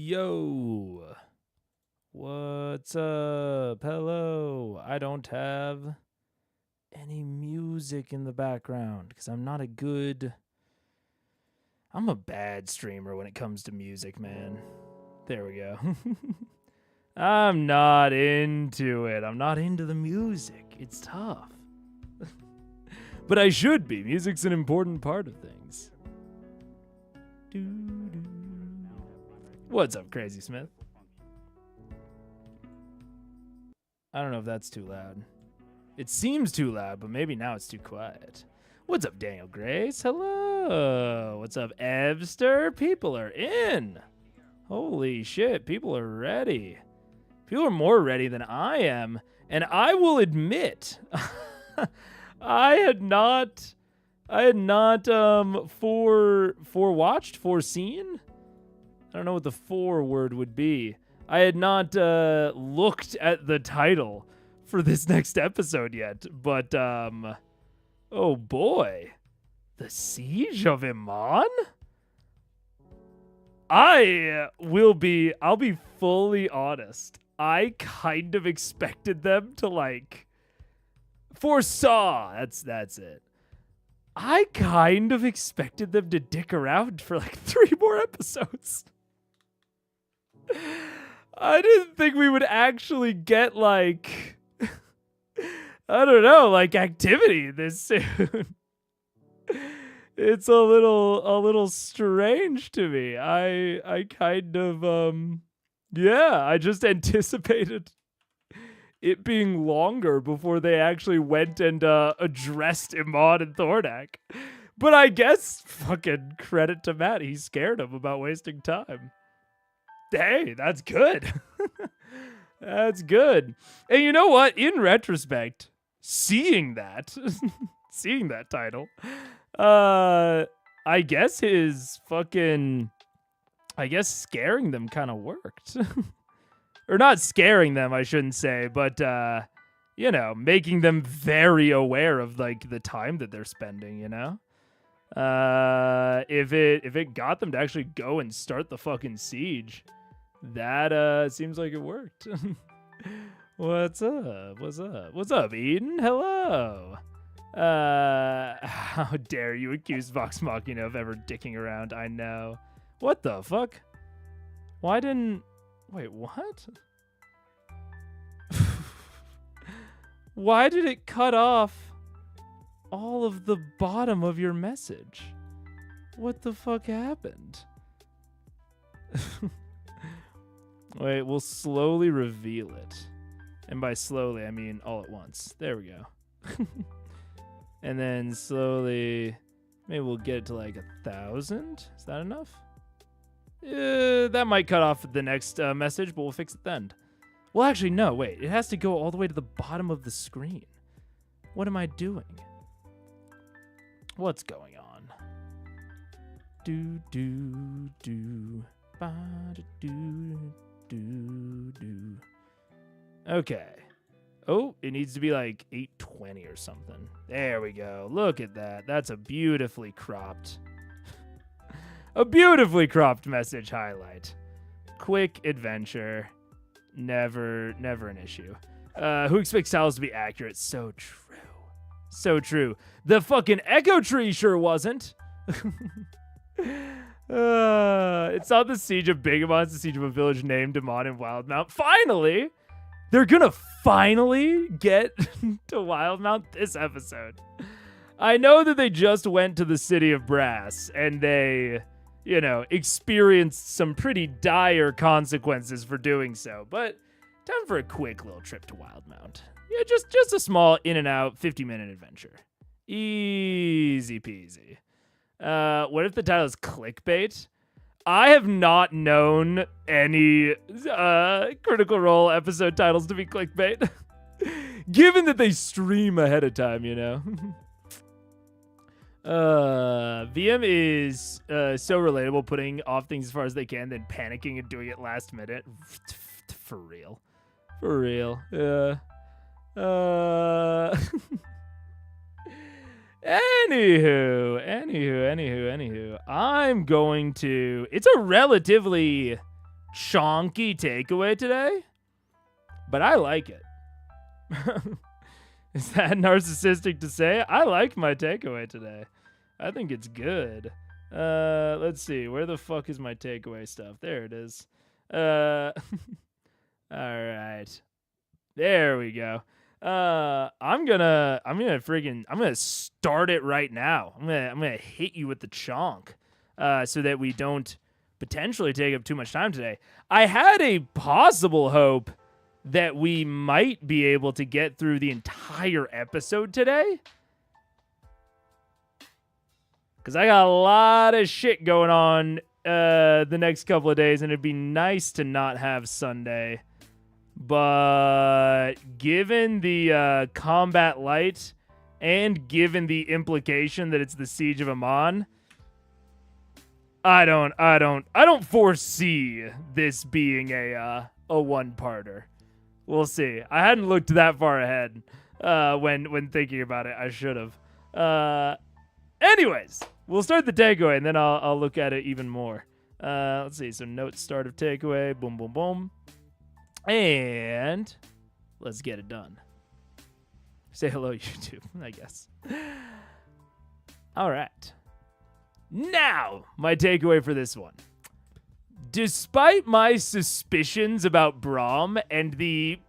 Yo, what's up? Hello. I don't have any music in the background because I'm a bad streamer when it comes to music, man. There we go. I'm not into it. I'm not into the music. It's tough. But I should be. Music's an important part of things. What's up, Crazy Smith? I don't know if that's too loud. It seems too loud, but maybe now it's too quiet. What's up, Daniel Grace? Hello. What's up, Evster? People are in. Holy shit, people are ready. People are more ready than I am. And I will admit, I had not foreseen. I don't know what the word would be. I had not looked at the title for this next episode yet, but oh boy, the Siege of EMON? I'll be fully honest. I kind of expected them to foresaw. That's it. I kind of expected them to dick around for 3 more episodes. I didn't think we would actually get I don't know, activity this soon. It's a little strange to me. I kind of I just anticipated it being longer before they actually went and addressed EMON and THORDAK. But I guess fucking credit to Matt, he scared him about wasting time. Hey, that's good. That's good. And you know what? In retrospect, seeing that title, I guess scaring them kind of worked. Or not scaring them, I shouldn't say, but making them very aware of the time that they're spending, if it got them to actually go and start the fucking siege, that seems like it worked. What's up, Eden? Hello. How dare you accuse Vox Machina of ever dicking around? I know. What the fuck? Wait, what? Why did it cut off all of the bottom of your message? What the fuck happened? Wait, we'll slowly reveal it. And by slowly, I mean all at once. There we go. And then slowly, maybe we'll get it to 1,000. Is that enough? That might cut off the next message, but we'll fix it then. Well, actually, no, wait. It has to go all the way to the bottom of the screen. What am I doing? What's going on? Okay. Oh, it needs to be 820 or something. There we go. Look at that. That's a beautifully cropped... a beautifully cropped message highlight. Quick adventure. Never an issue. Who expects styles to be accurate? So true. So true. The fucking Echo Tree sure wasn't. It's not the Siege of Bigamon, it's the Siege of a village named EMON in Wildmount. Finally! They're gonna finally get to Wildmount this episode. I know that they just went to the City of Brass and they... experienced some pretty dire consequences for doing so. But time for a quick little trip to Wildmount. Yeah, just a small in and out 50-minute adventure. Easy peasy. What if the title is clickbait? I have not known any Critical Role episode titles to be clickbait. Given that they stream ahead of time, VM is so relatable, putting off things as far as they can, then panicking and doing it last minute. For real. Anywho. I'm going to... It's a relatively chonky takeaway today, but I like it. Is that narcissistic to say? I like my takeaway today. I think it's good. Let's see. Where the fuck is my takeaway stuff? There it is. All right. There we go. I'm gonna start it right now. I'm gonna hit you with the chonk, so that we don't potentially take up too much time today. I had a possible hope that we might be able to get through the entire episode today, because I got a lot of shit going on the next couple of days, and it'd be nice to not have Sunday. But given the combat light and given the implication that it's the Siege of Amon, I don't foresee this being a one-parter. We'll see. I hadn't looked that far ahead when thinking about it. I should have. Anyways, we'll start the takeaway, and then I'll look at it even more. Let's see. So note start of takeaway. Boom, boom, boom. And let's get it done. Say hello, YouTube, I guess. All right. Now, my takeaway for this one. Despite my suspicions about Braum and the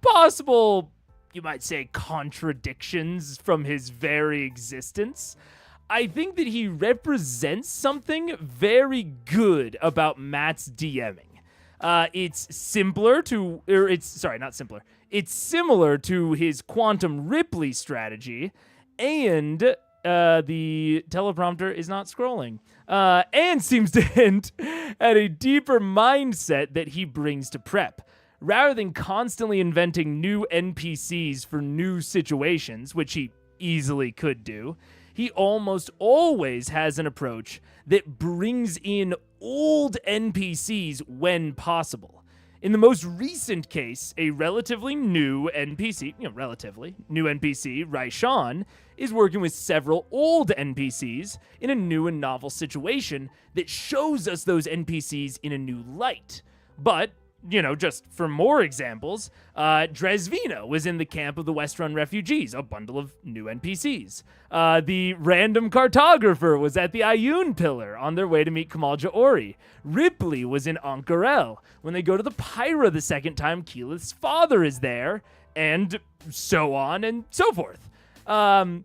possible, you might say, contradictions from his very existence, I think that he represents something very good about Matt's DMing. It's similar to his Quantum Ripley strategy, and the teleprompter is not scrolling, and seems to hint at a deeper mindset that he brings to prep. Rather than constantly inventing new NPCs for new situations, which he easily could do, he almost always has an approach that brings in old NPCs when possible. In the most recent case, a relatively new NPC, Raishan, is working with several old NPCs in a new and novel situation that shows us those NPCs in a new light. But, just for more examples, Dresvina was in the camp of the Westrun refugees, a bundle of new NPCs. The random cartographer was at the Ayun Pillar on their way to meet Kamal Jaori. Ripley was in Ankarel. When they go to the Pyra the second time, Keyleth's father is there, and so on and so forth.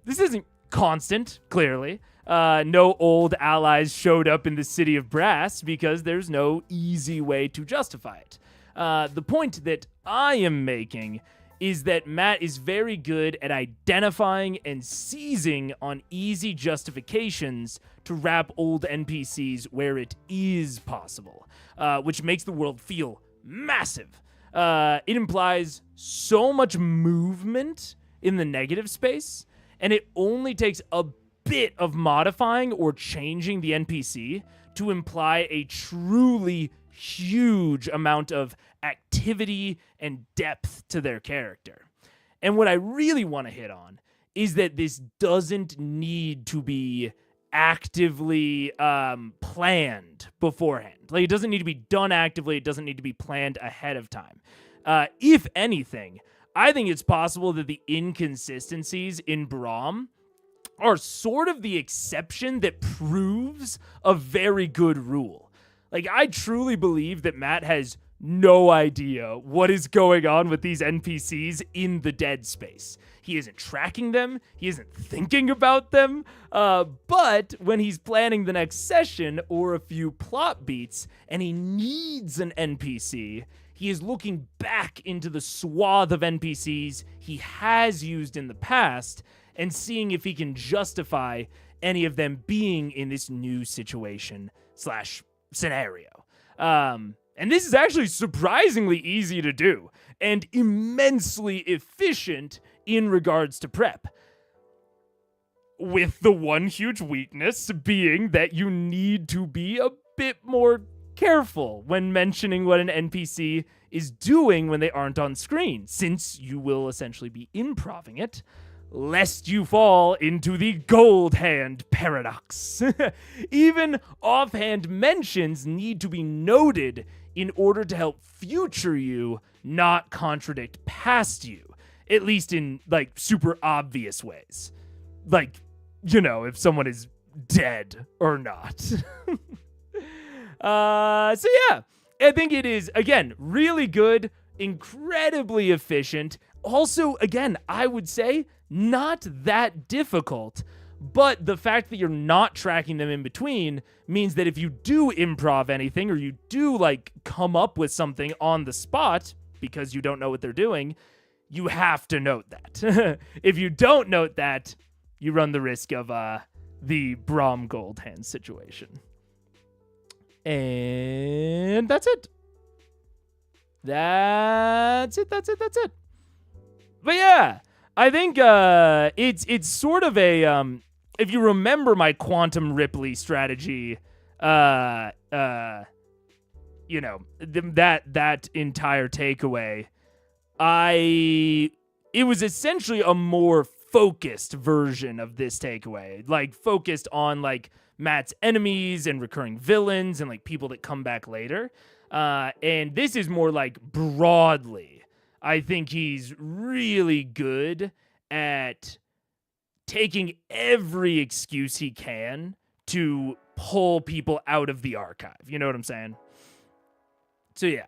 This isn't constant, clearly. No old allies showed up in the City of Brass because there's no easy way to justify it. The point that I am making is that Matt is very good at identifying and seizing on easy justifications to wrap old NPCs where it is possible, which makes the world feel massive. It implies so much movement in the negative space, and it only takes a bit of modifying or changing the NPC to imply a truly huge amount of activity and depth to their character. And what I really want to hit on is that this doesn't need to be actively planned beforehand. Like, it doesn't need to be done actively. It doesn't need to be planned ahead of time. If anything, I think it's possible that the inconsistencies in Braum are sort of the exception that proves a very good rule. Like, I truly believe that Matt has no idea what is going on with these NPCs in the dead space. He isn't tracking them. He isn't thinking about them. But when he's planning the next session or a few plot beats and he needs an NPC, he is looking back into the swath of NPCs he has used in the past and seeing if he can justify any of them being in this new situation / scenario. And this is actually surprisingly easy to do and immensely efficient in regards to prep. With the one huge weakness being that you need to be a bit more careful when mentioning what an NPC is doing when they aren't on screen, since you will essentially be improving it. lest you fall into the gold hand paradox. Even offhand mentions need to be noted in order to help future you not contradict past you, at least in like super obvious ways. Like, you know, if someone is dead or not. So yeah, I think it is, again, really good, incredibly efficient. Also, again, I would say not that difficult, but the fact that you're not tracking them in between means that if you do improv anything or you do like come up with something on the spot because you don't know what they're doing, you have to note that. If you don't note that, you run the risk of the Braum gold hand situation. And that's it. That's it. But yeah, I think it's sort of a if you remember my Quantum Ripley strategy, you know, that entire takeaway, it was essentially a more focused version of this takeaway, like focused on like Matt's enemies and recurring villains and like people that come back later. And this is more like broadly. I think he's really good at taking every excuse he can to pull people out of the archive. You know what I'm saying? So yeah.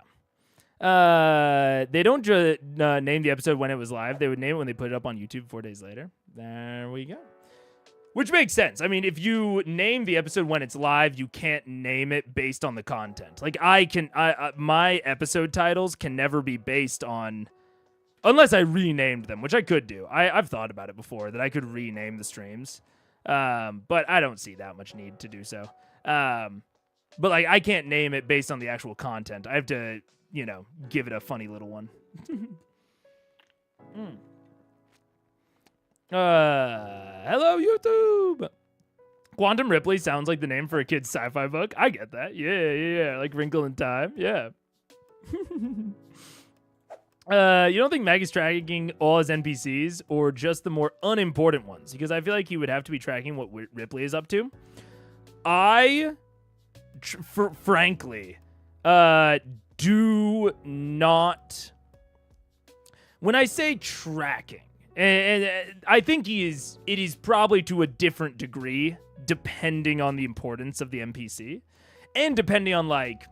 They don't name the episode when it was live. They would name it when they put it up on YouTube 4 days later. There we go. Which makes sense. I mean, if you name the episode when it's live, you can't name it based on the content. Like my episode titles can never be based on, unless I renamed them, which I could do. I've thought about it before that I could rename the streams. But I don't see that much need to do so. But like I can't name it based on the actual content. I have to, you know, give it a funny little one. Hello, YouTube. Quantum Ripley sounds like the name for a kid's sci-fi book. I get that. Yeah. Like Wrinkle in Time. Yeah. You don't think Mag is tracking all his NPCs or just the more unimportant ones? Because I feel like he would have to be tracking what Ripley is up to. Frankly, do not. When I say tracking, and I think it is probably to a different degree, depending on the importance of the NPC, and depending on like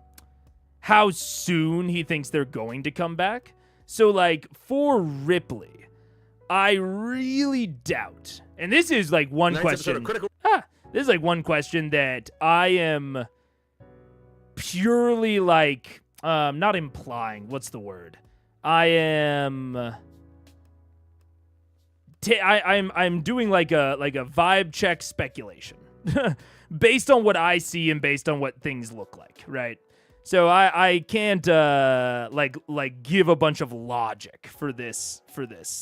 how soon he thinks they're going to come back. So like for Ripley, I really doubt, and this is like one question. This is like one question that I am purely like not implying. What's the word? I'm doing like a vibe check speculation based on what I see and based on what things look like, right? So I can't like give a bunch of logic for this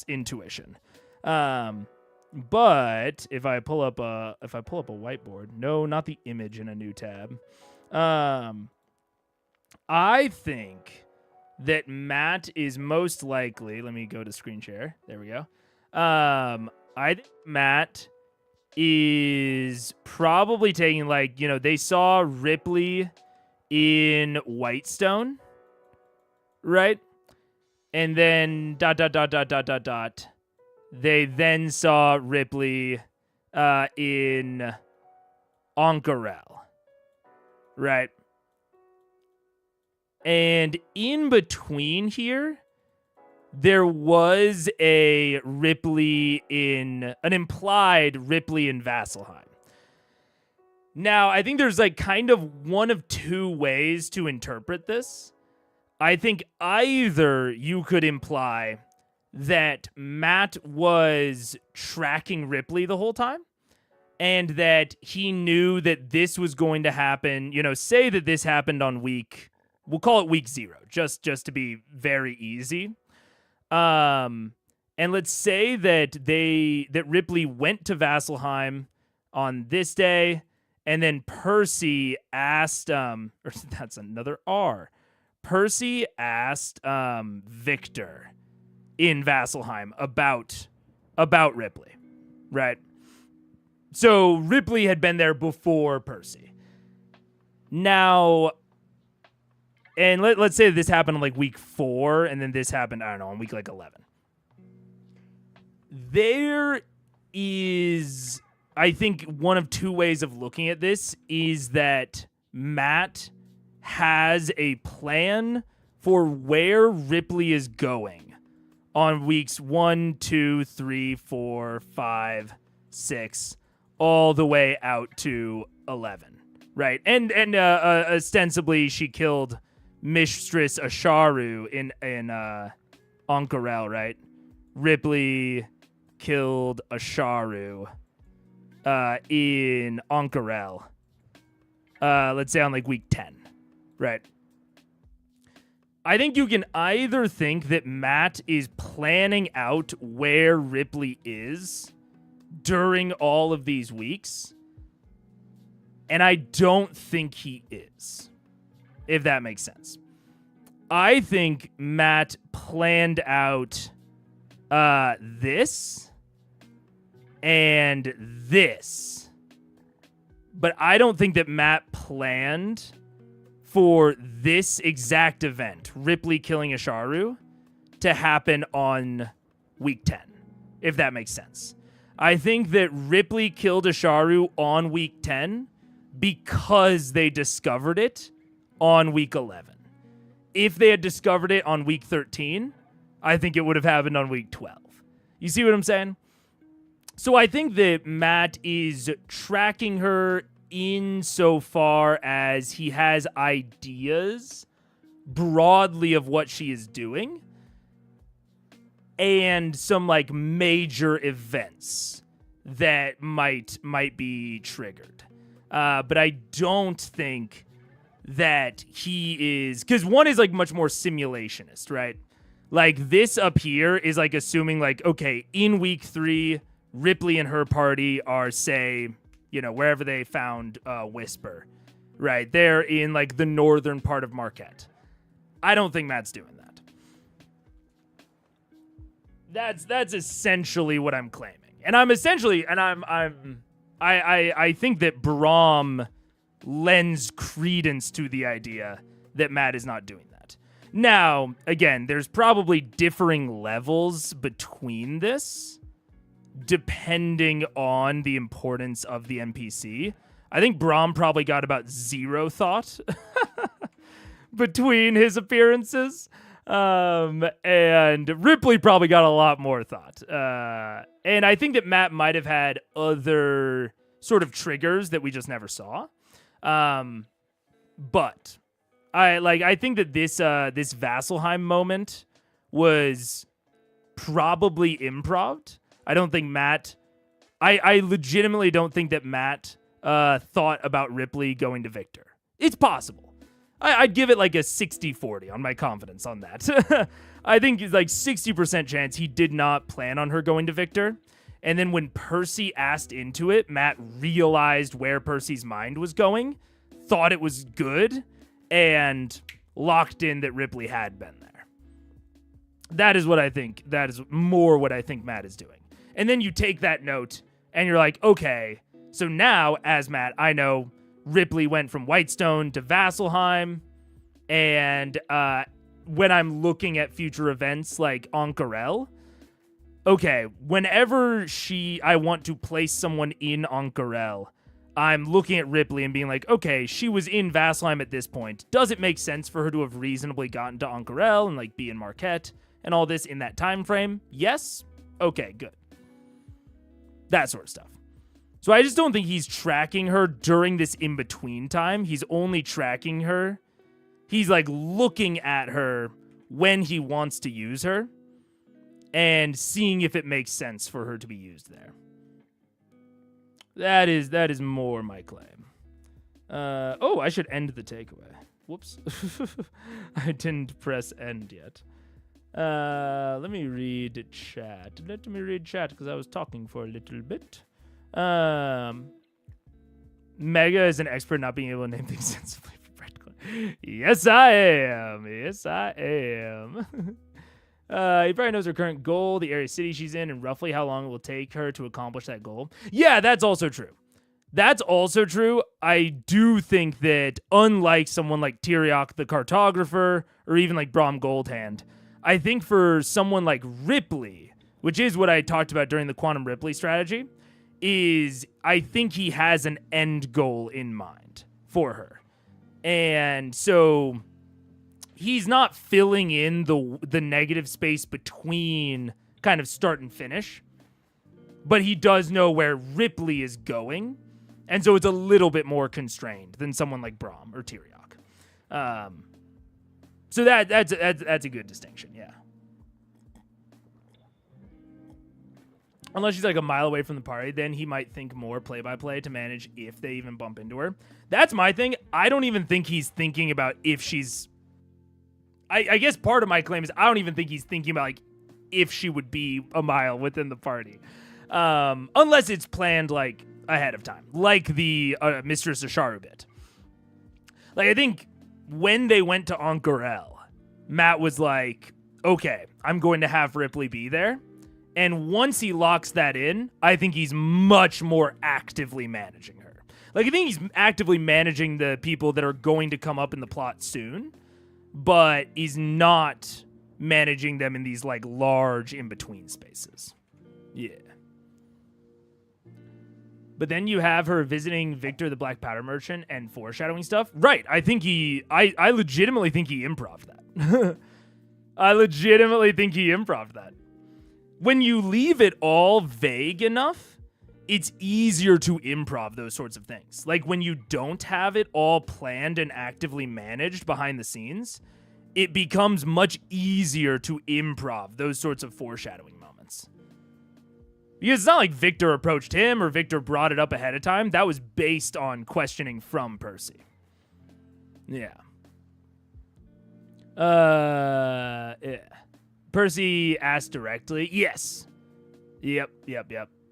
intuition. But if I pull up a whiteboard, no, not the image in a new tab. I think that Matt is most likely, let me go to screen share. There we go. I think Matt is probably taking like, you know, they saw Ripley in Whitestone, right? And then ... They then saw Ripley in Ank'Harel, right? And in between here, there was an implied Ripley in Vasselheim. Now, I think there's like kind of one of two ways to interpret this. I think either you could imply that Matt was tracking Ripley the whole time and that he knew that this was going to happen. You know, say that this happened on we'll call it week 0, just to be very easy. And let's say that Ripley went to Vasselheim on this day, and then Percy asked, or that's another R. Percy asked Victor in Vasselheim about about Ripley, right? So Ripley had been there before Percy. Now, and let's say this happened in like week 4, and then this happened, I don't know, in week like 11. There is, I think, one of two ways of looking at this is that Matt has a plan for where Ripley is going on weeks 1, 2, 3, 4, 5, 6, all the way out to 11, right? And ostensibly she killed Mistress Asharu in Onkarel, right? Ripley killed Asharu in Onkarel. Let's say on like week 10, right? I think you can either think that Matt is planning out where Ripley is during all of these weeks, and I don't think he is, if that makes sense. I think Matt planned out this and this, but I don't think that Matt planned for this exact event, Ripley killing Asharu, to happen on week 10, if that makes sense. I think that Ripley killed Asharu on week 10 because they discovered it on week 11. If they had discovered it on week 13, I think it would have happened on week 12. You see what I'm saying? So I think that Matt is tracking her insofar as he has ideas broadly of what she is doing and some like major events that might be triggered. But I don't think that he is, because one is like much more simulationist, right? Like this up here is like assuming like, okay, in week 3, Ripley and her party are, say, you know, wherever they found Whisper, right? They're in like the northern part of Marquette. I don't think Matt's doing that. That's essentially what I'm claiming. And I'm essentially, and I think that Brahm lends credence to the idea that Matt is not doing that. Now, again, there's probably differing levels between this, depending on the importance of the NPC. I think Brahm probably got about 0 thought between his appearances. And Ripley probably got a lot more thought. And I think that Matt might have had other sort of triggers that we just never saw. But I think that this Vasselheim moment was probably improv. I don't think Matt, I legitimately don't think that Matt thought about Ripley going to Victor. It's possible. I'd give it like a 60-40 on my confidence on that. I think it's like 60% chance he did not plan on her going to Victor. And then when Percy asked into it, Matt realized where Percy's mind was going, thought it was good, and locked in that Ripley had been there. That is what I think. That is more what I think Matt is doing. And then you take that note and you're like, okay, so now as Matt, I know Ripley went from Whitestone to Vasselheim. And when I'm looking at future events like Onkarel, okay, whenever I want to place someone in Onkarel, I'm looking at Ripley and being like, okay, she was in Vasselheim at this point. Does it make sense for her to have reasonably gotten to Onkarel and like be in Marquette and all this in that time frame? Yes. Okay, good. That sort of stuff. So I just don't think he's tracking her during this in-between time. He's only tracking her. He's like looking at her when he wants to use her and seeing if it makes sense for her to be used there. That is more my claim. I should end the takeaway. Whoops. I didn't press end yet. Let me read chat. Let me read chat because I was talking for a little bit. Mega is an expert not being able to name things sensibly for breadcrumb. Yes, I am. Yes, I am. He probably knows her current goal, the area city she's in, and roughly how long it will take her to accomplish that goal. Yeah, that's also true. That's also true. I do think that unlike someone like THORDAK the cartographer, or even like Brahm Goldhand, I think for someone like Ripley, which is what I talked about during the Quantum Ripley strategy, is I think he has an end goal in mind for her. And so he's not filling in the negative space between kind of start and finish, but he does know where Ripley is going, and so it's a little bit more constrained than someone like Brahm or THORDAK. So that's a good distinction, yeah. Unless she's like a mile away from the party, then he might think more play-by-play to manage if they even bump into her. That's my thing. I don't even think he's thinking about if she's... I guess part of my claim is I don't even think he's thinking about like if she would be a mile within the party. Unless it's planned like ahead of time. Like the Mistress Asharu bit. Like I think when they went to Ank'Garel, Matt was like, okay, I'm going to have Ripley be there. And once he locks that in, I think he's much more actively managing her. Like, I think he's actively managing the people that are going to come up in the plot soon, but he's not managing them in these, like, large in-between spaces. Yeah. But then you have her visiting Victor the Black Powder Merchant and foreshadowing stuff. Right, I think I legitimately think he improv'd that. I legitimately think he improv'd that. When you leave it all vague enough, it's easier to improv those sorts of things. Like when you don't have it all planned and actively managed behind the scenes, it becomes much easier to improv those sorts of foreshadowing moments. Because it's not like Victor approached him or Victor brought it up ahead of time. That was based on questioning from Percy. Yeah. Yeah. Percy asked directly. Yes. Yep.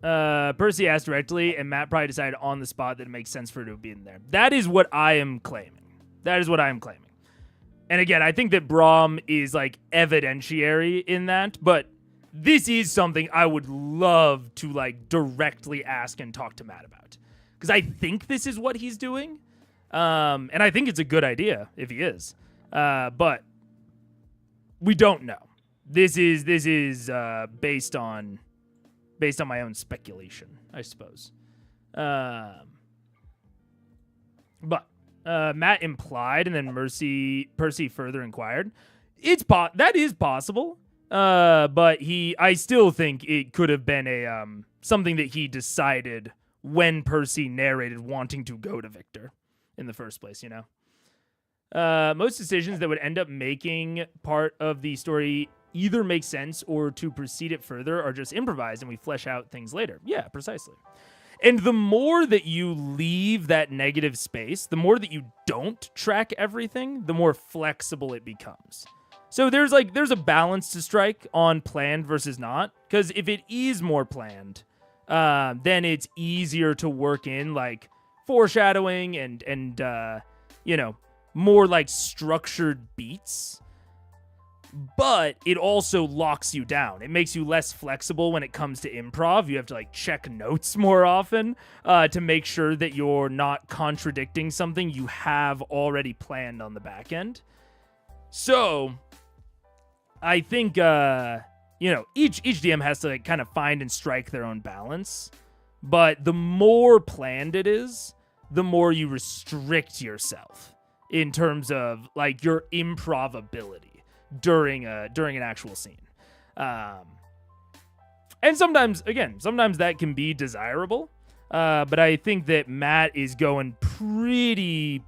Percy asked directly, and Matt probably decided on the spot that it makes sense for her to be in there. That is what I am claiming. And again, I think that Brahm is like evidentiary in that, but this is something I would love to like directly ask and talk to Matt about. Because I think this is what he's doing. And I think it's a good idea if he is. But we don't know. This is based on my own speculation, I suppose. But Matt implied, and then Percy further inquired. That is possible. But I still think it could have been a something that he decided when Percy narrated wanting to go to Victor in the first place. You know, most decisions that would end up making part of the story either make sense or to proceed it further are just improvised and we flesh out things later. Yeah, precisely. And the more that you leave that negative space, the more that you don't track everything, the more flexible it becomes. So there's a balance to strike on planned versus not, because if it is more planned, then it's easier to work in like foreshadowing and you know, more like structured beats. But it also locks you down. It makes you less flexible when it comes to improv. You have to like check notes more often to make sure that you're not contradicting something you have already planned on the back end. So I think, you know, each DM has to like kind of find and strike their own balance. But the more planned it is, the more you restrict yourself in terms of like your improv ability during an actual scene. And sometimes that can be desirable. But I think that Matt is going pretty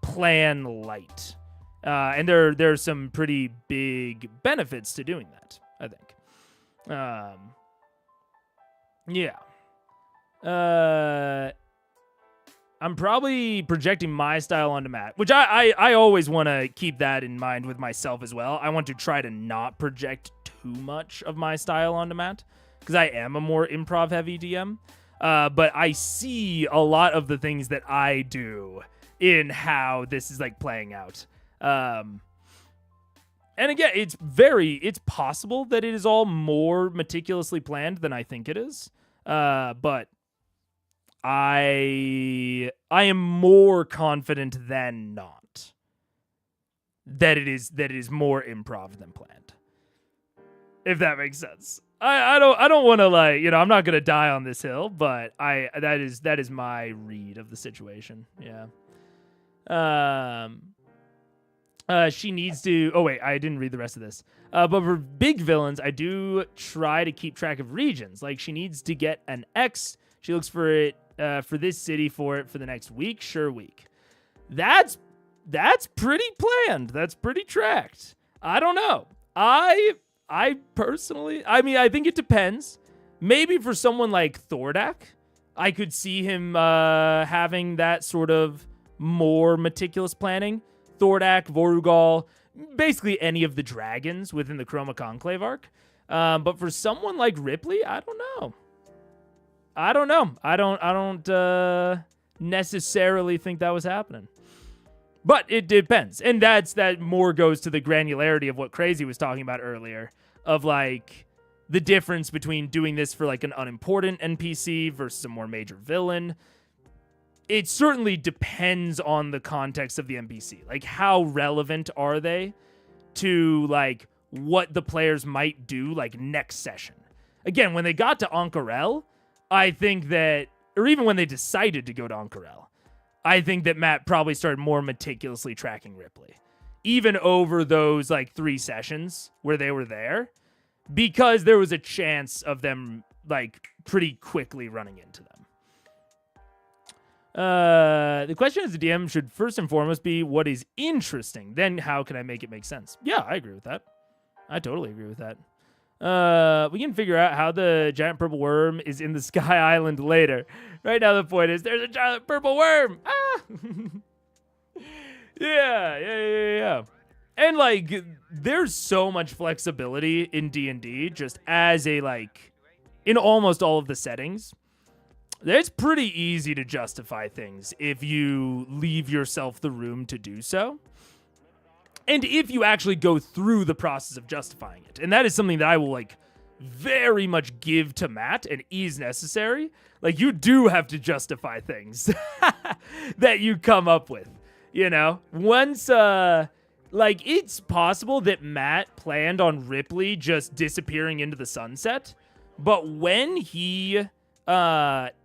plan light. And there's some pretty big benefits to doing that, I think. Yeah. I'm probably projecting my style onto Matt, which I always want to keep that in mind with myself as well. I want to try to not project too much of my style onto Matt, because I am a more improv-heavy DM. But I see a lot of the things that I do in how this is like playing out. And again, it's possible that it is all more meticulously planned than I think it is. But I am more confident than not that it is more improv than planned. If that makes sense. I don't want to like, I'm not going to die on this hill, but that is my read of the situation. Yeah. She needs to... Oh, wait, I didn't read the rest of this. But for big villains, I do try to keep track of regions. Like, she needs to get an X. She looks for it, for this city for the next week. Sure, week. That's pretty planned. That's pretty tracked. I don't know. I personally... I mean, I think it depends. Maybe for someone like THORDAK, I could see him having that sort of more meticulous planning. THORDAK, Vorugal, basically any of the dragons within the Chroma Conclave arc. But for someone like Ripley, I don't know. I don't necessarily think that was happening. But it depends. And that more goes to the granularity of what Crazy was talking about earlier, of like the difference between doing this for like an unimportant NPC versus a more major villain. It certainly depends on the context of the NPC. Like, how relevant are they to, like, what the players might do, like, next session? Again, when they got to Ank'Harel, I think that... Or even when they decided to go to Ank'Harel, I think that Matt probably started more meticulously tracking Ripley. Even over those, like, 3 sessions where they were there. Because there was a chance of them, like, pretty quickly running into them. The question as a DM should first and foremost be what is interesting. Then how can I make it make sense? Yeah, I agree with that. I totally agree with that. We can figure out how the giant purple worm is in the Sky Island later. Right now the point is there's a giant purple worm. Ah! Yeah. And like there's so much flexibility in D&D just as a like in almost all of the settings. It's pretty easy to justify things if you leave yourself the room to do so. And if you actually go through the process of justifying it. And that is something that I will, like, very much give to Matt and is necessary. Like, you do have to justify things that you come up with, Once, like, it's possible that Matt planned on Ripley just disappearing into the sunset. But when he...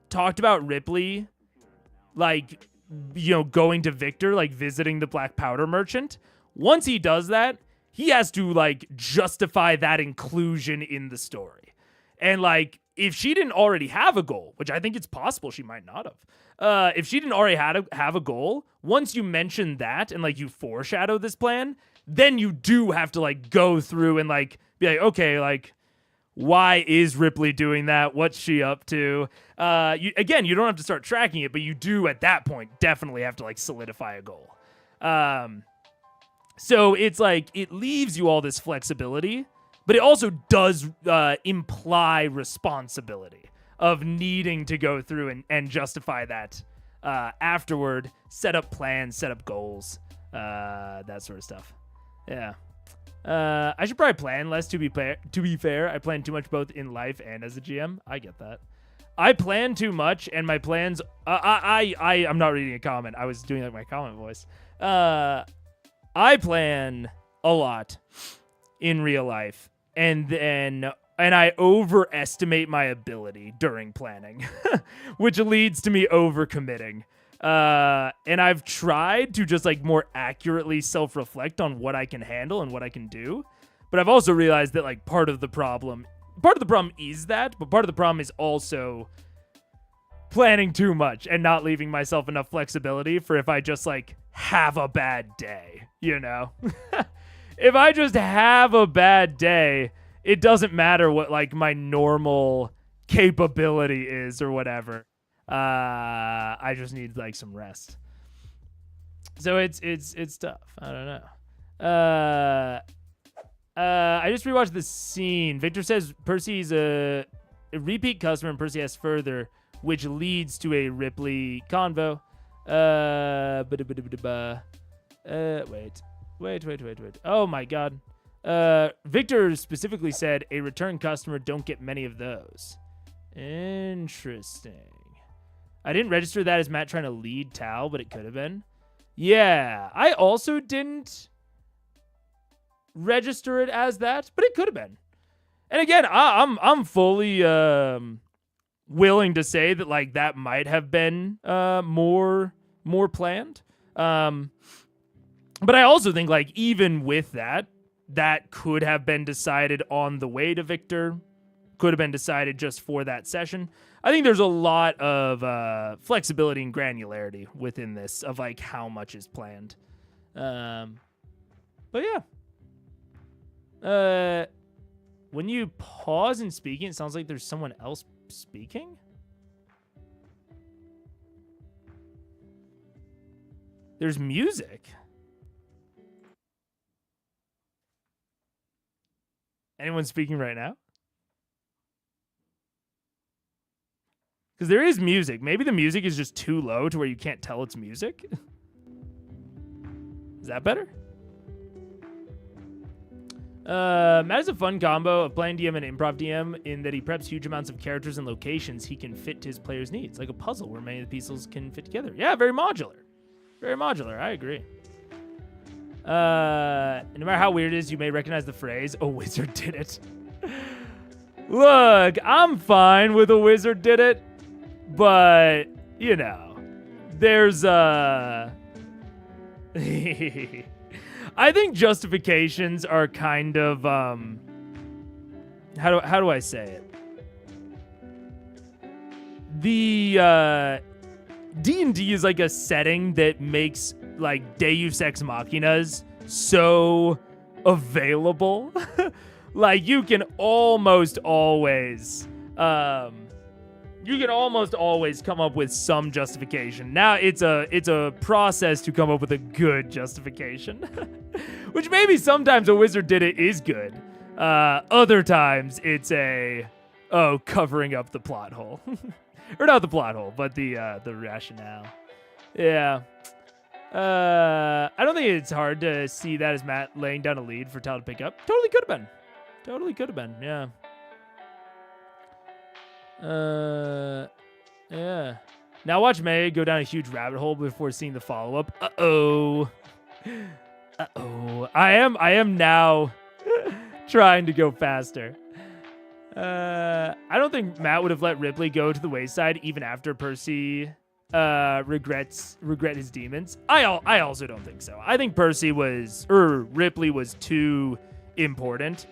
talked about Ripley, like, going to Victor, like, visiting the Black Powder Merchant. Once he does that, he has to, like, justify that inclusion in the story. And, like, if she didn't already have a goal, which I think it's possible she might not have, if she didn't already have a goal, once you mention that and, like, you foreshadow this plan, then you do have to, like, go through and, like, be like, okay, like, why is Ripley doing that? What's she up to? You don't have to start tracking it, but you do at that point definitely have to like solidify a goal. So it's like it leaves you all this flexibility, but it also does imply responsibility of needing to go through and justify that afterward, set up plans, set up goals, that sort of stuff. Yeah. I should probably plan less, to be fair. I plan too much both in life and as a GM. I get that. I plan too much, and my plans... I'm not reading a comment. I was doing like my comment voice. I plan a lot in real life, and I overestimate my ability during planning, which leads to me overcommitting. And I've tried to just like more accurately self-reflect on what I can handle and what I can do. But I've also realized that like part of the problem is that, but part of the problem is also planning too much and not leaving myself enough flexibility for if I just like have a bad day, If I just have a bad day, it doesn't matter what like my normal capability is or whatever. I just need like some rest. So it's tough. I don't know. I just rewatched the scene. Victor says Percy's a repeat customer and Percy asks further, which leads to a Ripley convo. Wait. Oh my god. Victor specifically said a return customer don't get many of those. Interesting. I didn't register that as Matt trying to lead Tal, but it could have been. Yeah, I also didn't register it as that, but it could have been. And again, I'm fully willing to say that like that might have been more planned. But I also think like even with that could have been decided on the way to Victor, could have been decided just for that session. I think there's a lot of flexibility and granularity within this of like how much is planned. But yeah. When you pause in speaking, it sounds like there's someone else speaking. There's music. Anyone speaking right now? Because there is music. Maybe the music is just too low to where you can't tell it's music. Is that better? Matt is a fun combo of playing DM and improv DM in that he preps huge amounts of characters and locations he can fit to his players' needs, like a puzzle where many of the pieces can fit together. Yeah, very modular. Very modular. I agree. No matter how weird it is, you may recognize the phrase, "A wizard did it." Look, I'm fine with "a wizard did it," but, you know, there's, I think justifications are kind of, how do I say it? The, D&D is like a setting that makes like Deus Ex Machinas so available. Like you can almost always come up with some justification. Now it's a process to come up with a good justification. Which maybe sometimes a wizard did it is good. Other times it's covering up the plot hole. Or not the plot hole, but the rationale. Yeah. I don't think it's hard to see that as Matt laying down a lead for Tal to pick up. Totally could have been. Yeah. Yeah. Now watch May go down a huge rabbit hole before seeing the follow-up. Uh-oh. I am now trying to go faster. I don't think Matt would have let Ripley go to the wayside even after Percy regret his demons. I also don't think so. I think Ripley was too important.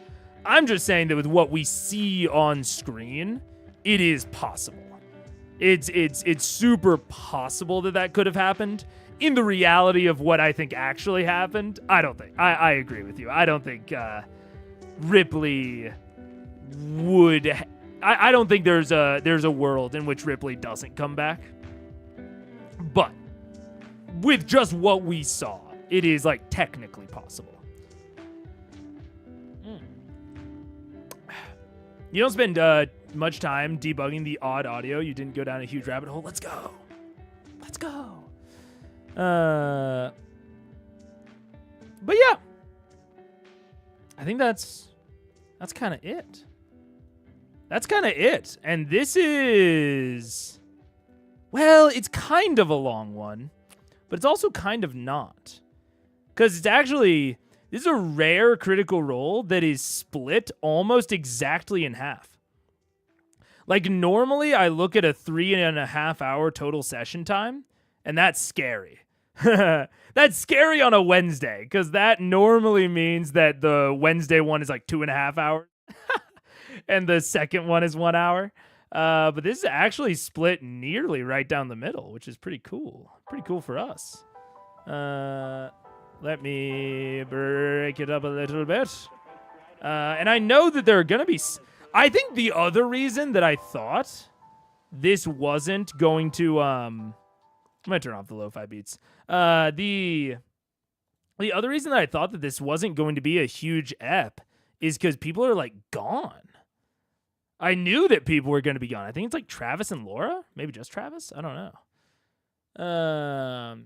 I'm just saying that with what we see on screen, it is possible. It's super possible that could have happened. In the reality of what I think actually happened, I don't think. I agree with you. I don't think Ripley would. I don't think there's a world in which Ripley doesn't come back. But with just what we saw, it is like technically possible. You don't spend much time debugging the odd audio. You didn't go down a huge rabbit hole. Let's go. But yeah, I think that's kind of it. And this is, well, it's kind of a long one, but it's also kind of not. Because it's actually, this is a rare critical role that is split almost exactly in half. Like normally I look at a 3.5 hour total session time, and that's scary. That's scary on a Wednesday, because that normally means that the Wednesday one is like 2.5 hours. And the second one is 1 hour. But this is actually split nearly right down the middle, which is pretty cool. Pretty cool for us. Let me break it up a little bit. And I know that there are going to be... I think the other reason that I thought this wasn't going to... I'm going to turn off the lo-fi beats. The other reason that I thought that this wasn't going to be a huge ep is because people are, like, gone. I knew that people were going to be gone. I think it's like Travis and Laura. Maybe just Travis. I don't know.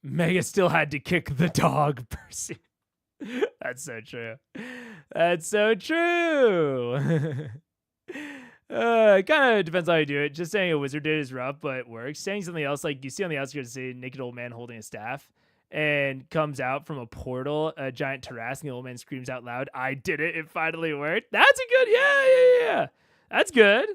Mega still had to kick the dog, Percy. That's so true. That's so true. It kind of depends how you do it. Just saying a wizard did is rough, but it works. Saying something else, like you see on the outskirts, say naked old man holding a staff and comes out from a portal, a giant terrace, and the old man screams out loud, "I did it! It finally worked." That's a good, yeah. That's good.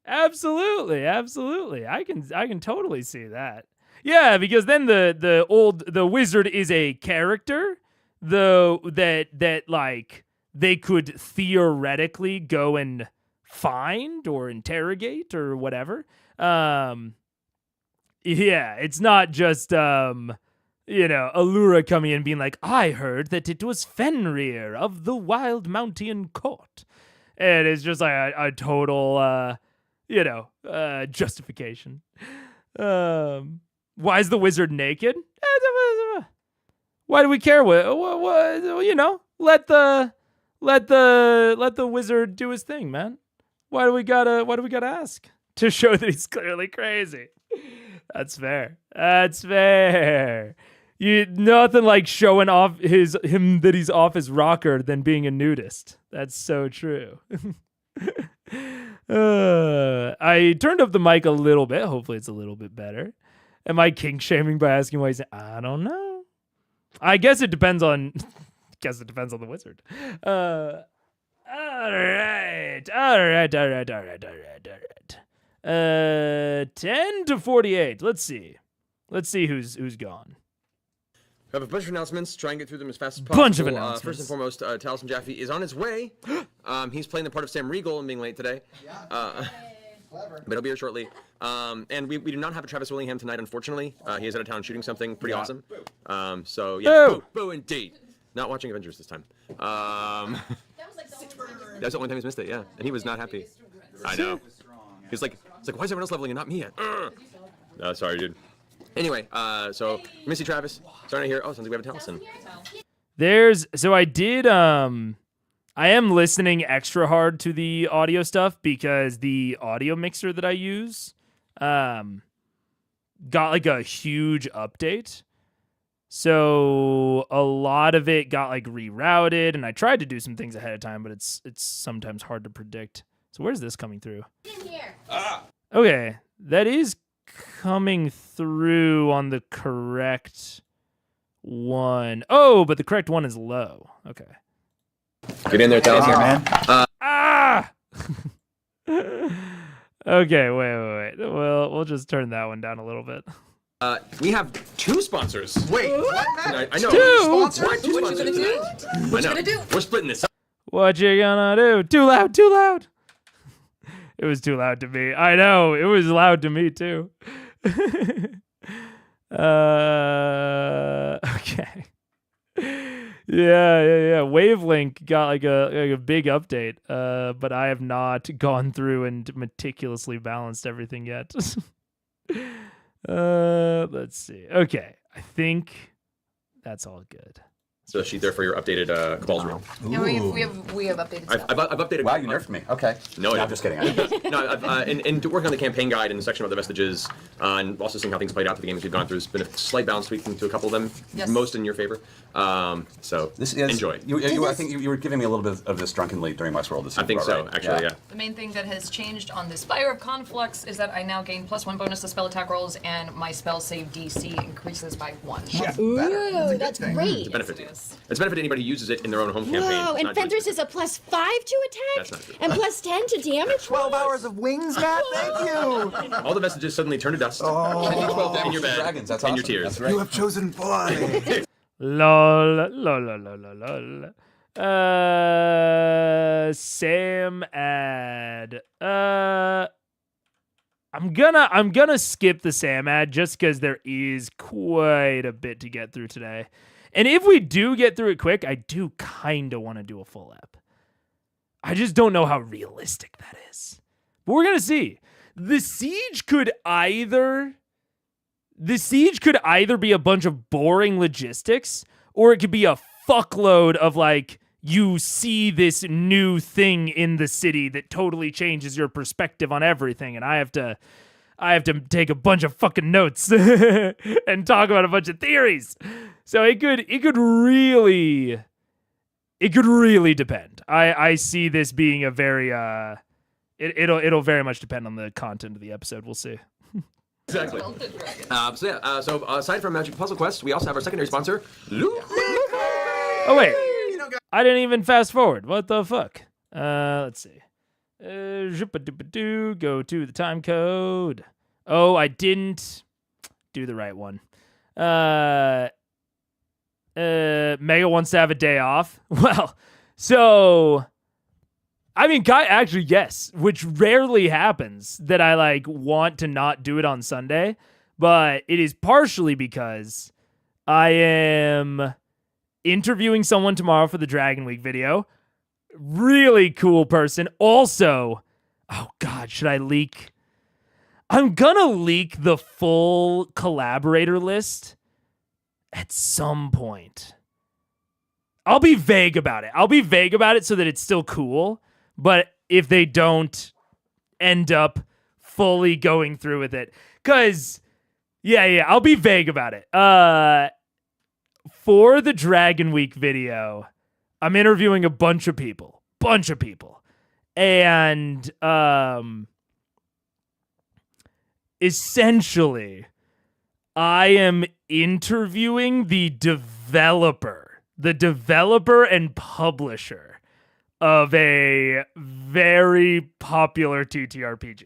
Absolutely. I can totally see that. Yeah, because then the wizard is a character, though that like they could theoretically go and find or interrogate or whatever. Yeah, it's not just Allura coming in and being like, "I heard that it was Fenrir of the Wild Mountain Court," and it's just like a total justification. Why is the wizard naked? Why do we care? Let the wizard do his thing, man. Why do we gotta ask to show that he's clearly crazy? That's fair. Nothing like showing off him that he's off his rocker than being a nudist. That's so true. I turned up the mic a little bit. Hopefully it's a little bit better. Am I kink shaming by asking why he's? I don't know. I guess it depends on. The wizard. All right. 10-48. Let's see who's gone. We have a bunch of announcements. Try and get through them as fast as possible. Bunch of announcements. First and foremost, Taliesin Jaffe is on his way. He's playing the part of Sam Riegel and being late today. But he'll be here shortly. And we do not have a Travis Willingham tonight, unfortunately. He is out of town shooting something pretty awesome. So yeah, boo indeed. Not watching Avengers this time. That's the only time he's missed it. Yeah, and he was not happy. I know. He's like, why is everyone else leveling and not me yet? Sorry, dude. Anyway, so Missy Travis starting here. Oh, sounds like we have a Taliesin. I am listening extra hard to the audio stuff because the audio mixer that I use got like a huge update. So a lot of it got like rerouted, and I tried to do some things ahead of time, but it's sometimes hard to predict. So where's this coming through? In here. Okay, that is coming through on the correct one. Oh, but the correct one is low. Okay. Get in there, Taliesin. Okay, wait. We'll just turn that one down a little bit. We have two sponsors. Wait, what? I know. Two Sponsors? Two What you sponsors gonna do? tonight. What you gonna do? We're splitting this up. What you gonna do? Too loud. It was too loud to me. I know. It was loud to me too. Okay. Yeah. Wavelink got like a big update, but I have not gone through and meticulously balanced everything yet. Let's see. Okay, I think that's all good. So sheet there for your updated Cabal's room. Yeah, we have updated stuff. I've updated. Wow, you nerfed me. Okay. No, I'm just kidding. No, and working on the campaign guide and the section of the Vestiges, and also seeing how things played out for the games we've gone through, has been a slight balance tweaking to a couple of them, Yes. most in your favor. So This is, enjoy. I think you were giving me a little bit of this drunkenly during Westworld. This I think so, right? actually, yeah. The main thing that has changed on this Fire of Conflux is that I now gain +1 bonus to spell attack rolls, and my spell save DC increases by 1. Yeah, Ooh, better. that's Thing. great. Benefit. Yes, it is. It's a benefit to anybody who uses it in their own home campaign. Wow, It's and not just- Fenris is a +5 to That's not attack true. and +10 to damage. 12 hours of wings, Matt. Thank you. All the Vestiges suddenly turn to dust. Oh. 12 in damage your to bed, dragons. That's in awesome. your tears. That's right. You have chosen blood. Lol. Sam ad. I'm gonna skip the Sam ad just because there is quite a bit to get through today. And if we do get through it quick, I do kind of want to do a full ep. I just don't know how realistic that is. But we're gonna see. The siege could either be a bunch of boring logistics, or it could be a fuckload of like, you see this new thing in the city that totally changes your perspective on everything, and I have to take a bunch of fucking notes and talk about a bunch of theories. So it could really it could really depend. I see this being a very it'll very much depend on the content of the episode. We'll see. Exactly. So aside from Magic Puzzle Quest, we also have our secondary sponsor, Loop. Oh wait, I didn't even fast forward. What the fuck? Let's see. Go to the time code. Oh, I didn't do the right one. Mega wants to have a day off. Well, so I mean, actually, yes, which rarely happens that I like want to not do it on Sunday, but it is partially because I am interviewing someone tomorrow for the Dragon Week video. Really cool person. Also, oh God, should I leak? I'm gonna leak the full collaborator list at some point. I'll be vague about it so that it's still cool. But if they don't end up fully going through with it, because, yeah, I'll be vague about it. For the Dragon Week video, I'm interviewing a bunch of people. And essentially, I am interviewing the developer and publisher of a very popular TTRPG.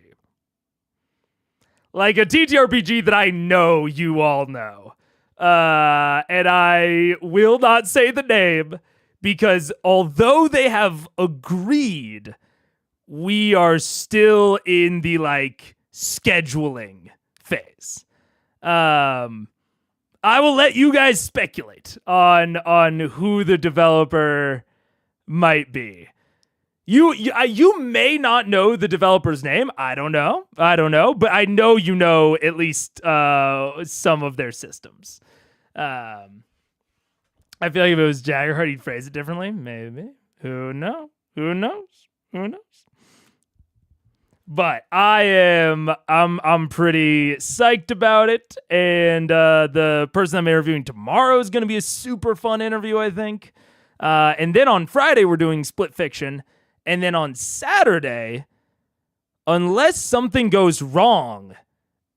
Like a TTRPG that I know you all know. And I will not say the name because although they have agreed, we are still in the like scheduling phase. I will let you guys speculate on who the developer might be. You may not know the developer's name. I don't know, but I know you know at least some of their systems. I feel like if it was Jaggerheart, he'd phrase it differently. Maybe. Who knows? But I'm pretty psyched about it, and the person I'm interviewing tomorrow is going to be a super fun interview, I think. And then on Friday we're doing Split Fiction, and then on Saturday, unless something goes wrong,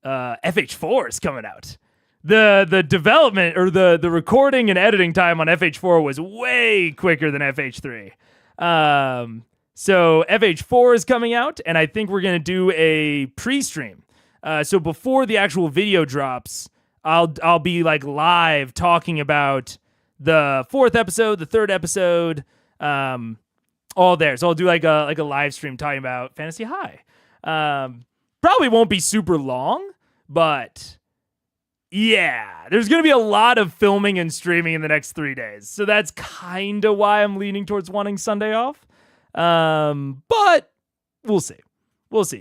FH4 is coming out. The development or the recording and editing time on FH4 was way quicker than FH3. So FH4 is coming out, and I think we're going to do a pre-stream. So before the actual video drops, I'll be like live talking about the 4th episode, the 3rd episode, all there. So I'll do like a live stream talking about Fantasy High. Probably won't be super long, but yeah, there's going to be a lot of filming and streaming in the next 3 days. So that's kind of why I'm leaning towards wanting Sunday off. But we'll see.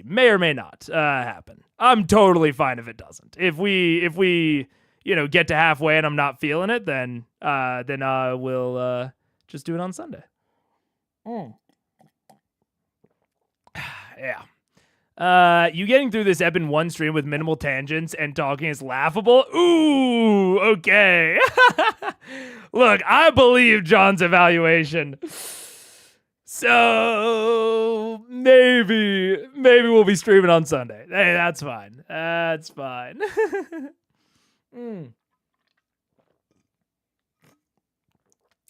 May or may not happen. I'm totally fine if it doesn't. If we get to halfway and I'm not feeling it, then we'll just do it on Sunday. Yeah. You getting through this ebb in one stream with minimal tangents and talking is laughable? Ooh, okay. Look, I believe John's evaluation. So maybe we'll be streaming on Sunday. Hey, that's fine. That's fine.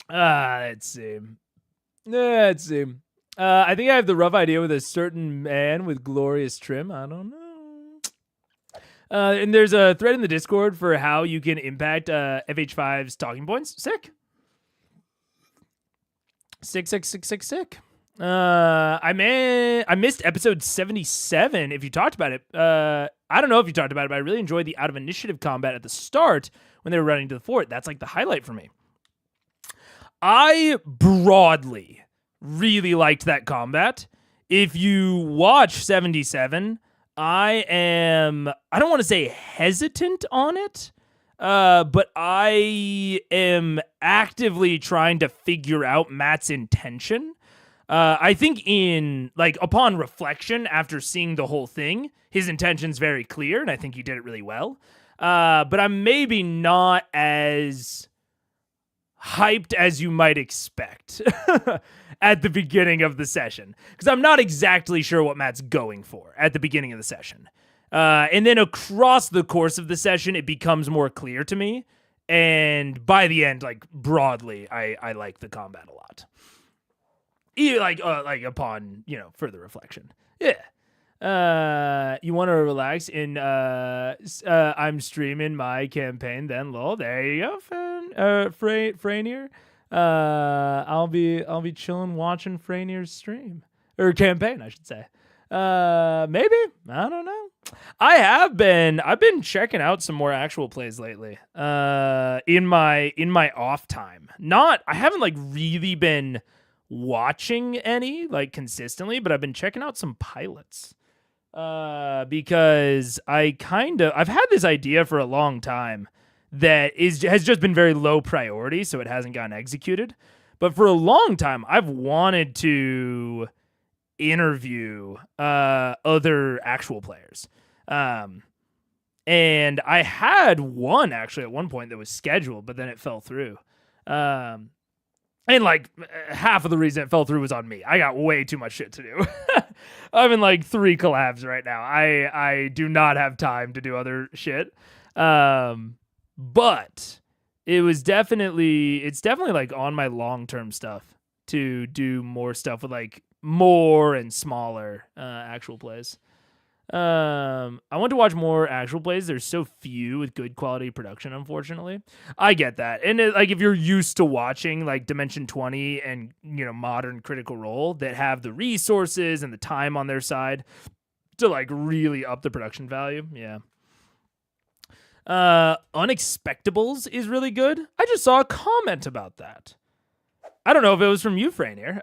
Let's see. I think I have the rough idea with a certain man with glorious trim. I don't know. And there's a thread in the Discord for how you can impact FH5's talking points. Sick. Sick. I missed episode 77 if you talked about it. I don't know if you talked about it, but I really enjoyed the out of initiative combat at the start when they were running to the fort. That's like the highlight for me. I broadly really liked that combat. If you watch 77, I don't want to say hesitant on it, but I am actively trying to figure out Matt's intention. I think upon reflection, after seeing the whole thing, his intention's very clear, and I think he did it really well. But I'm maybe not as hyped as you might expect at the beginning of the session, because I'm not exactly sure what Matt's going for at the beginning of the session. And then across the course of the session, it becomes more clear to me. And by the end, like broadly, I like the combat a lot. Like upon, further reflection. Yeah. You want to relax in I'm streaming my campaign then lol. There you go, Franier. I'll be chilling watching Franier's stream or campaign, I should say. Maybe, I don't know. I've been checking out some more actual plays lately. In my off time. I haven't like really been watching any like consistently, but I've been checking out some pilots. Because I've had this idea for a long time that has just been very low priority, so it hasn't gotten executed. But for a long time, I've wanted to interview other actual players. And I had one actually at one point that was scheduled, but then it fell through. And like half of the reason it fell through was on me. I got way too much shit to do. I'm in like 3 collabs right now. I do not have time to do other shit. But it's definitely like on my long-term stuff to do more stuff with like more and smaller actual plays. I want to watch more actual plays. There's so few with good quality production, unfortunately. I get that. And like if you're used to watching like Dimension 20 and, modern Critical Role that have the resources and the time on their side to like really up the production value. Yeah. Unexpectables is really good. I just saw a comment about that. I don't know if it was from you, Franier,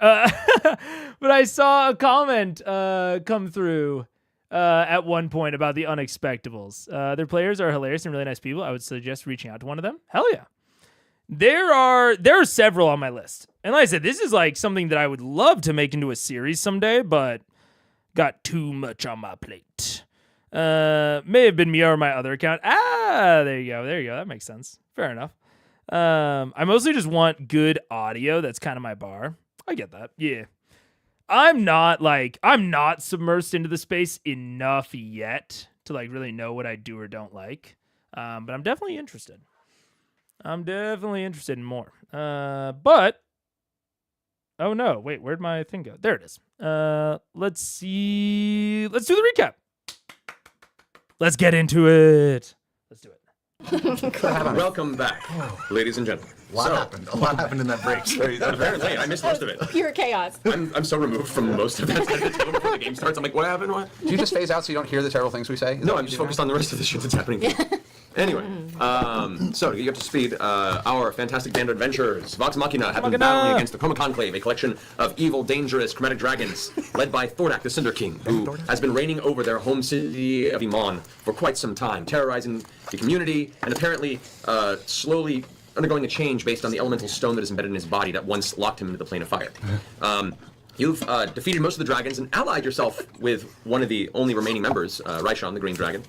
but I saw a comment come through at one point about the Unexpectables. Their players are hilarious and really nice people. I would suggest reaching out to one of them. Hell yeah. There are several on my list. And like I said, this is like something that I would love to make into a series someday, but got too much on my plate. May have been me or my other account. There you go. That makes sense. Fair enough. I mostly just want good audio. That's kind of my bar. I get that. Yeah. I'm not submersed into the space enough yet to like really know what I do or don't like. But I'm definitely interested. In more. But oh no, wait, where'd my thing go? There it is. Let's see. Let's do the recap. Let's get into it. Let's do it. Welcome back, ladies and gentlemen. A lot happened in that break. Apparently, I missed most of it. Pure chaos. I'm so removed from most of that before the game starts. I'm like, what happened? What? Do you just phase out so you don't hear the terrible things we say? No, I'm just focused on the rest of the shit that's happening. Anyway, so to get you up to speed, our fantastic band of adventurers, Vox Machina, have been battling against the Chroma Conclave, a collection of evil, dangerous, chromatic dragons, led by THORDAK, the Cinder King, who has been reigning over their home city of EMON for quite some time, terrorizing the community, and apparently slowly undergoing a change based on the elemental stone that is embedded in his body that once locked him into the plane of fire. You've defeated most of the dragons and allied yourself with one of the only remaining members, Raishan, the Green Dragon.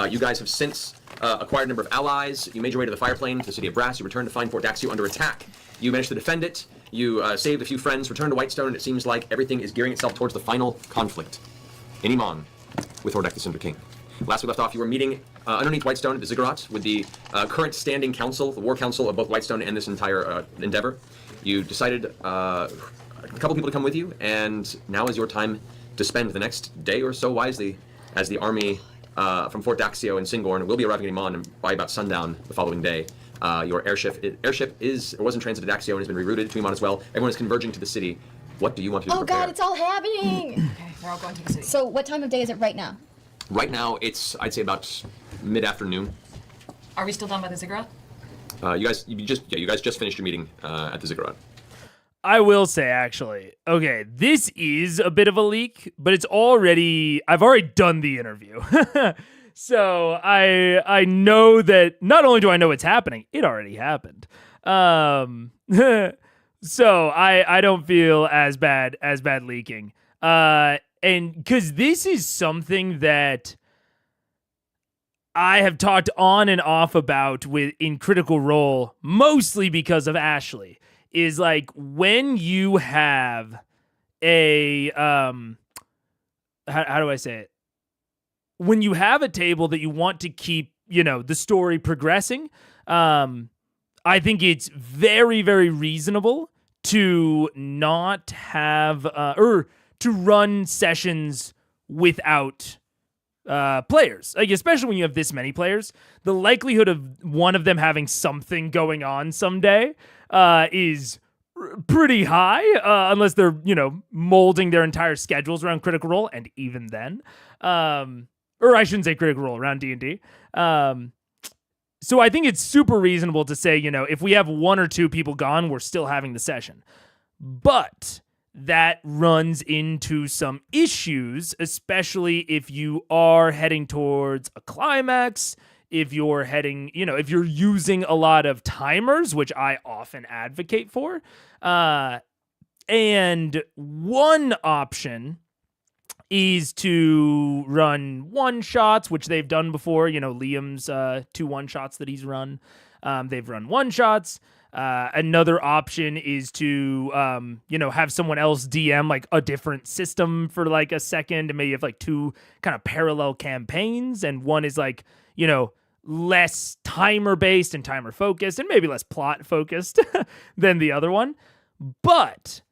You guys have since acquired a number of allies. You made your way to the fire plane to the city of Brass. You returned to find Fort Daxio under attack. You managed to defend it. You saved a few friends, returned to Whitestone, and it seems like everything is gearing itself towards the final conflict in EMON with THORDAK, the Cinder King. Last we left off, you were meeting underneath Whitestone at the Ziggurat with the current standing council, the war council of both Whitestone and this entire endeavor. You decided a couple people to come with you, and now is your time to spend the next day or so wisely as the army from Fort Daxio and Singorn will be arriving at EMON by about sundown the following day. Your airship was in transit to Daxio and has been rerouted to EMON as well. Everyone is converging to the city. What do you want to do? Oh God, it's all happening. Okay, we're all going to the city. So what time of day is it right now? Right now, it's, I'd say, about mid-afternoon. Are we still done by the ziggurat? You guys just finished your meeting at the Ziggurat. I will say, actually, okay, this is a bit of a leak, but I've already done the interview. So I know that not only do I know it's happening, it already happened. So I don't feel as bad leaking. And because this is something that I have talked on and off about in Critical Role, mostly because of Ashley, is like when you have a how do I say it? When you have a table that you want to keep, the story progressing, I think it's very, very reasonable to not have or to run sessions without players, like especially when you have this many players. The likelihood of one of them having something going on someday is pretty high, unless they're molding their entire schedules around Critical Role, and even then, or I shouldn't say Critical Role, around D&D. So I think it's super reasonable to say, if we have one or two people gone, we're still having the session. But that runs into some issues, especially if you are heading towards a climax, if you're heading, if you're using a lot of timers, which I often advocate for. And one option is to run one-shots, which they've done before. Liam's 2 one-shots that he's run. They've run one-shots. Another option is to, have someone else DM like a different system for like a second, and maybe you have like 2 kind of parallel campaigns, and one is like, less timer-based and timer-focused, and maybe less plot-focused than the other one. But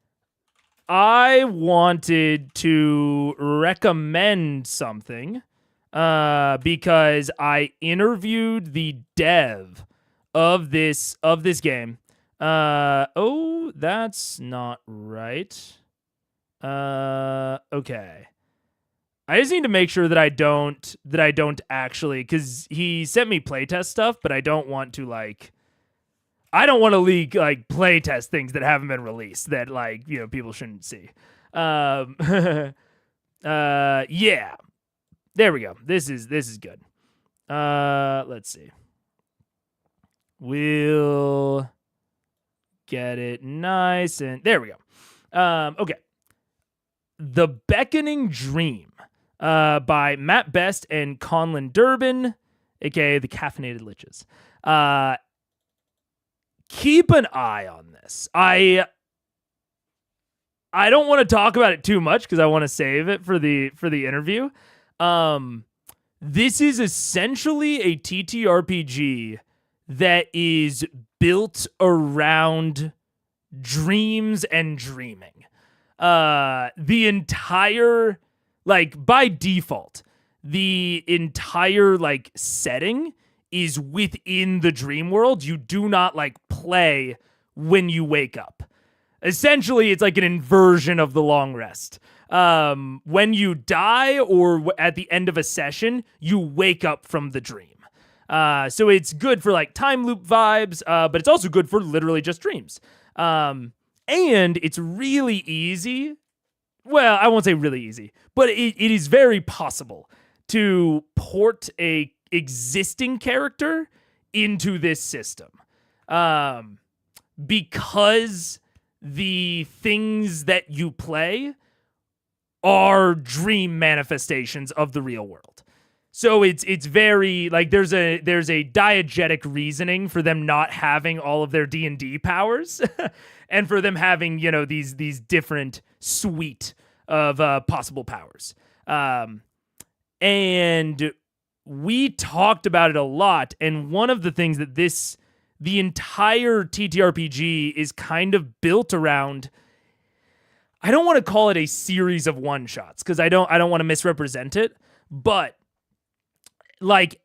I wanted to recommend something because I interviewed the dev of this game. Oh, that's not right. Okay. I just need to make sure that I don't actually, because he sent me playtest stuff, but I don't want to leak like playtest things that haven't been released that people shouldn't see. Yeah. There we go. This is good. Let's see. We'll get it nice and there we go. Okay. The Beckoning Dream by Matt Best and Conlon Durbin, aka the Caffeinated Liches. Keep an eye on this. I don't want to talk about it too much because I want to save it for the interview. This is essentially a TTRPG that is built around dreams and dreaming. The entire, by default, the entire setting is within the dream world. You do not play when you wake up. Essentially, it's like an inversion of the long rest. When you die or at the end of a session, you wake up from the dream. So it's good for time loop vibes, but it's also good for literally just dreams. And it's really easy. Well, I won't say really easy, but it is very possible to port a existing character into this system. Because the things that you play are dream manifestations of the real world. So it's very there's a diegetic reasoning for them not having all of their D&D powers and for them having, these different suite of possible powers. And we talked about it a lot, and one of the things that the entire TTRPG is kind of built around, I don't want to call it a series of one-shots because I don't want to misrepresent it, but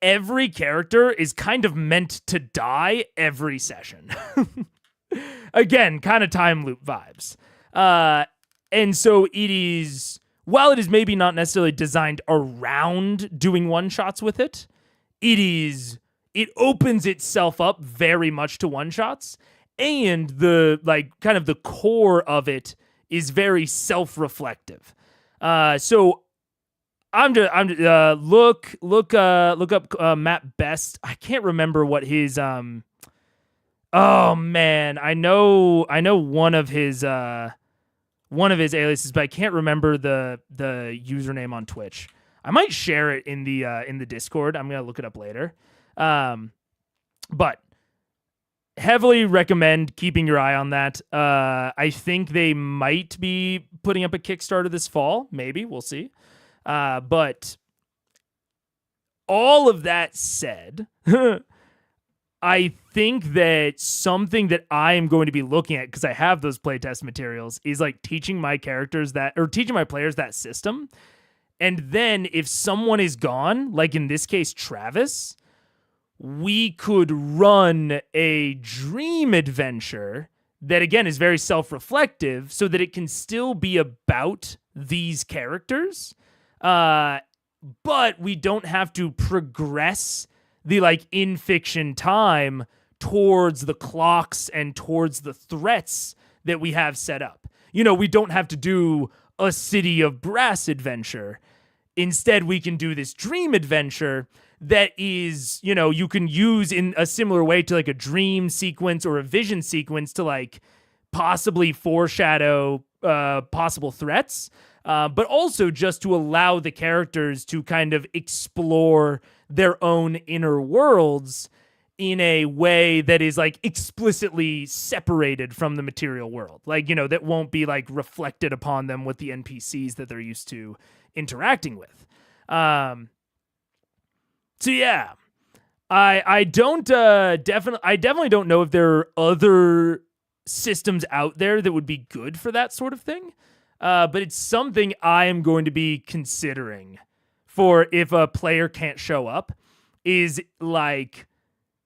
every character is kind of meant to die every session. Again, kind of time loop vibes. And so it is, while it is maybe not necessarily designed around doing one-shots with it, it opens itself up very much to one-shots, and the kind of the core of it is very self-reflective. So look up Matt Best. I can't remember what his oh man, I know one of his aliases, but I can't remember the username on Twitch. I might share it in the Discord. I'm gonna look it up later. But heavily recommend keeping your eye on that. I think they might be putting up a Kickstarter this fall. Maybe, we'll see. But all of that said, I think that something that I am going to be looking at, because I have those playtest materials, is like teaching my players that system. And then if someone is gone, like in this case, Travis, we could run a dream adventure that, again, is very self-reflective so that it can still be about these characters. But we don't have to progress the like in fiction time towards the clocks and towards the threats that we have set up. We don't have to do a City of Brass adventure. Instead, we can do this dream adventure that is, you can use in a similar way to like a dream sequence or a vision sequence to like possibly foreshadow possible threats, but also just to allow the characters to kind of explore their own inner worlds in a way that is like explicitly separated from the material world. Like, that won't be like reflected upon them with the NPCs that they're used to interacting with. So yeah, I definitely don't know if there are other systems out there that would be good for that sort of thing. But it's something I am going to be considering for if a player can't show up, is like,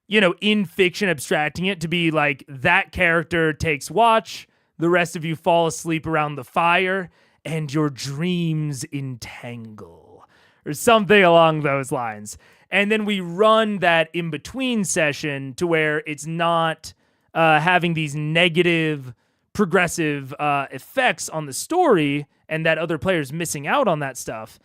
in fiction, abstracting it to be like that character takes watch, the rest of you fall asleep around the fire, and your dreams entangle, or something along those lines. And then we run that in-between session to where it's not having these negative progressive effects on the story and that other players missing out on that stuff,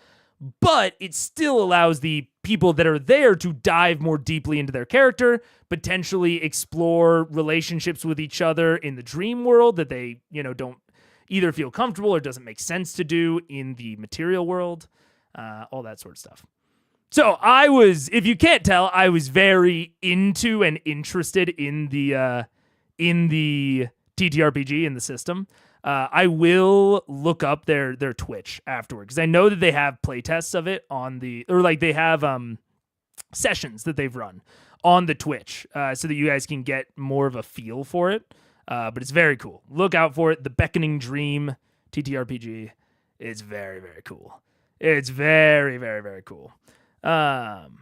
but it still allows the people that are there to dive more deeply into their character, potentially explore relationships with each other in the dream world that they, don't either feel comfortable or doesn't make sense to do in the material world, all that sort of stuff. So if you can't tell, I was very into and interested in the TTRPG in the system. I will look up their Twitch afterward, because I know that they have playtests of it they have sessions that they've run on the Twitch, so that you guys can get more of a feel for it. But it's very cool. Look out for it. The Beckoning Dream TTRPG. It's very, very cool. It's very, very, very cool. Even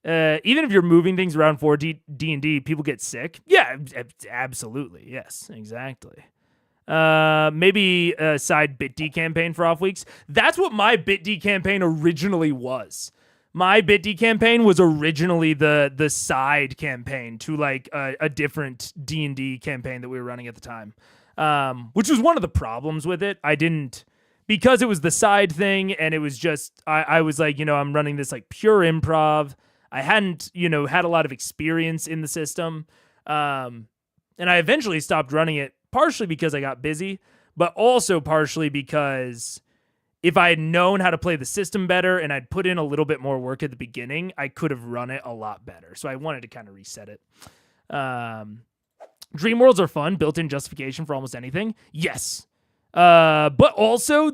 if you're moving things around for D&D, people get sick. Yeah, absolutely. Yes, exactly. Maybe a side BitD campaign for off weeks. That's what my BitD campaign originally was. My BitD campaign was originally the side campaign to like a different D&D campaign that we were running at the time, which was one of the problems with it. Because it was the side thing, and it was just, I was like, I'm running this like pure improv. I hadn't, had a lot of experience in the system. And I eventually stopped running it, partially because I got busy, but also partially because if I had known how to play the system better and I'd put in a little bit more work at the beginning, I could have run it a lot better. So I wanted to kind of reset it. Dream worlds are fun, built-in justification for almost anything. Yes. But also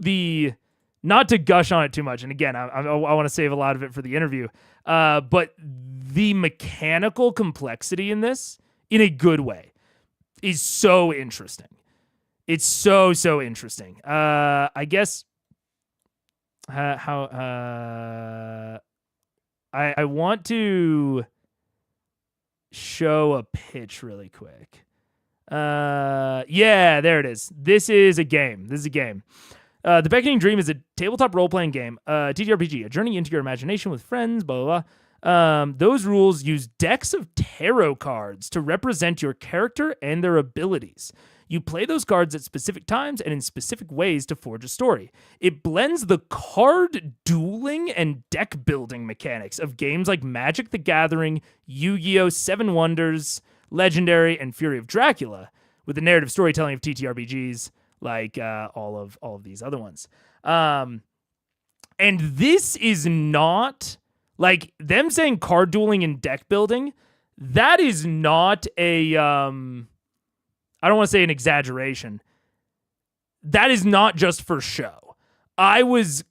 not to gush on it too much, and again, I want to save a lot of it for the interview, but the mechanical complexity in this, in a good way, is so interesting. It's so interesting. I guess I want to show a pitch really quick. Yeah, there it is. This is a game. The Beckoning Dream is a tabletop role-playing game, TTRPG, a journey into your imagination with friends, blah, blah, blah. Those rules use decks of tarot cards to represent your character and their abilities. You play those cards at specific times and in specific ways to forge a story. It blends the card dueling and deck building mechanics of games like Magic the Gathering, Yu-Gi-Oh! Seven Wonders, Legendary, and Fury of Dracula, with the narrative storytelling of TTRPGs like all of these other ones. And this is not like them saying card dueling and deck building. That is not a I don't want to say an exaggeration. That is not just for show. I was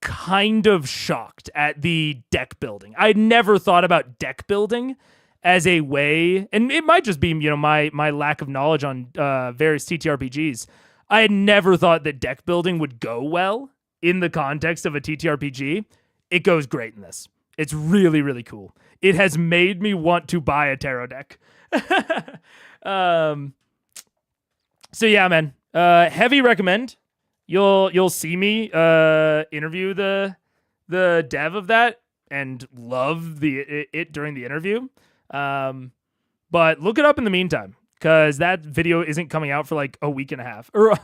kind of shocked at the deck building. I had never thought about deck building as a way, and it might just be, my lack of knowledge on various TTRPGs. I had never thought that deck building would go well in the context of a TTRPG. It goes great in this. It's really, really cool. It has made me want to buy a tarot deck. So yeah, man. Heavy recommend. You'll see me interview the dev of that and love it during the interview. But look it up in the meantime, because that video isn't coming out for like a week and a half, or a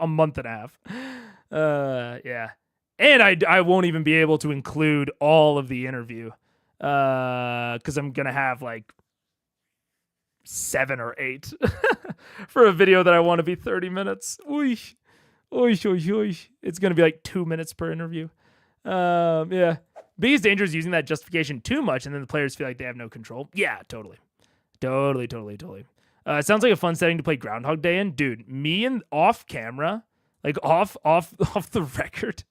month and a half. Yeah. And I won't even be able to include all of the interview, because I'm going to have like 7 or 8 for a video that I want to be 30 minutes. Oish. It's going to be like 2 minutes per interview. Yeah. Biggest danger is using that justification too much, and then the players feel like they have no control. Yeah, totally. It sounds like a fun setting to play Groundhog Day in. Dude, me and off camera, like off the record,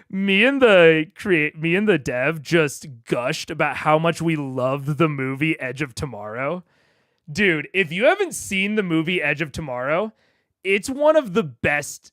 me and the dev just gushed about how much we loved the movie Edge of Tomorrow. Dude, if you haven't seen the movie Edge of Tomorrow, it's one of the best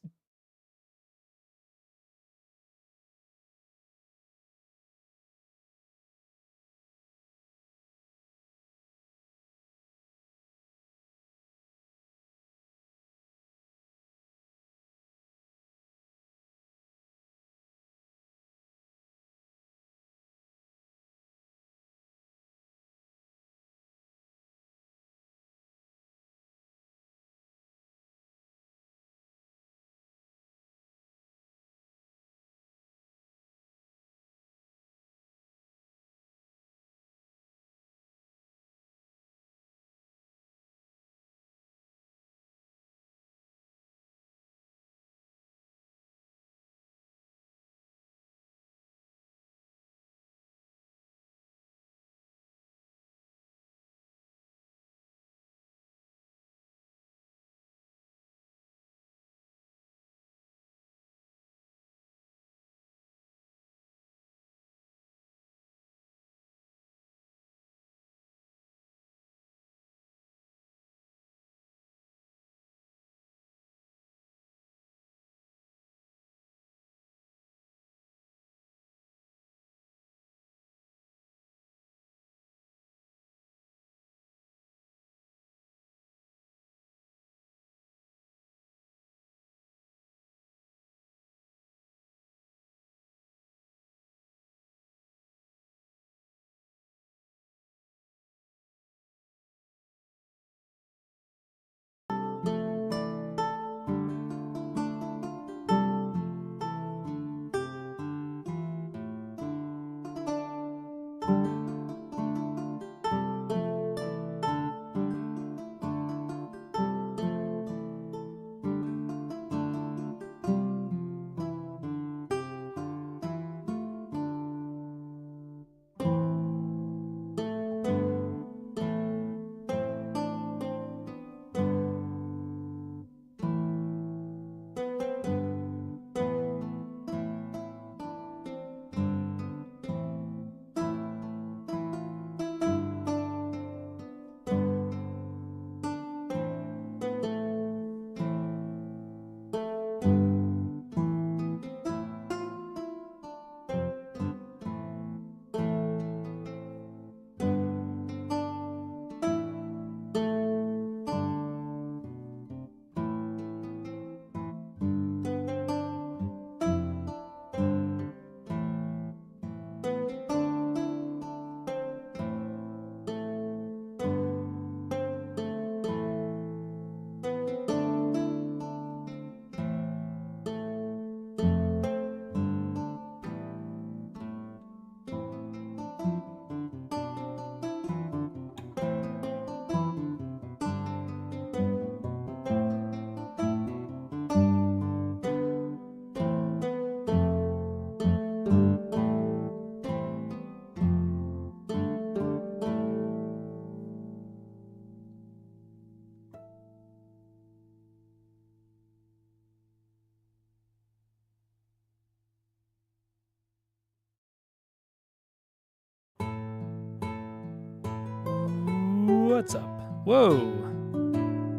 what's up? Whoa.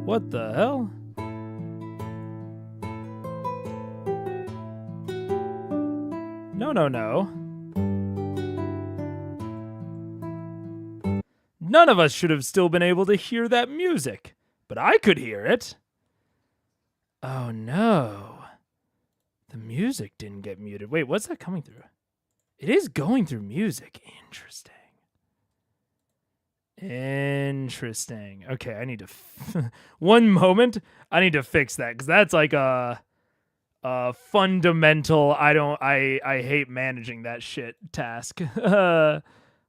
What the hell? No. None of us should have still been able to hear that music, but I could hear it. Oh no. The music didn't get muted. Wait, what's that coming through? It is going through music. Interesting. Okay, I need to... One moment, I need to fix that, because that's like a fundamental, I hate managing that shit task.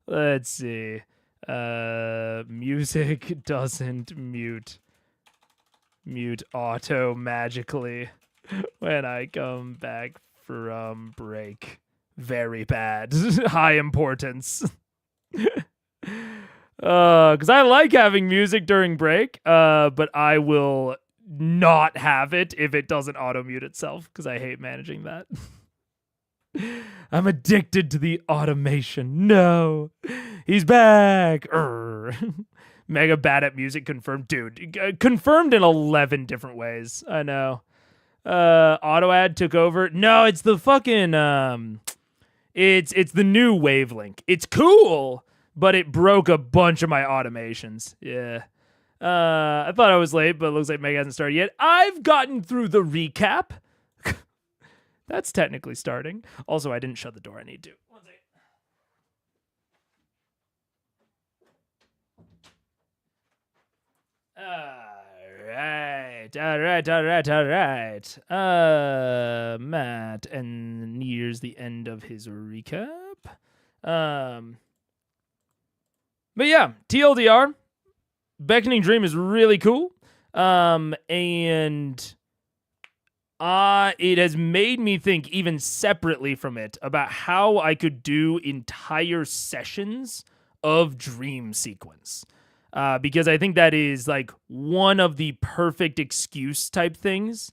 Let's see. Music doesn't mute auto magically when I come back from break. Very bad. High importance. Because I like having music during break, but I will not have it if it doesn't auto mute itself, because I hate managing that. I'm addicted to the automation. No, he's back. Mega bad at music confirmed. Dude, confirmed in 11 different ways. I know. Auto ad took over. No, it's the fucking it's the new wavelink. It's cool, but it broke a bunch of my automations. Yeah. I thought I was late, but it looks like Mega hasn't started yet. I've gotten through the recap. That's technically starting. Also, I didn't shut the door. I need to. One second. All right. Matt and nears the end of his recap. But yeah, TLDR, Beckoning Dream is really cool. And it has made me think even separately from it about how I could do entire sessions of dream sequence. Because I think that is like one of the perfect excuse type things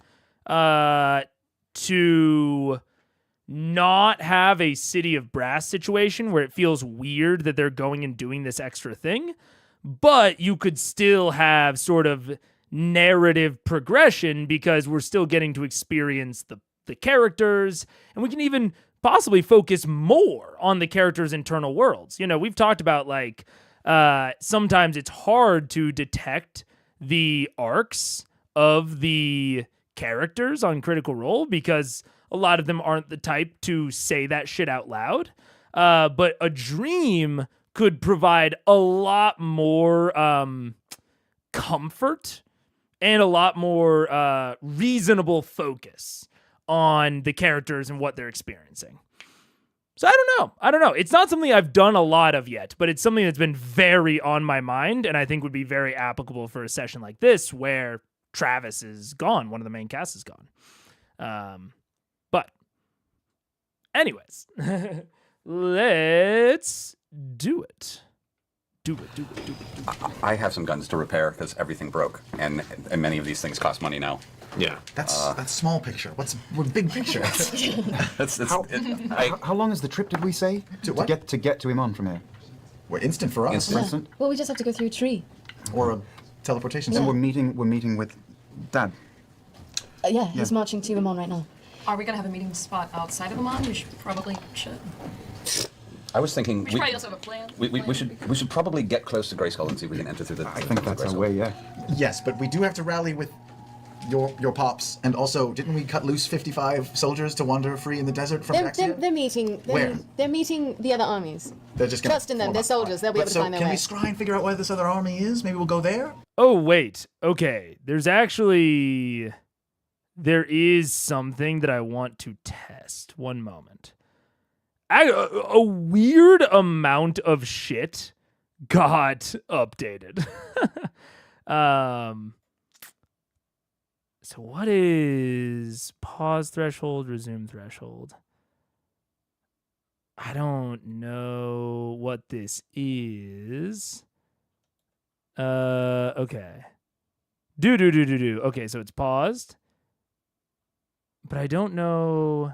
to not have a City of Brass situation where it feels weird that they're going and doing this extra thing, but you could still have sort of narrative progression because we're still getting to experience the characters, and we can even possibly focus more on the characters' internal worlds. You know, we've talked about like sometimes it's hard to detect the arcs of the characters on Critical Role because a lot of them aren't the type to say that shit out loud. But a dream could provide a lot more comfort and a lot more reasonable focus on the characters and what they're experiencing. So I don't know. It's not something I've done a lot of yet, but it's something that's been very on my mind and I think would be very applicable for a session like this where Travis is gone. One of the main cast is gone. But anyways, let's do it. Do it. I have some guns to repair because everything broke, and many of these things cost money now. Yeah. That's small picture. What's big picture? How long is the trip, did we say? To get to EMON from here? We're instant for us. Instant? Well, we just have to go through a tree. Or a teleportation Then zone. we're meeting with Dad. Yeah, he's marching to EMON right now. Are we gonna have a meeting spot outside of EMON? We should. I was thinking We should probably also have a plan. we should probably get close to Grayskull and see if we can enter through the. I think that's our way, yeah. Yes, but we do have to rally with your pops, and also didn't we cut loose 55 soldiers to wander free in the desert from Daxia? They're meeting. Where? They're meeting the other armies. They're just gonna Trust in them. form They're up. soldiers. They'll be able to find their Can way. we scry and figure out where this other army is? Maybe we'll go there? Oh, wait. Okay. There is something that I want to test. One moment. A weird amount of shit got updated. So what is pause threshold, resume threshold? I don't know what this is. Okay. Do. Okay, so it's paused. But I don't know.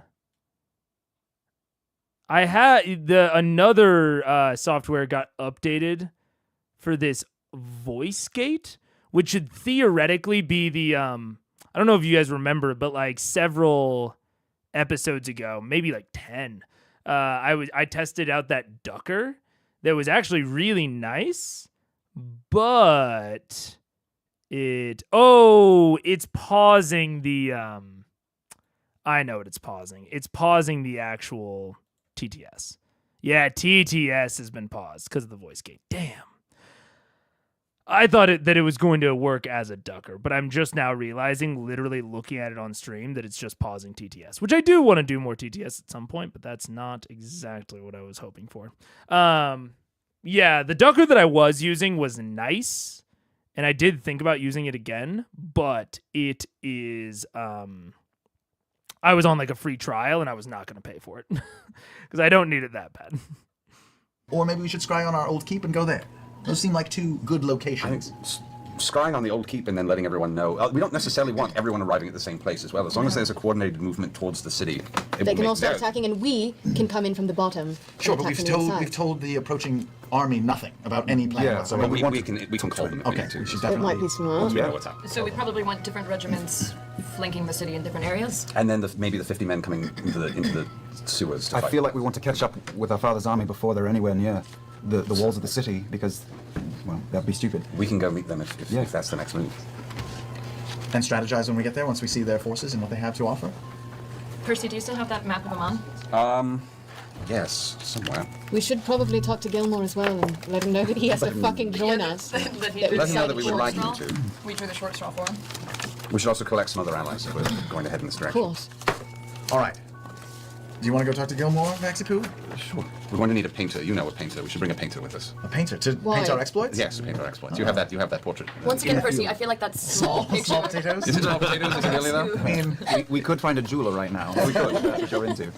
I had another software got updated for this voice gate, which should theoretically be the I don't know if you guys remember, but like several episodes ago, maybe like 10, I tested out that ducker that was actually really nice, but it's pausing the I know what it's pausing. It's pausing the actual TTS. Yeah, TTS has been paused because of the voice gate. Damn. I thought that it was going to work as a ducker, but I'm just now realizing, literally looking at it on stream, that it's just pausing TTS, which I do want to do more TTS at some point, but that's not exactly what I was hoping for. Yeah, the ducker that I was using was nice, and I did think about using it again, but it is... I was on like a free trial, and I was not going to pay for it because I don't need it that bad. Or maybe we should scry on our old keep and go there. Those seem like two good I locations. think scrying on the old keep and then letting everyone know. We don't necessarily want everyone arriving at the same place as well. As long as there's a coordinated movement towards the city, They can all start attacking, and we can come in from the bottom. Sure, and but attack from the we've inside. told the approaching army nothing about any plan Yeah, whatsoever. But we can call them if we Okay, need to. we should It definitely. might be smart. Once we know what's happening. So we probably want different regiments flanking the city in different areas. And then maybe the 50 men coming into the sewers to I fight. feel like we want to catch up with our father's army before they're anywhere near the walls of the city, because, well, that'd be stupid. we can go meet them if that's the next move. And strategize when we get there, once we see their forces and what they have to offer. Percy, do you still have that map of Amon? Yes, somewhere. We should probably talk to Gilmore as well and let him know that he has to fucking join us. That he That did Let him know the that we would short like him straw. to. We drew the short straw for him. We should also collect some other allies if we're going to head in this Of direction. course. All right. Do you want to go talk to Gilmore, Maxipoo? Sure. We're going to need a painter. You know a painter. We should bring a painter with us. A painter to Why? paint our exploits? Yes, to paint our exploits. You have that portrait. Once again, Percy, I feel like that's small picture. Small potatoes? Is it small potatoes? Is it really though? I mean, We could find a jeweler right now. We could. That's what you're into.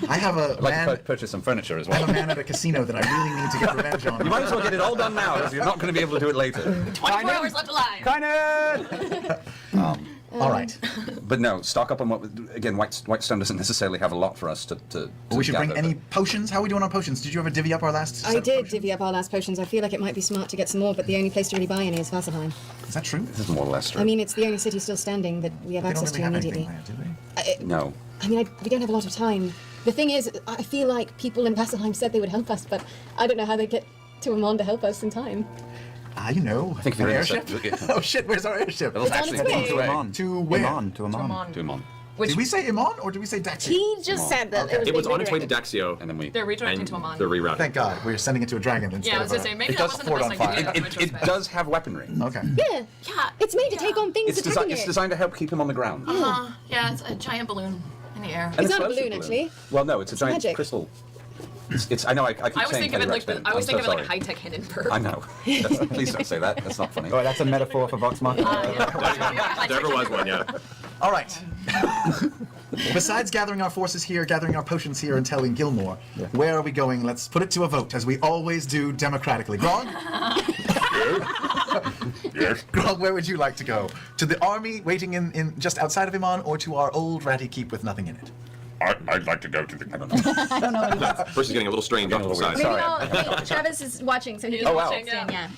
I have a I'd like man. to purchase some furniture as I have a well. man at a casino that I really need to get revenge on. You might as well get it all done now, because you're not going to be able to do it later. 24 hours left alive. All right. But no, stock up on what. Again, Whitestone doesn't necessarily have a lot for us to We should bring gather, any but- potions. How are we doing on potions? Did you ever divvy up our last? set I of did potions? divvy up our last potions. I feel like it might be smart to get some more, but the only place to really buy any is Vasselheim. Is that true? This is more or less true. I mean, it's the only city still standing that we have They don't access really to have immediately. anything there, do they? no. I mean, we don't have a lot of time. The thing is, I feel like people in Vasselheim said they would help us, but I don't know how they get to Amon to help us in time. You know. I think if an you're in airship. the- Oh shit! Where's our airship? It'll actually its head way. To way. Amon. To where? Amon. To Amon. Amon. To Amon. Which Did we say Imon or did we say Daxio? He just said that Okay. it It was being on its way to redirected. Daxio, And then we. they're redirecting and to Amon. they're rerouting. Thank God, we're sending it to a dragon instead Yeah, I was of gonna say, a... maybe It that does wasn't the fort best on idea. fire. in It retrospect. does have weaponry. Okay. Yeah, Yeah. it's made to take on things It's, attacking it's it. designed to help keep him on the ground. Yeah, it's a giant balloon in the air. And It's not a explosive balloon, actually. Well, no, it's a giant magic. crystal. It's I know. I keep I was saying thinking of it like Telerex, I was I'm so thinking of it like sorry. high-tech Hindenburg. I know. Please don't say that. That's not funny. Oh, that's a metaphor for Vox Machina. There ever was one, yeah. All right. Besides gathering our forces here, gathering our potions here, and telling Gilmore, where are we going? Let's put it to a vote, as we always do democratically. Grog? Yes. Grog, where would you like to go? To the army waiting in just outside of Imon, or to our old ratty keep with nothing in it? I'd like to go to the. I don't know. First is getting a little strange off to the side. Sorry. Maybe Travis is watching, so he can Oh, wow. watch it. Yeah.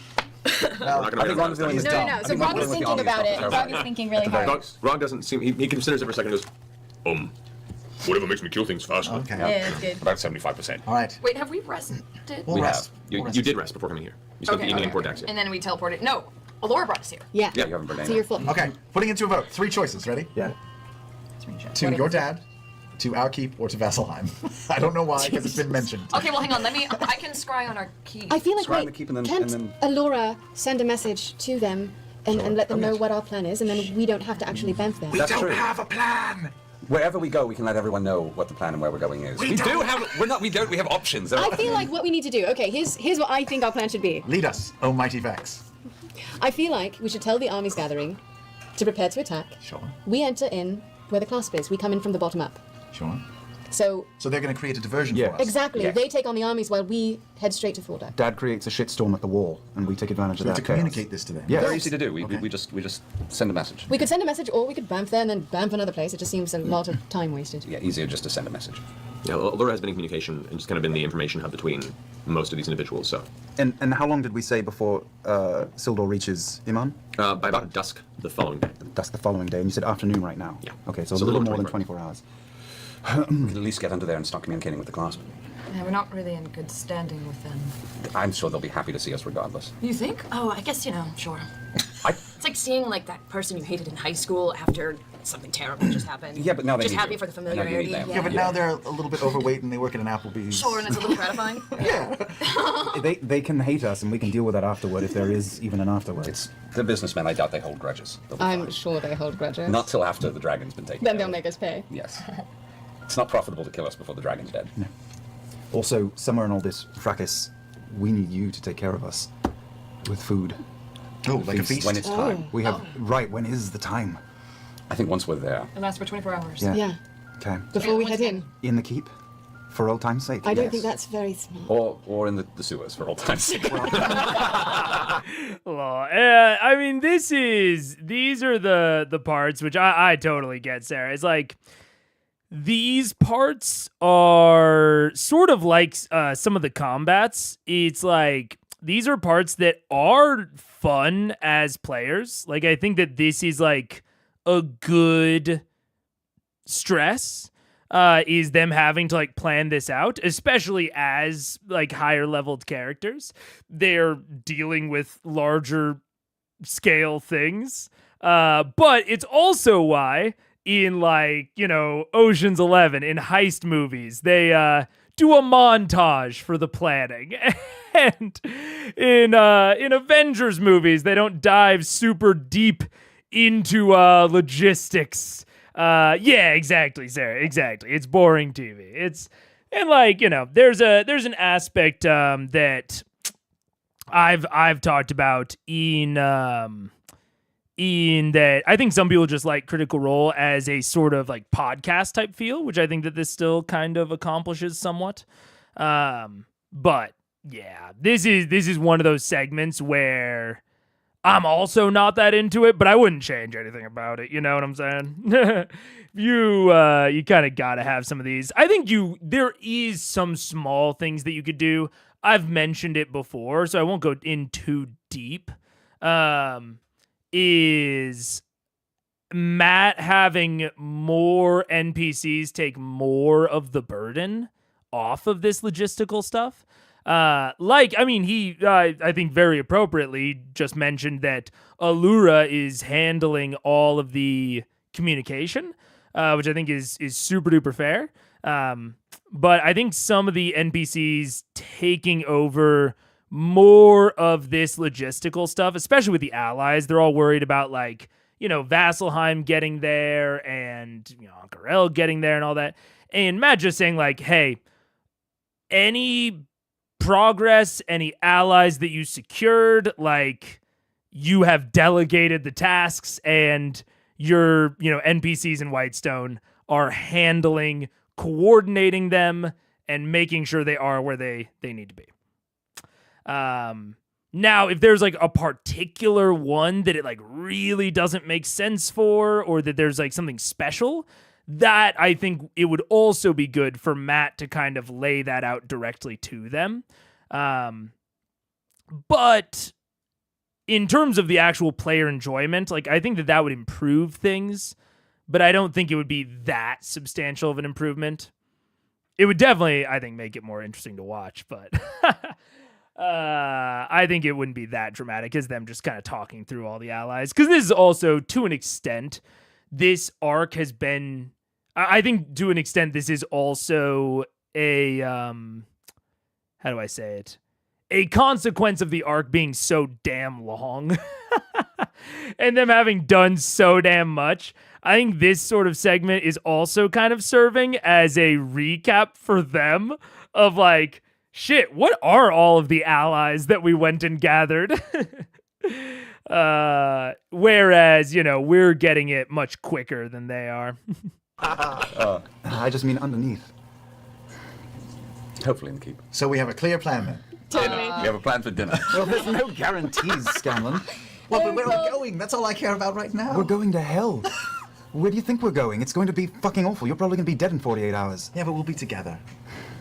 Well, We're not I gonna think be Ron's doing his No, job. no, no. I So think Grog Ron's is doing thinking the about army it. stuff. Grog is thinking really hard. Grog doesn't seem. He considers it for a second and goes, whatever makes me kill things faster. okay. Yeah, it's good. About 75%. All right. Wait, have we rested? We'll We rest. You, We'll rest. you did rest before coming here. You spent the evening in Port Daxio. And then we teleported. No, Alora brought us here. Yeah. Yeah, you haven't been So you're full. Okay, putting it to a vote. 3 choices. Ready? Yeah. To your dad, to our keep, or to Vasselheim. I don't know why, because it's been mentioned. Okay, well, hang on. I can scry on our key. I feel like, Scry wait, the keep and then- can't and then- Alora send a message to them and let them know what our plan is, and then we don't have to actually bamf there? That's true. a plan! Wherever we go, we can let everyone know what the plan and where we're going is. We do have. We're not. We don't. We have options. I feel like what we need to do, okay, here's what I think our plan should be. Lead us, oh mighty Vex. I feel like we should tell the armies gathering to prepare to attack. Sure. We enter in where the clasp is. We come in from the bottom up. Sure. So, So they're going to create a diversion Yeah. for us. exactly, Yes. they take on the armies while we head straight to THORDAK. Dad creates a shitstorm at the wall, and we take advantage So of we have that to chaos. communicate this to them. Yeah. Very easy to do. Okay. We just send a message. We could send a message, or we could bamf there and then bamf another place. It just seems a lot of time wasted. Yeah, easier just to send a message. Yeah, Laura has been in communication and just kind of been the information hub between most of these individuals. So, And how long did we say before Sildor reaches Iman? by about dusk the following day. Dusk the following day, and you said afternoon right now? Yeah. Okay, so So a little a more little than 24 hours. We could at least get under there and start communicating with the clasp. Yeah, we're not really in good standing with them. I'm sure they'll be happy to see us regardless. You think? Oh, I guess, sure. It's like seeing like that person you hated in high school after something terrible just happened. Yeah, but now they just need happy you. for the And now you familiarity. need them. Yeah, but now they're a little bit overweight and they work at an Applebee's. Sure, and it's a little gratifying. They can hate us, and we can deal with that afterward if there is even an afterward. The businessmen, I doubt they hold grudges. They'll be I'm fine. sure they hold grudges. Not till after the dragon's been taken Then care they'll of. make us pay. Yes. It's not profitable to kill us before the dragon's dead. No. Also, somewhere in all this fracas, we need you to take care of us with food. Oh, like a feast? When it's time. We have right. When is the time? I think once we're there. It lasts for 24 hours. Yeah. Yeah. Okay. Before we head in. In the keep, for old time's sake. I don't Yes. think that's very smart. Or in the sewers for old time's sake. I mean, these are the parts which I totally get, Sarah. It's like these parts are sort of like some of the combats. It's like these are parts that are fun as players. Like I think that this is like a good stress. Is them having to like plan this out, especially as like higher leveled characters. They're dealing with larger scale things. But it's also why in like, Ocean's 11 in heist movies, they do a montage for the planning. And in Avengers movies, they don't dive super deep into logistics. Yeah, exactly, Sarah. Exactly. It's boring TV. There's an aspect that I've talked about in that I think some people just like Critical Role as a sort of like podcast type feel, which I think that this still kind of accomplishes somewhat. But yeah, this is one of those segments where I'm also not that into it, but I wouldn't change anything about it. You know what I'm saying? You kind of got to have some of these. I think there is some small things that you could do. I've mentioned it before, so I won't go in too deep. Is Matt having more NPCs take more of the burden off of this logistical stuff? He, I think very appropriately just mentioned that Allura is handling all of the communication, which I think is super duper fair. But I think some of the NPCs taking over more of this logistical stuff, especially with the allies, they're all worried about Vasselheim getting there and, Ankarel getting there and all that. And Matt just saying hey, any progress, any allies that you secured, you have delegated the tasks and your, NPCs in Whitestone are handling, coordinating them and making sure they are where they need to be. Now, if there's a particular one that it really doesn't make sense for, or that there's something special, that I think it would also be good for Matt to kind of lay that out directly to them. But in terms of the actual player enjoyment, I think that would improve things, but I don't think it would be that substantial of an improvement. It would definitely, I think, make it more interesting to watch, but I think it wouldn't be that dramatic as them just kind of talking through all the allies. Because this is also, to an extent, this arc has been, I think to an extent, this is also a, how do I say it? A consequence of the arc being so damn long and them having done so damn much. I think this sort of segment is also kind of serving as a recap for them of shit, what are all of the allies that we went and gathered? Whereas, we're getting it much quicker than they are. I just mean underneath. Hopefully in the keep. So we have a clear plan then. Totally. We have a plan for dinner. Well, there's no guarantees, Scanlan. Well, but where are we going? That's all I care about right now. We're going to hell. Where do you think we're going? It's going to be fucking awful. You're probably going to be dead in 48 hours. Yeah, but we'll be together.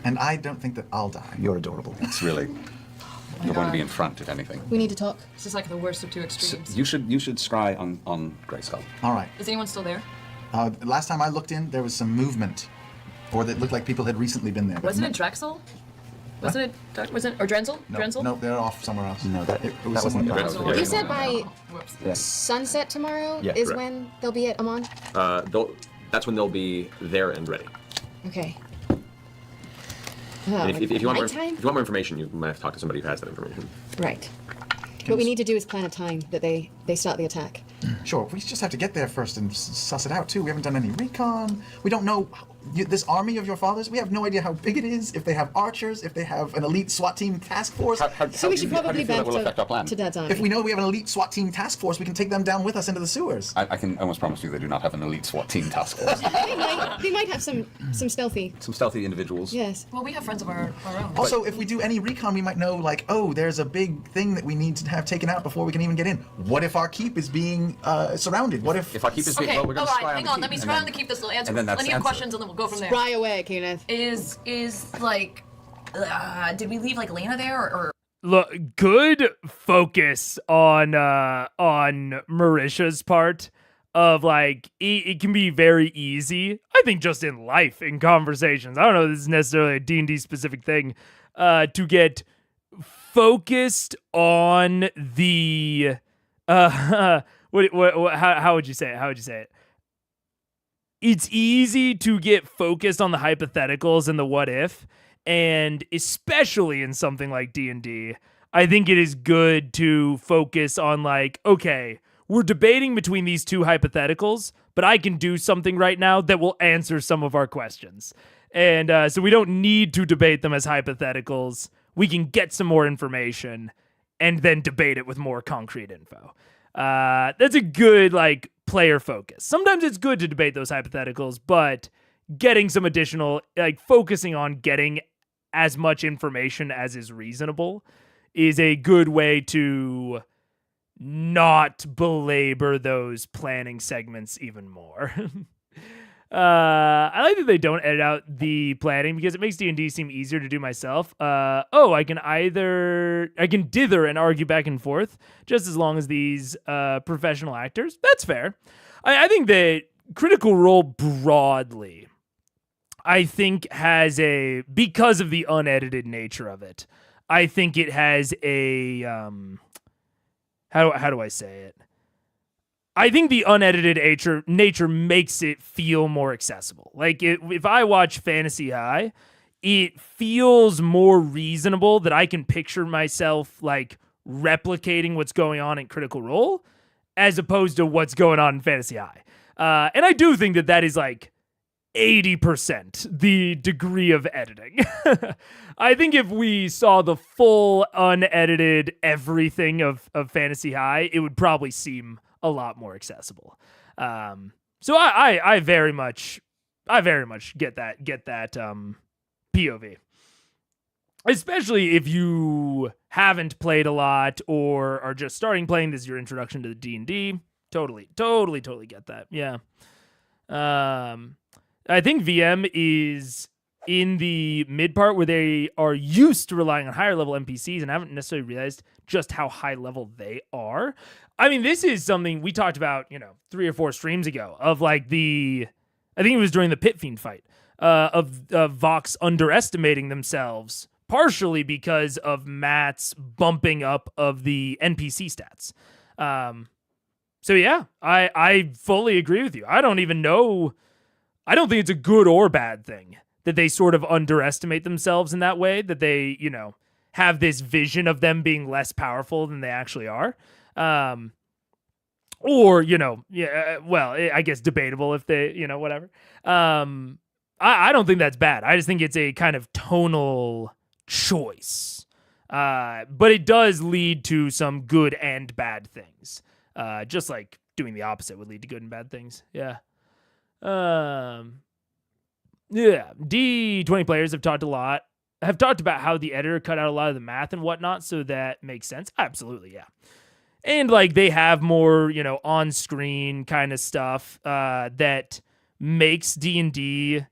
And I don't think that I'll die. You're adorable. It's really... You're going to be in front, if anything. We need to talk. This is like the worst of two extremes. You should scry on Grayskull. All right. Is anyone still there? Last time I looked in, there was some movement. Or that looked like people had recently been there. Wasn't it Drexel? Wasn't it? Was it or Drenzel? No, Drenzel? no, they're off somewhere else. No, that was wasn't someone the else. You said by Whoops. Yeah. sunset tomorrow Yeah, is correct. when they'll be at Amon? That's when they'll be there and ready. Okay. And if you want more, nighttime? if you want more information, you might have to talk to somebody who has that information. Right. What we need to do is plan a time that they start the attack. Sure, we just have to get there first and suss it out too. We haven't done any recon. We don't know this army of your father's. We have no idea how big it is. If they have archers, if they have an elite SWAT team task force. So we should how do probably you feel that back will affect our plan? to Dad's army. If we know we have an elite SWAT team task force, we can take them down with us into the sewers. I can almost promise you they do not have an elite SWAT team task force. They might have some stealthy. Some stealthy individuals. Yes. Well, we have friends of our own. Also, if we do any recon, we might know, like, oh, there's a big thing that we need to have taken out before we can even get in. What if our keep is being surrounded? What if... If our keep is being... Okay, well, we're going to alright, spy on hang the on. keep, Let me and spy then- on the keep. This will answer and then that's plenty of answer. questions, and then we'll go from there. Spry away, Kenneth. Is like, did we leave like Lena there or? Look, good focus on Marisha's part of like it can be very easy. I think just in life, in conversations. I don't know if this is necessarily a D&D specific thing, to get focused on the how would you say it? How would you say it? It's easy to get focused on the hypotheticals and the what if, and especially in something like D&D, I think it is good to focus on like, okay, we're debating between these two hypotheticals, but I can do something right now that will answer some of our questions. And so we don't need to debate them as hypotheticals. We can get some more information and then debate it with more concrete info. That's a good like player focus. Sometimes it's good to debate those hypotheticals, but getting some additional, like focusing on getting as much information as is reasonable is a good way to not belabor those planning segments even more. I like that they don't edit out the planning because it makes D&D seem easier to do myself. I can dither and argue back and forth just as long as these professional actors. That's fair. I think that Critical Role broadly, I think has because of the unedited nature of it, I think it has a, how do I say it? I think the unedited nature makes it feel more accessible. Like if I watch Fantasy High, it feels more reasonable that I can picture myself like replicating what's going on in Critical Role as opposed to what's going on in Fantasy High. And I do think that is like 80% the degree of editing. I think if we saw the full unedited everything of Fantasy High, it would probably seem a lot more accessible. So I very much get that POV. Especially if you haven't played a lot or are just starting playing, this is your introduction to the D&D. Totally get that. Yeah. I think VM is in the mid part where they are used to relying on higher level NPCs and haven't necessarily realized just how high level they are. I mean, this is something we talked about, 3 or 4 streams ago of like I think it was during the Pit Fiend fight, of Vox underestimating themselves, partially because of Matt's bumping up of the NPC stats. So yeah, I fully agree with you. I don't think it's a good or bad thing that they sort of underestimate themselves in that way, that they, have this vision of them being less powerful than they actually are. I guess debatable if they, whatever. I don't think that's bad. I just think it's a kind of tonal choice. But it does lead to some good and bad things. Just like doing the opposite would lead to good and bad things. Yeah. D20 players have talked about how the editor cut out a lot of the math and whatnot, so that makes sense. Absolutely, yeah. And like they have more, on-screen kind of stuff that makes D&D,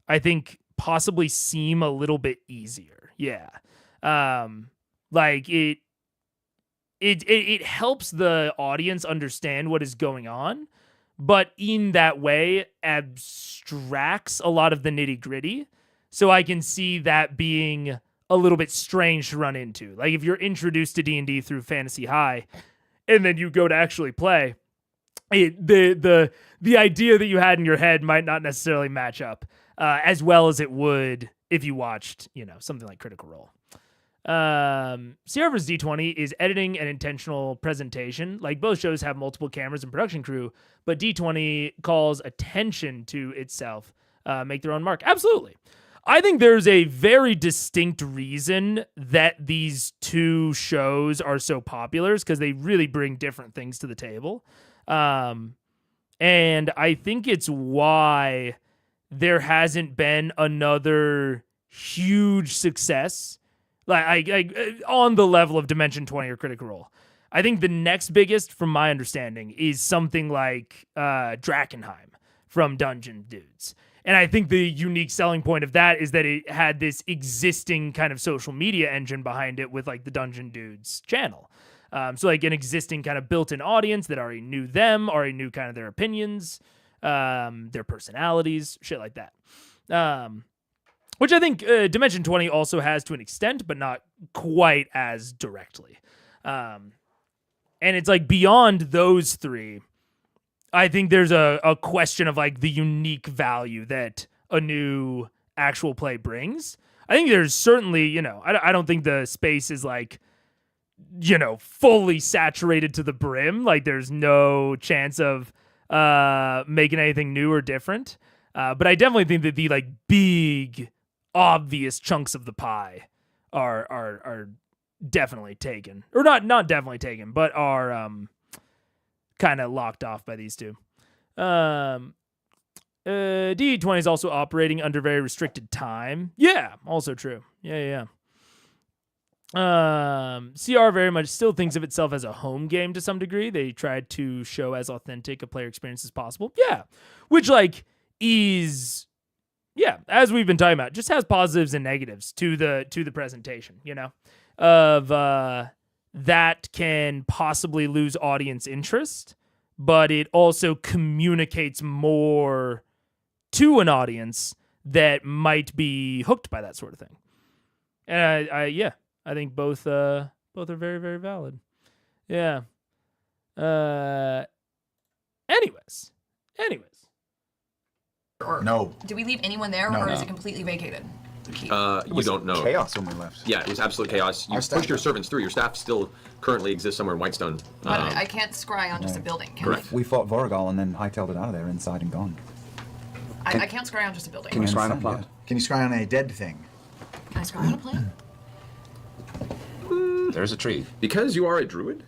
I think, possibly seem a little bit easier. Yeah. Like it helps the audience understand what is going on, but in that way abstracts a lot of the nitty-gritty. So I can see that being a little bit strange to run into. Like if you're introduced to D&D through Fantasy High and then you go to actually play, the idea that you had in your head might not necessarily match up as well as it would if you watched, something like Critical Role. Sierra vs. D20 is editing and intentional presentation. Like both shows have multiple cameras and production crew, but D20 calls attention to itself, make their own mark. Absolutely. I think there's a very distinct reason that these two shows are so popular because they really bring different things to the table. And I think it's why there hasn't been another huge success like on the level of Dimension 20 or Critical Role. I think the next biggest, from my understanding, is something like Drakkenheim from Dungeon Dudes. And I think the unique selling point of that is that it had this existing kind of social media engine behind it with like the Dungeon Dudes channel. So like an existing kind of built-in audience that already knew them, already knew kind of their opinions, their personalities, shit like that. Which I think Dimension 20 also has to an extent, but not quite as directly. And it's like beyond those three, I think there's a question of like the unique value that a new actual play brings. I think there's certainly, I don't think the space is like, fully saturated to the brim. Like there's no chance of making anything new or different. But I definitely think that the like big, obvious chunks of the pie are definitely taken, or not definitely taken, but are kind of locked off by these two. D20 is also operating under very restricted time. Yeah, also true. Yeah. CR very much still thinks of itself as a home game to some degree. They tried to show as authentic a player experience as possible. Yeah, which like is, yeah, as we've been talking about, just has positives and negatives to the presentation. Of that can possibly lose audience interest, but it also communicates more to an audience that might be hooked by that sort of thing. And I think both are very, very valid. Yeah. Anyways. No. Do we leave anyone there, or is it completely vacated? You don't know. Chaos when we left. Yeah, it was absolute chaos. You pushed your servants through. Your staff still currently exists somewhere in Whitestone. But I can't scry on just a building, can correct. We fought Voragal and then hightailed it out of there, inside and gone. I can't scry on just a building. Can you scry on a understand, plant? Can you scry on a dead thing? Can I scry on a plane? There's a tree. Because you are a druid,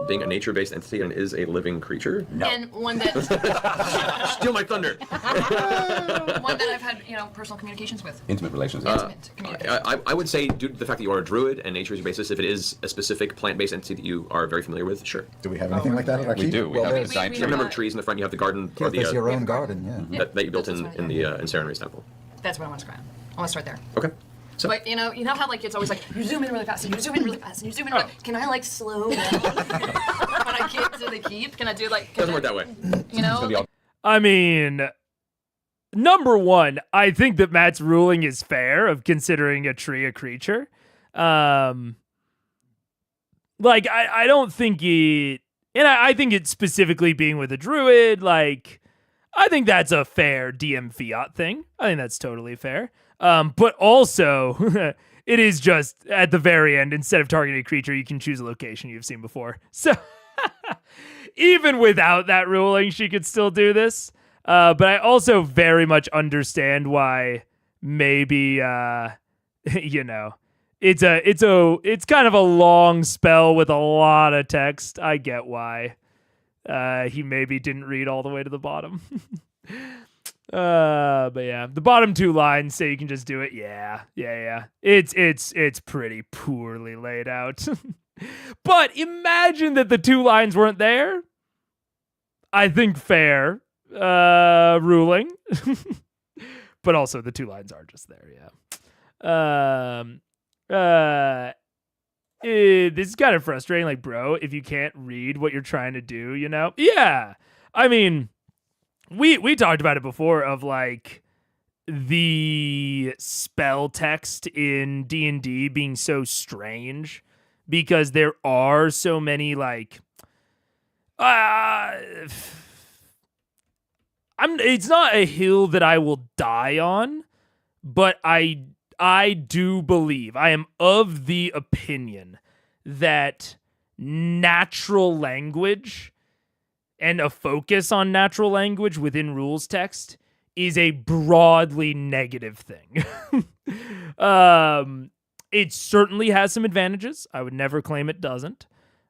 being a nature-based entity and is a living creature. No. And one that Steal my thunder. one that I've had, personal communications with. Intimate relations. Intimate communication. I would say, due to the fact that you are a druid and nature is your basis, if it is a specific plant-based entity that you are very familiar with, sure. Do we have anything like that at our We keep? do. We Well, have there's- a giant we You have a number have of trees in the front. You have the garden, Yeah, or there's the your own a garden, yeah. that you built That's in what in Serenry's temple. That's what I want to scry on. I want to start there. Okay. So, But you know how like it's always like you zoom in really fast and you zoom in really fast and you zoom in. Can I like slow down when I get to the keep? Can I do like? doesn't work that way. I mean, number one, I think that Matt's ruling is fair of considering a tree a creature. Like, I don't think it, and I think it specifically being with a druid, like, I think that's a fair DM fiat thing. I think that's totally fair. But also, it is just at the very end, instead of targeting a creature, you can choose a location you've seen before. So even without that ruling, she could still do this. But I also very much understand why maybe, it's kind of a long spell with a lot of text. I get why. He maybe didn't read all the way to the bottom. But yeah, the bottom two lines say you can just do it. Yeah. It's pretty poorly laid out. But imagine that the 2 lines weren't there. I think fair ruling. But also the 2 lines are just there, yeah. This is kind of frustrating, like, bro, if you can't read what you're trying to do, you know? Yeah. I mean, we talked about it before of, like, the spell text in D&D being so strange because there are so many, like, it's not a hill that I will die on, but I do believe, I am of the opinion that natural language and a focus on natural language within rules text is a broadly negative thing. It certainly has some advantages. I would never claim it doesn't.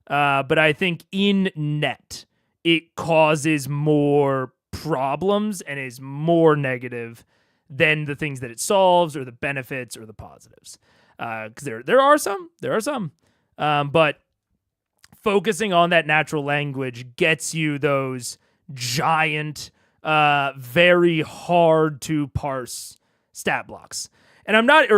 But I think in net, it causes more problems and is more negative than the things that it solves or the benefits or the positives. Because there are some. But focusing on that natural language gets you those giant, very hard to parse stat blocks. And I'm not,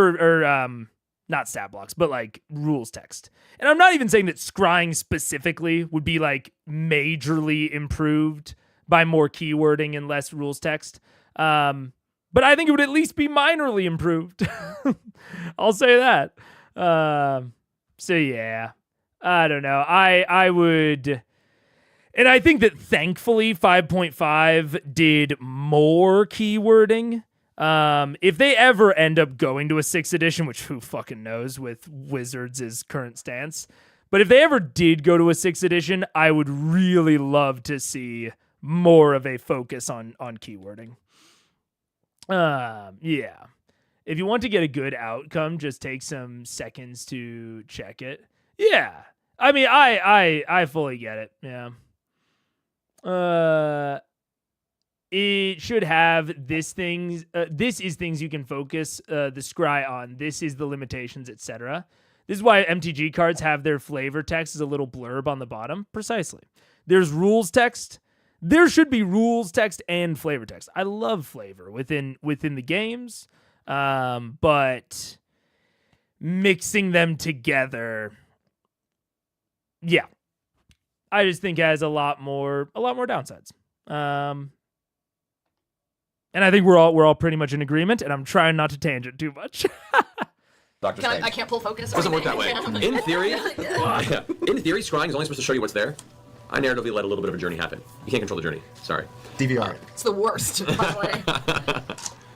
not stat blocks, but like rules text. And I'm not even saying that scrying specifically would be like majorly improved by more keywording and less rules text. But I think it would at least be minorly improved. I'll say that. So yeah, I don't know. I would, and I think that thankfully 5.5 did more keywording. If they ever end up going to a 6th edition, which who fucking knows with Wizards' current stance, but if they ever did go to a 6th edition, I would really love to see more of a focus on keywording. Yeah. If you want to get a good outcome, just take some seconds to check it. Yeah. I mean, I fully get it. Yeah. It should have this things. This is things you can focus the scry on. This is the limitations, etc. This is why MTG cards have their flavor text as a little blurb on the bottom. Precisely. There's rules text. There should be rules text and flavor text. I love flavor within the games, but mixing them together, yeah, I just think it has a lot more downsides. And I think we're all pretty much in agreement, and I'm trying not to tangent too much. Dr. Strange. I can't pull focus. It doesn't work that way. In theory, scrying is only supposed to show you what's there. I narratively let a little bit of a journey happen. You can't control the journey. Sorry. DVR. It's the worst, by the way.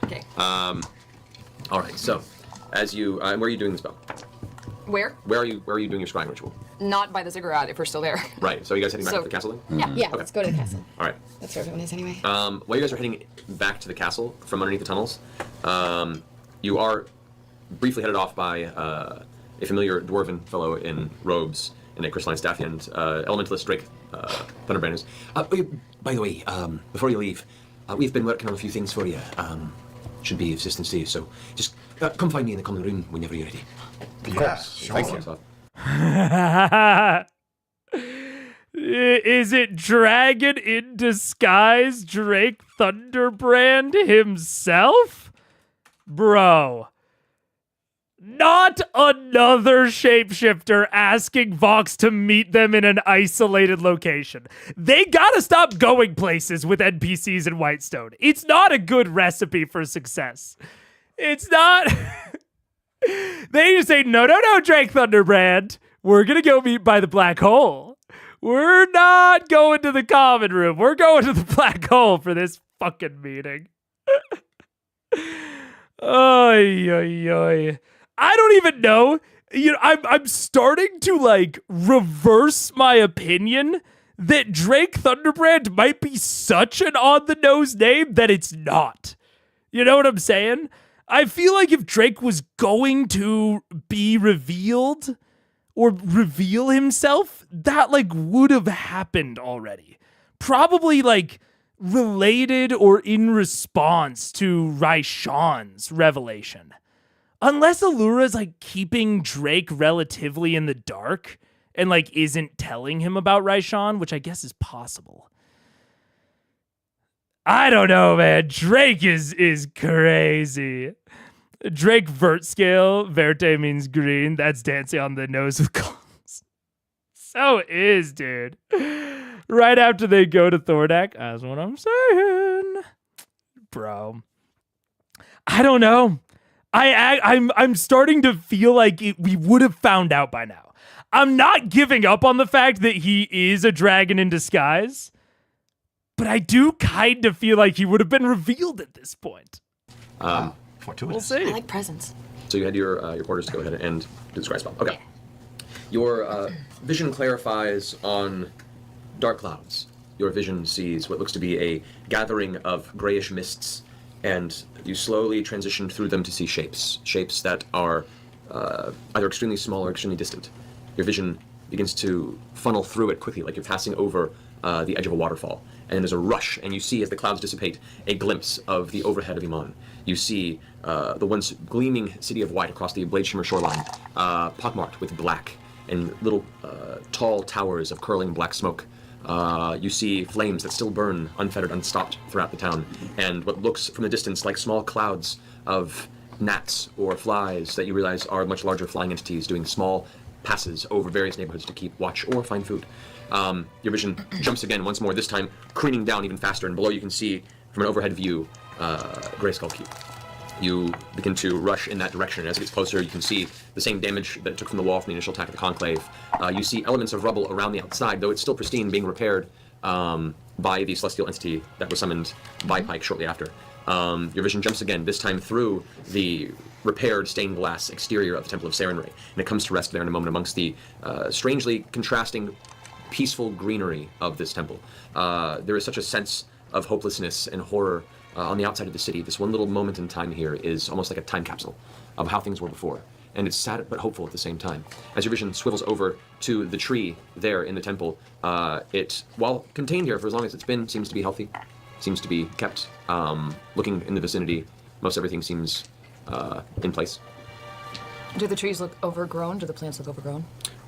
Okay. All right. So, as you, where are you doing the spell? Where? Where are you doing your scrying ritual? Not by the ziggurat, if we're still there. Right. So, are you guys heading back So- to the castle then? Yeah. Yeah, Okay. let's go to the castle. All right. That's where everyone is anyway. While you guys are heading back to the castle from underneath the tunnels, you are briefly headed off by a familiar dwarven fellow in robes and a crystalline staff and elementalist Drake Thunderbrand is. By the way, before you leave, we've been working on a few things for you. Should be of assistance to you, so just come find me in the common room whenever you're ready. Of course. Thank you. Is it Dragon in Disguise Drake Thunderbrand himself? Bro. Not another shapeshifter asking Vox to meet them in an isolated location. They gotta stop going places with NPCs in Whitestone. It's not a good recipe for success. It's not. They just say, no, Drake Thunderbrand. We're gonna go meet by the black hole. We're not going to the common room. We're going to the black hole for this fucking meeting. Oy, oy, oy. I don't even know. You know, I'm starting to like reverse my opinion that Drake Thunderbrand might be such an on-the-nose name that it's not. You know what I'm saying? I feel like if Drake was going to be revealed or reveal himself, that like would have happened already. Probably like related or in response to Raishan's revelation. Unless Allura is like keeping Drake relatively in the dark and like isn't telling him about Raishan, which I guess is possible. I don't know, man. Drake is crazy. Drake vert scale. Verte means green. That's dancing on the nose of columns. So is, dude. Right after they go to Thordak. That's what I'm saying. Bro. I don't know. I'm starting to feel like we would have found out by now. I'm not giving up on the fact that he is a dragon in disguise, but I do kind of feel like he would have been revealed at this point. Fortuitous. We'll see. I like presents. So you had your quarters to go ahead and do the scry spell. Okay. Your vision clarifies on dark clouds. Your vision sees what looks to be a gathering of grayish mists, and you slowly transition through them to see shapes. Shapes that are either extremely small or extremely distant. Your vision begins to funnel through it quickly, like you're passing over the edge of a waterfall. And there's a rush, and you see, as the clouds dissipate, a glimpse of the overhead of Emon. You see the once gleaming city of white across the Blade Shimmer shoreline, pockmarked with black, and little tall towers of curling black smoke. You see flames that still burn, unfettered, unstopped throughout the town, and what looks from the distance like small clouds of gnats or flies that you realize are much larger flying entities doing small passes over various neighborhoods to keep watch or find food. Your vision jumps again once more, this time careening down even faster, and below you can see, from an overhead view, Greyskull Keep. You begin to rush in that direction, and as it gets closer, you can see the same damage that it took from the wall from the initial attack of the Conclave. You see elements of rubble around the outside, though it's still pristine, being repaired by the celestial entity that was summoned by Pike shortly after. Your vision jumps again, this time through the repaired stained glass exterior of the Temple of Sarenrae, and it comes to rest there in a moment amongst the strangely contrasting, peaceful greenery of this temple. There is such a sense of hopelessness and horror on the outside of the city. This one little moment in time here is almost like a time capsule of how things were before. And it's sad but hopeful at the same time. As your vision swivels over to the tree there in the temple, it, while contained here for as long as it's been, seems to be healthy, seems to be kept. Looking in the vicinity, most everything seems in place. Do the trees look overgrown? Do the plants look overgrown?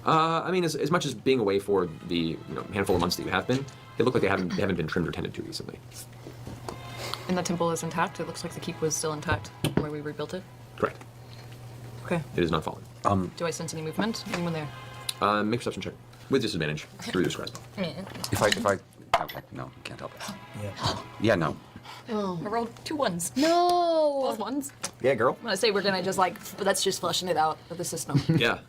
I mean, as much as being away for the handful of months that you have been, they look like they haven't been trimmed or tended to recently. And the temple is intact? It looks like the keep was still intact where we rebuilt it? Correct. Okay. It is not fallen. Do I sense any movement? Anyone there? Make a perception check with disadvantage through your scry spell. If I, okay, no, can't help it. Yeah, no. Oh. I rolled 2 1s. No! Both 1s. Yeah, girl. I'm gonna say we're gonna just let's just flushing it out of the system. Yeah.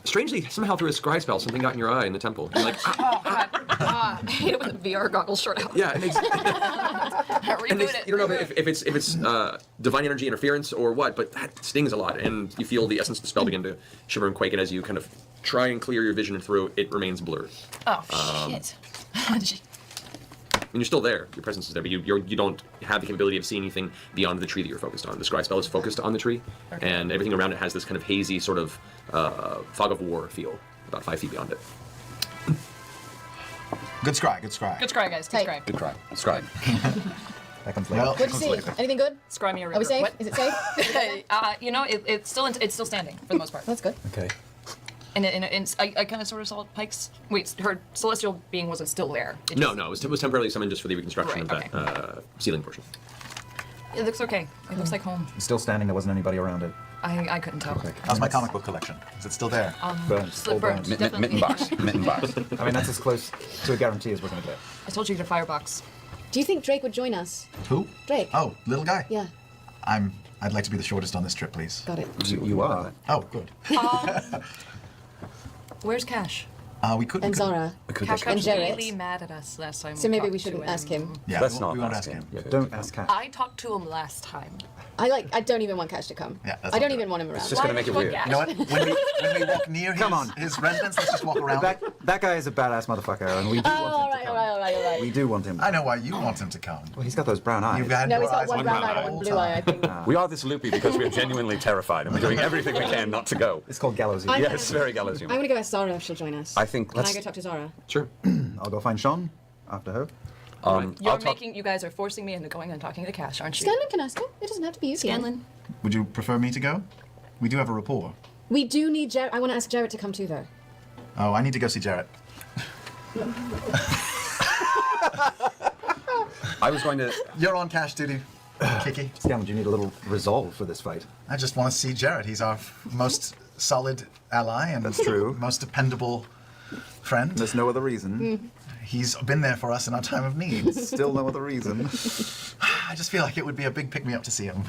Strangely, somehow through a scry spell, something got in your eye in the temple. You're like, I hate it when the VR goggles short out. yeah, and Reboot it. you don't know if it's divine energy interference or what, but that stings a lot, and you feel the essence of the spell begin to shiver and quake, and as you kind of try and clear your vision through, it remains blurred. Oh, shit. And you're still there, your presence is there, but you don't have the capability of seeing anything beyond the tree that you're focused on. The scry spell is focused on the tree, and everything around it has this kind of hazy sort of fog of war feel, about 5 feet beyond it. Good scry, good scry. Good scry, guys. Good Hey. scry. Good cry. Scribe. That comes later. Well, Good to see. Anything good? Scry me a river. Are we safe? What? Is it safe? It's still standing for the most part. That's good. Okay. And I kind of sort of saw Pike's. Wait, her celestial being wasn't still there. It No, it was temporarily summoned just for the reconstruction Right, of that ceiling portion. It looks okay. It looks like home. It's still standing. There wasn't anybody around it. I couldn't tell. how's my comic book collection? Is it still there? Burnt. Slip All burnt. burnt. Definitely. Mitten box. Mitten box. I mean, that's as close to a guarantee as we're gonna get. I told you to get a firebox. Do you think Drake would join us? Who? Drake. Oh, little guy. Yeah, I'd like to be the shortest on this trip, please. got it. You are. Oh, good. Where's Cash? We could. And Zara. Cash got And Jarrett. really mad at us last time. So maybe we talked to shouldn't ask him. Yeah, Let's we won't not ask him. Yeah. Don't ask Cat. I talked to him last time. I don't even want Cash to come. Yeah, that's I don't not even good. want him around. It's just gonna make it Why weird. Cash? You know what? When we walk near Come on. his residence, let's just walk around. That guy is a badass motherfucker, and we do want him all to right, come. all right. We do want him. I know why you want him to come. Well, he's got those brown eyes. You've had No, your he's got eyes one on brown him eye the and one whole blue eye, I time. think. We are this loopy because we're genuinely terrified and we're doing everything we can not to go. It's called gallows. I'm- Yes, very gallows I'm humor. gonna go ask Zara if she'll join us. I think Can I let's. go talk to Zara? Sure. I'll go find Sean after her. You guys are forcing me into going and talking to Cash, aren't you? Scanlan can ask him. It doesn't have to be you, Scanlan. Would you prefer me to go? We do have a rapport. We do need Jarrett. I want to ask Jarrett to come too, though. Oh, I need to go see Jarrett. I was going to... You're on cash duty, Kiki. Scammond, you need a little resolve for this fight. I just want to see Jarrett. He's our most solid ally and That's true. most dependable friend. There's no other reason. He's been there for us in our time of need. Still no other reason. I just feel like it would be a big pick-me-up to see him.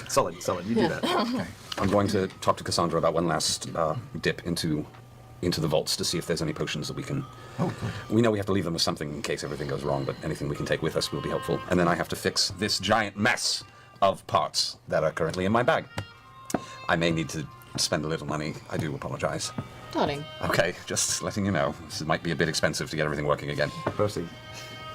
Solid. You do that. Okay. I'm going to talk to Cassandra about one last dip into the vaults to see if there's any potions that we can... Oh, good. We know we have to leave them with something in case everything goes wrong, but anything we can take with us will be helpful. And then I have to fix this giant mess of parts that are currently in my bag. I may need to spend a little money. I do apologize. Darling. Okay, just letting you know. This might be a bit expensive to get everything working again. Percy,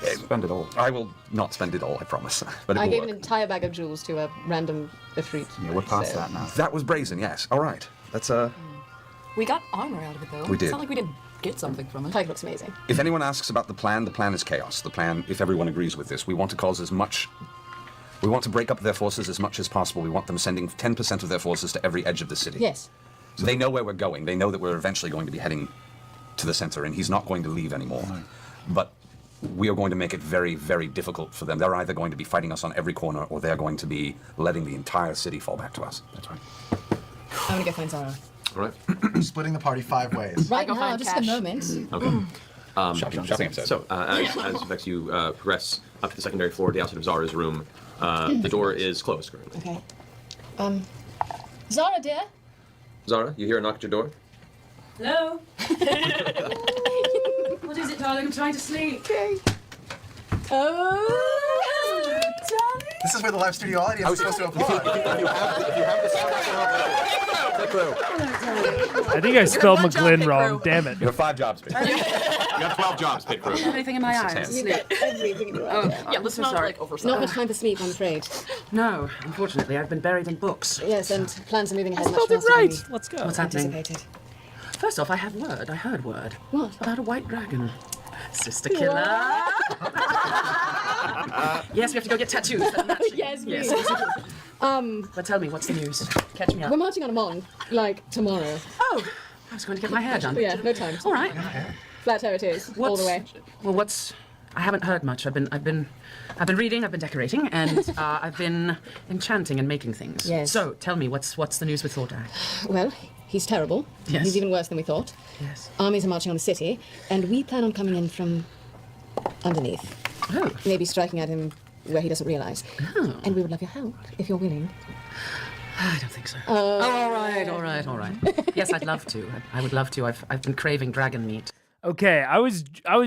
spend it all. I will not spend it all, I promise. But it I will gave work. an entire bag of jewels to a random Ifrit. Yeah, we're past so- that now. That was brazen, yes. All right. That's We got armor out of it, though. We did. It's not like we didn't get something from it. Pike looks amazing. If anyone asks about the plan is chaos. The plan, if everyone agrees with this, we want to cause as much... We want to break up their forces as much as possible. We want them sending 10% of their forces to every edge of the city. Yes. So they know where we're going. They know that we're eventually going to be heading to the center, and he's not going to leave anymore. But we are going to make it very, very difficult for them. They're either going to be fighting us on every corner, or they're going to be letting the entire city fall back to us. That's right. I'm gonna go find Zara. All right. Splitting the party 5 ways. Right go now, find just Cash. a moment. Okay. Shopping episode. So, as Vex, you progress up to the secondary floor, the outside of Zara's room, the door is closed currently. Okay. Zara, dear. Zara, you hear a knock at your door? Hello? What is it, darling? I'm trying to sleep. Okay. Oh, darling. This is where the live studio audience is supposed to applaud. I think I spelled one job, McGlynn Pit wrong. Crew. Damn it. You have 5 jobs, Pete. You have 12 jobs, Pit Crew. Everything in my eyes. You got everything in your Oh, life. yeah, let's not sorry. like oversight. Not much time for sleep, I'm afraid. No, unfortunately, I've been buried in books. Yes, and plans are moving ahead much Spelled it faster than right. we Let's go. What's happening? anticipated. First off, I have word. I heard word. What? About a white dragon. Sister killer. Yes, we have to go get tattoos. Yes, please. But tell me, what's the news? Catch me up. We're marching on EMON, like, tomorrow. Oh, I was going to get my hair done. Yeah, no time. All right. Flat hair it is, all the way. Well, what's? I haven't heard much. I've been reading. I've been decorating, and I've been enchanting and making things. Yes. So tell me, what's the news with THORDAK? Well, he's terrible. Yes. He's even worse than we thought. Yes. Armies are marching on the city, and we plan on coming in from underneath. Oh. Maybe striking at him where he doesn't realise. Oh. And we would love your help, if you're willing. I don't think so. Oh, all right. Yes, I'd love to. I would love to. I've been craving dragon meat. Okay, I was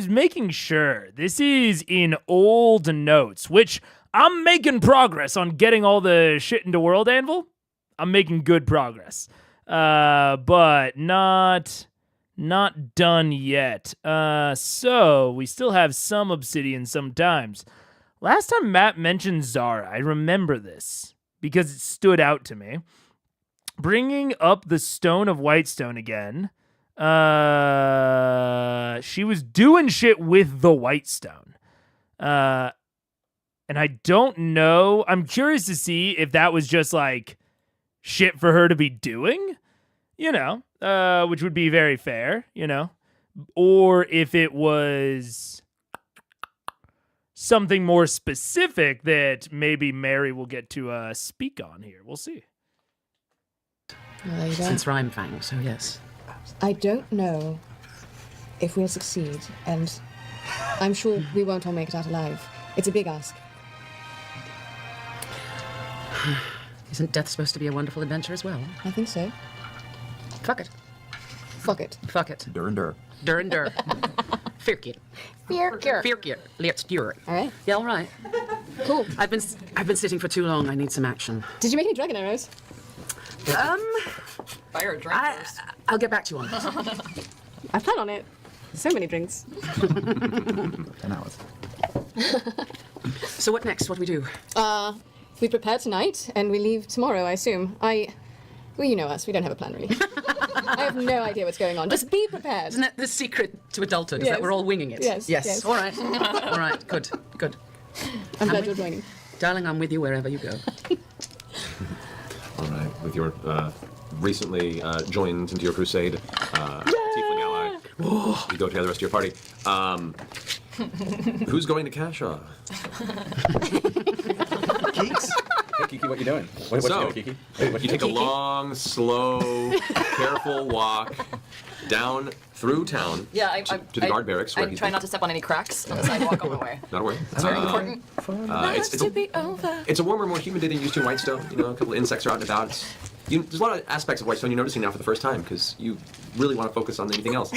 making sure. This is in old notes, which I'm making progress on getting all the shit into World Anvil. I'm making good progress. But not done yet. So we still have some obsidian sometimes. Last time Matt mentioned Zara, I remember this because it stood out to me. Bringing up the Stone of Whitestone again. She was doing shit with the Whitestone. And I don't know. I'm curious to see if that was just like shit for her to be doing, which would be very fair, or if it was something more specific that maybe Mary will get to speak on here. We'll see. Well, there you go. Since Rhyme Fang, so yes. I don't know if we'll succeed, and I'm sure we won't all make it out alive. It's a big ask. Isn't death supposed to be a wonderful adventure as well? I think so. Fuck it. Fuck it. Fuck it. Dur and dur. Dur and dur. Firkir. Firkir. Let's do it. All right. Yeah, all right. Cool. I've been sitting for too long. I need some action. Did you make any dragon arrows? Fire a drink first. I'll get back to you on this. I plan on it. So many drinks. 10 hours. So what next? What do we do? We prepare tonight, and we leave tomorrow, I assume. Well, you know us. We don't have a plan, really. I have no idea what's going on. Just be prepared. Isn't that the secret to adulthood? Is Yes. that we're all winging it? Yes, yes. All right. All right. Good. I'm glad you're joining. Darling, I'm with you wherever you go. All right, with your recently joined into your crusade. Tiefling ally. You go together the rest of your party. Who's going to Kasha? Geeks? Hey, Kiki, what you doing? What's So, you doing, Kiki? You take a long, slow, careful walk down through town Yeah, to the guard barracks where I he's try not to step on any cracks on the sidewalk on my way. Not a worry. It's very important. It's to be over. It's a warmer, more humid day than used to in Whitestone. You know, a couple of insects are out and about. There's a lot of aspects of Whitestone you're noticing now for the first time because you really want to focus on anything else.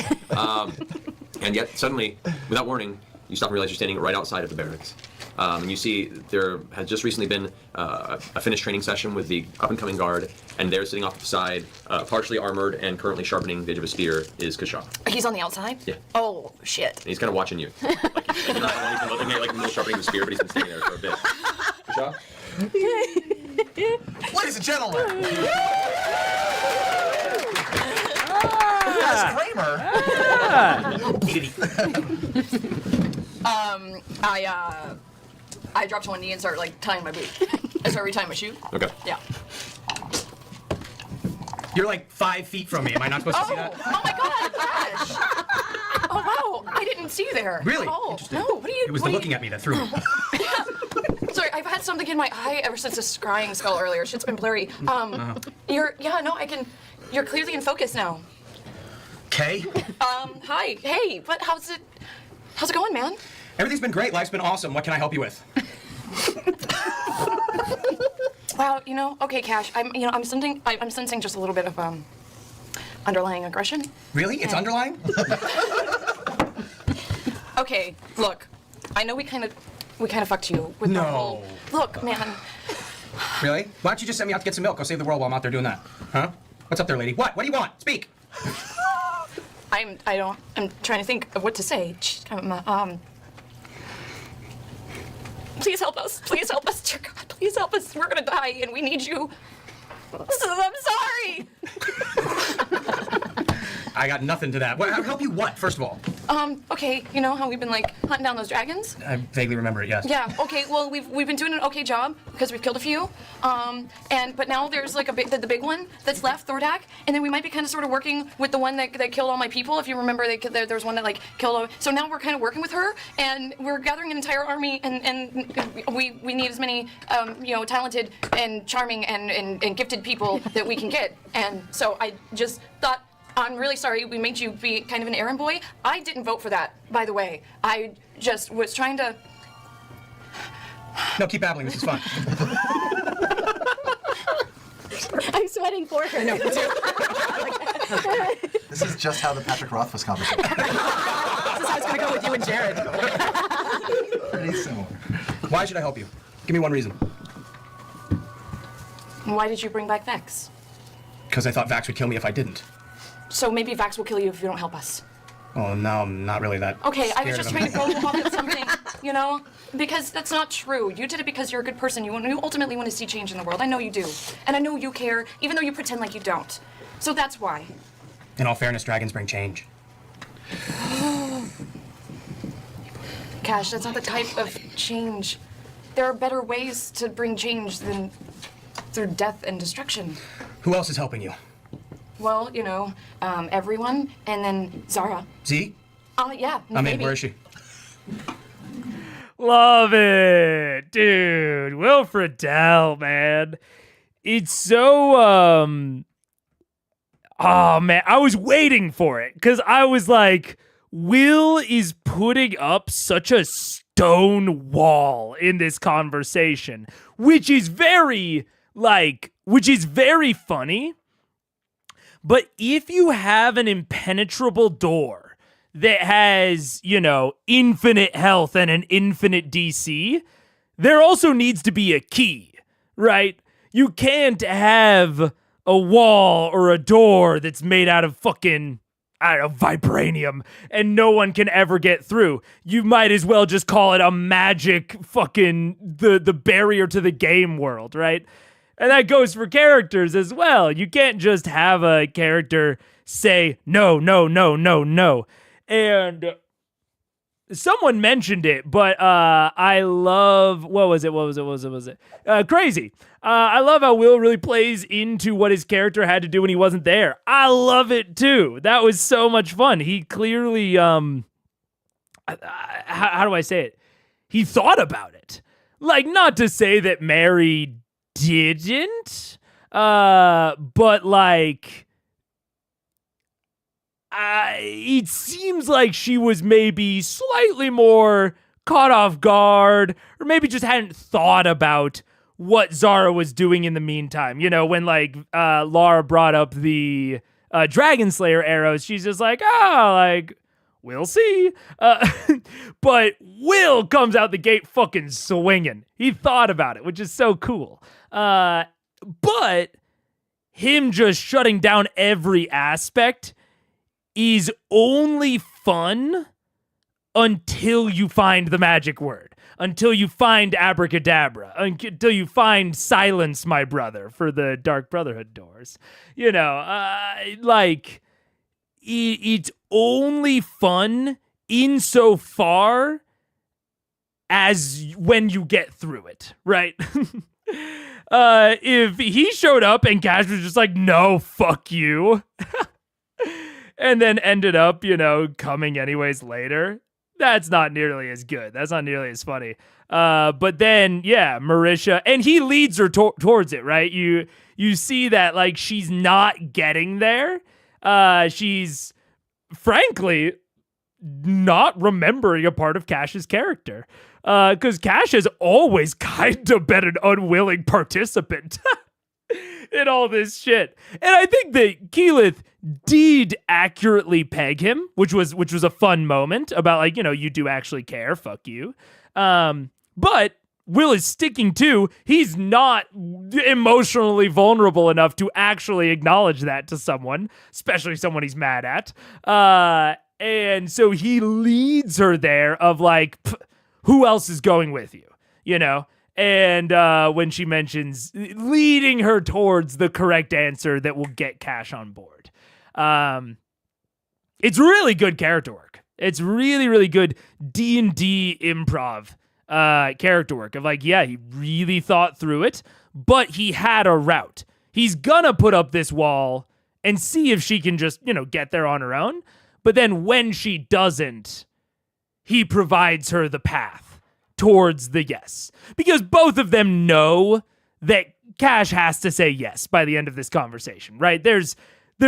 And yet, suddenly, without warning, you stop and realize you're standing right outside of the barracks. And you see there has just recently been a finished training session with the up-and-coming guard, and there sitting off to the side, partially armored and currently sharpening the edge of a spear, is Kasha. He's on the outside? Yeah. Oh, shit. And he's kind of watching you. Like, he's not looking at like in the middle sharpening the spear, but he's been standing there for a bit. Kasha? Ladies and gentlemen! Yes, Kramer! I drop to one knee and start like tying my boot. I start retying my shoe. Okay. Yeah. You're like 5 feet from me. Am I not supposed to see that? Oh my god, gosh. Oh wow, I didn't see you there. Really? Oh, Interesting. no, what are you It was the looking at me that threw me. Sorry, I've had something in my eye ever since this scrying skull earlier. Shit's been blurry. You're clearly in focus now. Okay. Hi. Hey, but how's it going, man? Everything's been great. Life's been awesome. What can I help you with? Wow, okay, Cash. I'm sensing just a little bit of underlying aggression. Really? It's underlying? Okay, look. I know we kind of fucked you with the whole. Look, man. Really? Why don't you just send me out to get some milk? Go save the world while I'm out there doing that. Huh? What's up there, lady? What? What do you want? Speak. I'm trying to think of what to say. Please help us. Please help us, dear God. Please help us. We're gonna die, and we need you. I'm sorry. I got nothing to that. Help you what, first of all? Okay, you know how we've been like hunting down those dragons? I vaguely remember it, yes. Yeah, okay, well we've been doing an okay job because we've killed a few. But now there's like the big one that's left, THORDAK, and then we might be kind of sort of working with the one that killed all my people. If you remember, there was one that like killed. So now we're kind of working with her, and we're gathering an entire army, and we need as many talented and charming and gifted people that we can get. And so I just thought, I'm really sorry we made you be kind of an errand boy. I didn't vote for that, by the way. I just was trying to... No, keep babbling. This is fun. I'm sweating for her. No, This is just how the Patrick Rothfuss conversation. This is how it's going to go with you and Jared. Pretty similar. Why should I help you? Give me one reason. Why did you bring back Vex? Because I thought Vax would kill me if I didn't. So maybe Vax will kill you if you don't help us. Oh, no, I'm not really that Okay, I was scared just of him. trying to go off of something, because that's not true. You did it because you're a good person. You ultimately want to see change in the world. I know you do. And I know you care, even though you pretend like you don't. So that's why. In all fairness, dragons bring change. Cash, that's not the type of change. There are better ways to bring change than through death and destruction. Who else is helping you? Well, everyone, and then Zara. Z? Yeah, I'm maybe. in. Where is she? Love it, dude. Wilfred Dell, man. It's so oh man, I was waiting for it because I was like, Will is putting up such a stone wall in this conversation, which is very funny. But if you have an impenetrable door that has, infinite health and an infinite DC, there also needs to be a key, right? You can't have a wall or a door that's made out of fucking, vibranium and no one can ever get through. You might as well just call it a magic fucking, the barrier to the game world, right? And that goes for characters as well. You can't just have a character say, no, no, no, no, no. And someone mentioned it, but I love what was it? Crazy. I love how Will really plays into what his character had to do when he wasn't there. I love it too. That was so much fun. He clearly how do I say it? He thought about it. Like, not to say that Mary didn't, but like it seems like she was maybe slightly more caught off guard, or maybe just hadn't thought about what Zara was doing in the meantime. You know, when like Laura brought up the Dragon Slayer arrows, she's just like, like, we'll see. But Will comes out the gate fucking swinging. He thought about it, which is so cool. But him just shutting down every aspect is only fun until you find the magic word, until you find abracadabra, until you find silence my brother for the Dark Brotherhood doors. You know, like, it's only fun insofar as when you get through it, right? If he showed up and Cash was just like, no, fuck you, and then ended up, you know, coming anyways later, that's not nearly as good. That's not nearly as funny. But then, yeah, Marisha, and he leads her towards it, right? You see that, like, she's not getting there. She's, frankly, not remembering a part of Cash's character. Because Cash has always kind of been an unwilling participant in all this shit. And I think that Keyleth did accurately peg him, which was a fun moment about, like, you know, you do actually care, fuck you. But Will is sticking to, he's not emotionally vulnerable enough to actually acknowledge that to someone, especially someone he's mad at. And so he leads her there of like, who else is going with you, you know? And when she mentions leading her towards the correct answer that will get Cash on board. It's really good character work. It's really, really good D&D improv character work of like, yeah, he really thought through it, but he had a route. He's gonna put up this wall and see if she can just, you know, get there on her own. But then when she doesn't, he provides her the path towards the yes. Because both of them know that Cash has to say yes by the end of this conversation, right? There's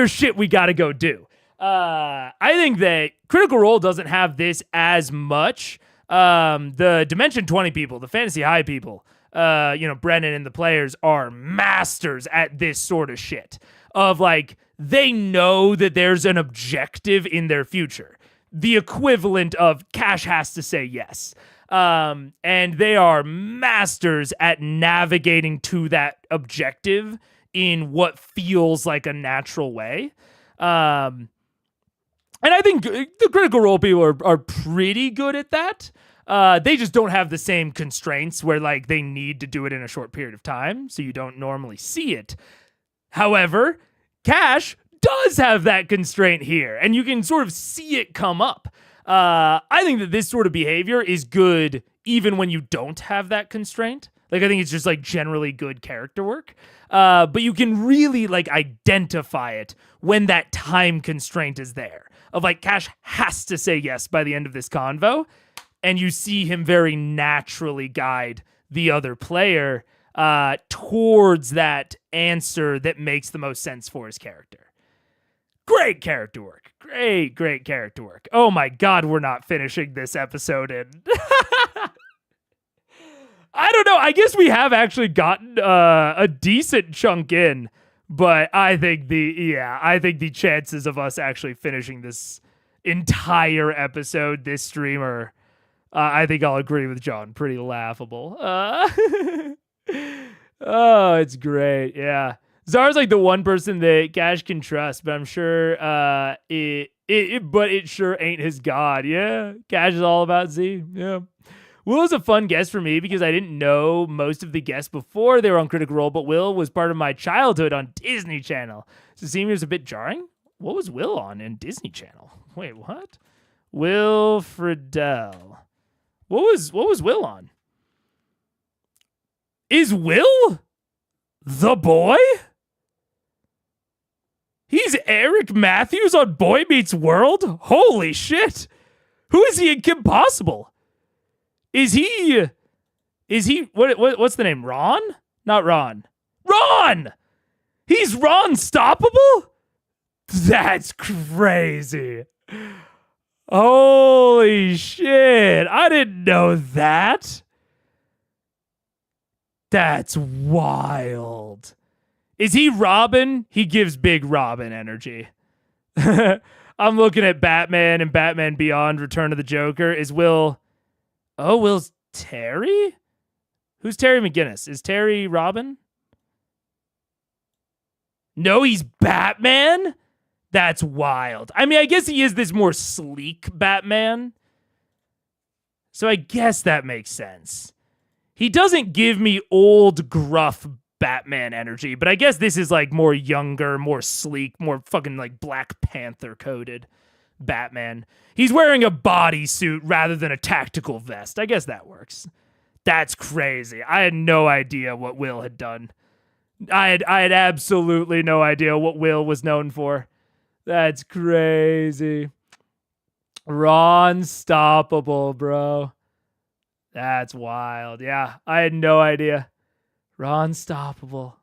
shit we gotta go do. I think that Critical Role doesn't have this as much. The Dimension 20 people, the Fantasy High people, you know, Brennan and the players are masters at this sort of shit. Of like, they know that there's an objective in their future. The equivalent of Cash has to say yes. And they are masters at navigating to that objective in what feels like a natural way. And I think the Critical Role people are pretty good at that. They just don't have the same constraints where like they need to do it in a short period of time, so you don't normally see it. However, Cash does have that constraint here, and you can sort of see it come up. I think that this sort of behavior is good even when you don't have that constraint. Like, I think it's just like generally good character work. But you can really like identify it when that time constraint is there. Of like, Cash has to say yes by the end of this convo, and you see him very naturally guide the other player towards that answer that makes the most sense for his character. Great character work. Great character work. Oh my God, we're not finishing this episode in. I don't know. I guess we have actually gotten a decent chunk in, but I think the chances of us actually finishing this entire episode, this stream, are, I think I'll agree with John, pretty laughable. Oh, it's great. Yeah. Zara's like the one person that Cash can trust, but I'm sure but it sure ain't his god. Yeah. Cash is all about Z. Yeah. Will was a fun guest for me because I didn't know most of the guests before they were on Critical Role, but Will was part of my childhood on Disney Channel. So it seemed it was a bit jarring. What was Will on in Disney Channel? Wait, what? Will Friedle. What was Will on? Is Will the boy? He's Eric Matthews on Boy Meets World? Holy shit. Who is he in Kim Possible? Is he what's the name? Ron? Not Ron. Ron! He's Ron Stoppable? That's crazy. Holy shit. I didn't know that. That's wild. Is he Robin? He gives big Robin energy. I'm looking at Batman and Batman Beyond Return of the Joker. Is Will... Oh, Will's Terry? Who's Terry McGinnis? Is Terry Robin? No, he's Batman? That's wild. I mean, I guess he is this more sleek Batman. So I guess that makes sense. He doesn't give me old, gruff Batman energy, but I guess this is like more younger, more sleek, more fucking like Black Panther coded Batman. He's wearing a bodysuit rather than a tactical vest. I guess that works. That's crazy. I had no idea what Will had done. I had absolutely no idea what Will was known for. That's crazy. Ron Stoppable, bro. That's wild. Yeah, I had no idea. Ron Stoppable.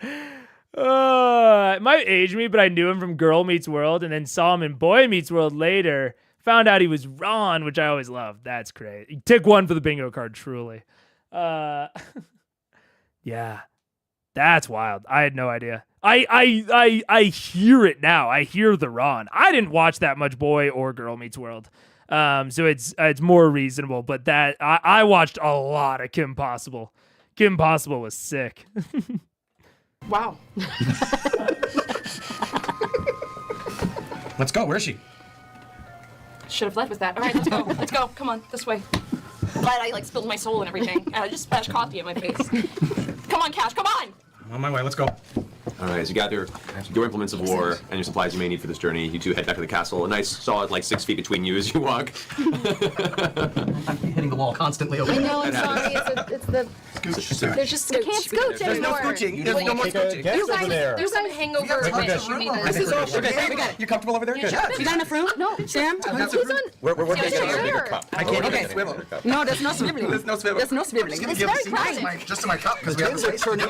It might age me, but I knew him from Girl Meets World and then saw him in Boy Meets World later. Found out he was Ron, which I always loved. That's great. Tick one for the bingo card, truly. Yeah. That's wild. I had no idea. I hear it now. I hear the Ron. I didn't watch that much Boy or Girl Meets World. So it's more reasonable, but that I watched a lot of Kim Possible. Kim Possible was sick. Wow. Let's go. Where is she? Should have led with that. All right, let's go. Let's go. Come on, this way. Glad I spilled my soul and everything. And I just splashed coffee in my face. Come on, Cash. Come on. I'm on my way. Let's go. All right, as you gather your implements of war and your supplies you may need for this journey, you two head back to the castle. A nice solid 6 feet between you as you walk. I'm hitting the wall constantly over I there. know, I'm sorry. It's the. There's just you can't scooch There's no anymore. scooching. There's no more scooching. There's some hangover that you need to... This is all okay. You're comfortable over there? Good. You got enough room? No, Sam? who's on? We're going to get a Sure. bigger cup. I can't Okay. get swivel. No, there's no swiveling. There's no swivel. There's no swiveling. It's very quiet. Just to my cup, because we have to turn it.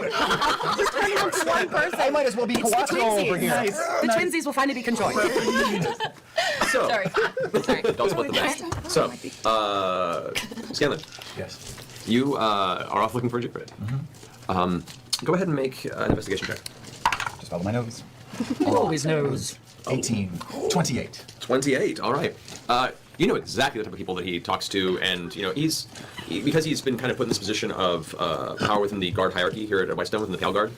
Just turn it into one person. I might as well be It's the twinsies. The twinsies will finally be conjoined. So, Sorry. don't split the best. So, Scanlan. Yes. You are off looking for a Jigrid. Go ahead and make an investigation check. Just follow my nose. Always knows. 18. 28. 28. All right. You know exactly the type of people that he talks to, and because he's been kind of put in this position of power within the guard hierarchy here at Whitestone, within the Pale Guard.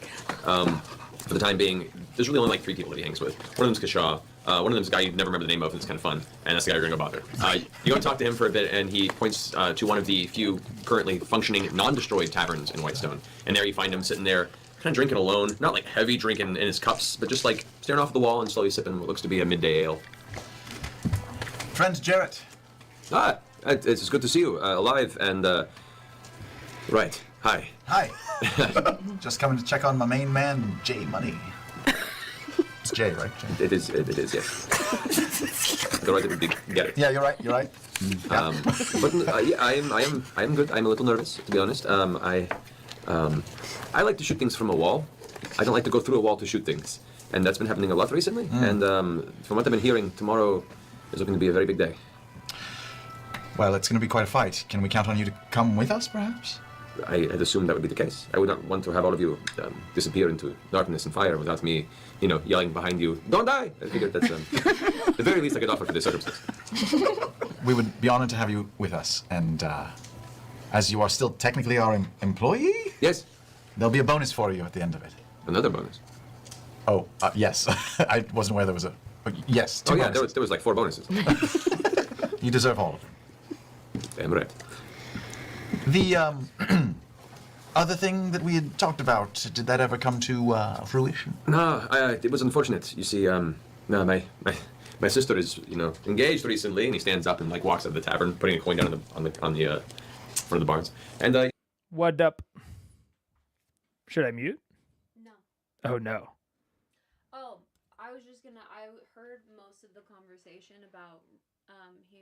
For the time being, there's really only 3 people that he hangs with. One of them's Kashaw. One of them's a guy you never remember the name of, and it's kind of fun. And that's the guy you're gonna go bother. You go and talk to him for a bit, and he points to one of the few currently functioning non-destroyed taverns in Whitestone. And there you find him sitting there, kind of drinking alone. Not heavy drinking in his cups, but just staring off the wall and slowly sipping what looks to be a midday ale. Friend Jarrett. It's good to see you alive and right. Hi. Hi. Just coming to check on my main man, J Money. It's Jay, right? Jay. It is, yes. Go right to the big get it. Yeah, you're right. Yeah. But I am good. I'm a little nervous, to be honest. I like to shoot things from a wall. I don't like to go through a wall to shoot things, and that's been happening a lot recently. And from what I've been hearing, tomorrow is looking to be a very big day. Well, it's going to be quite a fight. Can we count on you to come with us, perhaps? I had assumed that would be the case. I would not want to have all of you disappear into darkness and fire without me, yelling behind you, "Don't die!" I figured that's the very least I could offer for this circumstance. We would be honored to have you with us, and as you are still technically our employee, Yes, there'll be a bonus for you at the end of it. another bonus. Oh, yes. I wasn't aware there was a... Yes, 2 Oh yeah, bonuses. there was 4 bonuses. You deserve all of them. Damn right. The other thing that we had talked about, did that ever come to fruition? No, it was unfortunate. You see, No, my sister is, engaged recently, and he stands up and like walks out of the tavern, putting a coin down on the front of the barns. And What up? Should I mute? No. Oh no. Oh, I was just gonna. I heard most of the conversation about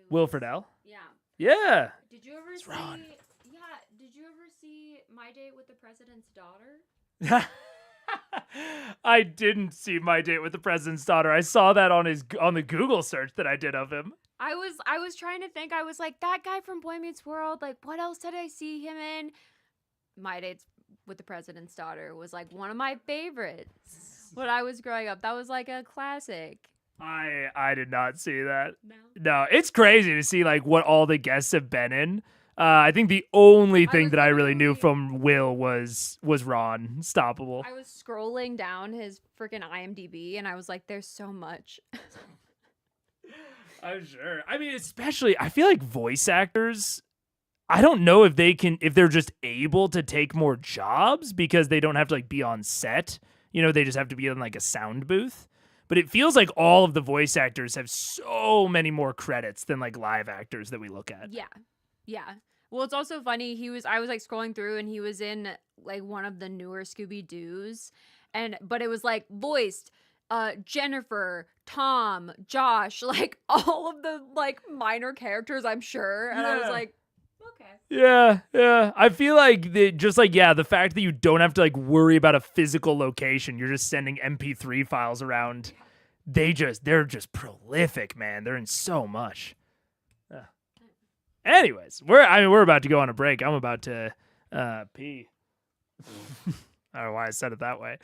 Wilfred L. Yeah. Yeah. Did you ever see? Ron. Yeah. Did you ever see My Date with the President's Daughter? I didn't see My Date with the President's Daughter. I saw that on the Google search that I did of him. I was trying to think. I was like, that guy from Boy Meets World. Like, what else did I see him in? My Dates with the President's Daughter was like one of my favorites when I was growing up. That was like a classic. I did not see that. No. It's crazy to see like what all the guests have been in. I think the only thing that I really knew from Will was Ron Stoppable. I was scrolling down his freaking IMDb and I was like, there's so much. I'm sure. I mean, especially, I feel like voice actors, I don't know if they're just able to take more jobs because they don't have to like be on set. They just have to be in like a sound booth. But it feels like all of the voice actors have so many more credits than like live actors that we look at. Yeah. Yeah. Well, it's also funny. I was like scrolling through and he was in like one of the newer Scooby-Doos but it was like voiced Jennifer, Tom, Josh, like all of the like minor characters, I'm sure. And I was like, okay. Yeah. I feel like the fact that you don't have to like worry about a physical location, you're just sending MP3 files around. They're just prolific, man. They're in so much. Anyways, we're about to go on a break. I'm about to pee. I don't know why I said it that way.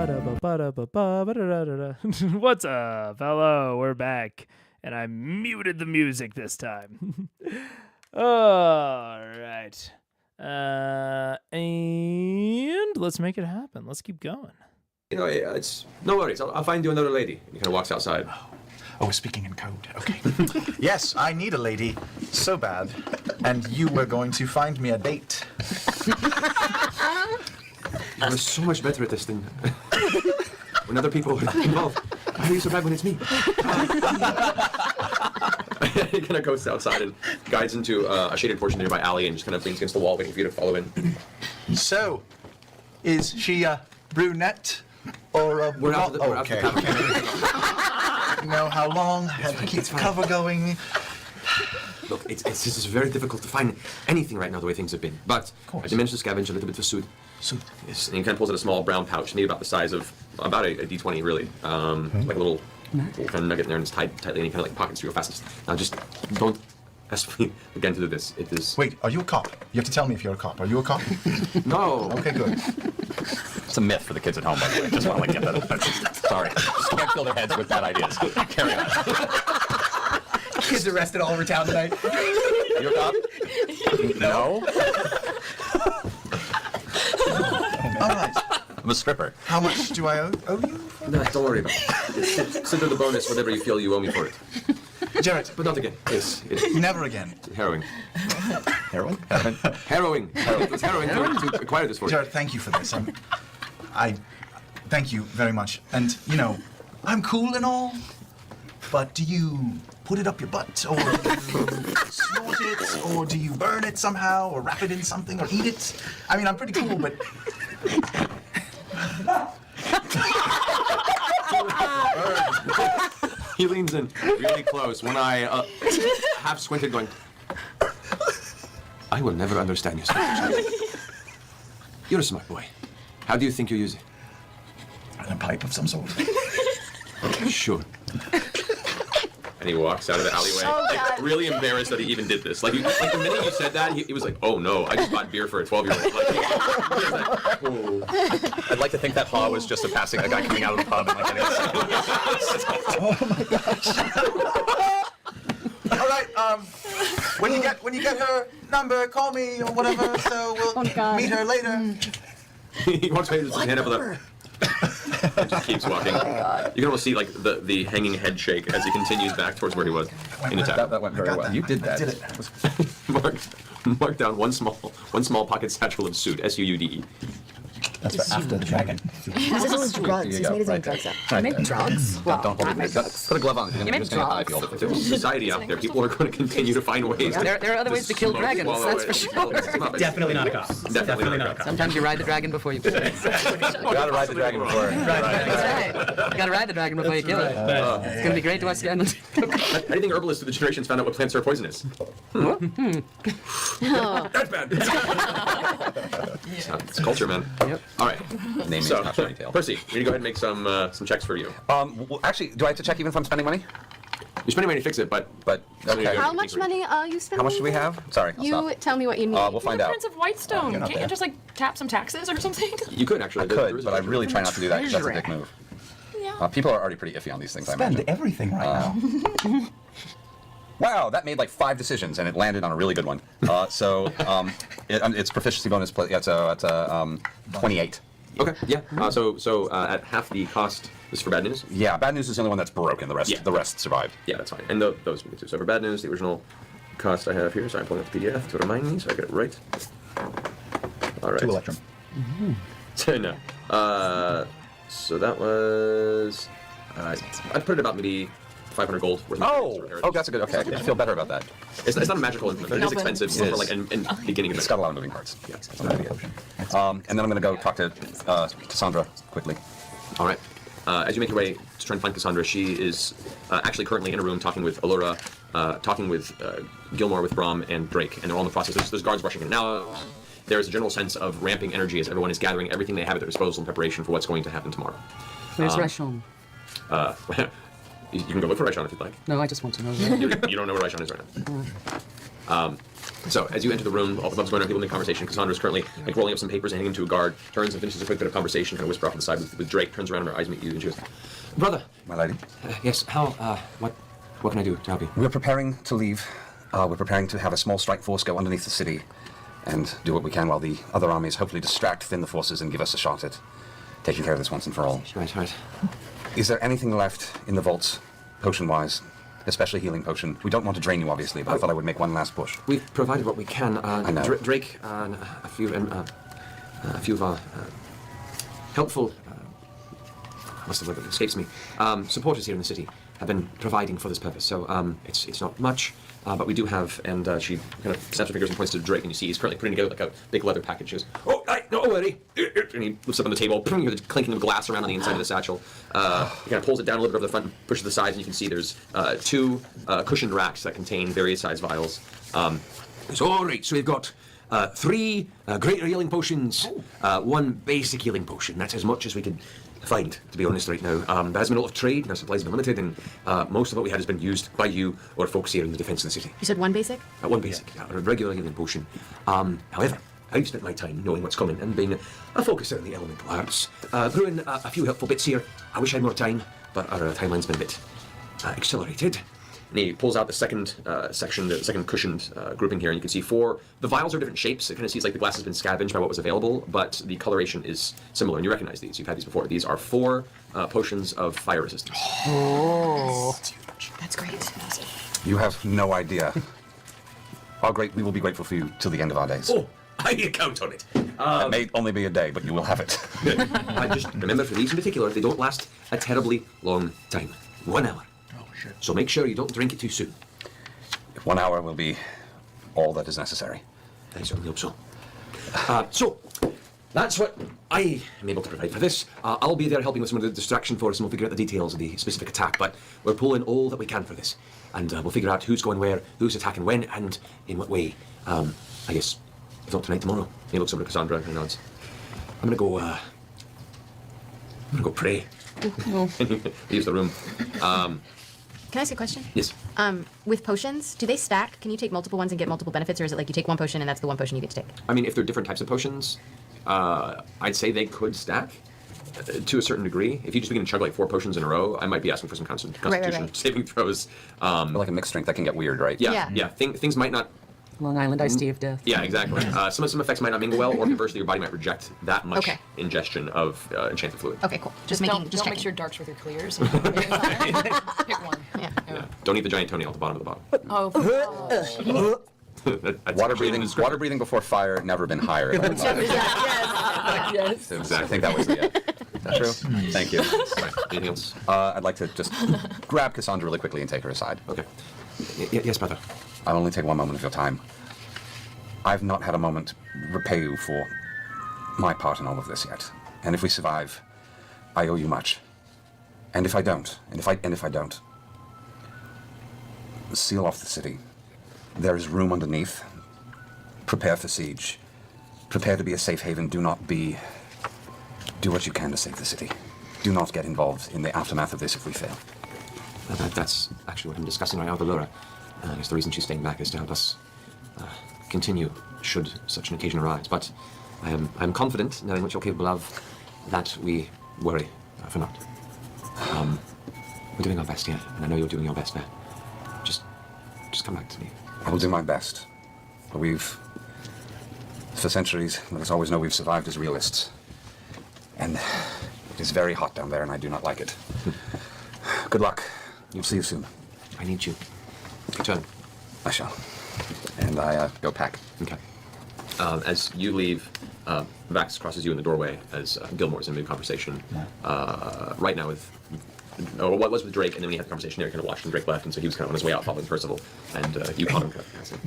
What's up? Hello, we're back. And I muted the music this time. All right. And let's make it happen. Let's keep going. You know, it's no worries. I'll find you another lady. He kind of walks outside. Oh, we're speaking in code. Okay. Yes, I need a lady so bad, and you were going to find me a date. You're so much better at this than when other people are involved. Why are you so bad when it's me? He kind of goes outside and guides into a shaded portion nearby alley and just kind of leans against the wall, waiting for you to follow in. So, is she a brunette or a We're out of the, okay. You know how long? Had to keep the cover going. Look, it's just very difficult to find anything right now the way things have been. But I did manage to scavenge a little bit of food. Yes, and he kind of pulls out a small brown pouch, maybe about the size of about a D20, really. Like a little kind of nugget in there, and it's tied tightly, and he kind of like pockets real fast. Now, just don't ask me again to do this. It is. Wait, are you a cop? You have to tell me if you're a cop. Are you a cop? No. Okay, good. It's a myth for the kids at home, by the way. Just want to get that. Sorry. Just can't fill their heads with bad ideas. Carry on. Kids arrested all over town tonight. You're a cop? No. All right. I'm a stripper. How much do I owe you? No, don't worry about it. Consider the bonus whatever you feel you owe me for it. Jared. But not again. Yes. Never again. Harrowing. Heroin? Harrowing. It was harrowing to acquire this for you. Jared, thank you for this. I thank you very much. And, you know, I'm cool and all, but do you put it up your butt, or do you snort it, or do you burn it somehow, or wrap it in something, or eat it? I mean, I'm pretty cool, but... He leans in really close, one eye half squinted, going, I will never understand you, child. You're a smart boy. How do you think you use it? A pipe of some sort. Sure. And he walks out of the alleyway, like, really embarrassed that he even did this. Like the minute you said that, he was like, "Oh no, I just bought beer for a 12-year-old." Like, he was like, "Oh." I'd like to think that Haw was just a guy coming out of the pub and like getting Oh my gosh. All right, when you get her number, call me or whatever, so we'll meet her later. He walks away with his hand up with a... and just keeps walking. You can almost see like the hanging head shake as he continues back towards where he was in attack. That went very well. You did that. I did it. Mark down one small pocket satchel of suit. SUUDE. That's for after the dragon. This is drugs. He's made his own drugs up. Right Make there. drugs? Don't hold it. Put a glove on. You make drugs. If there was society out there, people are going to continue to find ways. There are other ways to kill dragons, that's for sure. Definitely not a cop. Definitely not a cop. Sometimes you ride the dragon before you kill it. You gotta ride the dragon before. That's right. You gotta ride the dragon before you kill it. It's gonna be great to watch the end. How do you think herbalists through the generations found out what plants are poisonous? That's bad. It's culture, man. Yep. All right. Naming So, is not fairy tale. Percy, we need to go ahead and make some checks for you. Well, actually, do I have to check even if I'm spending money? You're spending money to fix it, but okay. How much money are you spending? How much do we have? Sorry, I'll You stop. tell me what you need. We'll find out. Prince of Whitestone. you're not Can't there. you just like tap some taxes or something? you could actually. I could, but I really try not to do that because that's a dick move. Yeah. People are already pretty iffy on these things, I Spend imagine. everything right now. Wow, that made like 5 decisions, and it landed on a really good one. It's proficiency bonus. It's a 28. Okay. Yeah. So at half the cost is for bad news. Yeah, bad news is the only one that's broken. The rest survived. Yeah, that's fine. And those we can do. So for bad news, the original cost I have here. So I'm pulling up the PDF to remind me, so I get it right. All right. 2 electrum. No. So that was. I'd put it about maybe 500 gold worth of Oh, that's a good. Okay, I feel better about that. It's not a magical implement. It is expensive. It's for like in beginning of It's it. got a lot of moving parts. Yeah. And then I'm going to go talk to Cassandra quickly. All right. As you make your way to try and find Cassandra, she is actually currently in a room talking with Allura, talking with Gilmore, with Brahm, and Drake, and they're all in the process. There's guards rushing in. Now, there is a general sense of ramping energy as everyone is gathering everything they have at their disposal in preparation for what's going to happen tomorrow. Where's Rashon? You can go look for Rashon if you'd like. No, I just want to know. You don't know where Rashon is right now. So, as you enter the room, all the bubs going on, people in conversation. Cassandra's currently like rolling up some papers, handing them to a guard, turns and finishes a quick bit of conversation, kind of whisper off to the side with Drake, turns around and her eyes meet you, and she goes, "Brother." My lady? Yes, how, what can I do to help you? We're preparing to leave. We're preparing to have a small strike force go underneath the city and do what we can while the other armies hopefully distract, thin the forces, and give us a shot at taking care of this once and for all. Right. Is there anything left in the vaults, potion-wise? Especially healing potion. We don't want to drain you, obviously, but I thought I would make one last push. We've provided what we can. I know. Drake, a few of our helpful, what's the word that escapes me, supporters here in the city have been providing for this purpose. So it's not much, but we do have, and she kind of snaps her fingers and points to Drake, and you see he's currently putting together like a big leather package. She goes, "Oh, don't worry." And he lifts up on the table, you hear the clinking of glass around on the inside of the satchel. He kind of pulls it down a little bit over the front, pushes to the sides, and you can see there's 2 cushioned racks that contain various size vials. So, all right, so we've got 3 greater healing potions, 1 basic healing potion. That's as much as we can find, to be honest, right now. There has been a lot of trade, and our supplies have been limited, and most of what we had has been used by you or folks here in the defense of the city. You said 1 basic? 1 basic, a regular healing potion. However, I've spent my time knowing what's coming and being a focuser in the elemental arts. Brewing a few helpful bits here. I wish I had more time, but our timeline's been a bit accelerated. And he pulls out the second section, the second cushioned grouping here, and you can see 4. The vials are different shapes. It kind of seems like the glass has been scavenged by what was available, but the coloration is similar, and you recognize these. You've had these before. These are 4 potions of fire resistance. Oh. That's great. You have no idea how great we will be grateful for you till the end of our days. Oh, I count on it. It may only be a day, but you will have it. Just remember, for these in particular, they don't last a terribly long time. 1 hour. So make sure you don't drink it too soon. 1 hour will be all that is necessary. I certainly hope so. So, that's what I am able to provide for this. I'll be there helping with some of the distraction for us, and we'll figure out the details of the specific attack, but we're pulling all that we can for this. And we'll figure out who's going where, who's attacking when, and in what way. I guess, if not tonight, tomorrow. He looks over to Cassandra and nods. I'm gonna go pray. Leaves the room. Can I ask a question? Yes. With potions, do they stack? Can you take multiple ones and get multiple benefits, or is it like you take 1 potion and that's the 1 potion you get to take? I mean, if they're different types of potions, I'd say they could stack to a certain degree. If you just begin to chug like 4 potions in a row, I might be asking for some constitution saving throws. Like a mixed strength, that can get weird, right? Yeah. Things might not. Long Island iced tea of death. Yeah, exactly. Some effects might not mingle well, or conversely, your body might reject that much ingestion of enchanted fluid. Okay, cool. Don't mix your darks with your clears. Pick one. Yeah. Don't eat the giant toenail at the bottom of the bottle. Oh. Water breathing before fire, never been higher. Yes. Exactly. I think that was the. Is that true? Thank you. Anything else? I'd like to just grab Cassandra really quickly and take her aside. Okay. Yes, brother. I'll only take 1 moment of your time. I've not had a moment to repay you for my part in all of this yet. And if we survive, I owe you much. And if I don't, if I don't, seal off the city. There is room underneath. Prepare for siege. Prepare to be a safe haven. Do what you can to save the city. Do not get involved in the aftermath of this if we fail. That's actually what I'm discussing right now with Laura. I guess the reason she's staying back is to help us continue should such an occasion arise. But I'm confident, knowing what you're capable of, that we worry for not. We're doing our best here, and I know you're doing your best there. Just come back to me. I will do my best. But for centuries, let us always know we've survived as realists. And it is very hot down there, and I do not like it. Good luck. You'll see you soon. I need you. Return. I shall. And I go pack. Okay. As you leave, Vax crosses you in the doorway as Gilmore's in mid-conversation. Right now with... Or what was with Drake, and then when he had the conversation there, he kind of watched and Drake left, and so he was kind of on his way out following Percival, and you caught him.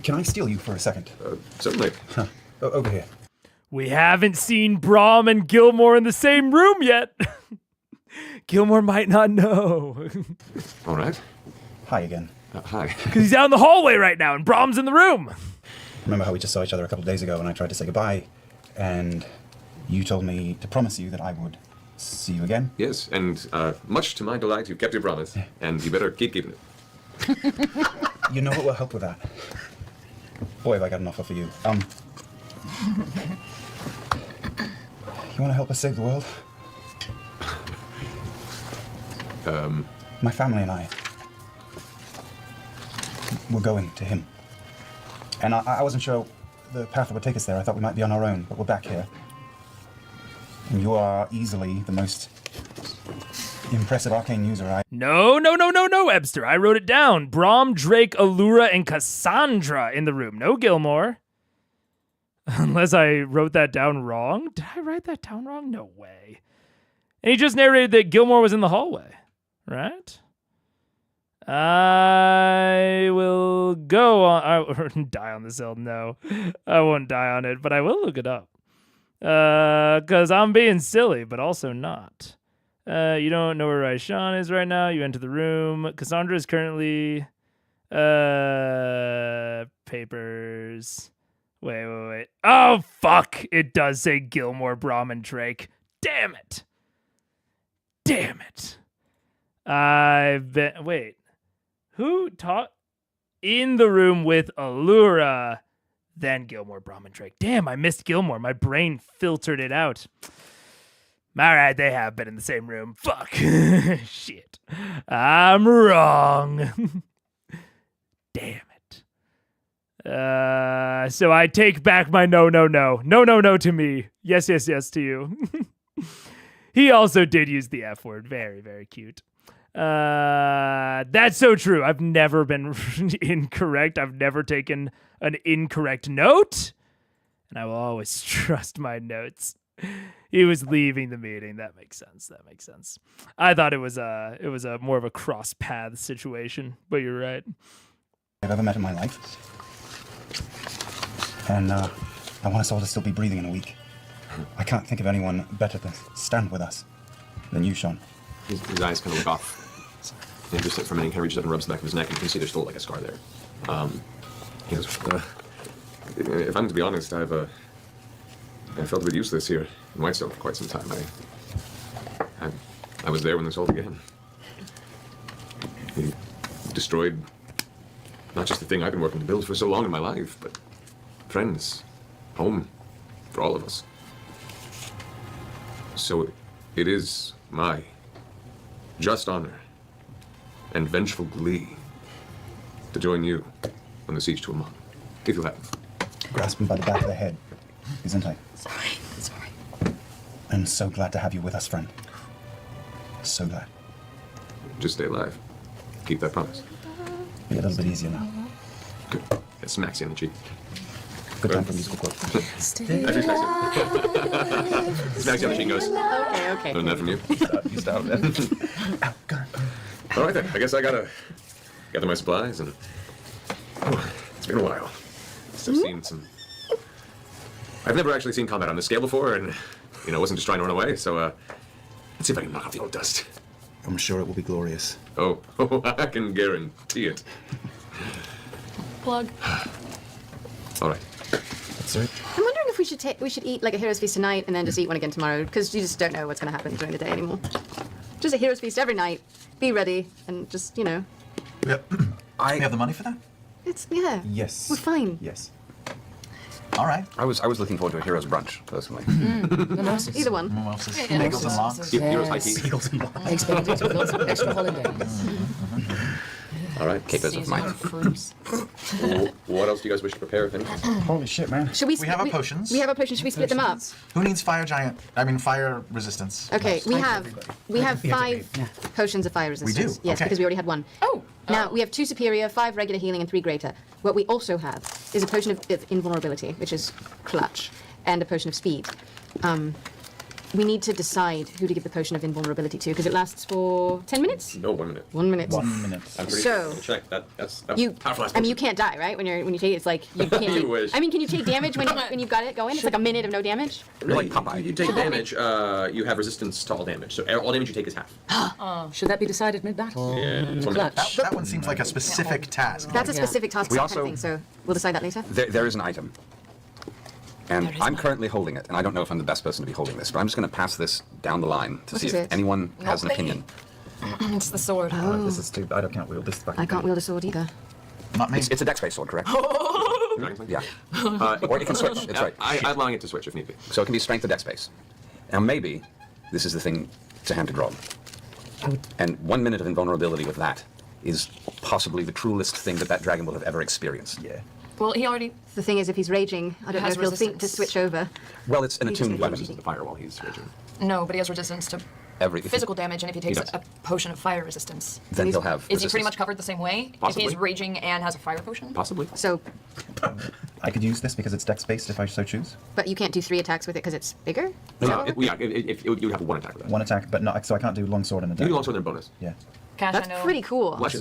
Can I steal you for a second? Certainly. Over here. We haven't seen Braum and Gilmore in the same room yet. Gilmore might not know. All right. Hi again. Hi. Because he's out in the hallway right now, and Braum's in the room. Remember how we just saw each other a couple of days ago, and I tried to say goodbye, and you told me to promise you that I would see you again? Yes, and much to my delight, you've kept your promise, and you better keep keeping it. You know what will help with that? Boy, have I got an offer for you. You want to help us save the world? My family and I, we're going to him. And I wasn't sure the path that would take us there. I thought we might be on our own, but we're back here. And you are easily the most impressive arcane user No, Webster. I wrote it down. Braum, Drake, Allura, and Cassandra in the room. No Gilmore. Unless I wrote that down wrong. Did I write that down wrong? No way. And he just narrated that Gilmore was in the hallway, right? I will go on, or die on this hill. No, I won't die on it, but I will look it up. Because I'm being silly, but also not. You don't know where Raishan is right now. You enter the room. Cassandra is currently, papers. Wait. Oh, fuck. It does say Gilmore, Braum, and Drake. Damn it. Wait. Who taught in the room with Allura, then Gilmore, Braum, and Drake? Damn, I missed Gilmore. My brain filtered it out. All right, they have been in the same room. Fuck. Shit. I'm wrong. Damn it. So I take back my no to me. Yes to you. He also did use the F word. Very, very cute. That's so true. I've never been incorrect. I've never taken an incorrect note. And I will always trust my notes. He was leaving the meeting. That makes sense. I thought it was a more of a cross path situation, but you're right. I've ever met in my life. And I want us all to still be breathing in a week. I can't think of anyone better to stand with us than you, Sean. His eyes kind of look off. And just from and he kind of reaches up and rubs the back of his neck, and you can see there's still like a scar there. He goes, if I'm to be honest, I felt a bit useless here in Whitestone for quite some time. I was there when this all began. He destroyed not just the thing I've been working to build for so long in my life, but friends, home, for all of us. So it is my just honor and vengeful glee to join you on the siege to EMON, if you'll have me. Grasp him by the back of the head, isn't I? Sorry. I'm so glad to have you with us, friend. So glad. Just stay alive. Keep that promise. Be a little bit easier now. Good. It smacks you on the cheek. Good time for musical quote. Actually smacks you. Smacks you on the cheek and goes, Okay. learn that from you. You start then. All right then, I guess I gotta gather my supplies and it's been a while since I've seen some. I've never actually seen combat on this scale before, and wasn't just trying to run away. So let's see if I can knock off the old dust. I'm sure it will be glorious. Oh, I can guarantee it. Plug. All right. That's it. I'm wondering if we should eat like a hero's feast tonight and then just eat one again tomorrow, because you just don't know what's going to happen during the day anymore. Just a hero's feast every night. Be ready and just Yep. We have the money for that? Yeah. Yes. We're fine. Yes. All right. I was looking forward to a hero's brunch, personally. Either one. Bagels and logs. Heroes high tea. Bagels and logs. I expected it to be lots of extra holidays. All right. Capers of might. What else do you guys wish to prepare, if anything? Holy shit, man. Should we? We have our potions. We have our potions. Should we split them up? Who needs fire resistance? Okay, we have 5 potions of fire resistance. do? Yes, Okay. because we already had one. Oh. Now we have 2 superior, 5 regular healing, and 3 greater. What we also have is a potion of invulnerability, which is clutch, and a potion of speed. We need to decide who to give the potion of invulnerability to, because it lasts for 10 minutes? No, 1 minute. 1 minute. 1 minute. I'm pretty So- sure. Check. That's You, powerful ass I mean, you potion. can't die, right? When you take it, it's like you can't. You wish. I mean, can you take damage when you've got it going? It's like a minute of no damage. You're like Popeye. You take damage, you have resistance to all damage. So all damage you take is half. Should that be decided mid-battle? Yeah, it's 1 minute. Clutch. That one seems like a specific task. That's a specific task We kind also- of thing, so we'll decide that later. There is an item. And I'm currently holding it, and I don't know if I'm the best person to be holding this, but I'm just going to pass this down the line to What see is if it? anyone has an opinion. It's the sword. This is too. I can't wield this. I can't wield a sword either. Not me. It's a dex-based sword, correct? Dragon Slayer? Yeah. Or it can switch. It's right. I'm allowing it to switch if need be. So it can be strength or dex base. Now maybe this is the thing to hand to Grog. And 1 minute of invulnerability with that is possibly the cruelest thing that dragon will have ever experienced. Yeah. Well, he already. The thing is, if he's raging, I don't know Has if he'll think to resistance. switch over. Well, it's an He just attuned gets weapon. resistant The fire while he's raging. No, but he has resistance to Everything. physical damage, and if he takes does. a potion of fire resistance, Then he'll have is he pretty resistance. much covered the same way? Possibly. If he's raging and has a fire potion? Possibly. So, I could use this because it's dex-based if I so choose. but you can't do 3 attacks with it because it's bigger? You'd have 1 attack with that. 1 attack, but not, so I can't do longsword and a You dagger. do longsword and bonus. Yeah. Cash, That's I know. pretty cool. I don't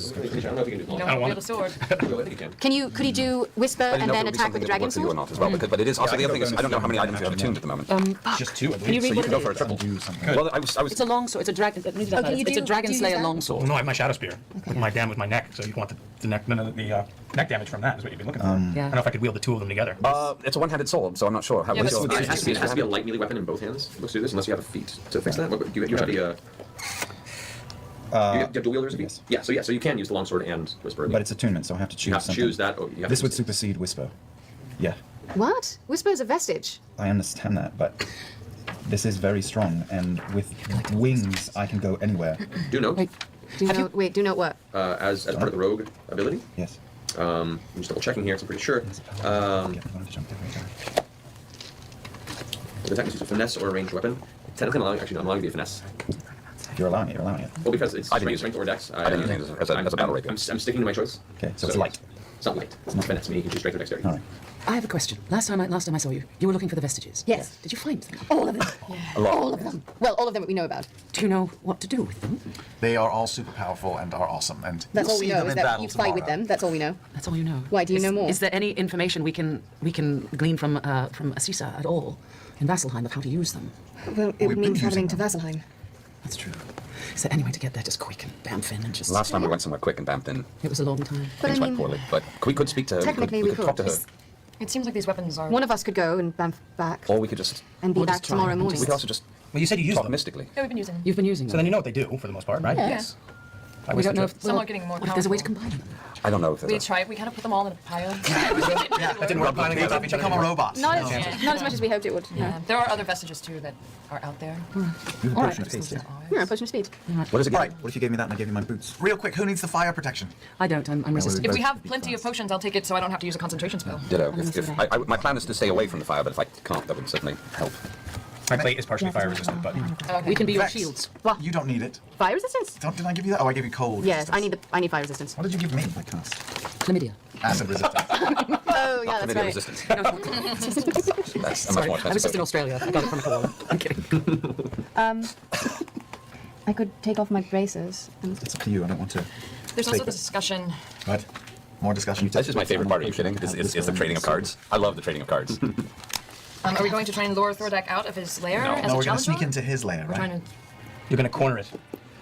know if you can do You longsword. don't wield a sword. I think you can. Could he do whisper I didn't and know if then it would be attack with the something that would dragon work for you or sword? not as well. But it is also I the can other thing go is I don't know how many items you have attuned at the moment. Just 2, I Can you believe. read So you what can it go for a is? triple. Do something. Well, I was. It's a long sword. It's a dragon. Let me do that can first. you It's a do- dragon do you slayer use that? long sword. Well, no, I have my shadow spear with my neck, so you want the neck, none of the neck damage from that is what you've been looking for. I don't know if I could wield the 2 of them together. It's a one-handed sword, so I'm not sure how. Yeah, what's but your- It has to be a light melee weapon in both hands. Let's do this, unless you have a feat to fix that. Do you have the? You have dual wielders of feats? yes. Yeah, so you can use the longsword and whisper. But it's attunement, so I have to choose You have to something. choose that. Or you have This to would choose supersede Whisper. Yeah, What? Whisper is a vestige. I understand that, but this is very strong, and with wings, I can go anywhere. Do note, Do note, wait, do note what? as part of the rogue ability. Yes. I'm just double checking here, so I'm pretty sure. Get advantage on every attack. The attack is used a finesse or a ranged weapon. Technically, I'm allowing to be a finesse. You're allowing it. Well, because it's I didn't strength or dex. I didn't use it as a battle rapier. I'm sticking to my choice. Okay, so it's light. It's not light. It's not finesse. Meaning you can choose strength or dexterity. All right. I have a question. Last time I saw you, you were looking for the vestiges. Yes. Did you find them? All of them. A lot. All of them. Well, all of them that we know about. Do you know what to do with them? They are all super powerful and are awesome, and That's you'll all we see know, them is in that battle you fight with tomorrow. them. That's all we know. That's all you know. Why, do you know more? Is there any information we can glean from Assisa at all in Vasselheim of how to use them? Well, it would We've mean been traveling using to them. Vasselheim. That's true. Is there any way to get there just quick and bamf in and just... Last time we went somewhere quick and bamped in, It was a long time. But things I went mean, poorly. But we could speak to her. technically we we could talk to could. her. It seems like these weapons are. one of us could go and bamf back Or we could just. and be Or back just try tomorrow and morning. We could also just Well, you said you used talk them, mystically. Yeah, we've been using them. You've been using so them. then you know what they do for the most part, right? Yeah. Yes. I We don't know if... Some well, are getting more what if there's a way to powerful. combine them? I don't know if We there's a. tried. We kind of put them all in a pile. That didn't work. Piling on top of each other Become a anymore. robot. Not No. as much as we hoped it would. Yeah. There are other vestiges too that are out there. You have a All potion right. of haste, yeah. Yeah, a potion of speed. What is it? Right. What if you gave me that and I gave you my boots? Real quick, who needs the fire protection? I don't. I'm resistant. If we both have be plenty of fast. potions, I'll take it so I don't have to use a concentration spell. Ditto. My plan is to stay away from the fire, but if I can't, that would certainly help. My plate is partially fire resistant, but Okay. We can be your Vex. shields. What? You don't need it. Fire resistance? Did I give you that? Oh, I gave you cold. Yes, resistance. I need fire resistance. What did you give me? I cast. Chlamydia. Acid resistance. Oh, yeah, that's Chlamydia right. resistance. That's a much Sorry, more I was just in expensive. Australia. I got it from a koala. I'm kidding. I could take off my braces. And It's up to you. I don't want to. There's also Take the it. discussion. What? More discussion. That's just my favorite part. Are you kidding? Is the trading of cards. I love the trading of cards. Are we going to try and lure THORDAK out of his lair as No, a we're going to challenge sneak dog? into his lair, We're right? trying to. you're going to corner it.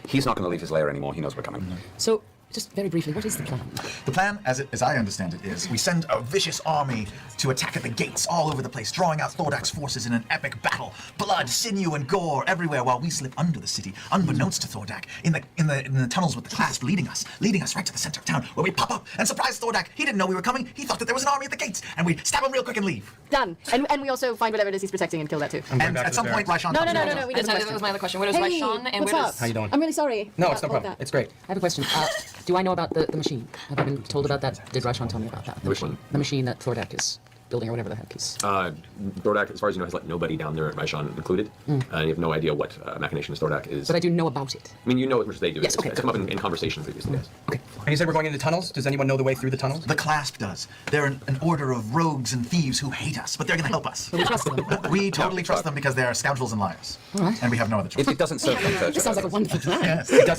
He's not going to leave his lair anymore. He knows we're coming. So, just very briefly, what is the plan? The plan, as I understand it, is we send a vicious army to attack at the gates all over the place, drawing out THORDAK's forces in an epic battle. Blood, sinew, and gore everywhere, while we slip under the city, unbeknownst to THORDAK, in the tunnels with the clasp leading us right to the center of town, where we pop up and surprise THORDAK. He didn't know we were coming. He thought that there was an army at the gates, and we stab him real quick and leave. done. And we also find whatever it is he's protecting and kill that too. I'm going And back at to some the point, barracks. Raishan. No. We That did a was question. my other question. Where does Hey, Raishan and what's where up? does How you doing? I'm really sorry. No, it's no about all problem. that. It's great. I have a question. Do I know about the machine? Have I been told about that? Did Raishan tell me about that? Which one? The machine that THORDAK is building or whatever the heck is. THORDAK, as far as you know, has let nobody down there, Raishan included. And you have no idea what machinations THORDAK is. But I do know about it. I mean, you know as much as they do. Yes, okay. It's come up in conversation previously. Yes. Okay. And you said we're going into tunnels? Does anyone know the way through the tunnels? The clasp does. They're an order of rogues and thieves who hate us, but they're going to help us. So we trust them. We totally trust them because they are scoundrels and liars. All right. And we have no other choice. It doesn't serve them. This sounds like a wonderful plan. Yes. It does.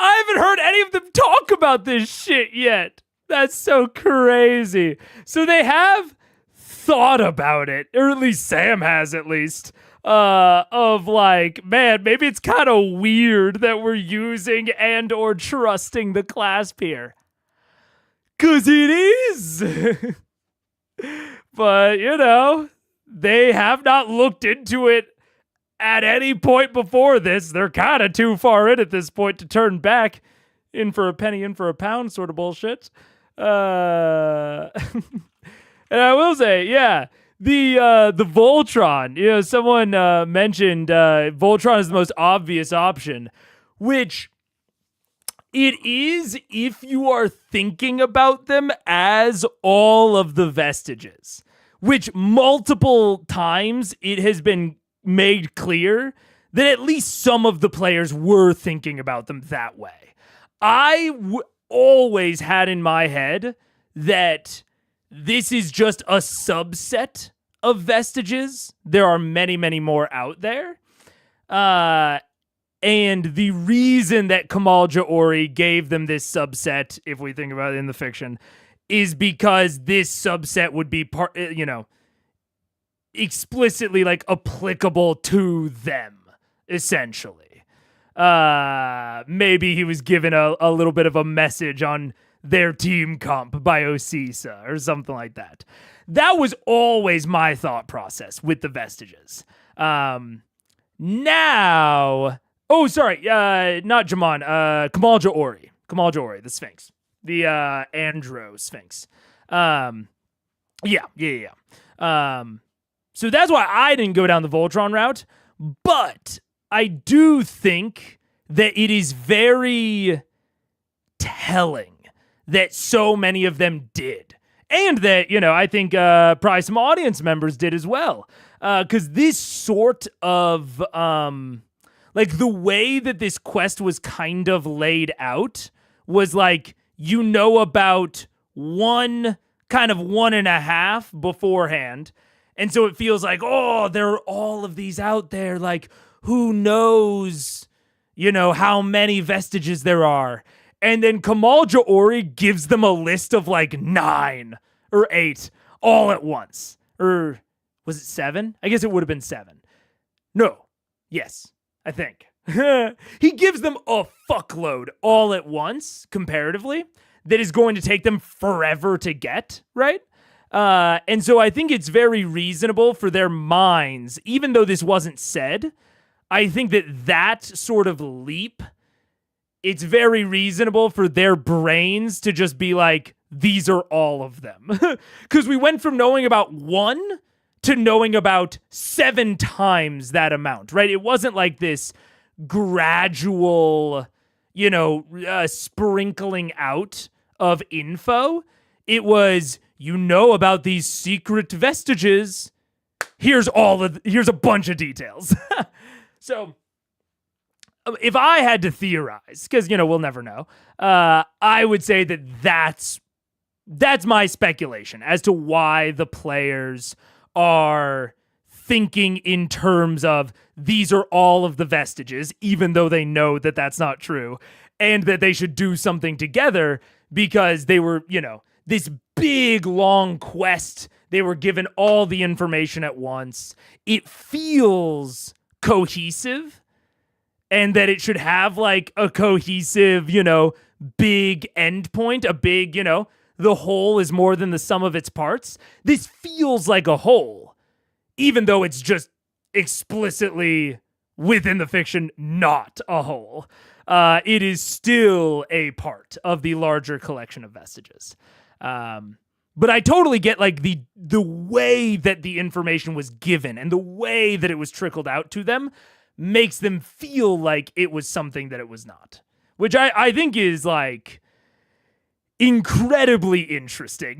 I haven't heard any of them talk about this shit yet. That's so crazy. So they have thought about it, or at least Sam has, at least. Of like, man, maybe it's kind of weird that we're using and or trusting the clasp here. 'Cause it is. But, you know, they have not looked into it at any point before this. They're kind of too far in at this point to turn back. In for a penny, in for a pound sort of bullshit. And I will say, yeah, the Voltron. Someone mentioned Voltron is the most obvious option, which it is if you are thinking about them as all of the Vestiges, which multiple times it has been made clear that at least some of the players were thinking about them that way. I always had in my head that this is just a subset of Vestiges. There are many, many more out there. And the reason that Kamal Jaori gave them this subset, if we think about it in the fiction, is because this subset would be explicitly like applicable to them, essentially. Maybe he was given a little bit of a message on their team comp by Osisa or something like that. That was always my thought process with the Vestiges. Now... Oh, sorry, not Jamon, Kamal Jaori, the Sphinx. The Andro Sphinx. Yeah. So that's why I didn't go down the Voltron route, but I do think that it is very telling that so many of them did. And that, I think probably some audience members did as well. Because this sort of... like, the way that this quest was kind of laid out was like, about one and a half beforehand. And so it feels like, oh, there are all of these out there. Like, who knows, how many Vestiges there are. And then Kamal Jaori gives them a list of like 9 or 8 all at once. Or was it 7? I guess it would have been 7. No. Yes. I think. He gives them a fuckload all at once, comparatively, that is going to take them forever to get, right? And so I think it's very reasonable for their minds, even though this wasn't said, I think that sort of leap, it's very reasonable for their brains to just be like, these are all of them. Because we went from knowing about 1 to knowing about 7 times that amount, right? It wasn't like this gradual, sprinkling out of info. It was, about these secret Vestiges. Here's a bunch of details. So if I had to theorize, because, we'll never know, I would say that's my speculation as to why the players are thinking in terms of these are all of the Vestiges, even though they know that that's not true, and that they should do something together because they were, this big, long quest. They were given all the information at once. It feels cohesive, and that it should have like a cohesive, big endpoint, a big, the whole is more than the sum of its parts. This feels like a whole, even though it's just explicitly within the fiction not a whole. It is still a part of the larger collection of Vestiges. But I totally get like the way that the information was given and the way that it was trickled out to them makes them feel like it was something that it was not, which I think is like incredibly interesting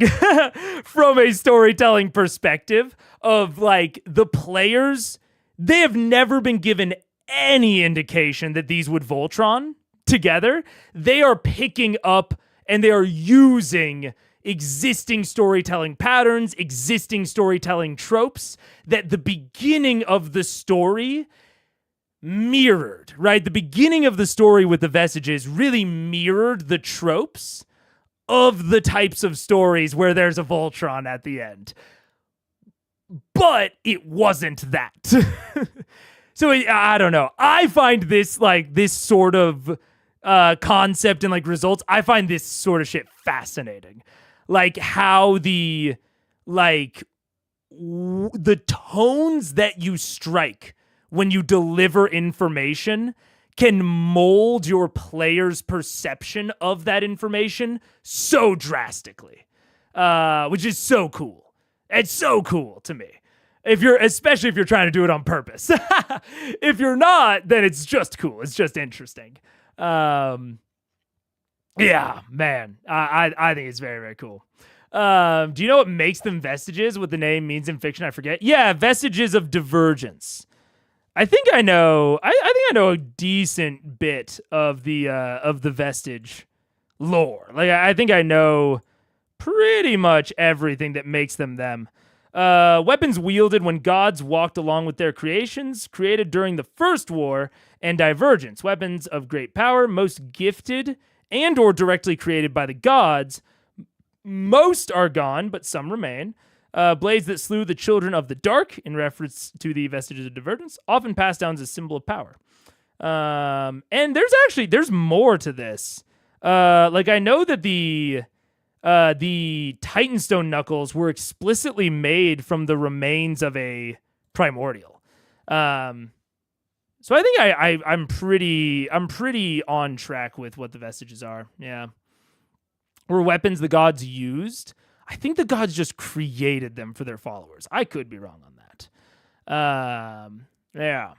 from a storytelling perspective of like the players. They have never been given any indication that these would Voltron together. They are picking up and they are using existing storytelling patterns, existing storytelling tropes that the beginning of the story mirrored, right? The beginning of the story with the Vestiges really mirrored the tropes of the types of stories where there's a Voltron at the end. But it wasn't that. So I don't know. I find this like this sort of concept and like results. I find this sort of shit fascinating. Like how the tones that you strike when you deliver information can mold your player's perception of that information so drastically, which is so cool. It's so cool to me. Especially if you're trying to do it on purpose. If you're not, then it's just cool. It's just interesting. Yeah, man, I think it's very, very cool. Do you know what makes them vestiges? What the name means in fiction? I forget. Yeah, vestiges of divergence. I think I know. I think I know a decent bit of the vestige lore. Like I think I know pretty much everything that makes them them. Weapons wielded when gods walked along with their creations, created during the First War, and Divergence. Weapons of great power, most gifted and or directly created by the gods. Most are gone, but some remain. Blades that slew the children of the dark, in reference to the Vestiges of Divergence, often passed down as a symbol of power. And there's more to this. Like I know that the Titanstone knuckles were explicitly made from the remains of a primordial. So I think I'm pretty on track with what the vestiges are. Yeah. Were weapons the gods used? I think the gods just created them for their followers. I could be wrong on that. Yeah.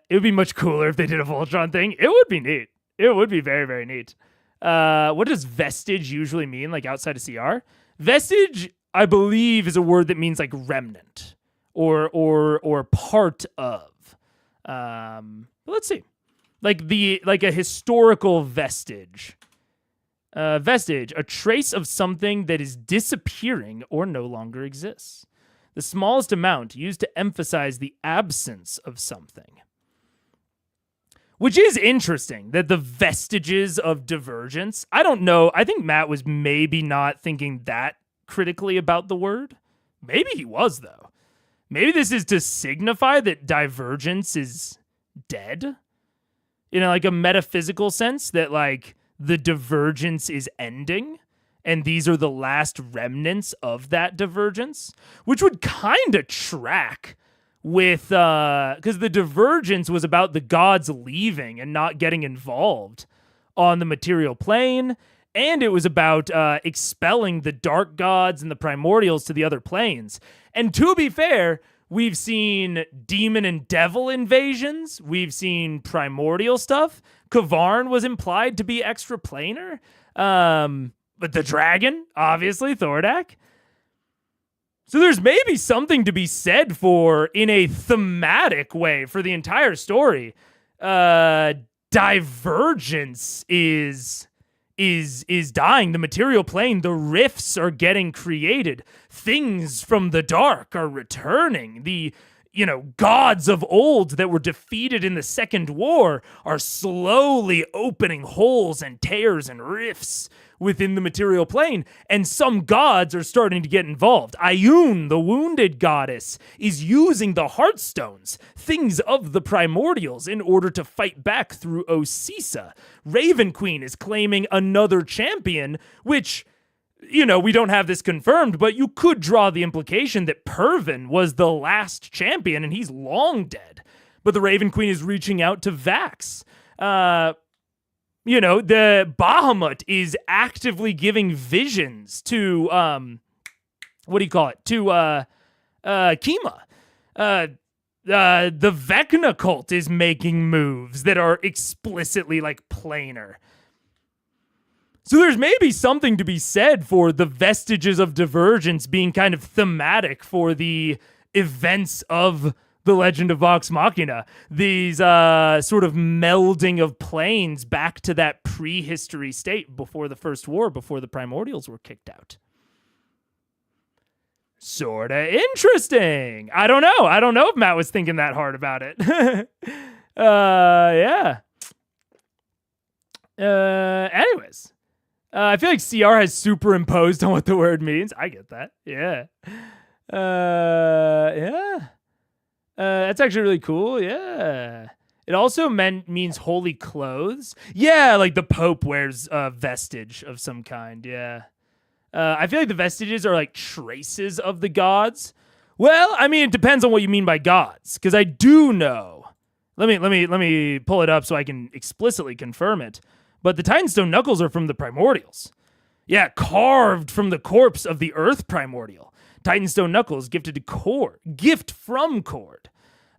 It would be much cooler if they did a Voltron thing. It would be neat. It would be very, very neat. What does vestige usually mean, like outside of CR? Vestige, I believe, is a word that means like remnant or part of. But let's see. Like a historical vestige. Vestige, a trace of something that is disappearing or no longer exists. The smallest amount used to emphasize the absence of something. Which is interesting, that the vestiges of divergence, I don't know, I think Matt was maybe not thinking that critically about the word. Maybe he was, though. Maybe this is to signify that divergence is dead. In like a metaphysical sense, that like the divergence is ending, and these are the last remnants of that divergence, which would kind of track with, because the divergence was about the gods leaving and not getting involved on the material plane, and it was about expelling the dark gods and the primordials to the other planes. And to be fair, we've seen demon and devil invasions. We've seen primordial stuff. Kavarn was implied to be extraplanar. But the dragon, obviously, THORDAK. So there's maybe something to be said for, in a thematic way, for the entire story. Divergence is dying. The material plane, the rifts are getting created. Things from the dark are returning. The gods of old that were defeated in the Second War are slowly opening holes and tears and rifts within the material plane, and some gods are starting to get involved. Ioun, the wounded goddess, is using the Heartstones, things of the primordials, in order to fight back through Osisa. Raven Queen is claiming another champion, which, we don't have this confirmed, but you could draw the implication that Pervin was the last champion, and he's long dead. But the Raven Queen is reaching out to Vax. The Bahamut is actively giving visions to, To Kima. The Vecna cult is making moves that are explicitly, planar. So there's maybe something to be said for the vestiges of divergence being kind of thematic for the events of the Legend of Vox Machina. These sort of melding of planes back to that prehistory state before the First War, before the primordials were kicked out. Sorta interesting. I don't know if Matt was thinking that hard about it. Yeah. Anyways. I feel like CR has superimposed on what the word means. I get that. Yeah. Yeah. That's actually really cool. Yeah. It also means holy clothes. Yeah, like the Pope wears a vestige of some kind. Yeah. I feel like the vestiges are like traces of the gods. Well, I mean, it depends on what you mean by gods, because I do know let me pull it up so I can explicitly confirm it. But the Titanstone knuckles are from the primordials. Yeah, carved from the corpse of the Earth primordial. Titanstone knuckles gifted to Cord. Gift from Cord.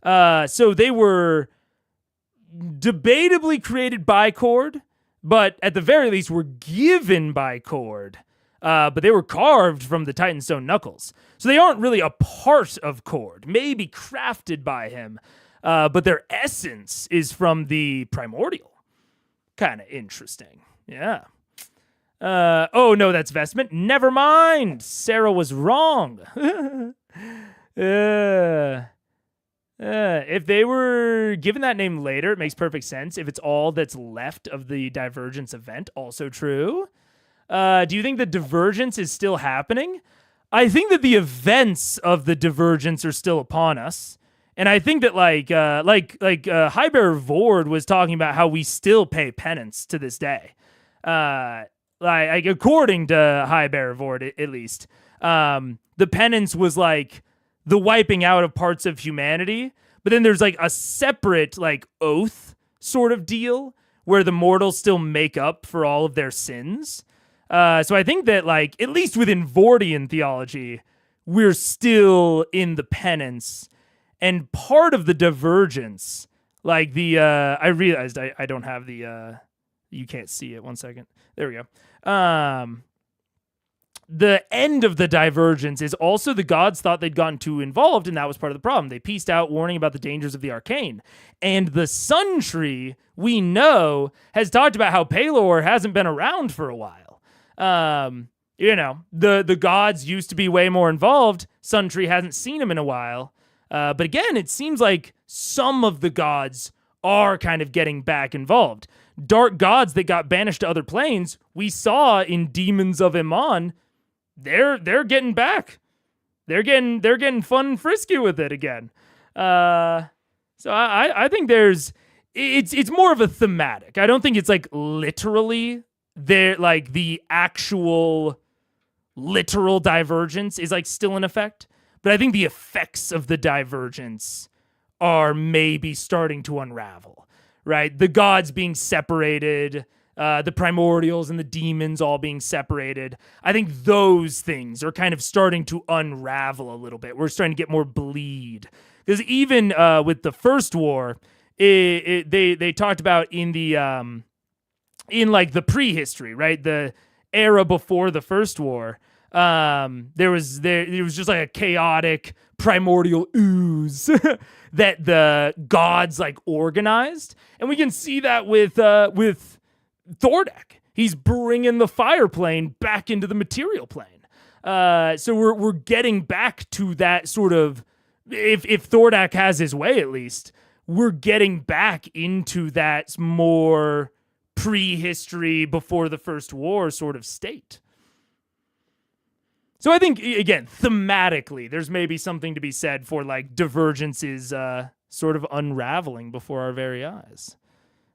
So they were debatably created by Cord, but at the very least were given by Cord. But they were carved from the Titanstone knuckles. So they aren't really a part of Cord, maybe crafted by him, but their essence is from the primordial. Kind of interesting. Yeah. Oh, no, that's Vestment. Never mind. Sarah was wrong. If they were given that name later, it makes perfect sense. If it's all that's left of the Divergence event, also true. Do you think the Divergence is still happening? I think that the events of the Divergence are still upon us. And I think that Highbearer Vord was talking about how we still pay penance to this day. Like according to Highbearer Vord, at least, the penance was like the wiping out of parts of humanity. But then there's like a separate like oath sort of deal where the mortals still make up for all of their sins. So I think that like, at least within Vordian theology, we're still in the penance. And part of the Divergence, like I realized I don't have the, you can't see it. 1 second. There we go. The end of the Divergence is also the gods thought they'd gotten too involved, and that was part of the problem. They pieced out warning about the dangers of the arcane. And the Sun Tree, we know, has talked about how Pelor hasn't been around for a while. The gods used to be way more involved. Sun Tree hasn't seen him in a while. But again, it seems like some of the gods are kind of getting back involved. Dark gods that got banished to other planes, we saw in Demons of Emon, they're getting back. They're getting fun and frisky with it again. So I think it's more of a thematic. I don't think it's like literally there, like the actual literal Divergence is like still in effect. But I think the effects of the Divergence are maybe starting to unravel, right? The gods being separated, the primordials and the demons all being separated. I think those things are kind of starting to unravel a little bit. We're starting to get more bleed. Because even with the first war, they talked about in the in like the prehistory, right? The era before the first war. There was just like a chaotic primordial ooze that the gods like organized, and we can see that with THORDAK. He's bringing the fire plane back into the material plane. So we're getting back to that sort of, if THORDAK has his way at least, we're getting back into that more prehistory before the first war sort of state. So I think, again, thematically, there's maybe something to be said for, like, Divergence's sort of unraveling before our very eyes.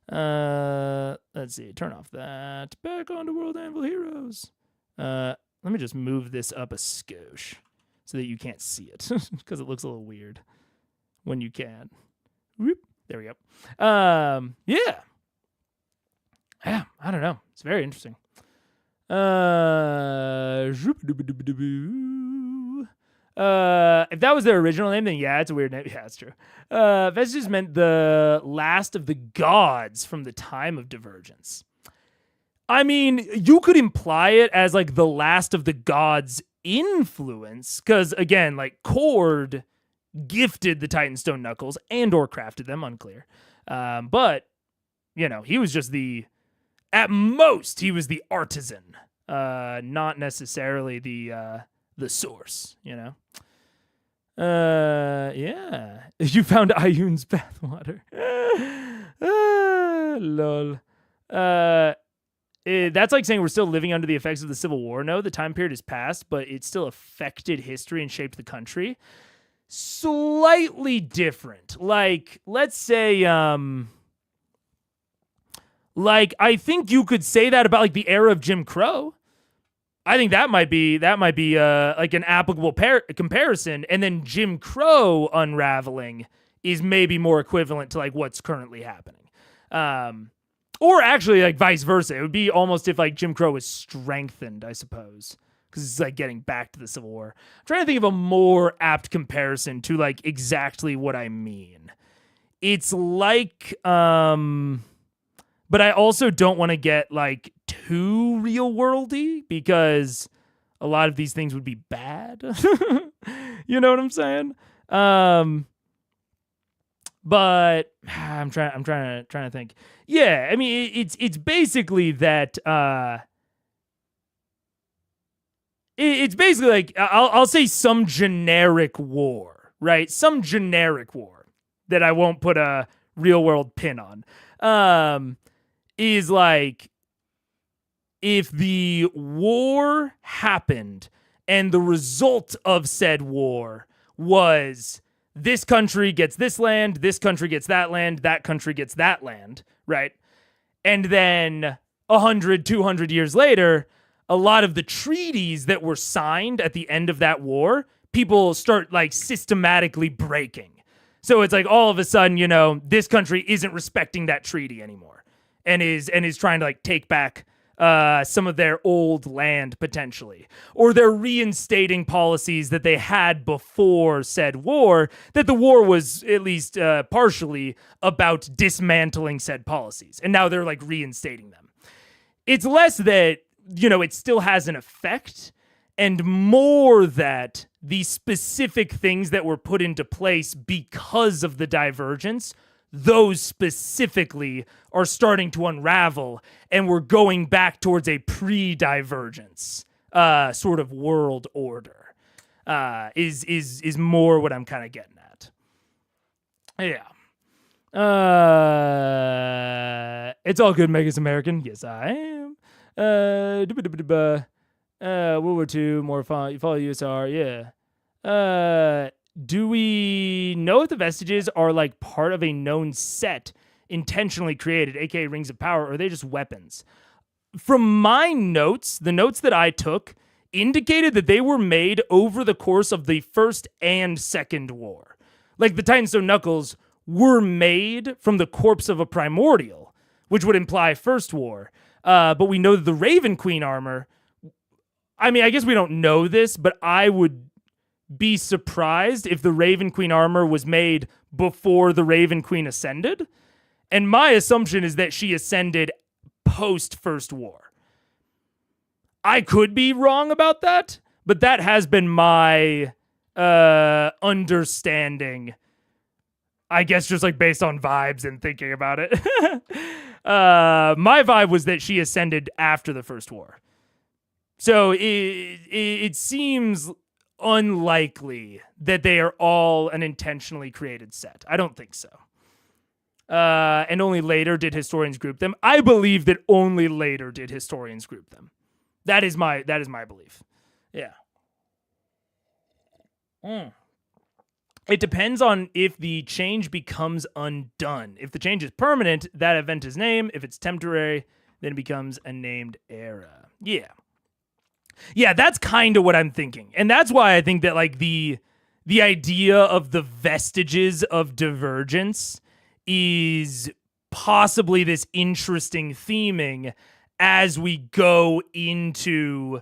Let's see. Turn off that. Back onto World Anvil Heroes. Let me just move this up a skosh so that you can't see it, because it looks a little weird when you can. Whoop. There we go. Yeah, I don't know. It's very interesting. If that was their original name, then yeah, it's a weird name. Yeah, it's true. Vestiges meant the last of the gods from the time of Divergence. I mean, you could imply it as like the last of the gods' influence, because again, like Cord gifted the Titanstone knuckles and or crafted them, unclear. But he was just at most, he was the artisan, not necessarily the source, Yeah. You found Ayun's bathwater. Lol. That's like saying we're still living under the effects of the Civil War. No, the time period is past, but it still affected history and shaped the country. Slightly different. Like, let's say, I think you could say that about like the era of Jim Crow. I think that might be like an applicable comparison. And then Jim Crow unraveling is maybe more equivalent to like what's currently happening. Or actually like vice versa. It would be almost if like Jim Crow was strengthened, I suppose. Because it's like getting back to the Civil War. I'm trying to think of a more apt comparison to like exactly what I mean. It's like, but I also don't want to get like too real worldy because a lot of these things would be bad. You know what I'm saying? But I'm trying to think. Yeah, I mean it's basically that. It's basically like I'll say some generic war, right? Some generic war that I won't put a real world pin on. Is like if the war happened and the result of said war was this country gets this land, this country gets that land, that country gets that land, right? And then 100, 200 years later, a lot of the treaties that were signed at the end of that war, people start like systematically breaking. So it's like all of a sudden, you know, this country isn't respecting that treaty anymore and is trying to like take back some of their old land potentially, or they're reinstating policies that they had before said war, that the war was at least partially about dismantling said policies. And now they're like reinstating them. It's less that, you know, it still has an effect and more that the specific things that were put into place because of the divergence, those specifically are starting to unravel, and we're going back towards a pre-divergence sort of world order. Is more what I'm kind of getting at. Yeah. It's all good, Megas American. Yes, I am. World War II, more follow USR. Yeah. Do we know if the Vestiges are like part of a known set intentionally created, aka Rings of Power, or are they just weapons? From my notes, the notes that I took indicated that they were made over the course of the First and Second War. Like the Titan Stone Knuckles were made from the corpse of a primordial, which would imply First War. But we know that the Raven Queen armor, I mean, I guess we don't know this, but I would be surprised if the Raven Queen armor was made before the Raven Queen ascended. And my assumption is that she ascended post First War. I could be wrong about that, but that has been my understanding. I guess just like based on vibes and thinking about it. My vibe was that she ascended after the First War. So it seems unlikely that they are all an intentionally created set. I don't think so. And only later did historians group them. I believe that only later did historians group them. That is my belief. Yeah. It depends on if the change becomes undone. If the change is permanent, that event is named. If it's temporary, then it becomes a named era. Yeah. Yeah, that's kind of what I'm thinking. And that's why I think that like the idea of the vestiges of divergence is possibly this interesting theming as we go into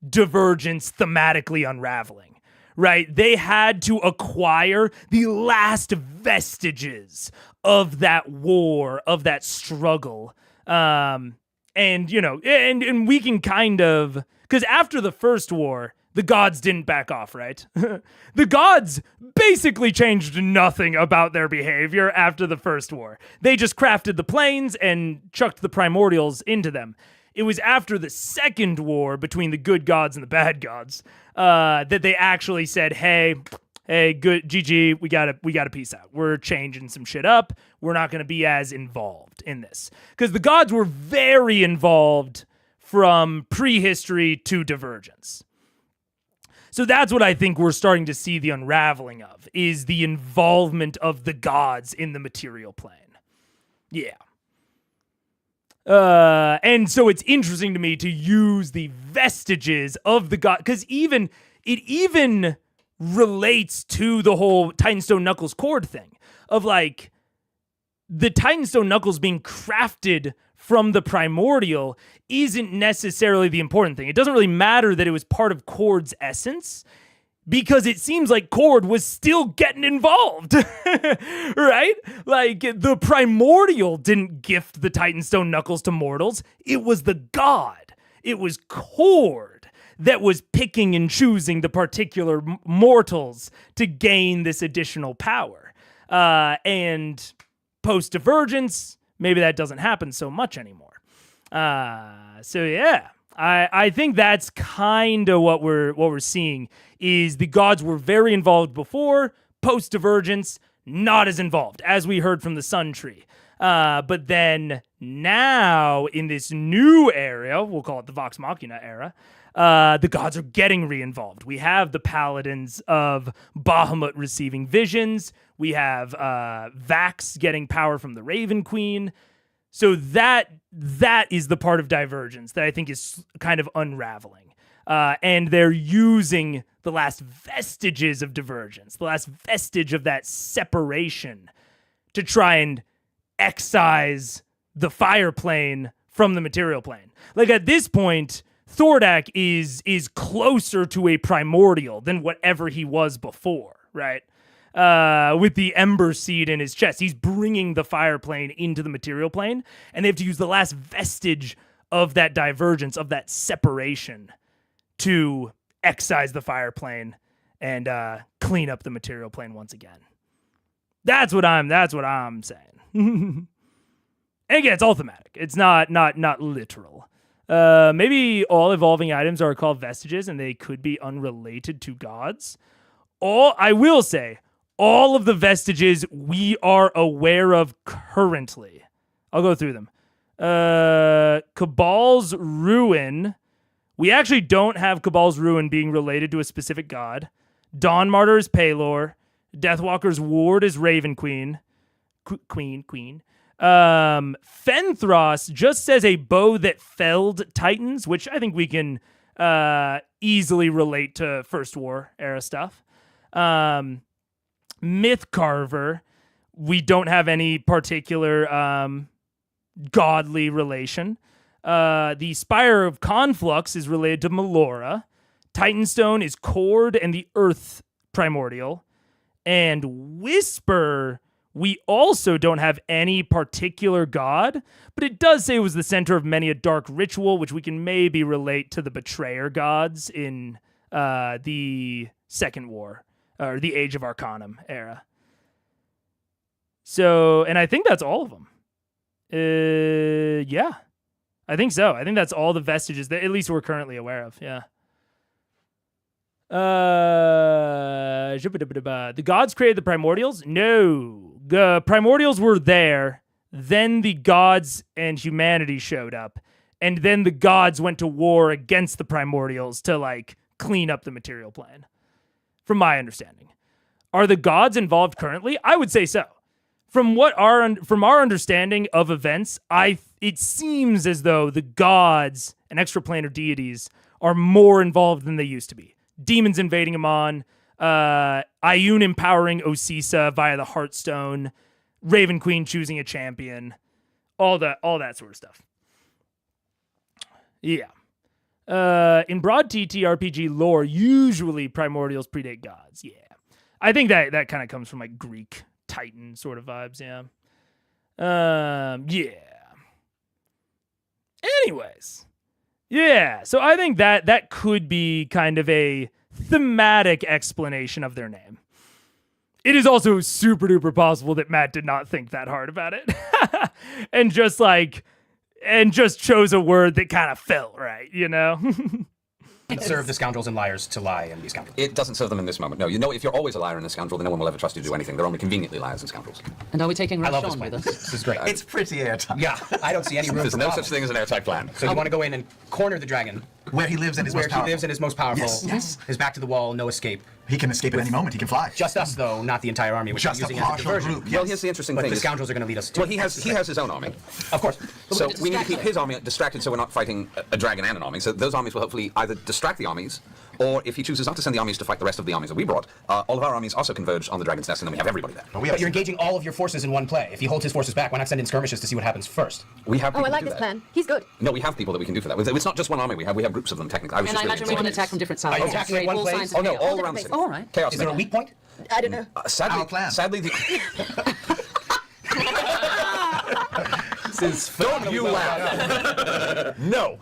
divergence thematically unraveling, right? They had to acquire the last vestiges of that war, of that struggle. And, you know, and we can kind of, because after the First War, the gods didn't back off, right? The gods basically changed nothing about their behavior after the First War. They just crafted the planes and chucked the primordials into them. It was after the Second War between the good gods and the bad gods that they actually said, hey, good, GG, we gotta peace out. We're changing some shit up. We're not gonna be as involved in this. Because the gods were very involved from prehistory to divergence. So that's what I think we're starting to see the unraveling of, is the involvement of the gods in the material plane. Yeah. And so it's interesting to me to use the vestiges of the god, because it even relates to the whole Titanstone Knuckles cord thing of like the Titanstone Knuckles being crafted from the primordial isn't necessarily the important thing. It doesn't really matter that it was part of Cord's essence, because it seems like Cord was still getting involved, right? Like, the primordial didn't gift the Titanstone Knuckles to mortals. It was the god. It was Cord that was picking and choosing the particular mortals to gain this additional power. And post-divergence, maybe that doesn't happen so much anymore. So yeah. I think that's kind of what we're seeing is the gods were very involved before, post-divergence, not as involved, as we heard from the Sun Tree. But then now, in this new area, we'll call it the Vox Machina era, the gods are getting re-involved. We have the paladins of Bahamut receiving visions. We have Vax getting power from the Raven Queen. So that is the part of divergence that I think is kind of unraveling. And they're using the last vestiges of divergence, the last vestige of that separation to try and excise the fire plane from the material plane. Like at this point, THORDAK is closer to a primordial than whatever he was before, right? With the ember seed in his chest. He's bringing the fire plane into the material plane, and they have to use the last vestige of that divergence, of that separation, to excise the fire plane and clean up the material plane once again. That's what I'm saying. And again, it's all thematic. It's not literal. Maybe all evolving items are called vestiges, and they could be unrelated to gods. I will say, all of the vestiges we are aware of currently. I'll go through them. Cabal's Ruin. We actually don't have Cabal's Ruin being related to a specific god. Dawn Martyr is Paylor. Deathwalker's Ward is Raven Queen. Queen. Fenthros just says a bow that felled titans, which I think we can easily relate to First War era stuff. Myth Carver, we don't have any particular godly relation. The Spire of Conflux is related to Melora. Titanstone is Cord and the Earth Primordial. And Whisper, we also don't have any particular god, but it does say it was the center of many a dark ritual, which we can maybe relate to the Betrayer gods in the Second War, or the Age of Arcanum era. So, and I think that's all of them. Yeah. I think so. I think that's all the vestiges that at least we're currently aware of, yeah. The gods created the primordials? No. The primordials were there, then the gods and humanity showed up, and then the gods went to war against the primordials to, like, clean up the material plane. From my understanding. Are the gods involved currently? I would say so. From our understanding of events, it seems as though the gods and extraplanar deities are more involved than they used to be. Demons invading Emon, Ioun empowering Osisa via the Heartstone, Raven Queen choosing a champion, all that sort of stuff. Yeah. In broad TTRPG lore, usually primordials predate gods. Yeah. I think that kind of comes from like Greek Titan sort of vibes, yeah. Yeah. Anyways. Yeah, so I think that could be kind of a thematic explanation of their name. It is also super duper possible that Matt did not think that hard about it. and just chose a word that kind of felt right, you know? Serve the scoundrels and liars to lie and be scoundrels. It doesn't serve them in this moment. No, you know, if you're always a liar and a scoundrel, then no one will ever trust you to do anything. They're only conveniently liars and scoundrels. And are we taking I love Rashawn this with plan. us? This is great. It's pretty airtight. Yeah, I don't see any room There's for no problems. such thing as an airtight plan. So you want to go in and corner the dragon. Where he lives and is most powerful. Where he lives and is most powerful. Yes. His back to the wall, no escape. He can escape at any moment. He can fly. Just us, though, not the entire army, which Just I'm a using as a partial diversion. group. Well, here's the interesting But thing. the is- scoundrels are going to lead us to. Well, he has his own army. Of course. So we need to keep his army distracted so we're not fighting a dragon and an army. So those armies will hopefully either distract the armies Or if he chooses not to send the armies to fight the rest of the armies that we brought, all of our armies also converge on the Dragon's Nest, and then we have everybody there. But you're engaging all of your forces in one play. If he holds his forces back, why not send in skirmishes to see what happens first? We have Oh, people I like to do this that. plan. He's good. No, we have people that we can do for that. It's not just one army. We have groups of them technically. I was And just I really imagine we We can can attack from different sides. Are you attacking in one All place? signs Oh of no, chaos. all around the city. All right. Chaos. Is there a weak point? I don't know. Sadly, Our plan. sadly, don't you laugh. No,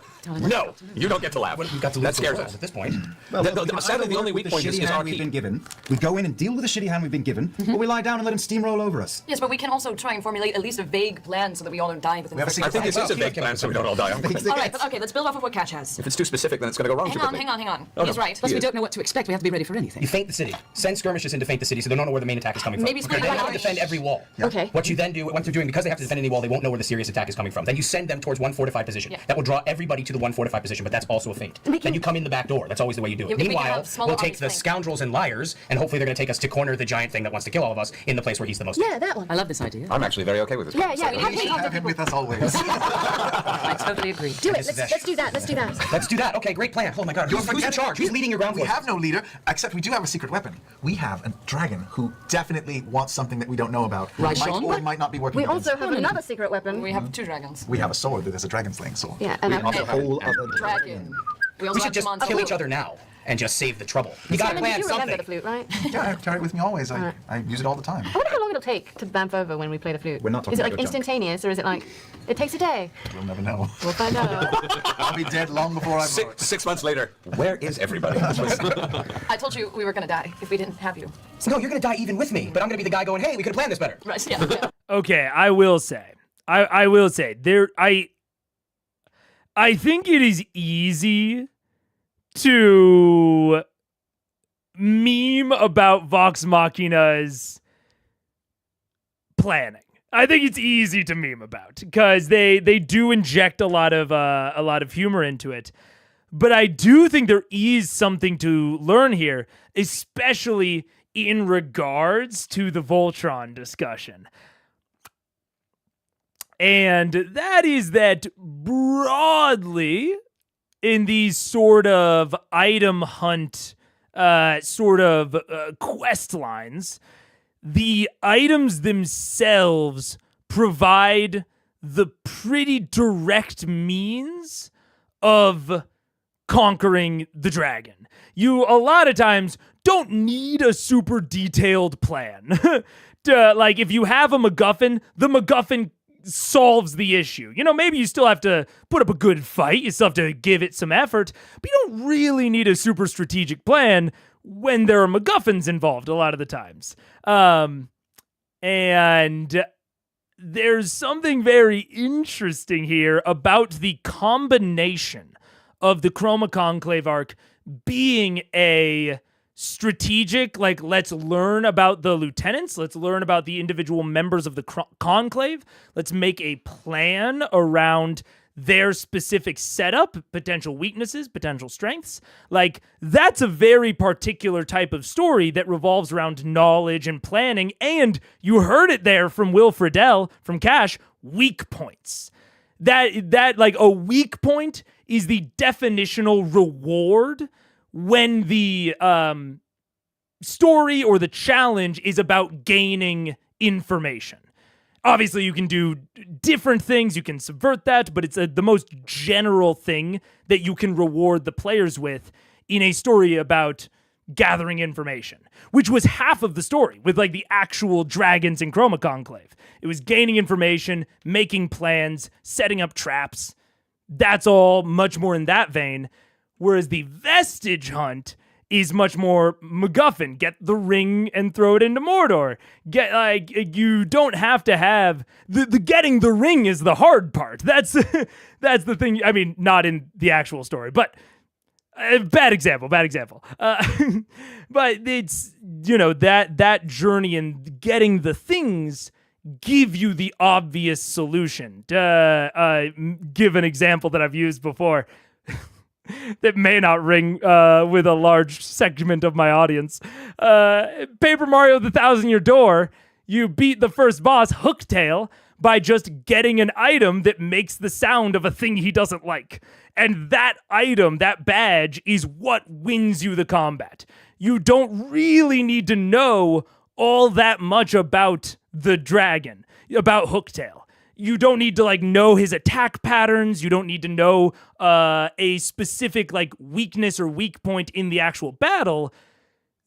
you don't get to laugh. We've got to That lose scares the us. at this point. Well, The- we can sadly, either the only work weak with point the is shitty our hand we've key. been given. We go in and deal with the shitty hand we've been given, or we lie down and let him steamroll over us. Yes, but we can also try and formulate at least a vague plan so that we all don't die within We have a 15 secret I think this is a seconds. big plan, so we don't all die. All right, but okay, let's build off of what Catch has. If it's too specific, then it's going to go wrong. Hang too on, quickly. hang on. Oh, He's no. right. Plus, He we is. don't know what to expect. We have to be ready for anything. You feint the city. Send skirmishes in to feint the city so they don't know where the main attack is coming from. Maybe split They it have by to defend every wall. Okay. What you then do, once they're doing, because they have to defend any wall, they won't know where the serious attack is coming from. Then you send them towards one fortified position. Yeah. That will draw everybody to the one fortified position, but that's also a feint. Then you come in the back door. That's always the way you do it. Yeah, we can Meanwhile, have smaller we'll take armies the flank. scoundrels and liars, and hopefully they're going to take us to corner the giant thing that wants to kill all of us in the place where he's the most. Yeah, that one. I love this idea. I'm actually very okay with this. Yeah, plan. yeah. we have have to to have Have him with us always. I totally agree. Do it. This is Let's do that. Let's do that. Let's do that. Okay, great plan. Oh my God. Who's in charge? Who's leading your ground We forces? have no leader, except we do have a secret weapon. We have a dragon who definitely wants something that we don't know about. Right, might Sean? or might not be working We against. also have another secret weapon. We have 2 dragons. We have a sword that is a dragon slaying sword. Yeah, and We also have Whole other Dragon. We also We should have just monsters. kill each other now and just save the trouble. You gotta Simon, plan you remember something. the flute, right? Yeah, I carry it with me always. I Alright. use it all the time. I wonder how long it'll take to bamf over when we play the flute. We're not talking Is it about like your junk. instantaneous, or is it like it takes a day? We'll never know. We'll find out. I'll be dead long before I vote. 6 months later, where is everybody? I told you we were gonna die if we didn't have you. No, you're gonna die even with me, but I'm gonna be the guy going, hey, we could have planned this better. Right? Yeah. Okay, I will say there. I think it is easy to meme about Vox Machina's planning. I think it's easy to meme about because they do inject a lot of humor into it. But I do think there is something to learn here, especially in regards to the Voltron discussion. And that is that broadly in these sort of item hunt quest lines, the items themselves provide the pretty direct means of conquering the dragon. You a lot of times don't need a super detailed plan. Like if you have a MacGuffin, the MacGuffin solves the issue. You know, maybe you still have to put up a good fight, you still have to give it some effort, but you don't really need a super strategic plan when there are MacGuffins involved a lot of the times. And there's something very interesting here about the combination of the Chroma Conclave arc being a strategic, like, let's learn about the lieutenants, let's learn about the individual members of the conclave, let's make a plan around their specific setup, potential weaknesses, potential strengths. Like, that's a very particular type of story that revolves around knowledge and planning, and you heard it there from Will Friedle, from Cash, weak points. That like, a weak point is the definitional reward when the story or the challenge is about gaining information. Obviously, you can do different things, you can subvert that, but it's the most general thing that you can reward the players with in a story about gathering information, which was half of the story with like the actual dragons in Chroma Conclave. It was gaining information, making plans, setting up traps. That's all much more in that vein. Whereas the Vestige hunt is much more MacGuffin. Get the ring and throw it into Mordor. You don't have to have the getting the ring is the hard part. That's the thing. I mean, not in the actual story, but bad example. But it's, you know, that journey and getting the things give you the obvious solution. Give an example that I've used before that may not ring with a large segment of my audience. Paper Mario: The 1,000-Year Door, you beat the first boss, Hooktail, by just getting an item that makes the sound of a thing he doesn't like. And that item, that badge, is what wins you the combat. You don't really need to know all that much about the dragon, about Hooktail. You don't need to know his attack patterns. You don't need to know a specific weakness or weak point in the actual battle.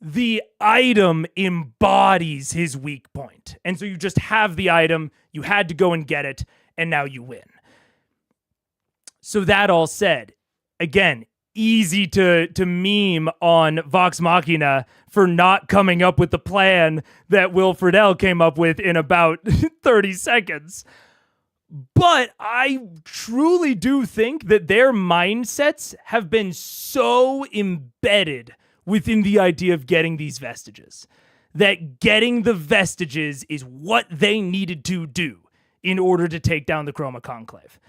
The item embodies his weak point. And so you just have the item, you had to go and get it, and now you win. So that all said, again, easy to meme on Vox Machina for not coming up with the plan that Will Friedle came up with in about 30 seconds. But I truly do think that their mindsets have been so embedded within the idea of getting these vestiges, that getting the vestiges is what they needed to do in order to take down the Chroma Conclave.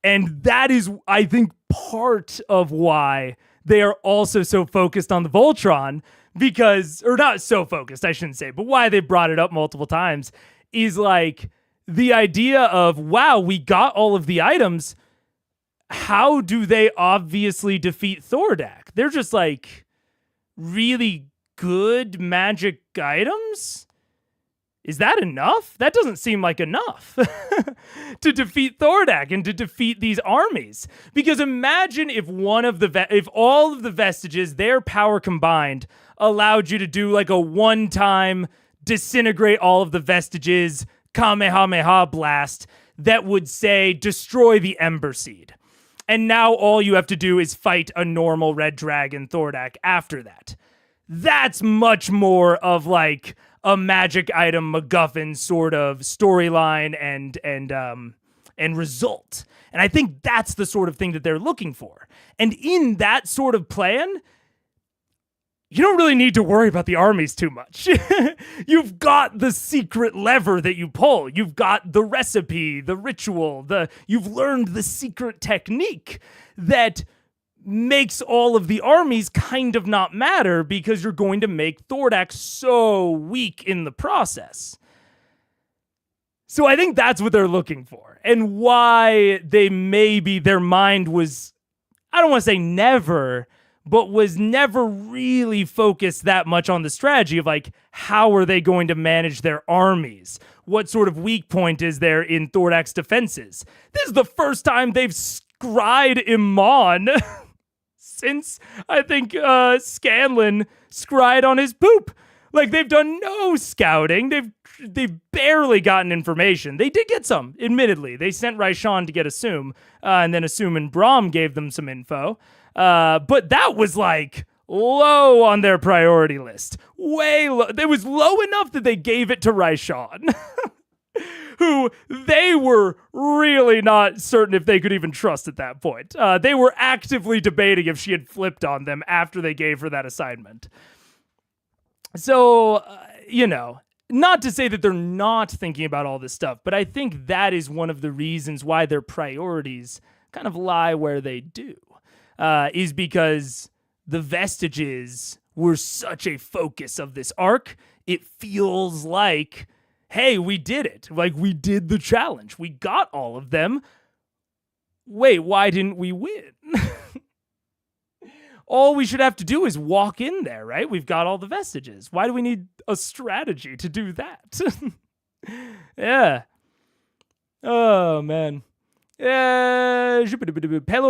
And that is, I think, part of why they are also so focused on the Voltron, because, or not so focused, I shouldn't say, but why they brought it up multiple times is the idea of, wow, we got all of the items. How do they obviously defeat THORDAK? They're just really good magic items? Is that enough? That doesn't seem like enough to defeat THORDAK and to defeat these armies. Because imagine if if all of the vestiges, their power combined, allowed you to do a one-time disintegrate all of the vestiges Kamehameha blast that would say destroy the Ember Seed. And now all you have to do is fight a normal red dragon THORDAK after that. That's much more of a magic item MacGuffin sort of storyline and result. And I think that's the sort of thing that they're looking for. And in that sort of plan, you don't really need to worry about the armies too much. You've got the secret lever that you pull. You've got the recipe, the ritual, you've learned the secret technique that makes all of the armies kind of not matter because you're going to make THORDAK so weak in the process. So I think that's what they're looking for, and why their mind was, I don't want to say never, but was never really focused that much on the strategy of how are they going to manage their armies? What sort of weak point is there in THORDAK's defenses? This is the first time they've scried EMON since, I think, Scanlan scried on his poop. They've done no scouting. They've barely gotten information. They did get some, admittedly. They sent Raishan to get Assume, and then Assume and Brahm gave them some info. But that was low on their priority list. Way low. It was low enough that they gave it to Raishan, who they were really not certain if they could even trust at that point. They were actively debating if she had flipped on them after they gave her that assignment. So, not to say that they're not thinking about all this stuff, but I think that is one of the reasons why their priorities kind of lie where they do. Is because the vestiges were such a focus of this arc. It feels like, hey, we did it. We did the challenge. We got all of them. Wait, why didn't we win? All we should have to do is walk in there, right? We've got all the vestiges. Why do we need a strategy to do that? Yeah. Oh, man. Pelor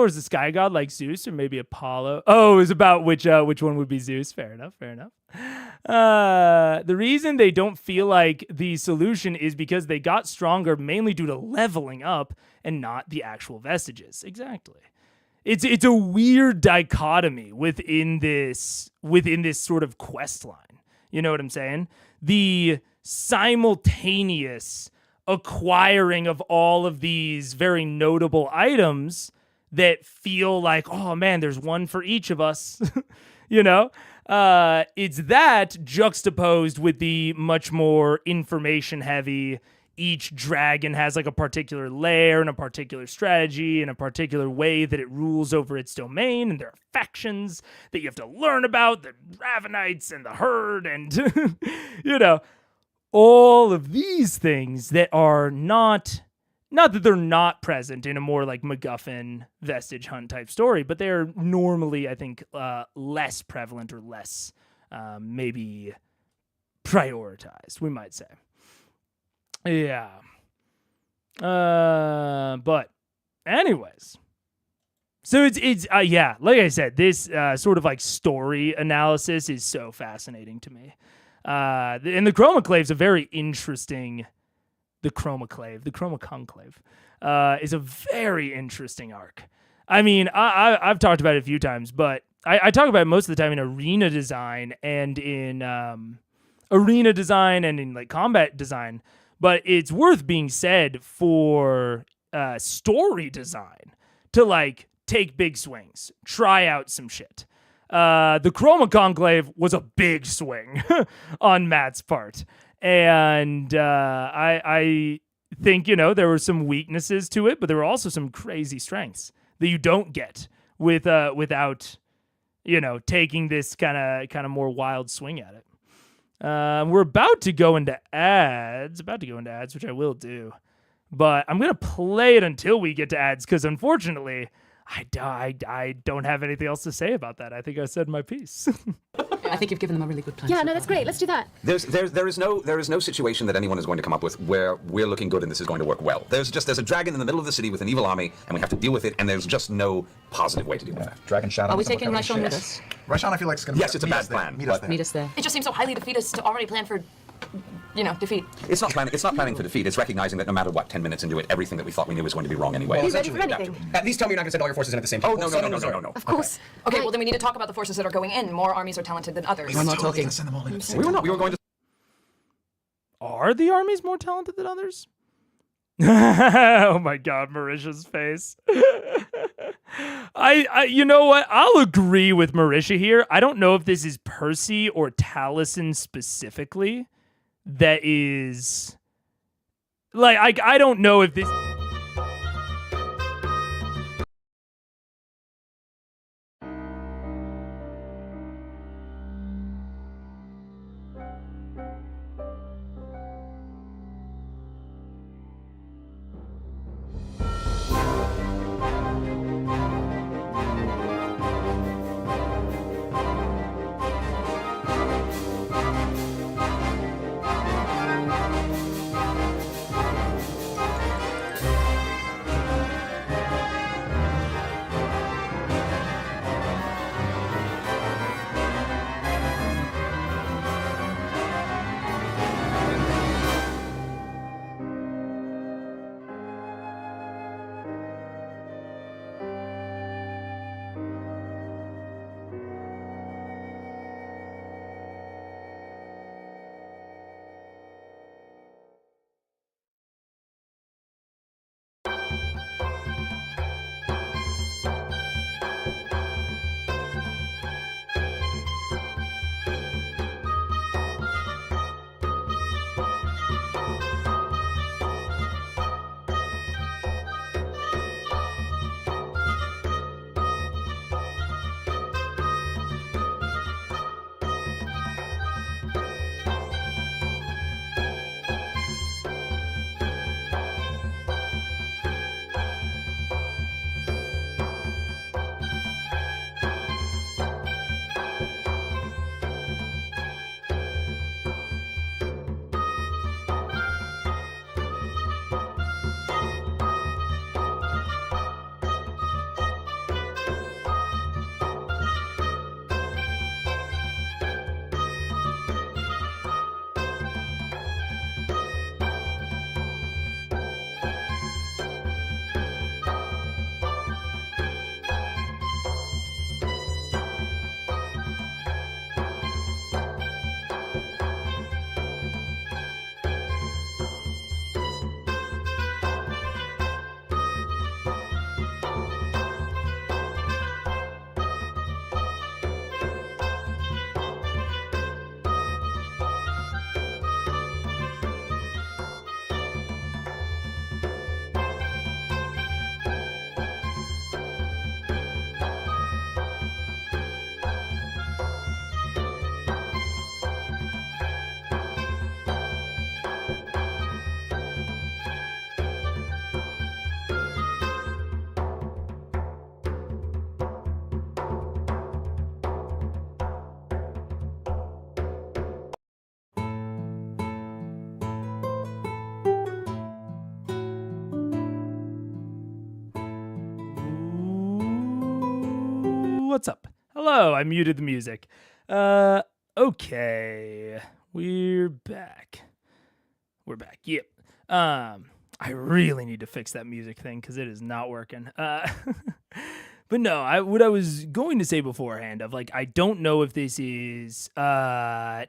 is the sky god like Zeus, or maybe Apollo. Oh, it was about which one would be Zeus. Fair enough. The reason they don't feel like the solution is because they got stronger mainly due to leveling up and not the actual vestiges. Exactly. It's a weird dichotomy within this sort of quest line. You know what I'm saying? The simultaneous acquiring of all of these very notable items that feel like, oh man, there's one for each of us. It's that juxtaposed with the much more information heavy, each dragon has a particular lair and a particular strategy and a particular way that it rules over its domain, and there are factions that you have to learn about, the Ravenites and the Herd, and all of these things that are not that they're not present in a more like MacGuffin vestige hunt type story, but they're normally, I think, less prevalent or less maybe prioritized, we might say. Yeah. But anyways, so it's yeah, like I said, this sort of like story analysis is so fascinating to me. And the Chromaclave's a very interesting. The Chromaconclave is a very interesting arc. I mean, I've talked about it a few times, but I talk about it most of the time in arena design and in like combat design. But it's worth being said for story design to like take big swings, try out some shit. The Chromaconclave was a big swing on Matt's part. And I think, there were some weaknesses to it, but there were also some crazy strengths that you don't get without, taking this kind of more wild swing at it. We're about to go into ads, which I will do. But I'm going to play it until we get to ads because, unfortunately, I don't have anything else to say about that. I think I said my piece. I think you've given them a really good plan. Yeah, no, that's great. Let's do that. There is no situation that anyone is going to come up with where we're looking good and this is going to work well. There's a dragon in the middle of the city with an evil army, and we have to deal with it, and there's just no positive way to deal with that. Dragon shadow. Are we taking Raishon with us? Raishon, I feel like it's going to Yes, it's a bad plan. Meet us there. It just seems so highly defeatist to already plan for, defeat. It's not planning for defeat. It's recognizing that no matter what, 10 minutes into it, everything that we thought we knew was going to be wrong anyway. Are you ready for anything? At least tell me you're not going to send all your forces in at the same time. Oh, no. Of course. Okay, well then we need to talk about the forces that are going in. More armies are talented than others. We're not talking. Send them all in. We were going to. Are the armies more talented than others? Oh my God, Marisha's face. You know what? I'll agree with Marisha here. I don't know if this is Percy or Taliesin specifically that is like I don't know if this. Hello, I muted the music. Okay. We're back. Yep. I really need to fix that music thing because it is not working. But no, what I was going to say beforehand of like, I don't know if this is Taliesin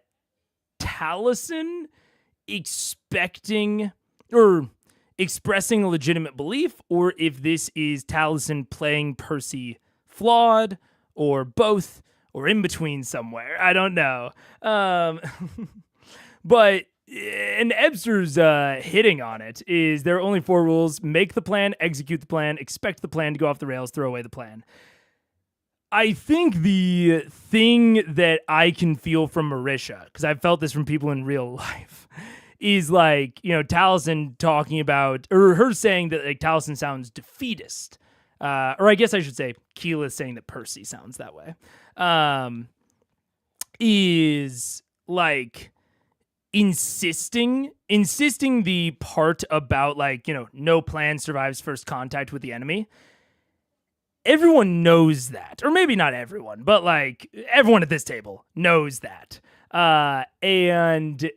expecting or expressing a legitimate belief, or if this is Taliesin playing Percy flawed, or both, or in between somewhere. I don't know. But and Ebster's hitting on it is there are only 4 rules: make the plan, execute the plan, expect the plan to go off the rails, throw away the plan. I think the thing that I can feel from Marisha, because I've felt this from people in real life, is like, Taliesin talking about, or her saying that like Taliesin sounds defeatist. Or I guess I should say Keyleth saying that Percy sounds that way. Is like insisting the part about like, no plan survives first contact with the enemy. Everyone knows that, or maybe not everyone, but like everyone at this table knows that. And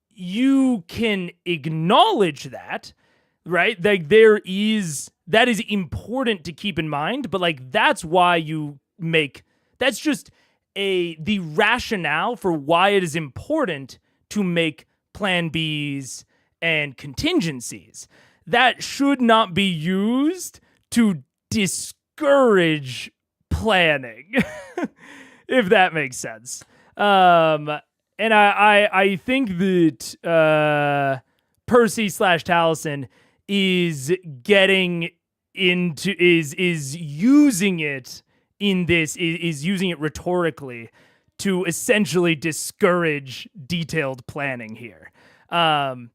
you can acknowledge that, right? Like that is important to keep in mind, but like that's why that's just the rationale for why it is important to make plan Bs and contingencies. That should not be used to discourage planning, if that makes sense. And I think that Percy / Taliesin is getting into is using it in this is using it rhetorically to essentially discourage detailed planning here, and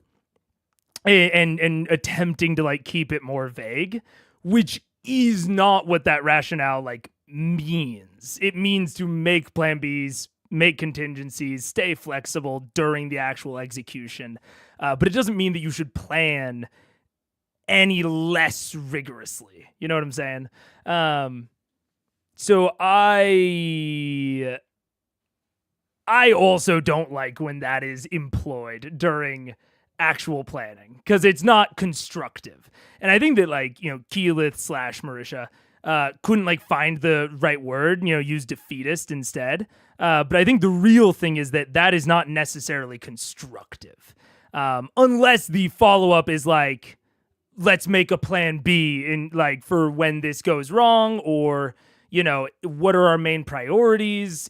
attempting to like keep it more vague, which is not what that rationale like means. It means to make plan Bs, make contingencies, stay flexible during the actual execution, but it doesn't mean that you should plan any less rigorously. You know what I'm saying? So I also don't like when that is employed during actual planning, because it's not constructive. And I think that like, Keyleth / Marisha couldn't like find the right word, use defeatist instead. But I think the real thing is that is not necessarily constructive. Unless the follow-up is like, let's make a plan B in like for when this goes wrong, or what are our main priorities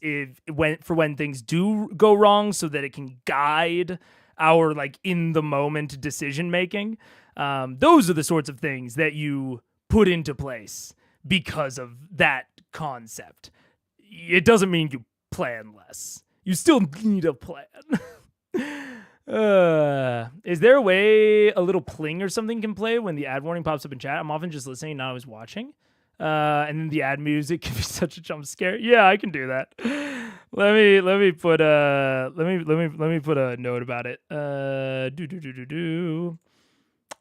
when things do go wrong, so that it can guide our like in the moment decision making. Those are the sorts of things that you put into place because of that concept. It doesn't mean you plan less. You still need a plan. Is there a way a little pling or something can play when the ad warning pops up in chat? I'm often just listening, not always watching. And then the ad music can be such a jump scare. Yeah, I can do that. Let me put a note about it.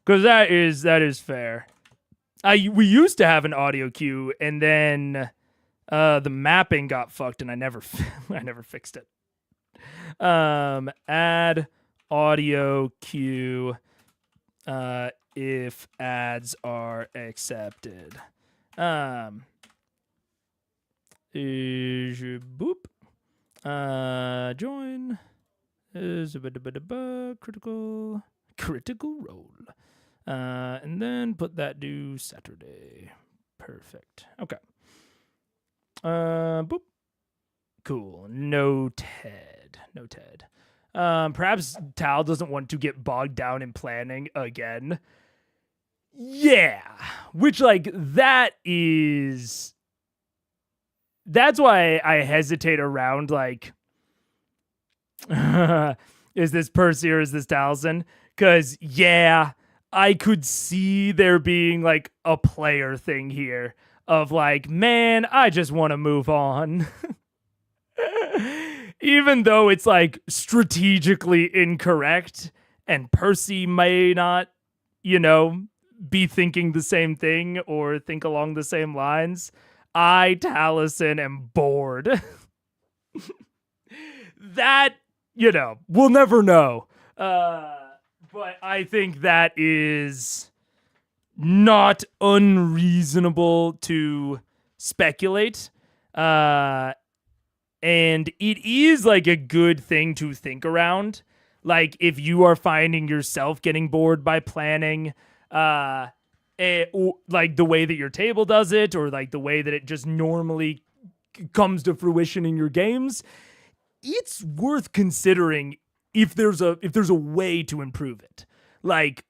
Because that is fair. We used to have an audio cue, and then the mapping got fucked, and I never fixed it. Add audio cue if ads are accepted. Boop. Join is a critical role. And then put that due Saturday. Perfect. Okay. Boop. Cool. Noted. Perhaps Tal doesn't want to get bogged down in planning again. Yeah. Which, like, that's why I hesitate around, like, is this Percy or is this Taliesin? Because, yeah, I could see there being, like, a player thing here of, like, man, I just want to move on. Even though it's, like, strategically incorrect, and Percy may not, be thinking the same thing or think along the same lines. I, Taliesin, am bored. That, we'll never know. But I think that is not unreasonable to speculate. And it is like a good thing to think around. Like if you are finding yourself getting bored by planning, like the way that your table does it, or like the way that it just normally comes to fruition in your games, it's worth considering if there's a way to improve it. Like,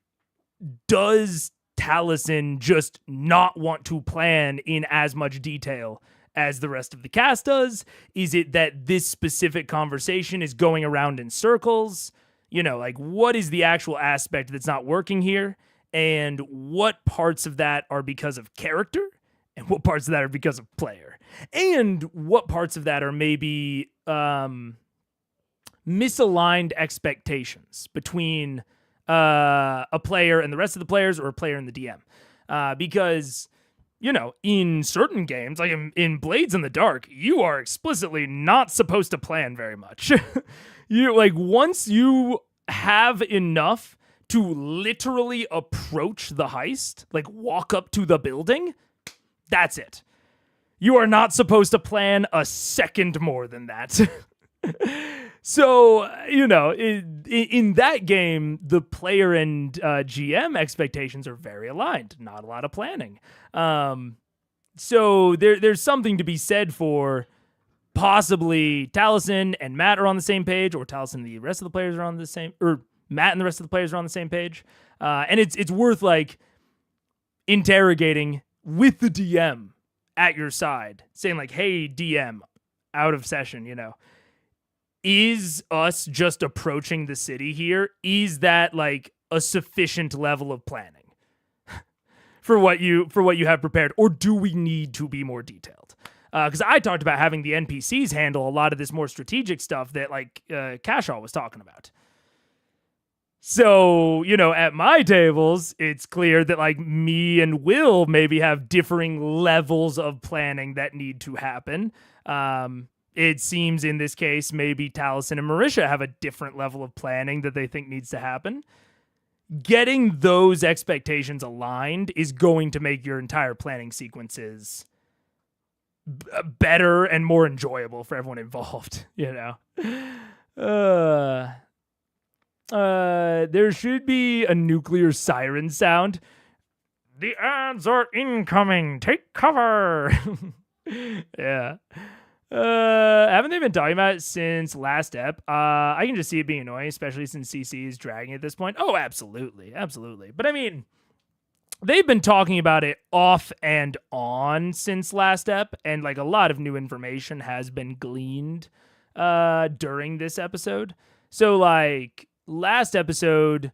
does Taliesin just not want to plan in as much detail as the rest of the cast does? Is it that this specific conversation is going around in circles? Like what is the actual aspect that's not working here? And what parts of that are because of character? And what parts of that are because of player? And what parts of that are maybe misaligned expectations between a player and the rest of the players, or a player and the DM? Because, in certain games, like in Blades in the Dark, you are explicitly not supposed to plan very much. Once you have enough to literally approach the heist, like walk up to the building, that's it. You are not supposed to plan a second more than that. So, in that game, the player and GM expectations are very aligned. Not a lot of planning. So there's something to be said for possibly Taliesin and Matt are on the same page, or Taliesin and the rest of the players are on the same, or Matt and the rest of the players are on the same page. And it's worth like interrogating with the DM at your side, saying like, hey, DM, out of session, is us just approaching the city here, is that like a sufficient level of planning for what you have prepared, or do we need to be more detailed? Because I talked about having the NPCs handle a lot of this more strategic stuff that like Cashaw was talking about. So, at my tables, it's clear that like me and Will maybe have differing levels of planning that need to happen. It seems in this case, maybe Taliesin and Marisha have a different level of planning that they think needs to happen. Getting those expectations aligned is going to make your entire planning sequences better and more enjoyable for everyone involved, There should be a nuclear siren sound. The ads are incoming. Take cover. Yeah. Haven't they been talking about it since last ep? I can just see it being annoying, especially since CC is dragging at this point. Oh, absolutely. Absolutely. But I mean, they've been talking about it off and on since last ep, and like a lot of new information has been gleaned during this episode. So like last episode,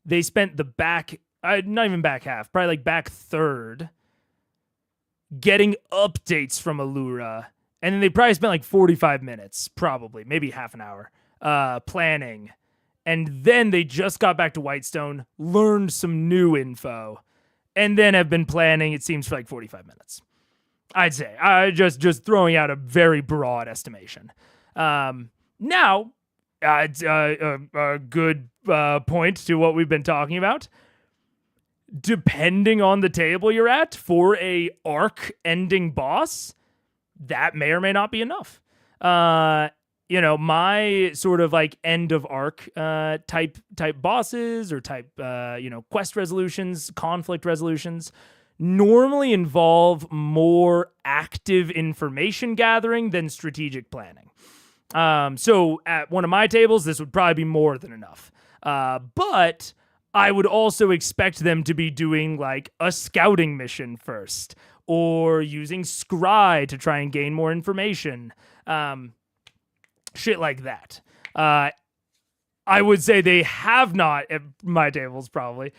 they spent the back, not even back half, probably like back third, getting updates from Allura. And then they probably spent like 45 minutes, probably, maybe half an hour, planning. And then they just got back to Whitestone, learned some new info, and then have been planning, it seems, for like 45 minutes. I'd say. Just throwing out a very broad estimation. Now, it's a good point to what we've been talking about. Depending on the table you're at, for a arc-ending boss, that may or may not be enough. My sort of like end of arc type bosses, or type quest resolutions, conflict resolutions, normally involve more active information gathering than strategic planning. So at one of my tables, this would probably be more than enough. But I would also expect them to be doing like a scouting mission first, or using Scry to try and gain more information. Shit like that. I would say they have not, at my tables probably,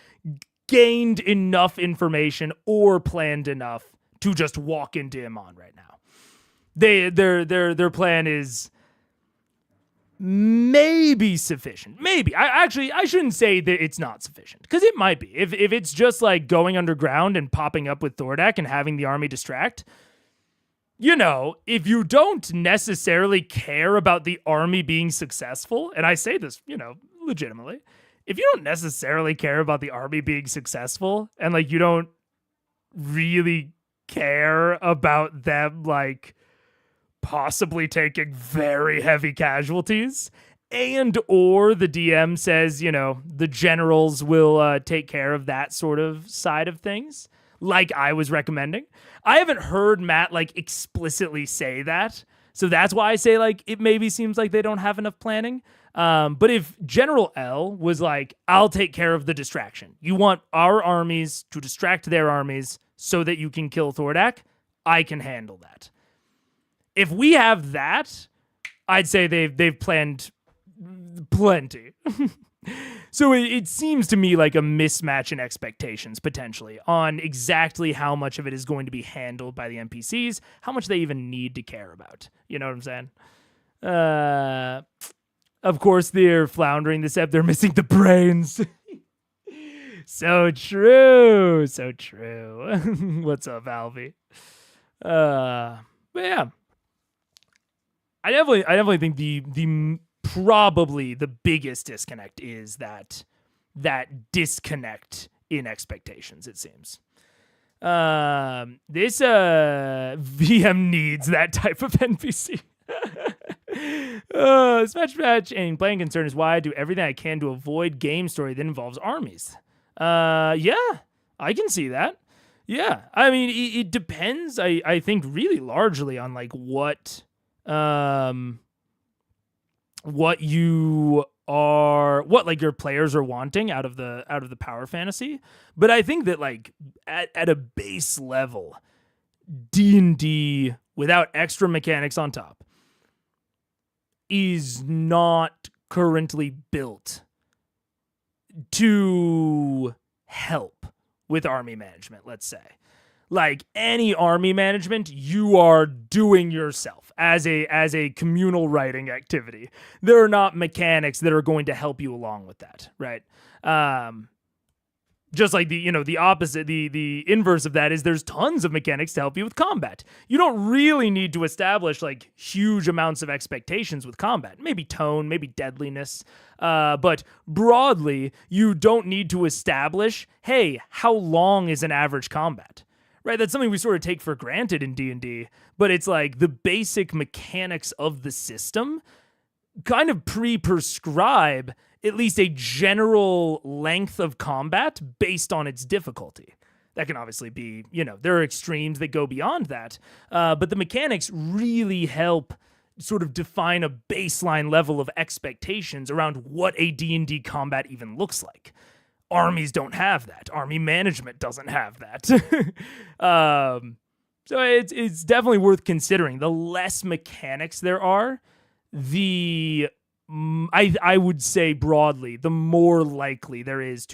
gained enough information or planned enough to just walk into EMON right now. Their plan is maybe sufficient. Maybe. I shouldn't say that it's not sufficient, because it might be. If it's just like going underground and popping up with THORDAK and having the army distract, you know, if you don't necessarily care about the army being successful, and I say this, you know, legitimately, if you don't necessarily care about the army being successful and like you don't really care about them like possibly taking very heavy casualties, and or the DM says, you know, the generals will take care of that sort of side of things, like I was recommending. I haven't heard Matt like explicitly say that, so that's why I say like it maybe seems like they don't have enough planning. But if General L was like, I'll take care of the distraction. You want our armies to distract their armies so that you can kill THORDAK, I can handle that. If we have that, I'd say they've planned plenty. So it seems to me like a mismatch in expectations, potentially, on exactly how much of it is going to be handled by the NPCs, how much they even need to care about. You know what I'm saying? Of course, they're floundering this ep. They're missing the brains. So true. So true. What's up, Alvy? But yeah. I definitely think the probably the biggest disconnect is that disconnect in expectations, it seems. This VM needs that type of NPC. Match and playing concern is why I do everything I can to avoid game story that involves armies. Yeah, I can see that. Yeah, I mean, it depends, I think, really largely on like what like your players are wanting out of the power fantasy. But I think that like at a base level, D&D without extra mechanics on top is not currently built to help with army management, let's say. Like any army management, you are doing yourself as a communal writing activity. There are not mechanics that are going to help you along with that, right? Just like the opposite, the inverse of that is there's tons of mechanics to help you with combat. You don't really need to establish like huge amounts of expectations with combat. Maybe tone, maybe deadliness. But broadly, you don't need to establish, hey, how long is an average combat? Right, that's something we sort of take for granted in D&D, but it's like the basic mechanics of the system kind of pre-prescribe at least a general length of combat based on its difficulty. That can obviously be, there are extremes that go beyond that, but the mechanics really help sort of define a baseline level of expectations around what a D&D combat even looks like. Armies don't have that. Army management doesn't have that. So it's definitely worth considering. The less mechanics there are, I would say broadly, the more likely there is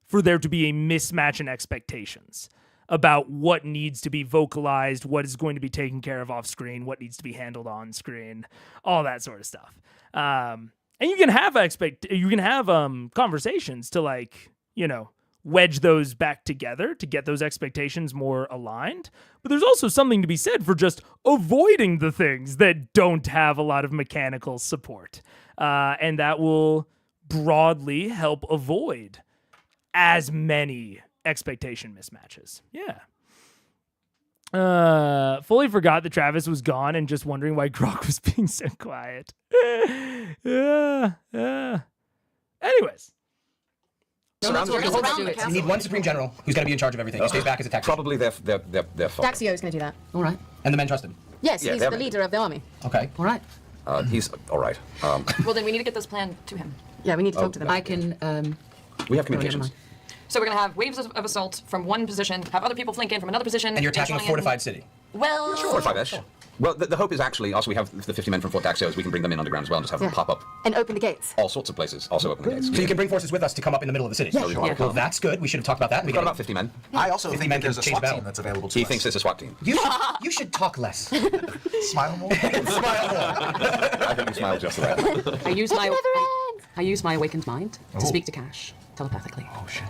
for there to be a mismatch in expectations about what needs to be vocalized, what is going to be taken care of off screen, what needs to be handled on screen, all that sort of stuff. And you can have conversations to like, wedge those back together to get those expectations more aligned. But there's also something to be said for just avoiding the things that don't have a lot of mechanical support. And that will broadly help avoid as many expectation mismatches. Yeah. Fully forgot that Travis was gone and just wondering why Grok was being so quiet. Anyways. You need one supreme general who's going to be in charge of everything. He stays back as a tactician. Probably their fault. Daxio is going to do that. All right. And the men trusted. Yes, he's the leader of the army. Okay. All right. He's all right. Well, then we need to get this plan to him. Yeah, we need to talk to them. I can. We have communications. So we're going to have waves of assault from one position, have other people flank in from another position. And you're attacking a fortified city. Well... Sure, fortified-ish. Well, the hope is actually, also we have the 50 men from Fort Daxio, we can bring them in underground as well and just have them pop up. And open the gates. All sorts of places, also open the gates. So you can bring forces with us to come up in the middle of the city. Yeah. Well, that's good. We should have talked about that. We've got about 50 men. I also think men there's can a change SWAT battle. team that's available to us. He thinks there's a SWAT team. You should talk less. Smile more. Smile more. I think you smile just right. I use my awakened mind to speak to Cash. telepathically. Oh shit.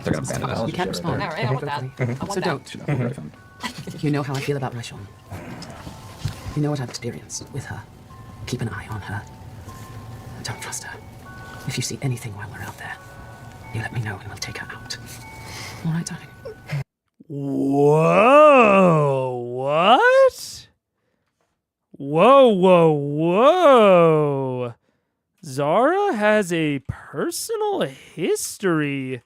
They're gonna ban us. You can't respond. All right, I want that. I want So that. don't. You know how I feel about Raishon. You know what I've experienced with her. Keep an eye on her. Don't trust her. If you see anything while we're out there, you let me know and we'll take her out. All right, darling? Whoa, what? Whoa. Zara has a personal history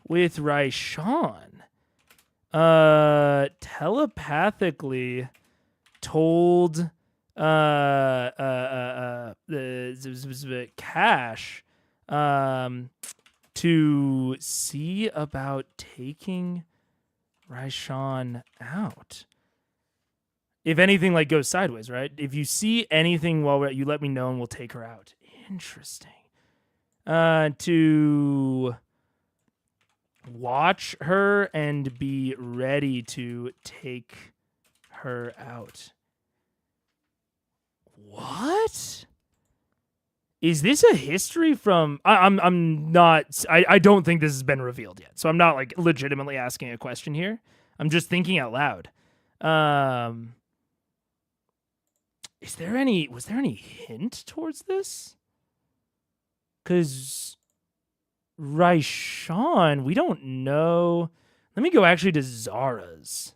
with Raishon. Telepathically told Cash to see about taking Raishon out. If anything like goes sideways, right? If you see anything while you let me know and we'll take her out. Interesting. To watch her and be ready to take her out. What? Is this a history from... I'm not... I don't think this has been revealed yet. So I'm not like legitimately asking a question here. I'm just thinking out loud. Was there any hint towards this? Because Raishon, we don't know. Let me go actually to Zara's.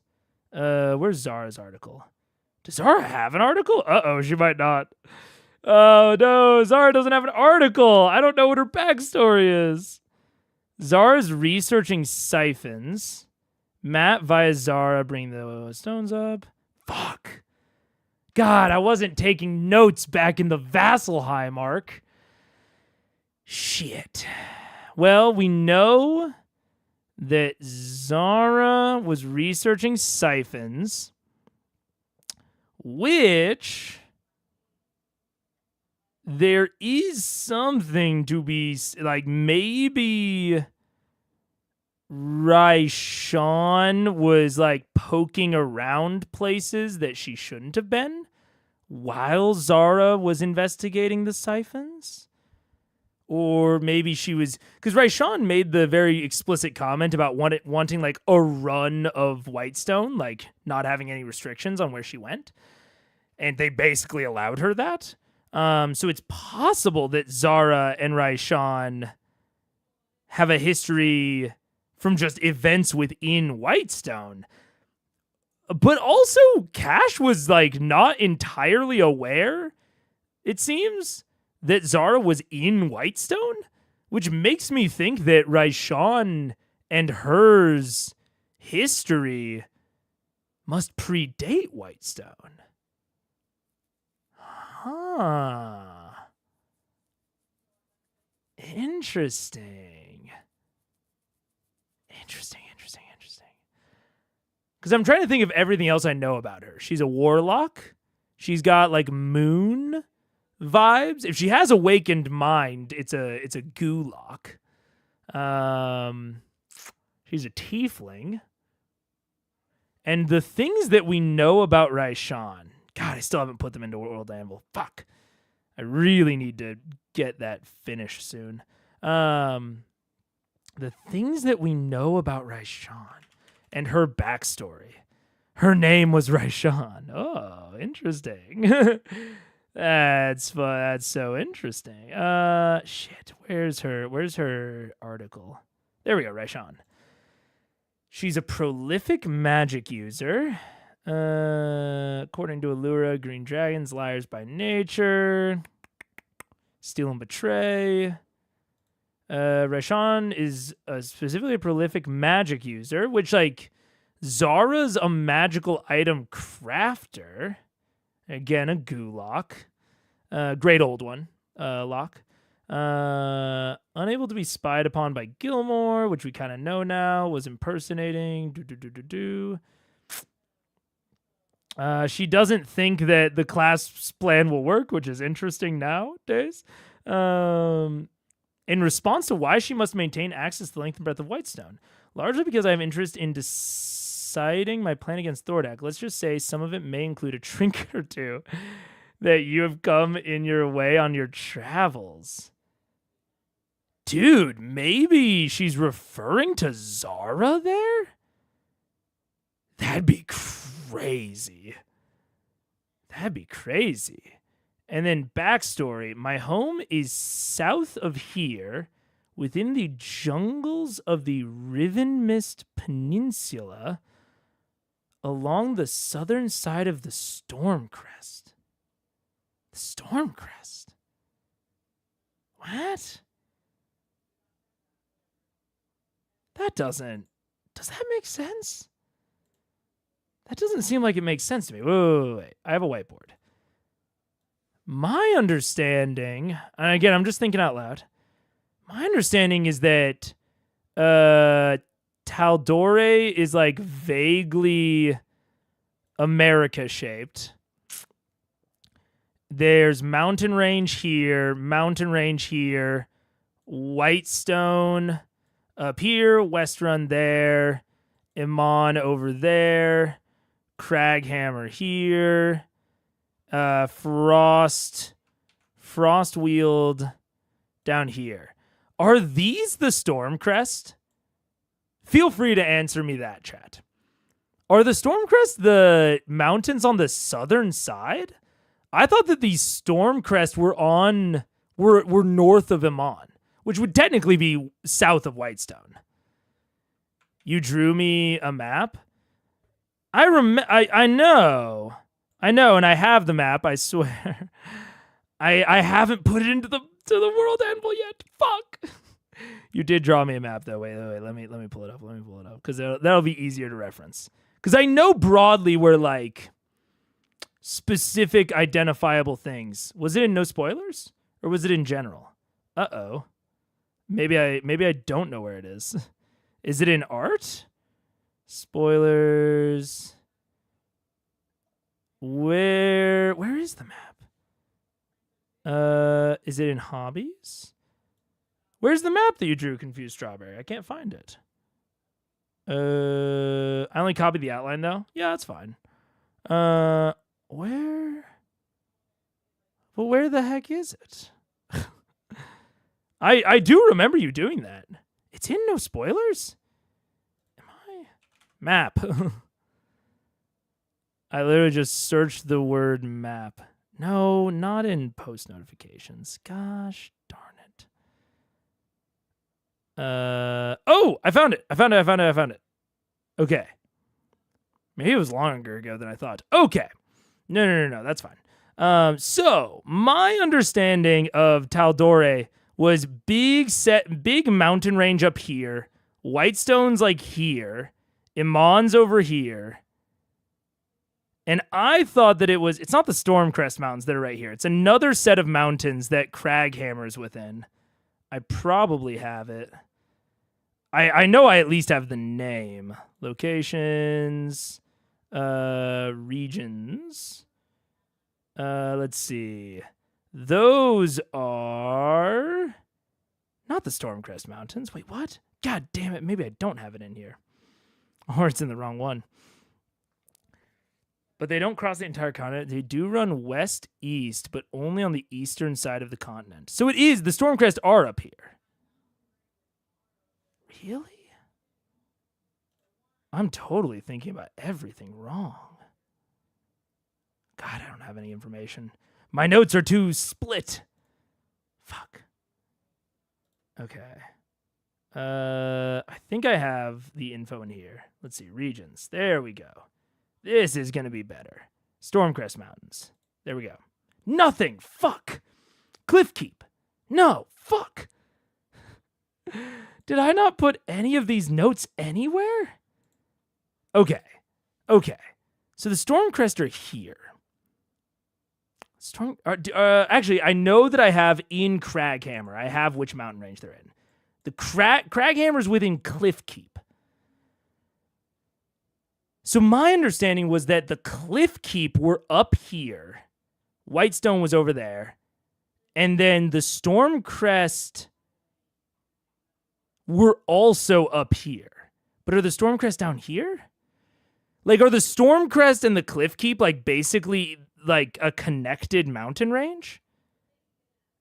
Where's Zara's article? Does Zara have an article? Uh-oh, she might not. Oh, no, Zara doesn't have an article. I don't know what her backstory is. Zara's researching siphons. Matt via Zara bring the stones up. Fuck. God, I wasn't taking notes back in the Vasselheim arc. Shit. Well, we know that Zara was researching siphons, which there is something to be, like, maybe Raishon was, like, poking around places that she shouldn't have been while Zara was investigating the siphons. Or maybe she was... Because Raishon made the very explicit comment about wanting, like, a run of Whitestone, like, not having any restrictions on where she went. And they basically allowed her that. So it's possible that Zara and Raishon have a history from just events within Whitestone. But also, Cash was, like, not entirely aware, it seems, that Zara was in Whitestone, which makes me think that Raishon and hers history must predate Whitestone. Huh. Interesting. Because I'm trying to think of everything else I know about her. She's a warlock. She's got, like, moon vibes. If she has awakened mind, it's a gulok. She's a tiefling. And the things that we know about Raishon, God, I still haven't put them into World Anvil. Fuck. I really need to get that finished soon. The things that we know about Raishon and her backstory. Her name was Raishon. Oh, interesting. That's fun. That's so interesting. Shit. Where's her article? There we go, Raishon. She's a prolific magic user. According to Allura, green dragons, liars by nature. Steal and betray. Raishon is specifically a prolific magic user, which, like, Zara's a magical item crafter. Again, a gulok. Great old one, lock. Unable to be spied upon by Gilmore, which we kind of know now, was impersonating. She doesn't think that the class plan will work, which is interesting nowadays. In response to why she must maintain access to the length and breadth of Whitestone, largely because I have interest in deciding my plan against THORDAK. Let's just say some of it may include a trinket or two that you have come in your way on your travels. Dude, maybe she's referring to Zara there? That'd be crazy. That'd be crazy. And then backstory, my home is south of here, within the jungles of the Riven Mist Peninsula, along the southern side of the Stormcrest. The Stormcrest? What? Does that make sense? That doesn't seem like it makes sense to me. Wait. I have a whiteboard. My understanding, and again, I'm just thinking out loud. My understanding is that Taldore is like vaguely America-shaped. There's mountain range here, Whitestone up here, Westrun there, Emon over there, Craghammer here, Frostweald down here. Are these the Stormcrest? Feel free to answer me that, chat. Are the Stormcrest the mountains on the southern side? I thought that these Stormcrest were north of Emon, which would technically be south of Whitestone. You drew me a map? I know, and I have the map, I swear. I haven't put it into the world anvil yet. Fuck. You did draw me a map though. Wait. Let me pull it up. Because that'll be easier to reference. Because I know broadly where like specific identifiable things. Was it in no spoilers? Or was it in general? Uh-oh. Maybe I don't know where it is. Is it in art? Spoilers. Where is the map? Is it in hobbies? Where's the map that you drew, Confused Strawberry? I can't find it. I only copied the outline though. Yeah, that's fine. Where the heck is it? I do remember you doing that. It's in no spoilers? Map. I literally just searched the word map. No, not in post notifications. Gosh darn it. Oh, I found it. Okay. Maybe it was longer ago than I thought. Okay. No, that's fine. So my understanding of Taldore was big mountain range up here. Whitestone's like here. Emon's over here. And I thought that it's not the Stormcrest Mountains that are right here. It's another set of mountains that Craghammer's within. I probably have it. I know I at least have the name. Locations. Regions. Let's see. Those are not the Stormcrest Mountains. Wait, what? God damn it. Maybe I don't have it in here. Or it's in the wrong one. But they don't cross the entire continent. They do run west-east, but only on the eastern side of the continent. So it is, the Stormcrest are up here. Really? I'm totally thinking about everything wrong. God, I don't have any information. My notes are too split. Fuck. Okay. I think I have the info in here. Let's see, regions. There we go. This is going to be better. Stormcrest Mountains. There we go. Nothing. Fuck. Cliffkeep. No. Fuck. Did I not put any of these notes anywhere? Okay. So the Stormcrest are here. Actually, I know that I have in Craghammer. I have which mountain range they're in. The Craghammer's within Cliffkeep. So my understanding was that the Cliffkeep were up here. Whitestone was over there. And then the Stormcrest were also up here. But are the Stormcrest down here? Like, are the Stormcrest and the Cliffkeep, like, basically, like, a connected mountain range?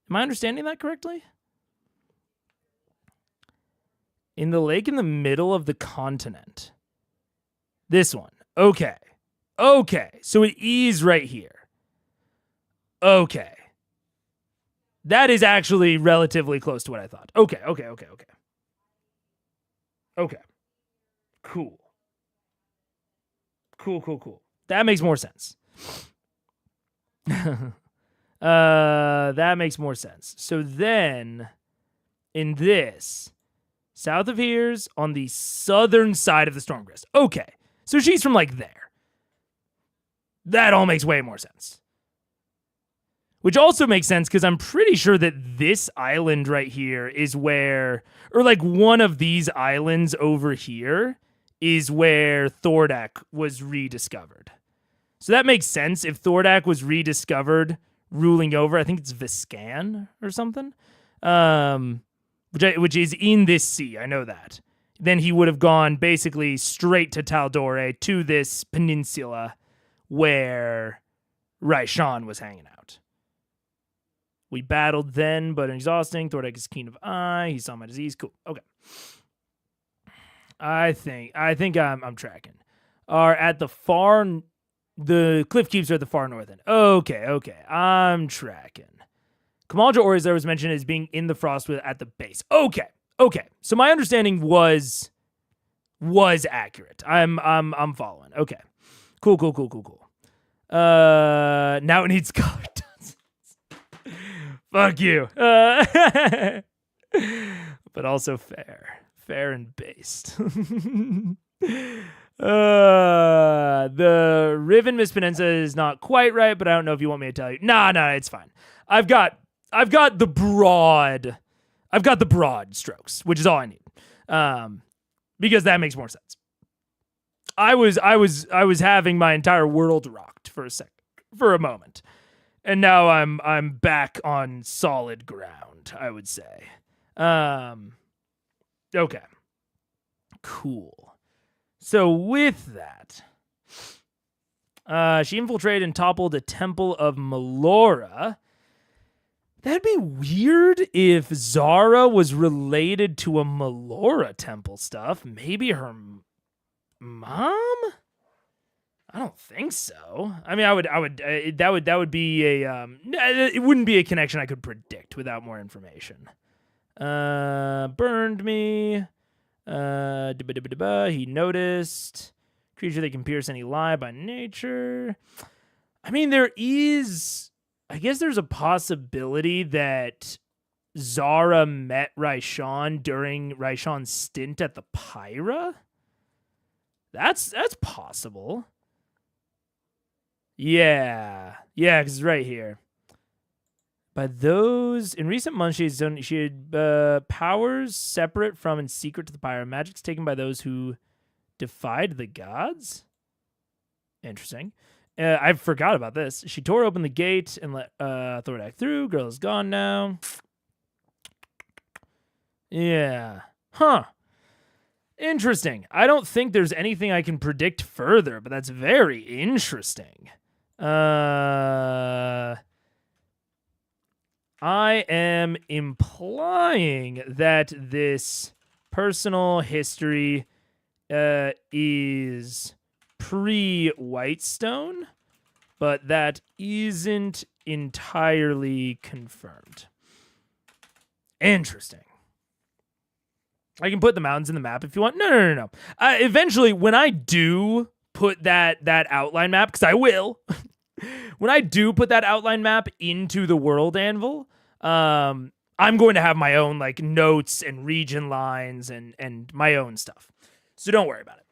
Am I understanding that correctly? In the lake in the middle of the continent. This one. Okay. Okay. So it is right here. Okay. That is actually relatively close to what I thought. Okay. Okay. Cool. That makes more sense. That makes more sense. So then, in this, south of here's on the southern side of the Stormcrest. Okay. So she's from like there. That all makes way more sense. Which also makes sense because I'm pretty sure that this island right here is where, or like one of these islands over here is where THORDAK was rediscovered. So that makes sense. If THORDAK was rediscovered ruling over, I think it's Viscan or something, which is in this sea. I know that. Then he would have gone basically straight to Taldore, to this peninsula where Raishan was hanging out. We battled then, but exhausting. THORDAK is keen of eye. He saw my disease. Cool. Okay. I think I'm tracking. Are at the cliff keeps are at the far north end. Okay. I'm tracking. Kamalja Ores there was mentioned as being in the Frostwood at the base. Okay. So my understanding was accurate. I'm following. Okay. Cool. Now it needs color tons. Fuck you. But also fair and based. The Riven Mispenenza is not quite right, but I don't know if you want me to tell you. Nah, it's fine. I've got the broad strokes, which is all I need. Because that makes more sense. I was having my entire world rocked for a moment. And now I'm back on solid ground, I would say. Okay. Cool. So with that, she infiltrated and toppled a temple of Melora. That'd be weird if Zara was related to a Melora temple stuff. Maybe her mom? I don't think so. I mean, that would be a it wouldn't be a connection I could predict without more information. Burned me. He noticed. Creature that can pierce any lie by nature. I mean, I guess there's a possibility that Zara met Raishan during Raishan's stint at the Pyra. That's possible. Yeah, because it's right here. But in recent months, she had powers separate from and secret to the Pyra. Magic's taken by those who defied the gods. Interesting. I forgot about this. She tore open the gate and let THORDAK through. Girl is gone now. Yeah. Huh. Interesting. I don't think there's anything I can predict further, but that's very interesting. I am implying that this personal history is pre-Whitestone, but that isn't entirely confirmed. Interesting. I can put the mountains in the map if you want. No. Eventually, when I do put that outline map, because I will, when I do put that outline map into the World Anvil, I'm going to have my own like notes and region lines and my own stuff. So don't worry about it.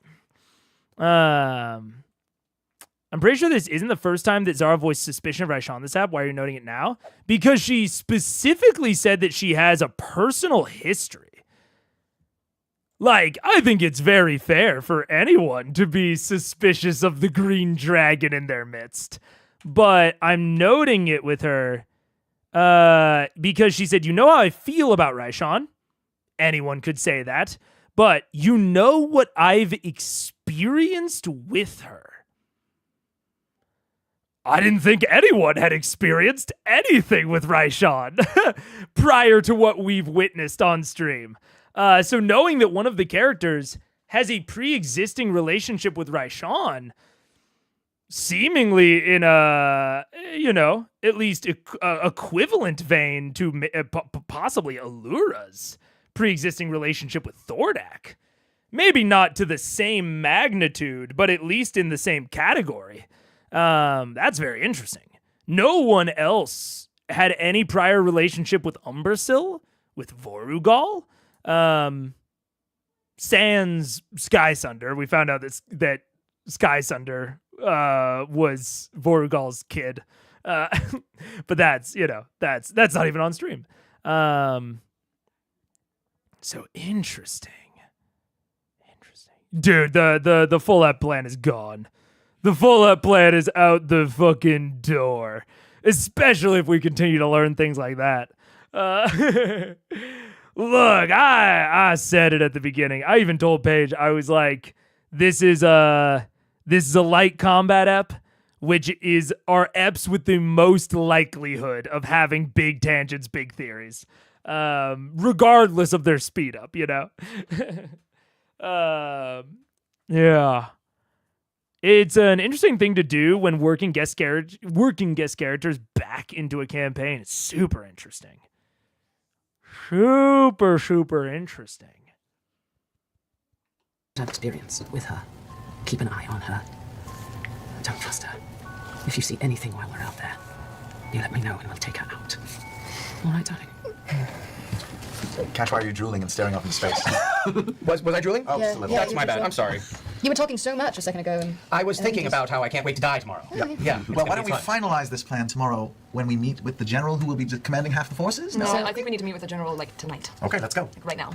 I'm pretty sure this isn't the first time that Zara voiced suspicion of Raishan on this app. Why are you noting it now? Because she specifically said that she has a personal history. Like, I think it's very fair for anyone to be suspicious of the green dragon in their midst. But I'm noting it with her because she said, you know how I feel about Raishan? Anyone could say that. But you know what I've experienced with her. I didn't think anyone had experienced anything with Raishan prior to what we've witnessed on stream. So knowing that one of the characters has a pre-existing relationship with Raishan, seemingly in a, at least equivalent vein to possibly Allura's pre-existing relationship with THORDAK. Maybe not to the same magnitude, but at least in the same category. That's very interesting. No one else had any prior relationship with Umbersil, with Vorugal, sans Skysunder. We found out that Skysunder was Vorugal's kid. But that's not even on stream. So interesting. Dude, the full ep plan is gone. The full ep plan is out the fucking door. Especially if we continue to learn things like that. Look, I said it at the beginning. I even told Paige, I was like, this is a light combat ep, which is our eps with the most likelihood of having big tangents, big theories. Regardless of their speed up, yeah. It's an interesting thing to do when working guest characters back into a campaign. It's super interesting. Super interesting. Have experience with her. Keep an eye on her. Don't trust her. If you see anything while we're out there, you let me know and we'll take her out. All right, darling. Catch, why are you drooling and staring up into space? Was I drooling? Oh, Yeah, just a little. yeah, That's my bad. I'm sorry. You were talking so much a second ago. And I was thinking just- about how I can't wait to die tomorrow. Yeah. Well, why don't we finalize this plan tomorrow when we meet with the general who will be commanding half the forces? No, I think we need to meet with the general tonight. Okay, let's go. Right now.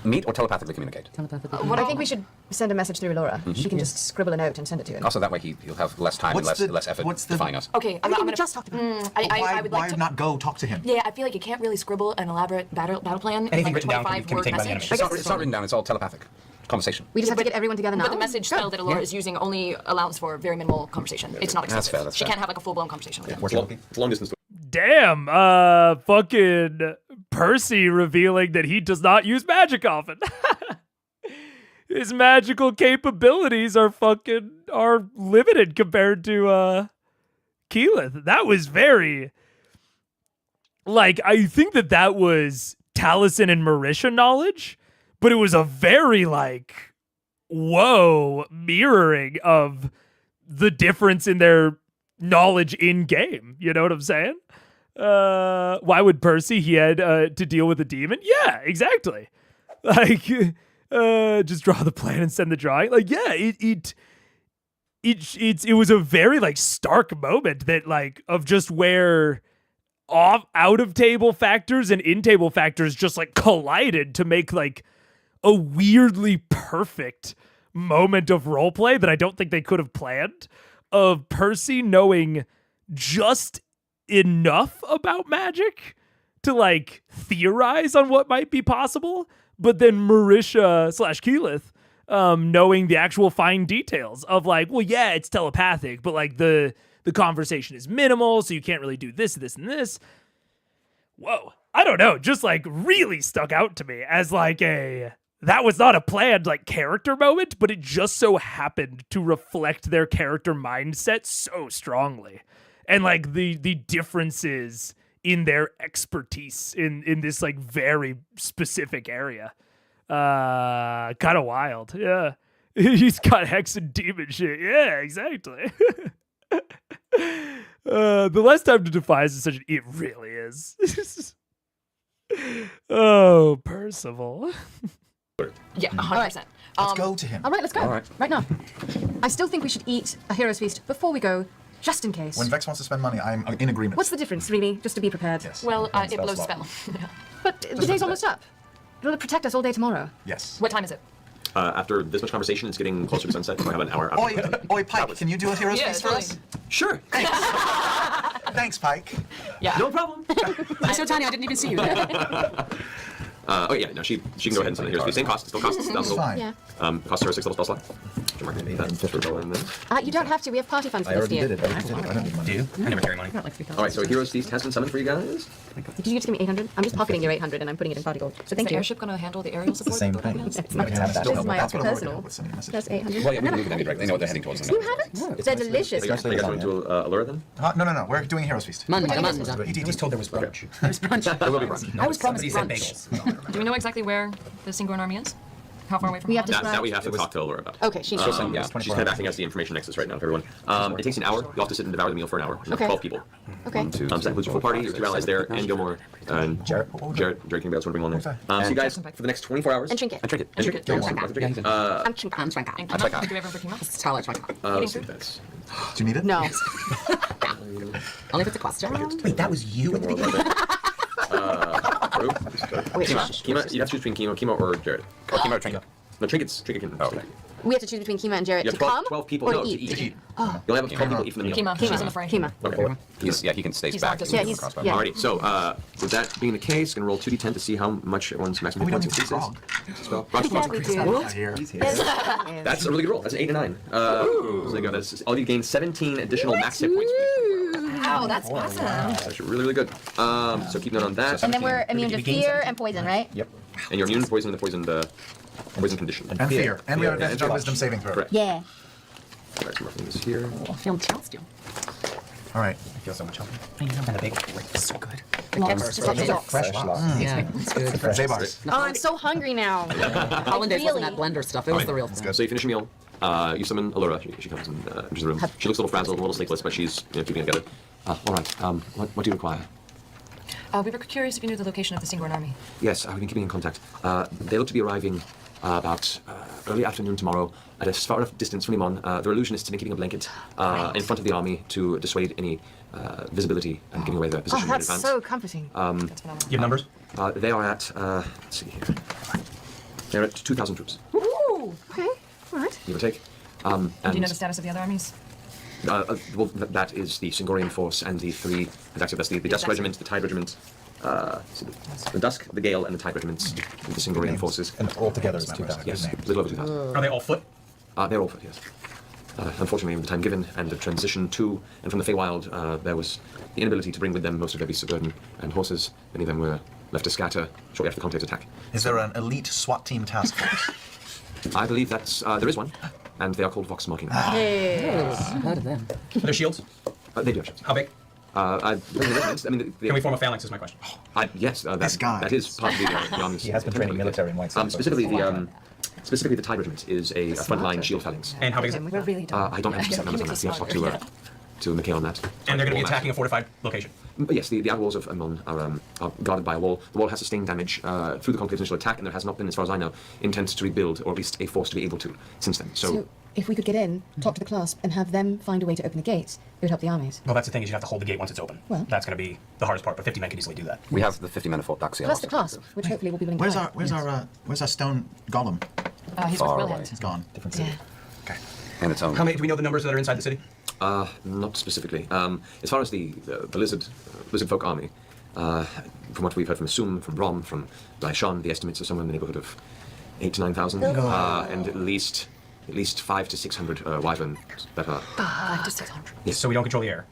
Meet or telepathically communicate? Telepathically. I think we should send a message through Laura. She can just scribble a note and send it to him. Also, that way he'll have less time and less effort defying us. Okay, I'm Everything we gonna just talked about. I would Why like to not go talk to him? Yeah, I feel like you can't really scribble an elaborate battle plan. in Anything like a written down can be 25-word taken by the message. enemy. It's not written down, it's all telepathic. Conversation. We just have to get everyone together now. But the message Go. style that Alora is using only allows for very minimal conversation. It's not That's excessive. fair, that's She fair. can't have like a full-blown conversation with him. It's long distance. Damn, fucking Percy revealing that he does not use magic often. His magical capabilities are limited compared to Keyleth. That was very, I think that was Taliesin and Marisha knowledge, but it was a very mirroring of the difference in their knowledge in game. You know what I'm saying? Why would Percy? He had to deal with a demon. Yeah, exactly. Just draw the plan and send the drawing. It was a very stark moment that of just where out of table factors and in table factors just collided to make a weirdly perfect moment of roleplay that I don't think they could have planned, of Percy knowing just enough about magic to theorize on what might be possible, but then Marisha / Keyleth knowing the actual fine details of it's telepathic, but the conversation is minimal, so you can't really do this, and this. Whoa. I don't know, just really stuck out to me as that was not a planned character moment, but it just so happened to reflect their character mindset so strongly. And the differences in their expertise in this very specific area. Kind of wild. Yeah. He's got hex and demon shit. Yeah, exactly. The less time to defy is such it really is. Oh, Percival. Yeah, 100%. Let's go to him. All right, let's go. All right. Right now. I still think we should eat a hero's feast before we go, just in case. When Vex wants to spend money, I'm in agreement. What's the difference, really? Just to be prepared. Yes. Well, And it blows a slot. spell. But the day's almost up. It'll protect us all day tomorrow. Yes. What time is it? After this much conversation, it's getting closer to sunset. I have an hour. Oi, Pike, can you do a hero's Yeah, feast for totally. us? Sure. Thanks, Pike. Yeah. No problem. I'm so tiny I didn't even see you. Oh yeah, no, she can go ahead and send the hero's feast. Same cost, still costs. It's fine. Yeah. Costs her a 6 level spell slot. question mark maybe. That's just for this. You don't have to. We have party funds for I this already year. did it. I don't need money. Do you? I never carry money. All right, so Heroes Feast has been summoned for you guys. Did you just give me 800? I'm just pocketing your 800 and I'm putting it in party gold. So Is thank the you. airship going to handle the aerial support? same that Thordak thing. has? It's not We have that. This is my That's what I'm working personal. on with sending messages. That's 800. Well, yeah, I've we never can leave them had direct. They know what they're heading towards. You haven't? They're delicious. Are you guys going to Allura then? No. We're doing Heroes Feast. Manda. I was told there was brunch. There's brunch. There will be brunch. I was promised Somebody said brunch. bagels. Do we know exactly where the Singorn army is? How far away from We have to Holland? That we have to talk to Allura about. Okay, she knows. Yeah, she's kind of acting as the information nexus right now for everyone. It takes an hour. You'll have to sit and devour the meal for an hour. And Okay. 12 people. Okay. So that includes your full party, your 2 allies there, and Gilmore, and Jarrett. Jared can be able to bring along there. So you guys, for the next 24 hours... And Trinket. And Trinket. And Trinket. Gilmore. I'm I'm Trinket. And Kima? Do we ever for Kima? let's see if that's... Do you need it? No. Only if it's a question. Wait, that was you at the beginning? Wait, Kima, you have to choose between Kima or Jared. Or Kima or Trinket. No, Trinket's Trinket can stay. we have to choose between Kima and Jarrett You to have 12, come 12 people or no, to to eat. eat. You'll have 12 people eat from the meal. Kima. She's in the fray. Kima. Okay. He can stay He's back. locked Yeah, in. he's Crossbow. yeah. Alrighty, so with that being the case, gonna roll 2d10 to see how much everyone's maximum We hit don't points need increases. frog. Well, Yeah, we do. that's a really good roll. That's an 8 and 9. So there you go. That's all you gain 17 additional max hit points. Wow, that's awesome. That's really good. So keep note on that. And then we're immune to We gain fear 17. and poison, right? Yep. And you're immune to poison and the poison condition. And fear. And we have Yeah, advantage on wisdom saving throw. Correct. Yeah. Alright, so marking this here. Film challenge you. All right. I feel so much healthier. And the big it's so good. Fresh lots. Yeah, it's good. Zabars. Oh, I'm so hungry now. Hollandaise wasn't Really? that blender stuff. It was the real thing. So you finish your meal. You summon Allura. She comes and enters the room. She looks a little frazzled, a little sleepless, but she's keeping it together. All right. What do you require? We were curious if you knew the location of the Singorn army. Yes, we've been keeping in contact. They look to be arriving about early afternoon tomorrow at a far enough distance from EMON. The illusionists have been keeping a blanket in front of the army to dissuade any visibility and giving away their Oh, position in that's advance. so comforting. That's phenomenal. You have numbers? They are at, let's see here. They're at 2,000 troops, Ooh. Okay. All right. give or take. And do you know the status of the other armies? Well, that is the Singorian force and the three Vestiges, the Dusk Regiment, the Tide Regiment, the Dusk, the Gale, and the Tide Regiments, the Singorian forces. And all together is 2,000. Yes, a little over 2,000. Are they all foot? They're all foot, yes. Unfortunately, with the time given and the transition to and from the Feywild, there was the inability to bring with them most of their beasts of burden and horses. Many of them were left to scatter shortly after the Conclave's attack. Is there an elite SWAT team task force? I believe that's there is one, and they are called Vox Machina. Heard of them. Are there shields? They do have shields. How big? I mean, Can we form a phalanx is my question. yes, This guy. that is part of the army's. He has been training military in White Sands. Specifically, the Tide Regiment is a frontline shield phalanx. And how big is it? We're really dumb. I don't have exact numbers on that. You have to talk to Mikhail on that. And they're going to be attacking a fortified location. But yes, the outer walls of Amon are guarded by a wall. The wall has sustained damage through the Conclave's initial attack, and there has not been, as far as I know, intent to rebuild, or at least a force to be able to, since then. So if we could get in, talk to the clasp, and have them find a way to open the gates, it would help the armies. Well, that's the thing is you have to hold the gate once it's open. Well. That's going to be the hardest part, but 50 men can easily do that. We have the 50 men of Fort Daxia. Plus the clasp, which hopefully will be willing to help. Where's our stone golem? He's Far with away. Brilliant. He's gone. Different city. Okay. And its own. How many do we know the numbers that are inside the city? Not specifically. As far as the lizard folk army, from what we've heard from Sum, from Rom, from Laishon, the estimates are somewhere in the neighborhood of 8,000 to 9,000, and at least 500 to 600 wyvern that are. 500 to 600. Yes. So we don't control the air.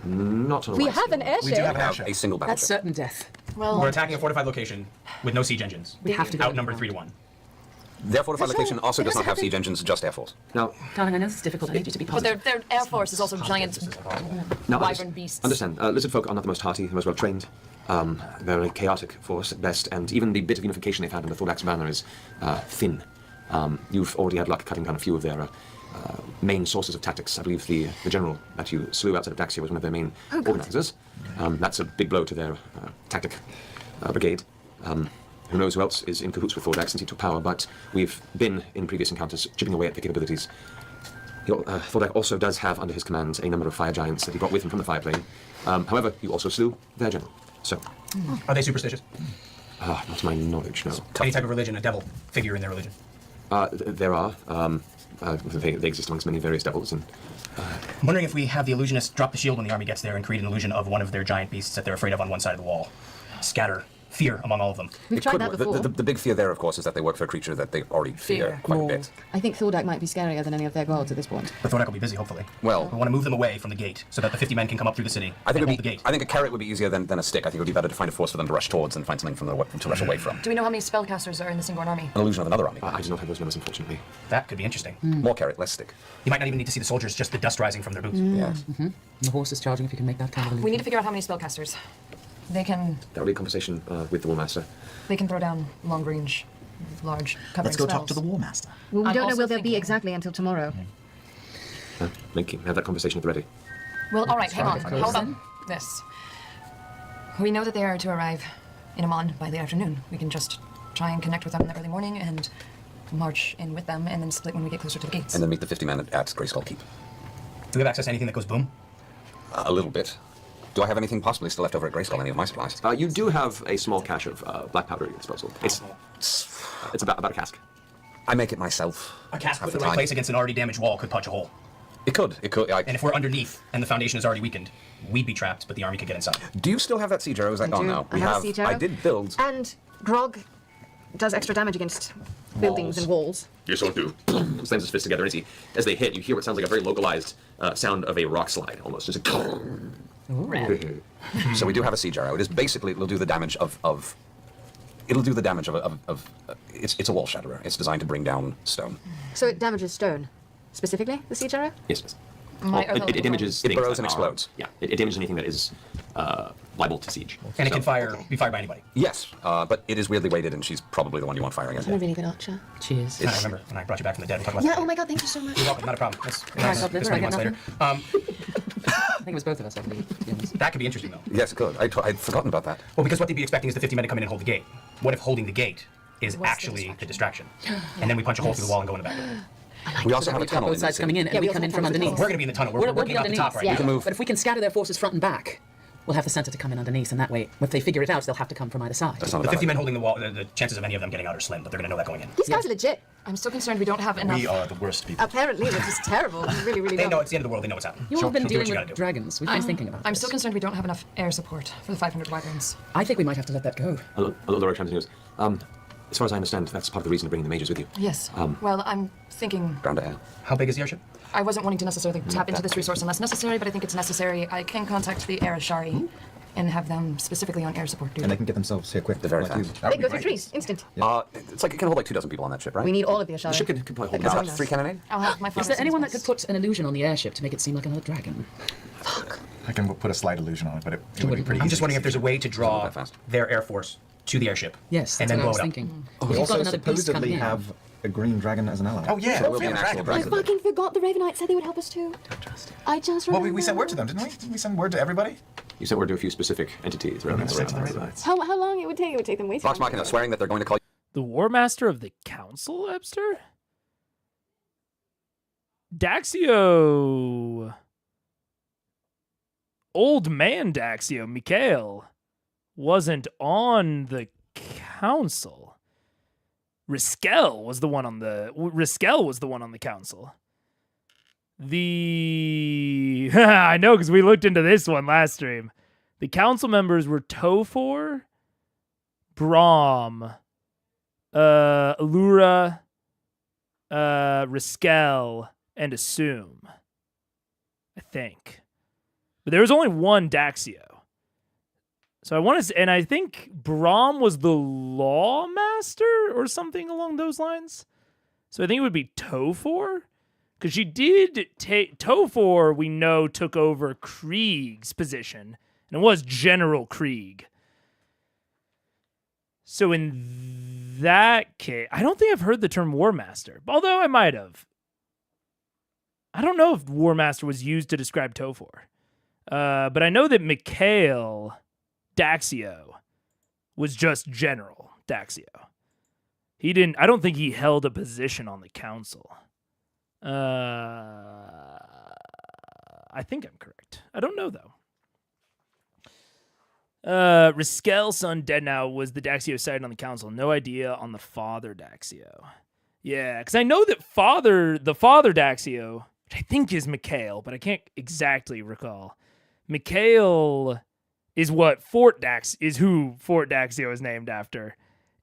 Not on a We wide have scale. an airship. We do have an Have airship. a single That's battleship. certain death. Well, We're attacking a fortified location with no siege engines. We have to go. Outnumbered 3 to 1. Their fortified location also does not have siege engines, just air force. Now, Darling, I know this is difficult. I need you to be but positive. their air force is also giant now wyvern beasts. understand, lizard folk are not the most hardy, the most well trained. They're a chaotic force at best, and even the bit of unification they've had under Thordak's banner is thin. You've already had luck cutting down a few of their main sources of tactics. I believe the general that you slew outside of Daxia was one of their main organizers. That's a big blow to their tactic brigade. Who knows who else is in cahoots with Thordak since he took power, but we've been, in previous encounters, chipping away at their capabilities. Thordak also does have under his command a number of fire giants that he brought with him from the fire plane. However, you also slew their general. So, Are they superstitious? not to my knowledge, no. Any type of religion, a devil figure in their religion? There are. They exist amongst many various devils, and I'm wondering if we have the illusionists drop the shield when the army gets there and create an illusion of one of their giant beasts that they're afraid of on one side of the wall. Scatter fear among all of them. We've tried that before. The big fear there, of course, is that they work for a creature that they already fear quite a bit. I think THORDAK might be scarier than any of their gods at this point. But THORDAK will be busy, hopefully. Well, we want to move them away from the gate so that the 50 men can come up through the city I think and hold the gate. I think a carrot would be easier than a stick. I think it would be better to find a force for them to rush towards and find something to rush away from. Do we know how many spellcasters are in the Singorn army? An illusion of another army. I do not have those numbers, unfortunately. That could be interesting. More carrot, less stick. You might not even need to see the soldiers, just the dust rising from their boots. Yes. The horse is charging if you can make that kind of illusion. We need to figure out how many spellcasters. They can That would be a conversation with the War Master. throw down long range, large covering Let's go spells. talk to the War Master. Well, we I'm don't know also where they'll be thinking- exactly until tomorrow. Thank you. Have that conversation at the ready. Well, all right, hang on. Fine. How about this? We know that they are to arrive in Amon by the afternoon. We can just try and connect with them in the early morning and march in with them, and then split when we get closer to the gates. And then meet the 50 men at Greyskull Keep. Do we have access to anything that goes boom? A little bit. Do I have anything possibly still left over at Greyskull? Any of my supplies? You do have a small cache of black powder at your disposal. It's about a cask. I make it myself. A cask half put in the the right time. place against an already damaged wall could punch a hole. It could. It could. And if we're underneath and the foundation is already weakened, we'd be trapped, but the army could get inside. Do you still have that siege arrow? Is that gone now? I have a siege arrow. I did build. And Grog does extra damage against buildings and walls. Yes, I do. Slams his fist together, and as they hit, you hear what sounds like a very localized sound of a rock slide, almost. Just a So we do have a siege arrow. It is basically, it'll do the damage of it's a wall shatterer. It's designed to bring down stone. So it damages stone, specifically, the siege arrow? Yes, yes. My other It damages. It things burrows that and are- explodes. Yeah, it damages anything that is liable to siege. And it can So- be fired by anybody. Yes, but it is weirdly weighted, and she's probably the one you want firing at. I'm a really good archer. Cheers. I remember when I brought you back from the dead. We'll talk about Yeah, that. oh my god, thank you so much. You're welcome, not a problem. This God, this liver, many I months get later. I think it was both of us, I believe, to be honest. That could be interesting, though. Yes, good. I'd forgotten about that. Well, because what they'd be expecting is the 50 men to come in and hold the gate. What if holding the gate is Was the actually the distraction? And then we punch a hole through the wall and go in the back door. We also have a We've got tunnel. both in the sides city. coming in, and Yeah, we we come also in from have to underneath. We're going to be in the tunnel. We're working up the top right yeah. now. We can move. But if we can scatter their forces front and back, we'll have the center to come in underneath, and that way, if they figure it out, they'll have to come from either side. That's not a The bad 50 men idea. holding the wall, the chances of any of them getting out are slim, but they're going to know that going in. These guys are legit. I'm still concerned we don't have enough. We are the worst people. Apparently, which is terrible. We really, really They don't. know it's the end of the world. They know what's happening. You've all been do what dealing you with gotta do. dragons. We've been thinking about I'm this. still concerned we don't have enough air support for the 500 wyverns. I think we might have to let that go. Laura continues. As far as I understand, that's part of the reason of bringing the mages with you. Yes. Well, I'm thinking Ground to air. How big is the airship? I wasn't wanting to necessarily tap into this resource unless necessary, but I think it's necessary. I can contact the Arashari and have them specifically on air support duty. And they can get themselves here quick. They're very like you. fast. That They would go be through great. trees, instant. It's like it can hold like 24 people on that ship, right? We need all of the Ashari. The ship could probably hold Because about I'm Free cannonade? I'll have my Is father there anyone that send could put an illusion on the airship to make it seem like another dragon? I can put a slight illusion on it, but it would be wouldn't- pretty I'm easy just to wondering if see. there's a way to draw that fast. their air force to the airship. Yes, and that's then what I blow was it up. thinking. We If you've got also another beast coming supposedly in. have a green dragon as an ally. Oh yeah, So it will be an favorite actual dragon. dragon. Fucking forgot the Ravenites said they would help us too. I just Well, remembered. we sent word to them, didn't we? Didn't we send word to everybody? You sent word to a few specific entities rather than Sent to the the rest. Ravenites. How long it would take? It would take them way too Vox long. Machina swearing that they're going to call The War Master of the Council, Ebster? Daxio. Old man Daxio, Mikhail, wasn't on the council. Riskel was the one on the council. I know because we looked into this one last stream. The council members were Tofor, Brahm, Allura, Riskel, and Assume. I think. But there was only one Daxio. So I want to, and I think Brahm was the law master or something along those lines. So I think it would be Tofor. Because she did take, Tofor, we know, took over Krieg's position. And it was General Krieg. So in that case, I don't think I've heard the term War Master. Although I might have. I don't know if War Master was used to describe Tofor. But I know that Mikhail Daxio was just General Daxio. I don't think he held a position on the council. I think I'm correct. I don't know, though. Riskel's son, dead now, was the Daxio cited on the council. No idea on the father Daxio. Yeah, because I know that the father Daxio, which I think is Mikhail, but I can't exactly recall. Mikhail is what THORDAK is who Fort Daxio is named after.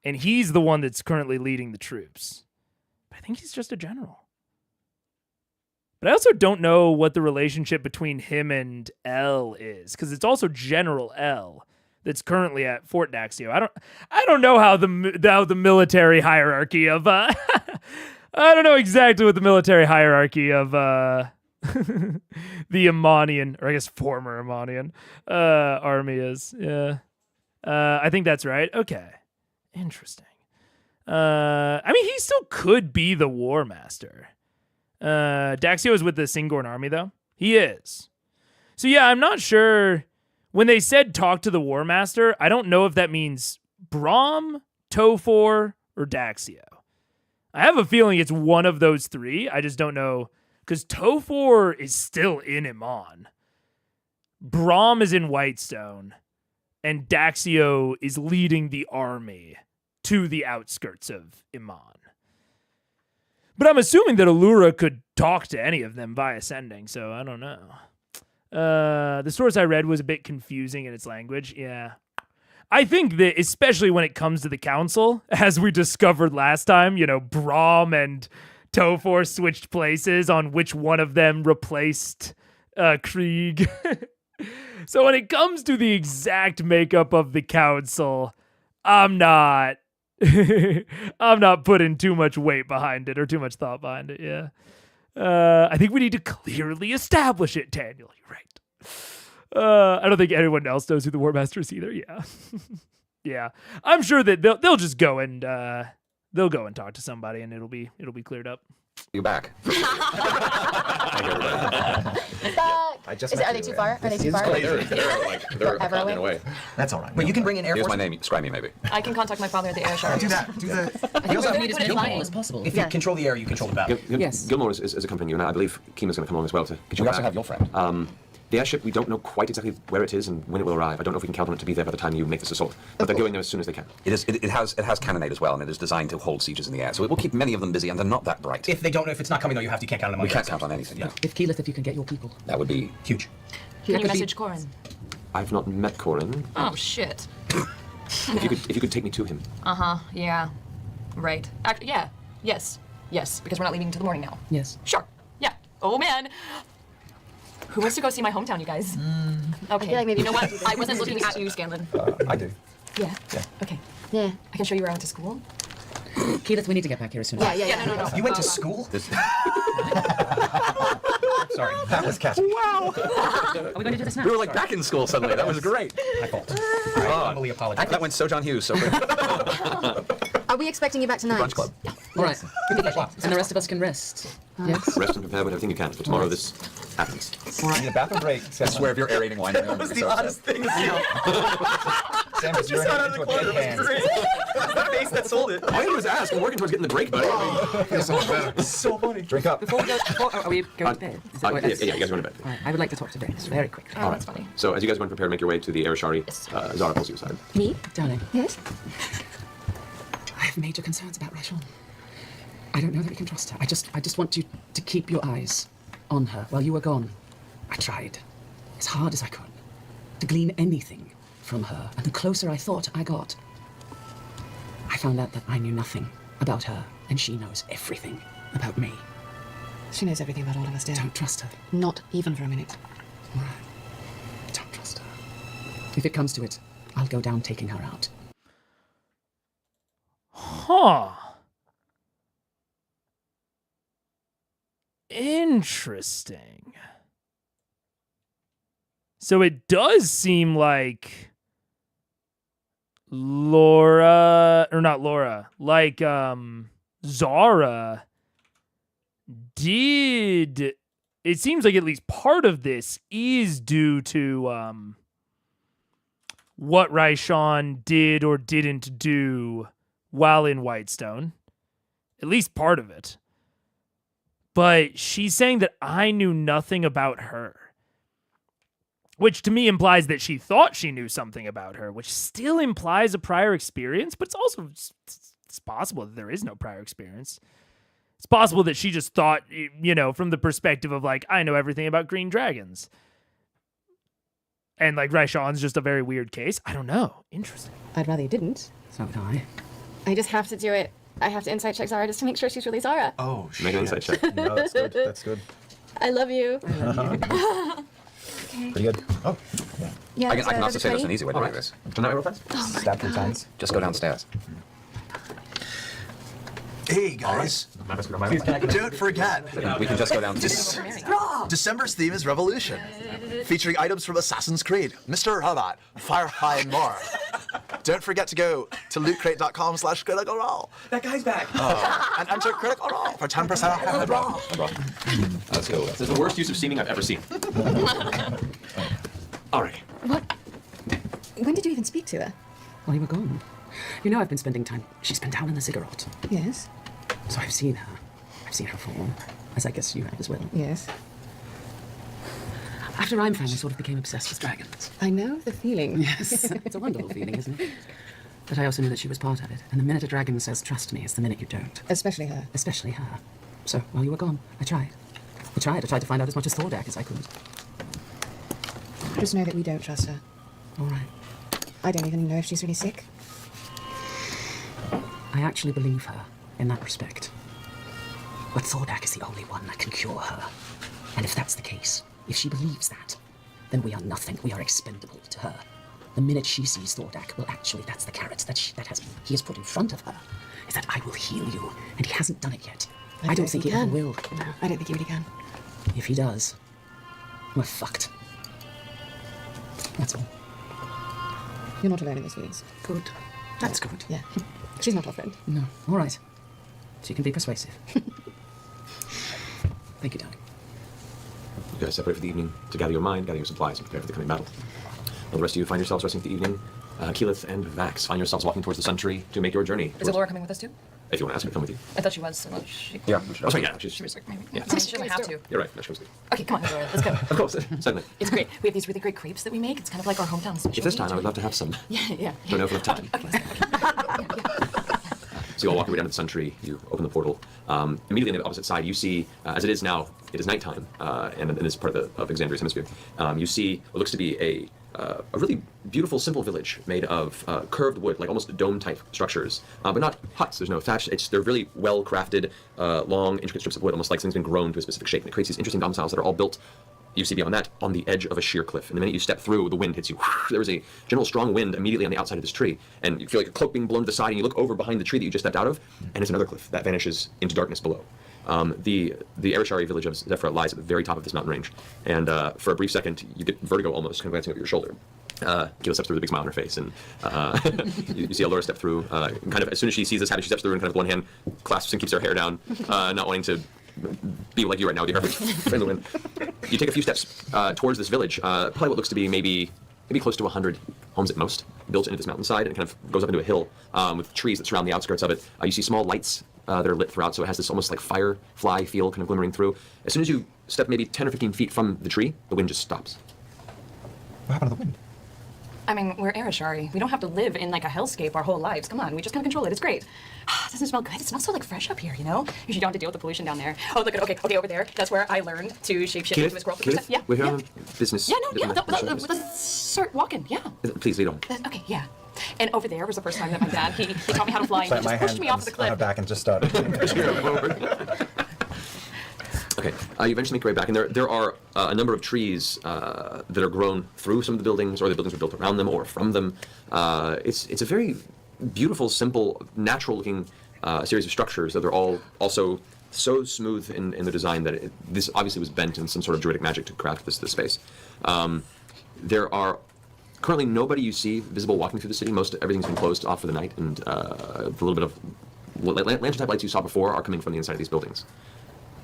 And he's the one that's currently leading the troops. But I think he's just a general. But I also don't know what the relationship between him and L is, because it's also General L that's currently at Fort Daxio. I don't know how the military hierarchy of I don't know exactly what the military hierarchy of the Emonian, or I guess former Emonian army is. Yeah. I think that's right. Okay. Interesting. I mean, he still could be the War Master. Daxio is with the Singorn army, though. He is. So yeah, I'm not sure. When they said talk to the War Master, I don't know if that means Braum, Tofor, or Daxio. I have a feeling it's one of those three. I just don't know, because Tofor is still in Emon. Braum is in Whitestone, and Daxio is leading the army to the outskirts of Emon. But I'm assuming that Allura could talk to any of them via sending, so I don't know. The source I read was a bit confusing in its language. Yeah. I think that, especially when it comes to the council, as we discovered last time, Braum and Tofor switched places on which one of them replaced Krieg. So when it comes to the exact makeup of the council, I'm not putting too much weight behind it or too much thought behind it. Yeah. I think we need to clearly establish it, Daniel. You're right. I don't think anyone else knows who the War Master is either. Yeah. Yeah. I'm sure that they'll just go and talk to somebody and it'll be cleared up. You back? Are they too far? Are they too far? They're in a way. That's all right. But you can bring in Air Here's Force. my name, Scrimey, maybe. I can contact my father at the air shard. Do that. Do the. I think we need as many people as possible. If you control the air, you control the battle. Yes. Gilmore is accompanying you, and I believe Kima's going to come along as well to get you We back. also have your friend. The airship, we don't know quite exactly where it is and when it will arrive. I don't know if we can count on it to be there by the time you make this assault, but they're going there as soon as they can. It has cannonade as well, and it is designed to hold sieges in the air, so it will keep many of them busy, and they're not that bright. If they don't know, if it's not coming though, you can't count on them. We can't count on anything. No. If Keyleth, if you can get your people. That would be Huge. Can you could be- message Corin? I've not met Corin. Oh, shit. If you could take me to him. Yeah. Right. Yeah. Yes, because we're not leaving until the morning now. Yes. Sure. Yeah. Oh, man. Who wants to go see my hometown, you guys? Okay. feel like maybe you know we what? should do that. I wasn't looking at you, Scanlan. I do. Yeah. Okay. Yeah. I can show you around to school. Keyleth, we need to get back here as soon as Yeah. No. You went to school? Sorry. That was catchy. Are we going to do this now? We were like back in school suddenly. That was great. My fault. I humbly apologize. That went so John Hughes so quick. Are we expecting you back tonight? Brunch club. All right. And the rest of us can rest. Yes. Rest and prepare with everything you can for tomorrow. This happens. Need a bathroom break. I swear if you're aerating wine, that was the oddest thing. Sam just Just got out of the corner. It was great. The face that sold it. All I was asking, working towards getting the break, buddy. Feels so much better. So funny. Drink up. Before we go, are we going to bed? Is that what Yeah, it's- you guys are going to bed. All right. I would like to talk to Brace very quickly. Oh, that's funny. So as you guys want to prepare to make your way to the Arashari, Zara pulls you aside. Me, darling. Yes. I have major concerns about Rachel. I don't know that we can trust her. I just want you to keep your eyes on her while you were gone. I tried as hard as I could to glean anything from her, and the closer I thought I got, I found out that I knew nothing about her, and she knows everything about me. She knows everything about all of us, dear. Don't trust her. Not even for a minute. All right. Don't trust her. If it comes to it, I'll go down taking her out. Huh. Interesting. So it does seem like Zara did. It seems like at least part of this is due to what Raishan did or didn't do while in Whitestone. At least part of it. But she's saying that I knew nothing about her. Which to me implies that she thought she knew something about her, which still implies a prior experience, but it's possible that there is no prior experience. It's possible that she just thought, from the perspective of like, I know everything about green dragons. and like Raishawn's just a very weird case. I don't know. Interesting. I'd rather you didn't. So would I. I just have to do it. I have to insight check Zara just to make sure she's really Zara. Oh, Make an insight check. No, that's good. That's good. I love you. Pretty good. Oh, yeah. Yeah, I can also say there's 20. an easy way to do this. Can I real fast? Stab 3 times. Just go downstairs. Hey guys, don't forget, We can just go down. December's theme is Revolution, featuring items from Assassin's Creed, Mr. Robot, Firefly, and more. Don't forget to go to lootcrate.com/critical role. That guy's back. And enter critical role for 10% off. Let's go. This is the worst use of seeming I've ever seen. All right. What? When did you even speak to her? While you were gone. You know I've been spending time. She's been down in the ziggurat. Yes. So I've seen her. I've seen her fall, as I guess you have as well. Yes. After I'm family sort of became obsessed with dragons. I know the feeling. Yes. It's a wonderful feeling, isn't it? But I also knew that she was part of it. And the minute a dragon says trust me is the minute you don't. Especially her. Especially her. So while you were gone, I tried. I tried to find out as much as THORDAK as I could. Just know that we don't trust her. All right. I don't even know if she's really sick. I actually believe her in that respect. But THORDAK is the only one that can cure her. And if that's the case, if she believes that, then we are nothing. We are expendable to her. The minute she sees THORDAK, well, actually, that's the carrot he has put in front of her, is that I will heal you. And he hasn't done it yet. I don't think he ever will. No, I don't think he really can. If he does, we're fucked. That's all. You're not alone in those feelings. Good. That's good. Yeah. She's not our friend. No. All right. She can be persuasive. Thank you, darling. You guys separate for the evening to gather your mind, gather your supplies, and prepare for the coming battle. While the rest of you find yourselves resting for the evening, Keyleth and Vax find yourselves walking towards the Sun Tree to make your journey. Is Laura coming with us too? If you want to ask her to come with you. I thought she was. Well, she... Yeah. Oh, sorry, yeah. She was like, maybe. Yeah. I mean, she doesn't have to. You're right. No, she comes with you. Okay, come on, Laura, let's go. Of course. Certainly. It's great. We have these really great crepes that we make. It's kind of like our hometown special. If this time, I would love to have some. Yeah. Don't know if we have time. So you all walk your way down to the Sun Tree. You open the portal. Immediately on the opposite side, you see, as it is now, it is nighttime, and in this part of Exandria's hemisphere, you see what looks to be a really beautiful, simple village made of curved wood, like almost dome-type structures, but not huts. There's no thatch. They're really well-crafted, long, intricate strips of wood, almost like something's been grown to a specific shape. And it creates these interesting domiciles that are all built. You see beyond that, on the edge of a sheer cliff. And the minute you step through, the wind hits you. There is a general strong wind immediately on the outside of this tree. And you feel like a cloak being blown to the side, and you look over behind the tree that you just stepped out of, and it's another cliff that vanishes into darkness below. The Arishari village of Zephyra lies at the very top of this mountain range. And for a brief second, you get vertigo almost, kind of glancing over your shoulder. Keyleth steps through with a big smile on her face, and you see Allura step through. Kind of as soon as she sees this happen, she steps through and kind of one hand clasps and keeps her hair down, not wanting to be like you right now with your hair in the wind. You take a few steps towards this village, probably what looks to be maybe close to 100 homes at most, built into this mountainside, and kind of goes up into a hill with trees that surround the outskirts of it. You see small lights that are lit throughout, so it has this almost like firefly feel kind of glimmering through. As soon as you step maybe 10 or 15 feet from the tree, the wind just stops. What happened to the wind? I mean, we're Arishari. We don't have to live in like a hellscape our whole lives. Come on, we just kind of control it. It's great. It doesn't smell good. It smells so like fresh up here, you know? You don't have to deal with the pollution down there. Oh, look at okay, over there. That's where I learned to shapeshift into a squirrel. Yeah. We're here on business. Yeah, no, let's start walking. Yeah. Please lead on. Okay, yeah. And over there was the first time that my dad, he taught me how to fly, and he just pushed me off of the cliff. My back and just started. Okay, you eventually make your way back, and there are a number of trees that are grown through some of the buildings, or the buildings are built around them or from them. It's a very beautiful, simple, natural-looking series of structures that they're all also so smooth in the design that this obviously was bent in some sort of druidic magic to craft this space. There are currently nobody you see visible walking through the city. Everything's been closed off for the night, and the little bit of lantern-type lights you saw before are coming from the inside of these buildings.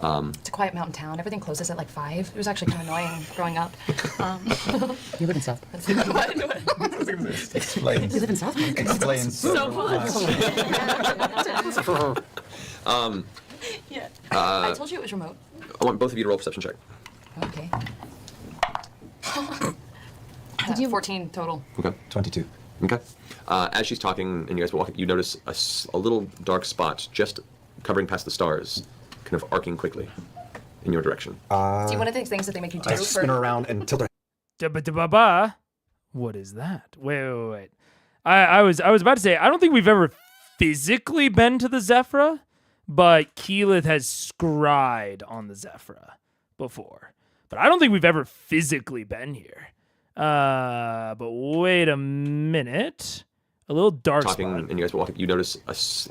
It's a quiet mountain town. Everything closes at like 5. It was actually kind of annoying growing up. You live in South. Explains. You live in South. Explains so much. Yeah. I told you it was remote. I want both of you to roll a perception check. Okay. 14 total. Okay. 22. Okay. As she's talking and you guys walk, you notice a little dark spot just covering past the stars, kind of arcing quickly in your direction. See, one of the things that they make you do I spin her around and tilt her. Da-ba-da-ba-ba. What is that? Wait. I was about to say, I don't think we've ever physically been to the Zephyra, but Keyleth has scryed on the Zephyra before. But I don't think we've ever physically been here. But wait a minute. A little dark Talking, spot. and you guys walk up, you notice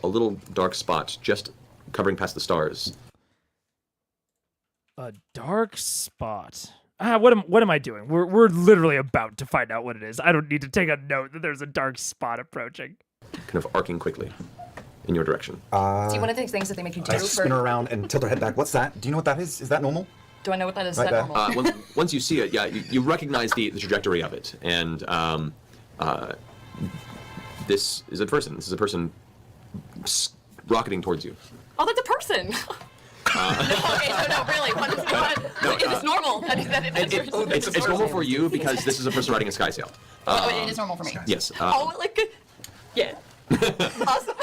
a little dark spot just covering past the stars. A dark spot. What am I doing? We're literally about to find out what it is. I don't need to take a note that there's a dark spot approaching. Kind of arcing quickly in your direction. See, one of the things that they make you do I spin her around and tilt her head back. What's that? Do you know what that is? Is that normal? Do I know what that is? Right Is that there. normal? Once you see it, yeah, you recognize the trajectory of it, and this is a person. This is a person rocketing towards you. Oh, that's a person. No, really. Is this normal? It's normal for you because this is a person riding a sky sail. It is normal for me. Yes. Yeah. Awesome.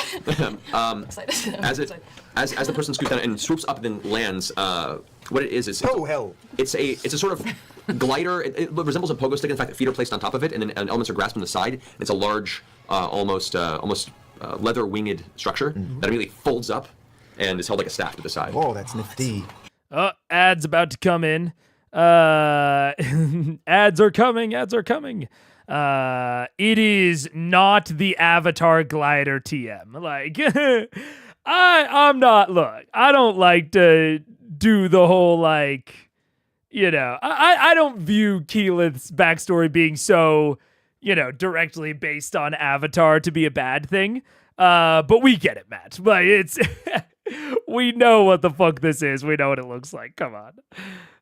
Excited. As the person scoots down and swoops up and then lands, what it is hell! It's a sort of glider. It resembles a pogo stick. In fact, the feet are placed on top of it, and then elements are grasped on the side. It's a large, almost leather winged structure that immediately folds up and is held like a staff to the side. Oh, that's nifty. Ads about to come in. Ads are coming. It is not the Avatar glider TM. Like, I'm not. Look, I don't like to do the whole like, I don't view Keyleth's backstory being so, directly based on Avatar to be a bad thing. But we get it, Matt. Like, it's we know what the fuck this is. We know what it looks like. Come on.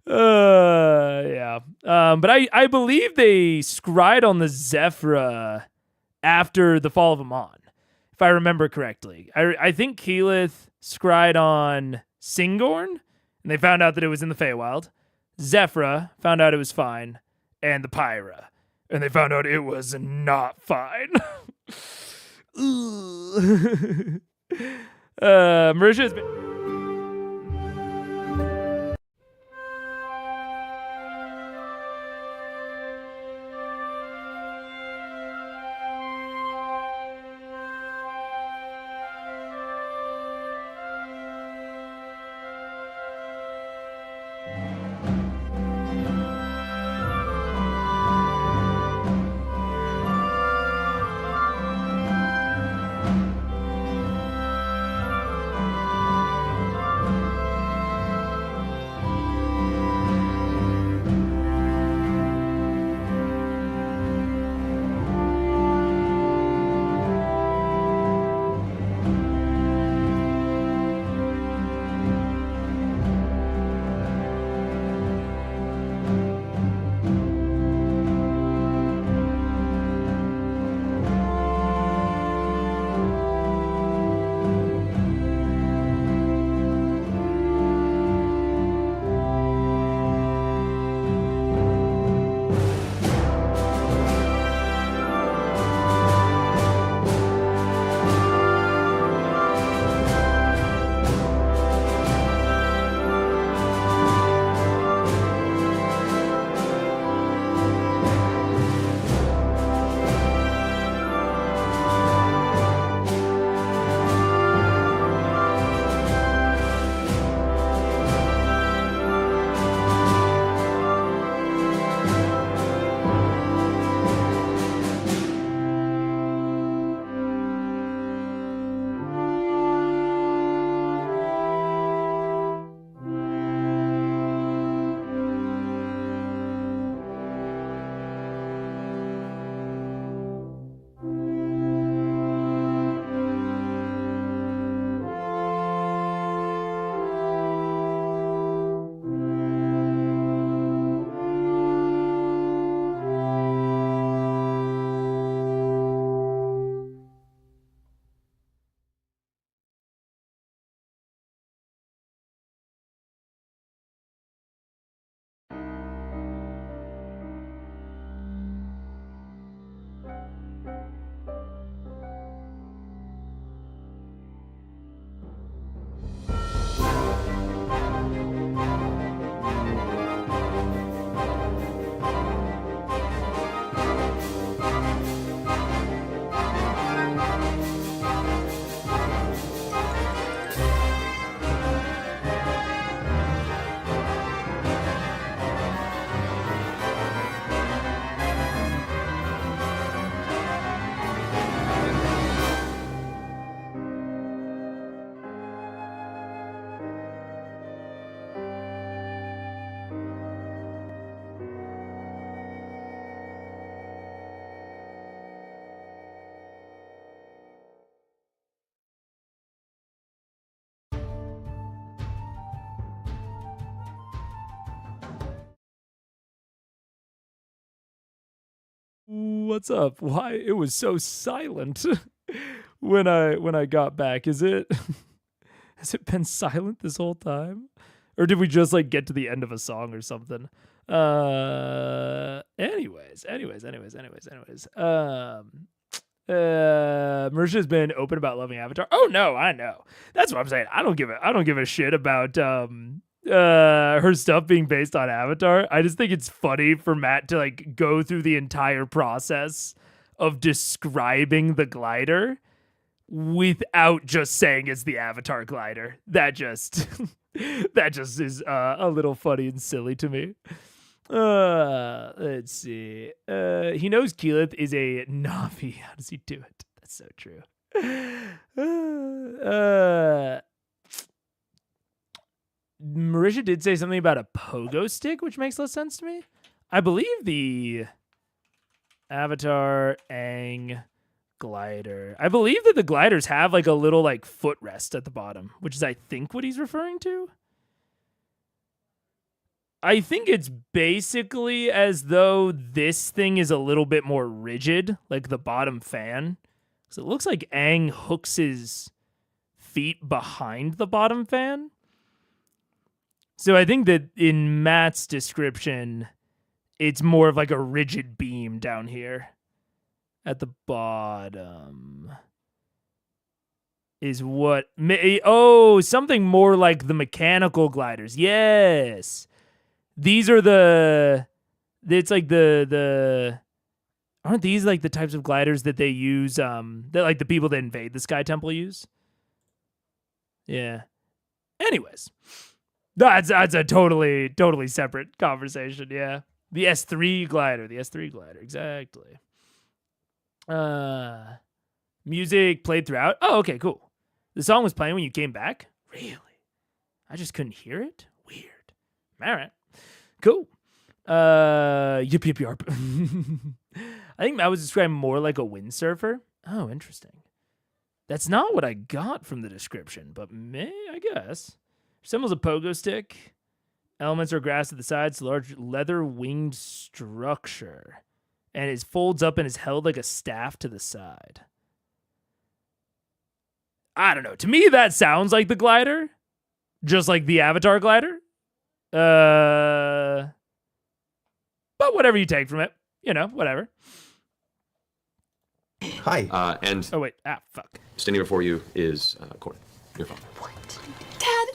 Yeah. But I believe they scryed on the Zephyra after the fall of Amon, if I remember correctly. I think Keyleth scryed on Singorn, and they found out that it was in the Feywild. Zephyra found out it was fine, and the Pyra, and they found out it was not fine. Marisha has been... What's up? Why it was so silent when I got back? Is it has it been silent this whole time? Or did we just like get to the end of a song or something? Anyways. Marisha's been open about loving Avatar. Oh no, I know. That's what I'm saying. I don't give a shit about her stuff being based on Avatar. I just think it's funny for Matt to like go through the entire process of describing the glider without just saying it's the Avatar glider. That just is a little funny and silly to me. Let's see. He knows Keyleth is a Navi. How does he do it? That's so true. Marisha did say something about a pogo stick, which makes less sense to me. I believe the Avatar Aang glider. I believe that the gliders have like a little like footrest at the bottom, which is I think what he's referring to. I think it's basically as though this thing is a little bit more rigid, like the bottom fan. So it looks like Aang hooks his feet behind the bottom fan. So I think that in Matt's description, it's more of like a rigid beam down here at the bottom. Is what... something more like the mechanical gliders. Yes. These are the... It's like the... Aren't these like the types of gliders that they use, that like the people that invade the Sky Temple use? Yeah. Anyways. That's a totally separate conversation, yeah. The S3 glider, exactly. Music played throughout. Oh, okay, cool. The song was playing when you came back? Really? I just couldn't hear it? Weird. All right. Cool. Yip yip yarp. I think I was describing more like a windsurfer. Oh, interesting. That's not what I got from the description, but I guess. Resembles a pogo stick. Elements are grass at the sides, large leather winged structure. And it folds up and is held like a staff to the side. I don't know. To me, that sounds like the glider. Just like the Avatar glider. But whatever you take from it. You know, whatever. Hi. And oh, wait. Fuck. Standing before you is Corin, your father. What? Dad?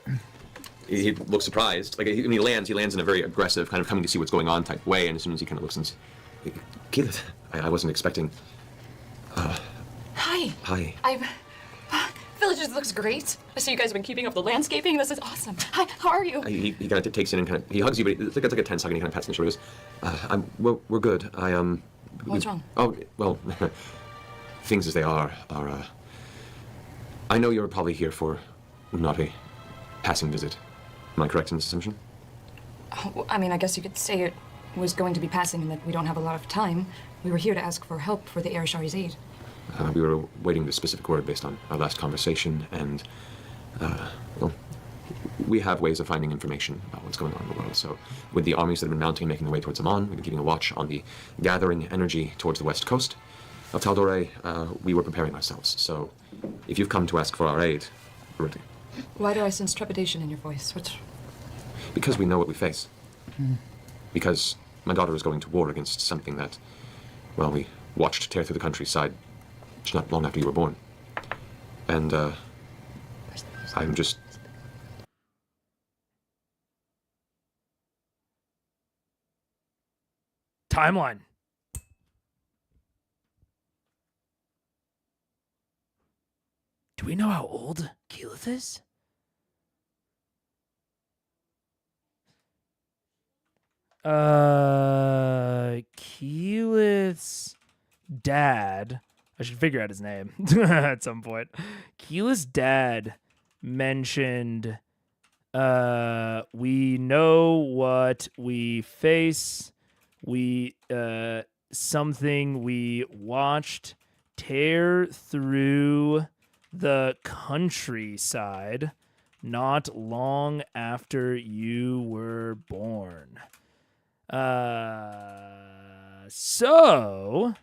He looks surprised. Like, when he lands in a very aggressive, kind of coming to see what's going on type way, and as soon as he kind of looks and says, Keyleth, I wasn't expecting... Hi. Hi. Villages looks great. I see you guys have been keeping up the landscaping. This is awesome. Hi, how are you? He kind of takes in and kind of, he hugs you, but it's like a tense hug, and he kind of pats on the shoulder. He goes, we're good. What's wrong? Oh, well, things as they are, I know you're probably here for not a passing visit. Am I correct in this assumption? Well, I mean, I guess you could say it was going to be passing and that we don't have a lot of time. We were here to ask for help for the Arashari's aid. We were waiting the specific word based on our last conversation, and, well, we have ways of finding information about what's going on in the world. So, with the armies that have been mounting and making their way towards Amon, we've been keeping a watch on the gathering energy towards the west coast of Tal'Dorei. We were preparing ourselves. So, if you've come to ask for our aid, we're ready. Why do I sense trepidation in your voice? Because we know what we face. Because my daughter is going to war against something that, well, we watched tear through the countryside just not long after you were born. And, I'm just... Timeline. Do we know how old Keyleth is? Keyleth's dad, I should figure out his name at some point. Keyleth's dad mentioned, we know what we face. Something we watched tear through the countryside not long after you were born. So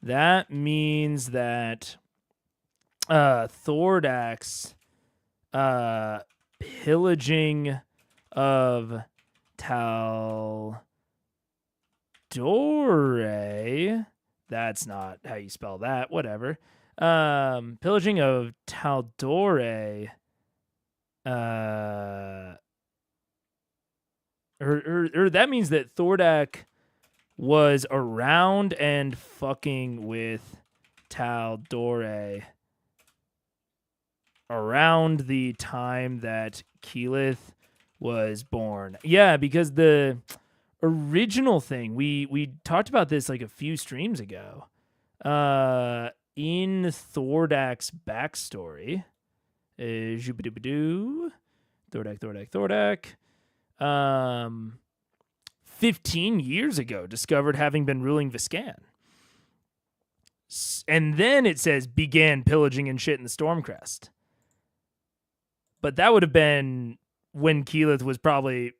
that means that THORDAK's pillaging of Taldore. That's not how you spell that. Whatever. Pillaging of Taldore. Or that means that THORDAK was around and fucking with Taldore around the time that Keyleth was born. Yeah, because the original thing, we talked about this like a few streams ago. In THORDAK's backstory, THORDAK. 15 years ago, discovered having been ruling Viscan. And then it says began pillaging and shit in the Stormcrest. But that would have been when Keyleth was probably,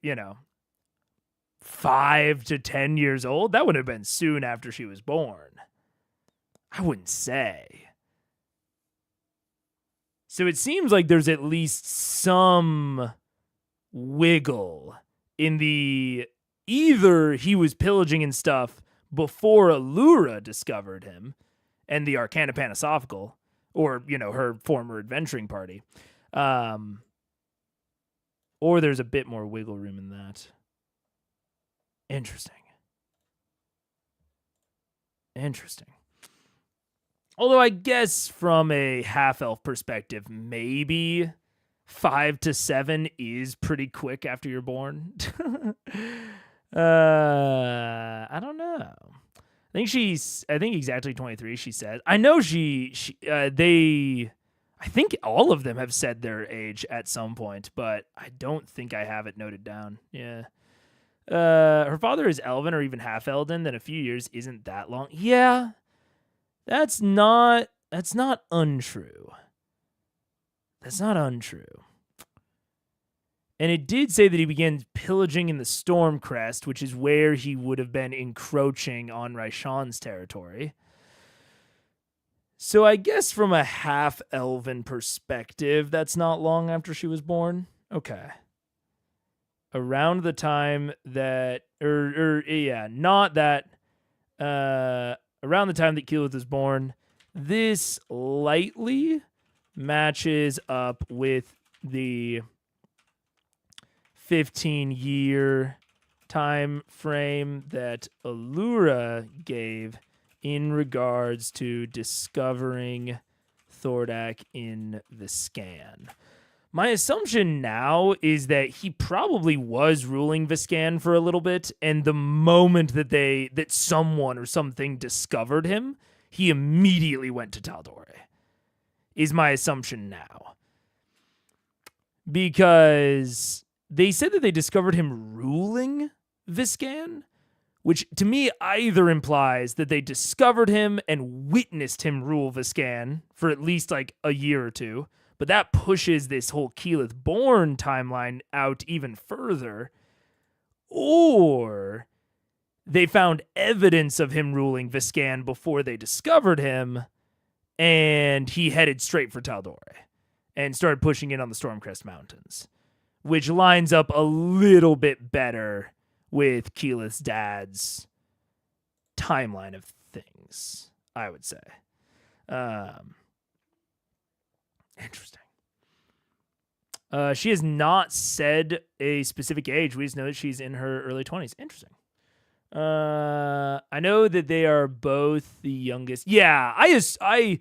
5 to 10 years old. That would have been soon after she was born. I wouldn't say. So it seems like there's at least some wiggle in the either he was pillaging and stuff before Allura discovered him and the Arcana Panisophical, or, her former adventuring party. Or there's a bit more wiggle room in that. Interesting. Although I guess from a half-elf perspective, maybe 5 to 7 is pretty quick after you're born. I don't know. I think exactly 23, she said. I know I think all of them have said their age at some point, but I don't think I have it noted down. Yeah. Her father is elven or even half elven, then a few years isn't that long. Yeah. That's not untrue. That's not untrue. And it did say that he began pillaging in the Stormcrest, which is where he would have been encroaching on Raishan's territory. So I guess from a half-elven perspective, that's not long after she was born. Okay. Around the time that, around the time that Keyleth was born, this lightly matches up with the 15-year time frame that Allura gave in regards to discovering THORDAK in Viscan. My assumption now is that he probably was ruling Viscan for a little bit, and the moment that someone or something discovered him, he immediately went to Taldore. Is my assumption now. Because they said that they discovered him ruling Viscan, which to me either implies that they discovered him and witnessed him rule Viscan for at least like a year or two, but that pushes this whole Keyleth born timeline out even further, or they found evidence of him ruling Viscan before they discovered him, and he headed straight for Taldore and started pushing in on the Stormcrest Mountains, which lines up a little bit better with Keyleth's dad's timeline of things, I would say. Interesting. She has not said a specific age. We just know that she's in her early 20s. Interesting. I know that they are both the youngest. Yeah, I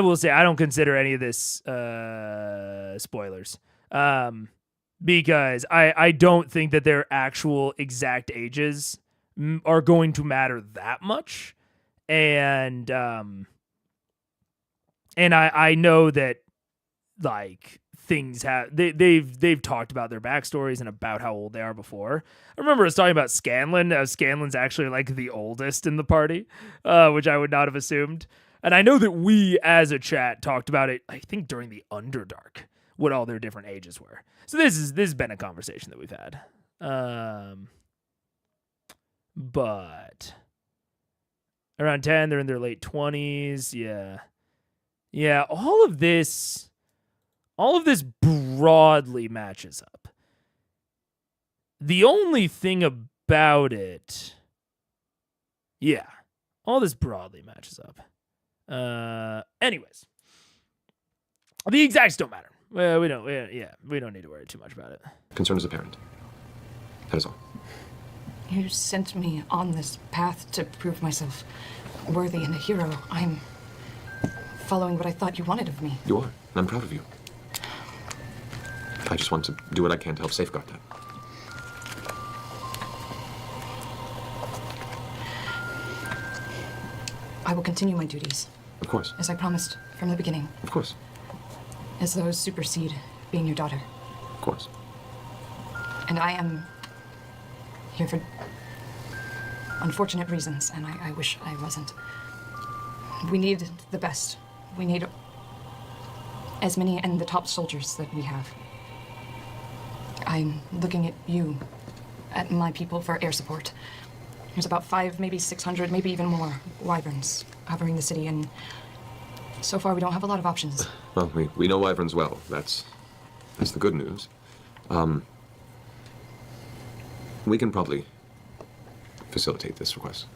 will say I don't consider any of this spoilers. Because I don't think that their actual exact ages are going to matter that much. And I know that like things they've talked about their backstories and about how old they are before. I remember I was talking about Scanlan. Scanlan's actually like the oldest in the party, which I would not have assumed. And I know that we as a chat talked about it, I think during the Underdark, what all their different ages were. So this has been a conversation that we've had. but around 10, they're in their late 20s. Yeah, all of this broadly matches up. The only thing about it, yeah, all this broadly matches up. Anyways, the exacts don't matter. We don't need to worry too much about it. Concern is apparent. That is all. You sent me on this path to prove myself worthy and a hero. I'm following what I thought you wanted of me. You are, and I'm proud of you. I just want to do what I can to help safeguard that. I will continue my duties. Of course. As I promised from the beginning. Of course. As those supersede being your daughter. Of course. And I am here for unfortunate reasons, and I wish I wasn't. We need the best. We need as many and the top soldiers that we have. I'm looking at you, at my people for air support. There's about 500, maybe 600, maybe even more wyverns hovering the city, and so far we don't have a lot of options. Well, we know wyverns well. That's the good news. We can probably facilitate this request.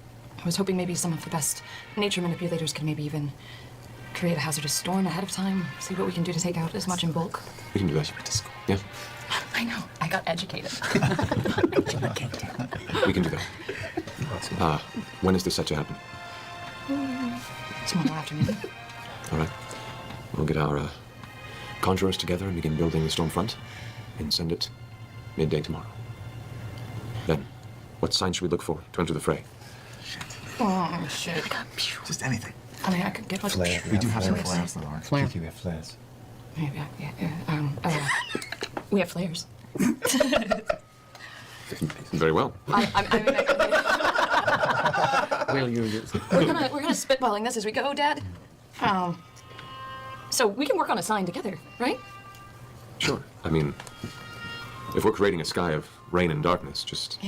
I was hoping maybe some of the best nature manipulators could maybe even create a hazardous storm ahead of time, see what we can do to take out as much in bulk. We can do that. Yeah. I know. I got educated. We can do that. When is this set to happen? Tomorrow afternoon. All right. We'll get our conjurers together and begin building the storm front and send it midday tomorrow. Then, what signs should we look for to enter the fray? Oh, shit. Just anything. I mean, I could get like... Flare. We do have some flares, though. Flare. We have flares. We have flares. Very well. Will you use it? We're gonna spitballing this as we go, Dad. So we can work on a sign together, right? Sure. I mean, if we're creating a sky of rain and darkness, just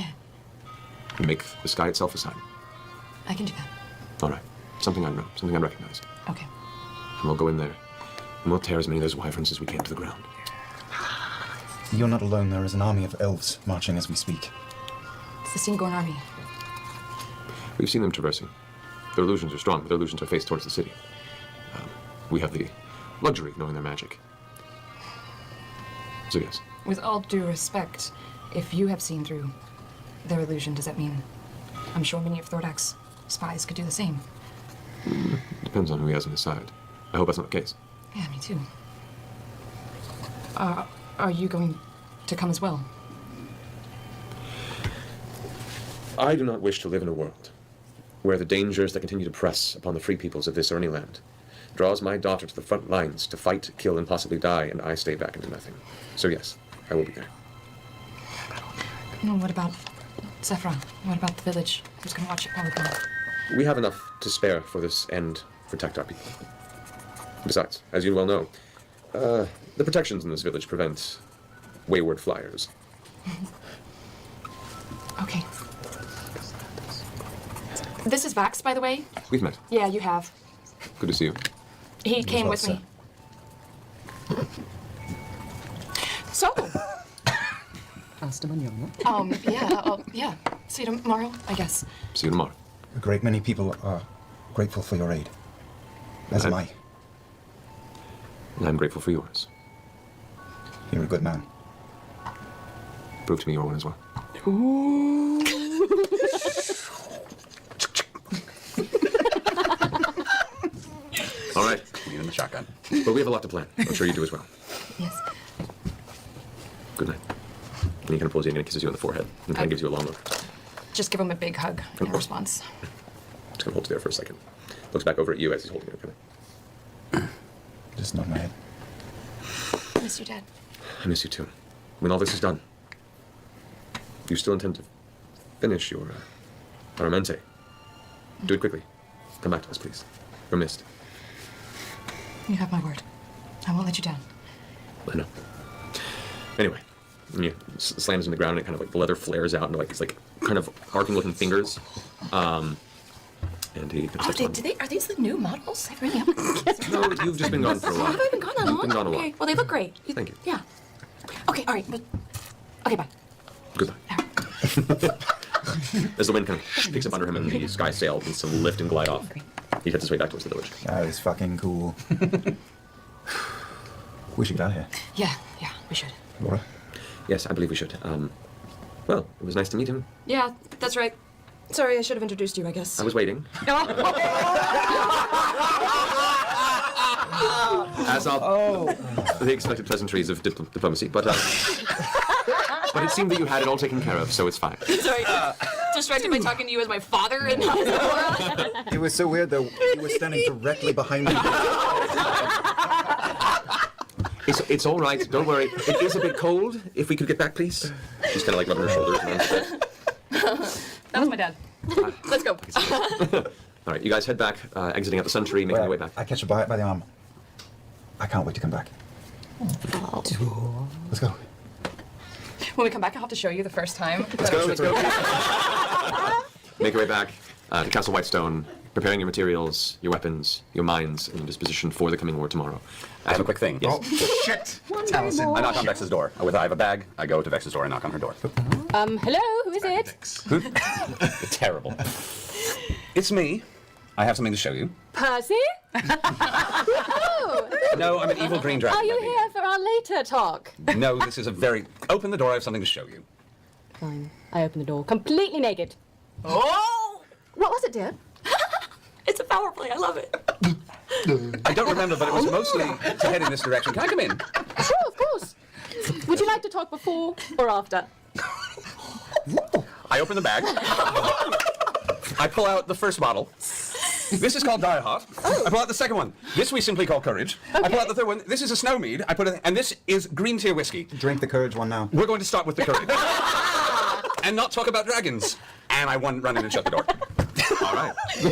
make the sky itself a sign. I can do that. All right. Something I know. Something I recognize. Okay. And we'll go in there, and we'll tear as many of those wyverns as we can to the ground. You're not alone. There is an army of elves marching as we speak. It's the Singorn army. We've seen them traversing. Their illusions are strong, but their illusions are faced towards the city. We have the luxury of knowing their magic. So yes. With all due respect, if you have seen through their illusion, does that mean... I'm sure many of THORDAK's spies could do the same. Depends on who he has on his side. I hope that's not the case. Yeah, me too. Are you going to come as well? I do not wish to live in a world where the dangers that continue to press upon the free peoples of this early land draws my daughter to the front lines to fight, kill, and possibly die, and I stay back and do nothing. So yes, I will be there. What about Zephyr? What about the village? Who's going to watch it while we come? We have enough to spare for this and protect our people. Besides, as you well know, the protections in this village prevent wayward flyers. Okay. This is Vax, by the way. We've met. Yeah, you have. Good to see you. He came with me. So. Yeah. See you tomorrow, I guess. See you tomorrow. A great many people are grateful for your aid. As am I. And I'm grateful for yours. You're a good man. Prove to me you're one as well. Ooh. All right. You and the shotgun. But we have a lot to plan. I'm sure you do as well. Yes. Good night. And he kind of pulls you in and kisses you on the forehead and kind of gives you a long look. Just give him a big hug in response. Just kind of holds you there for a second. Looks back over at you as he's holding it. Kind of. Just nod my head. I miss you, Dad. I miss you too. When all this is done, you still intend to finish your Aramente. Do it quickly. Come back to us, please. We're missed. You have my word. I won't let you down. I know. Anyway, And you slams in the ground, and it kind of like the leather flares out into like these like kind of arcing-looking fingers. And he steps on. Are these the new models? I really haven't. No, you've just been gone for a while. Have I been gone that long? You've been gone a while. Okay. Well, they look great. Thank you. Yeah. Okay. All right. But, okay. Bye. Goodbye. As the wind kind of picks up under him and the sky sail begins to lift and glide off, he heads his way back towards the village. That is fucking cool. We should get out of here. Yeah. We should. Laura? Yes, I believe we should. Well, it was nice to meet him. Yeah, that's right. Sorry, I should have introduced you, I guess. I was waiting. As are the expected pleasantries of diplomacy, but it seemed that you had it all taken care of, so it's fine. Sorry. Distracted by talking to you as my father and Laura. It was so weird though. He was standing directly behind me. It's all right. Don't worry. It is a bit cold. If we could get back, please. She's kind of like rubbing her shoulders. That was my dad. Let's go. All right, you guys head back, exiting out the sun tree, making your way back. I catch her by the arm. I can't wait to come back. Let's go. When we come back, I'll have to show you the first time. Let's go. Make your way back to Castle Whitestone, preparing your materials, your weapons, your minds, and your disposition for the coming war tomorrow. I have a quick thing. Yes. Oh, shit! Taliesin. I knock on Vex's door. I have a bag. I go to Vex's door and knock on her door. Hello, who is it? Terrible. It's me. I have something to show you. Percy? Oh, No, I'm an evil green dragon. are you lady. here for our later talk? No, this is a very... Open the door, I have something to show you. Fine. I open the door, completely naked. Oh! What was it, dear? It's a power play. I love it. I don't remember, but it was mostly to head in this direction. Can I come in? Sure, of course. Would you like to talk before or after? I open the bag. I pull out the first bottle. This is called Die Hard. I pull out the second one. This we simply call Courage. I pull out the third one. This is a snow mead. I put it, and this is green tier whiskey. Drink the Courage one now. We're going to start with the Courage. And not talk about dragons. And I run in and shut the door. All right. You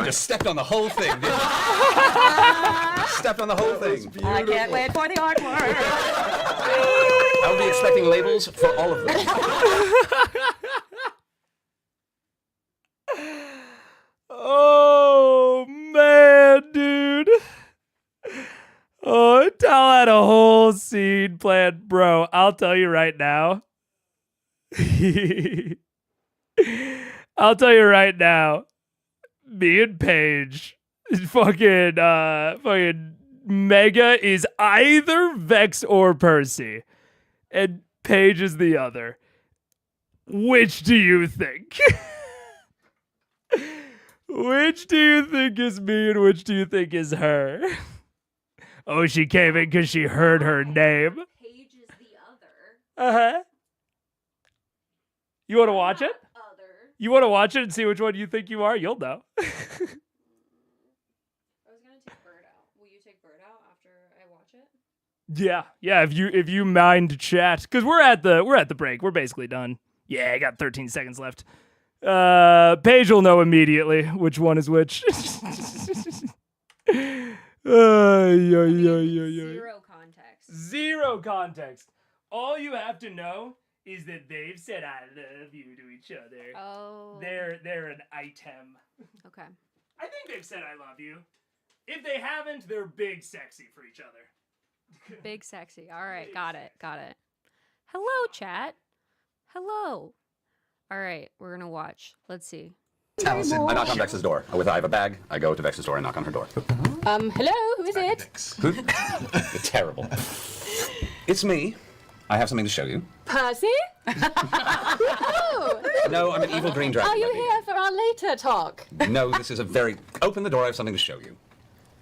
just stepped on the whole thing, didn't you? Stepped on the whole thing. I can't wait for the artwork. I'll be expecting labels for all of them. Oh man, dude. Oh, Tal had a whole scene planned, bro. I'll tell you right now. I'll tell you right now. Me and Paige, fucking Mega is either Vex or Percy, and Paige is the other. Which do you think? Which do you think is me and which do you think is her? Oh, she came in because she heard her name. Paige is the other. Uh-huh. You want to watch it? Other. You want to watch it and see which one you think you are? You'll know. I was gonna take Bird out. Will you take Bird out after I watch it? Yeah. If you mind chat, because we're at the break. We're basically done. Yeah, I got 13 seconds left. Paige will know immediately which one is which. Zero context. Zero context. All you have to know is that they've said "I love you" to each other. Oh. They're an item. Okay. I think they've said "I love you." If they haven't, they're big sexy for each other. Big sexy. All right. Got it. Hello, chat. Hello. All right. We're going to watch. Let's see. I knock on Vex's door. I have a bag. I go to Vex's door and knock on her door. Hello, who is it? Terrible. It's me. I have something to show you. Percy? Oh, No, I'm an evil green dragon. are you lady. here for our later talk? No, this is a very... Open the door, I have something to show you.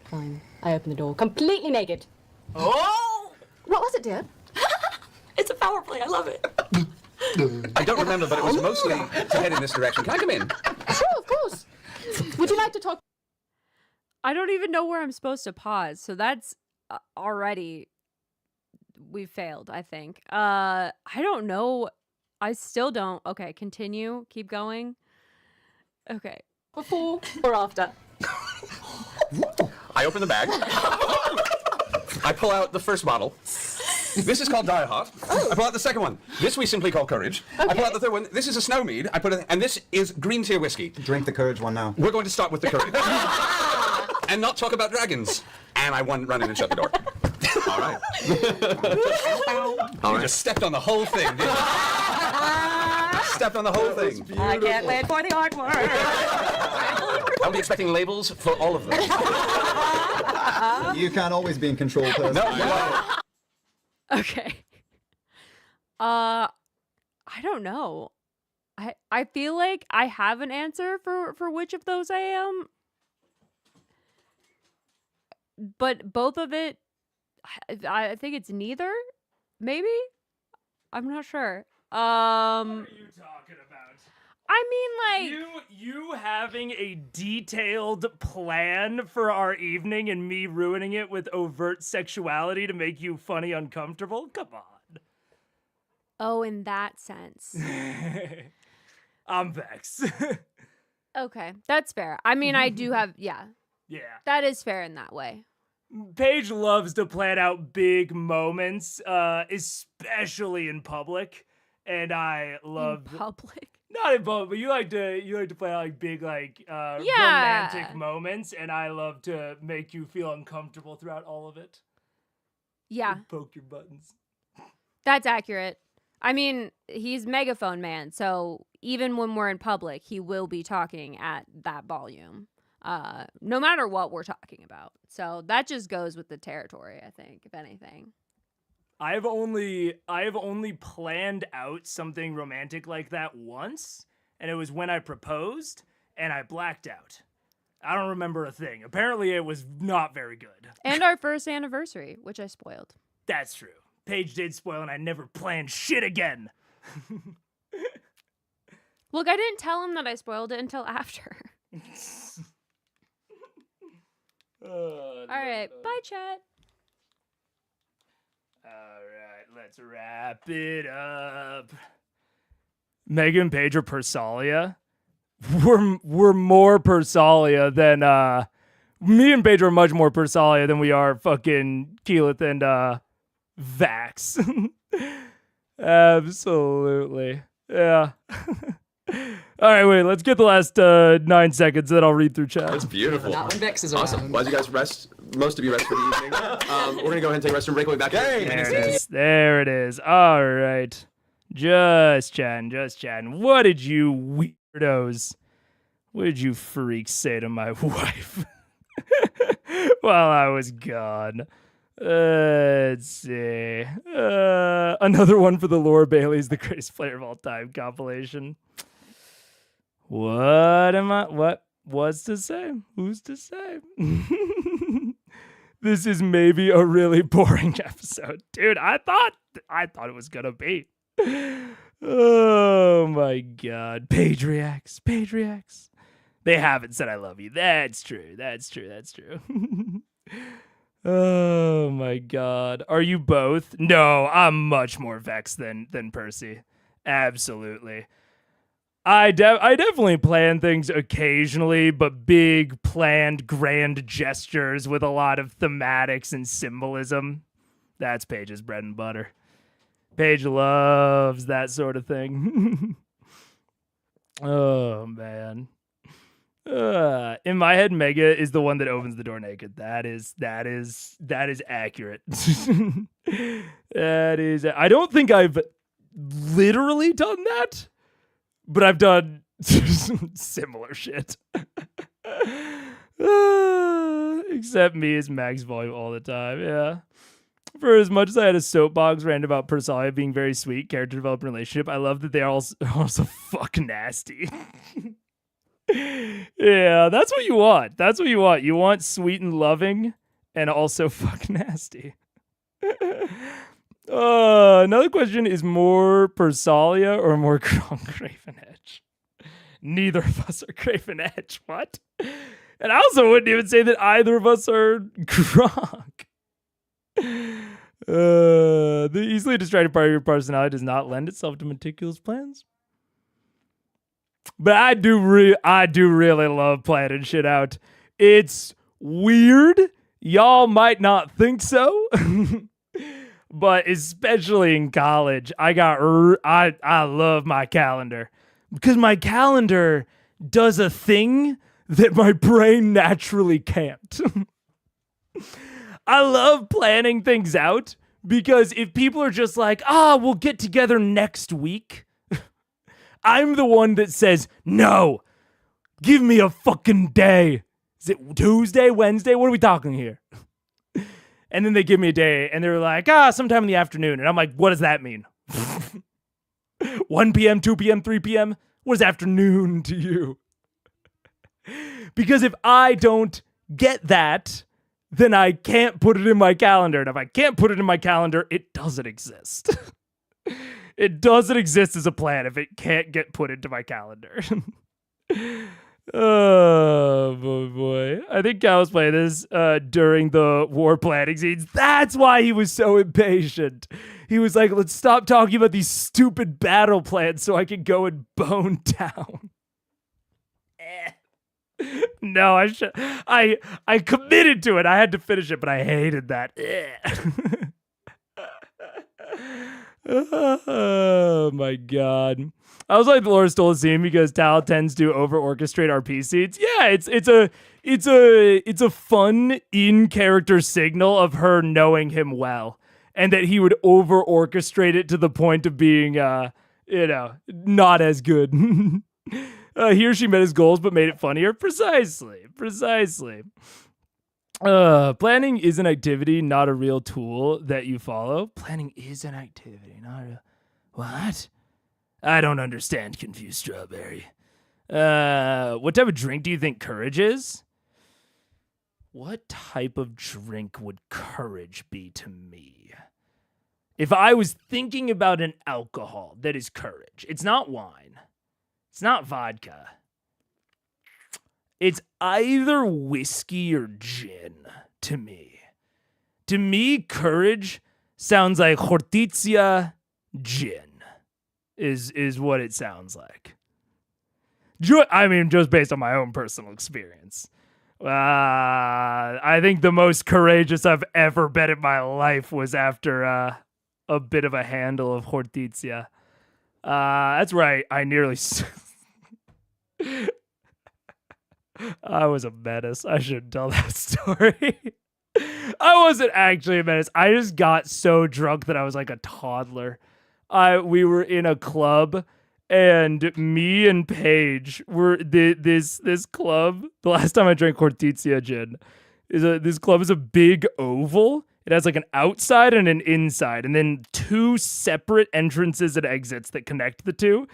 Fine. I open the door, completely naked. Oh! What was it, dear? It's a power play. I love it. I don't remember, but it was mostly to head in this direction. Can I come in? Sure, of course. Would you like to talk? I don't even know where I'm supposed to pause. So that's already we failed, I think. I don't know. I still don't. Okay, continue. Keep going. Okay. Before or after? I open the bag. I pull out the first bottle. This is called Die Hard. I pull out the second one. This we simply call Courage. I pull out the third one. This is a snow mead. And this is green tier whiskey. Drink the Courage one now. We're going to start with the Courage. And not talk about dragons. And I run in and shut the door. All right. You just stepped on the whole thing, didn't you? Stepped on the whole thing. I can't wait for the artwork. I'll be expecting labels for all of them. You can't always be in control, Percy. No. Okay. I don't know. I feel like I have an answer for which of those I am. But both of it, I think it's neither. Maybe? I'm not sure. What are you talking about? I mean, like you having a detailed plan for our evening and me ruining it with overt sexuality to make you funny uncomfortable? Come on. Oh, in that sense. I'm Vex. Okay, that's fair. I mean, I do have, yeah. Yeah. That is fair in that way. Paige loves to plan out big moments, especially in public, and I love in public. Not in public, but you like to plan out like big romantic moments, and I love to make you feel uncomfortable throughout all of it. Yeah. Poke your buttons. That's accurate. I mean, he's megaphone man, so even when we're in public, he will be talking at that volume. No matter what we're talking about. So that just goes with the territory, I think, if anything. I have only planned out something romantic like that once, and it was when I proposed, and I blacked out. I don't remember a thing. Apparently it was not very good. And our first anniversary, which I spoiled. That's true. Paige did spoil, and I never planned shit again. Look, I didn't tell him that I spoiled it until after. All right, bye, chat. All right, let's wrap it up. Megan and Paige are Persalia. We're more Persalia than me and Paige are much more Persalia than we are fucking Keyleth and Vax. Absolutely. Yeah. All right, wait, let's get the last 9 seconds, then I'll read through chat. That's beautiful. Not when Vex is Awesome. around. Why don't you guys rest? Most of you rest for the evening. We're going to go ahead and take a restroom break. We'll be back. There it is. All right. Just chatting. What did you weirdos, what did you freaks say to my wife while I was gone? Let's see. Another one for the Laura Bailey's the greatest player of all time compilation. What was to say? Who's to say? This is maybe a really boring episode. Dude, I thought it was gonna be. Oh my god. Paige reacts. They haven't said I love you. That's true. Oh my god. Are you both? No, I'm much more Vex than Percy. Absolutely. I definitely plan things occasionally, but big, planned, grand gestures with a lot of thematics and symbolism. That's Paige's bread and butter. Paige loves that sort of thing. Oh, man. In my head, Mega is the one that opens the door naked. That is accurate. That is. I don't think I've literally done that, but I've done similar shit. Except me is max volume all the time. Yeah. For as much as I had a soapbox rant about Persalia being very sweet, character development relationship, I love that they are also fuck nasty. Yeah, that's what you want. You want sweet and loving and also fuck nasty. Another question is more Persalia or more Craven Edge? Neither of us are Craven Edge. What? And I also wouldn't even say that either of us are Gronk. The easily distracted part of your personality does not lend itself to meticulous plans. But I do really love planning shit out. It's weird. Y'all might not think so. but especially in college, I love my calendar because my calendar does a thing that my brain naturally can't. I love planning things out because if people are just like, we'll get together next week, I'm the one that says, no, give me a fucking day. Is it Tuesday, Wednesday? What are we talking here? And then they give me a day and they're like, sometime in the afternoon. And I'm like, what does that mean? 1 p.m., 2 p.m., 3 p.m.? What is afternoon to you? Because if I don't get that, then I can't put it in my calendar. And if I can't put it in my calendar, it doesn't exist. It doesn't exist as a plan if it can't get put into my calendar. Oh, boy. I think Cal was playing this during the war planning scenes. That's why he was so impatient. He was like, let's stop talking about these stupid battle plans so I can go and bone down. No, I committed to it. I had to finish it, but I hated that. Oh my god. I was like the Laura stole a scene because Tal tends to over orchestrate RP scenes. Yeah, it's a fun in character signal of her knowing him well, and that he would over orchestrate it to the point of being not as good. He or she met his goals but made it funnier. Precisely. Planning is an activity, not a real tool that you follow. Planning is an activity, not a... What? I don't understand, confused strawberry. What type of drink do you think courage is? What type of drink would courage be to me? If I was thinking about an alcohol that is courage, it's not wine. It's not vodka. It's either whiskey or gin to me. To me, courage sounds like Hortizia gin is what it sounds like. I mean, just based on my own personal experience. I think the most courageous I've ever been in my life was after a bit of a handle of Hortizia. That's right. I nearly... I was a menace. I shouldn't tell that story. I wasn't actually a menace. I just got so drunk that I was like a toddler. We were in a club, and me and Paige were this club. The last time I drank Hortizia gin, this club is a big oval. It has like an outside and an inside, and then 2 separate entrances and exits that connect the two.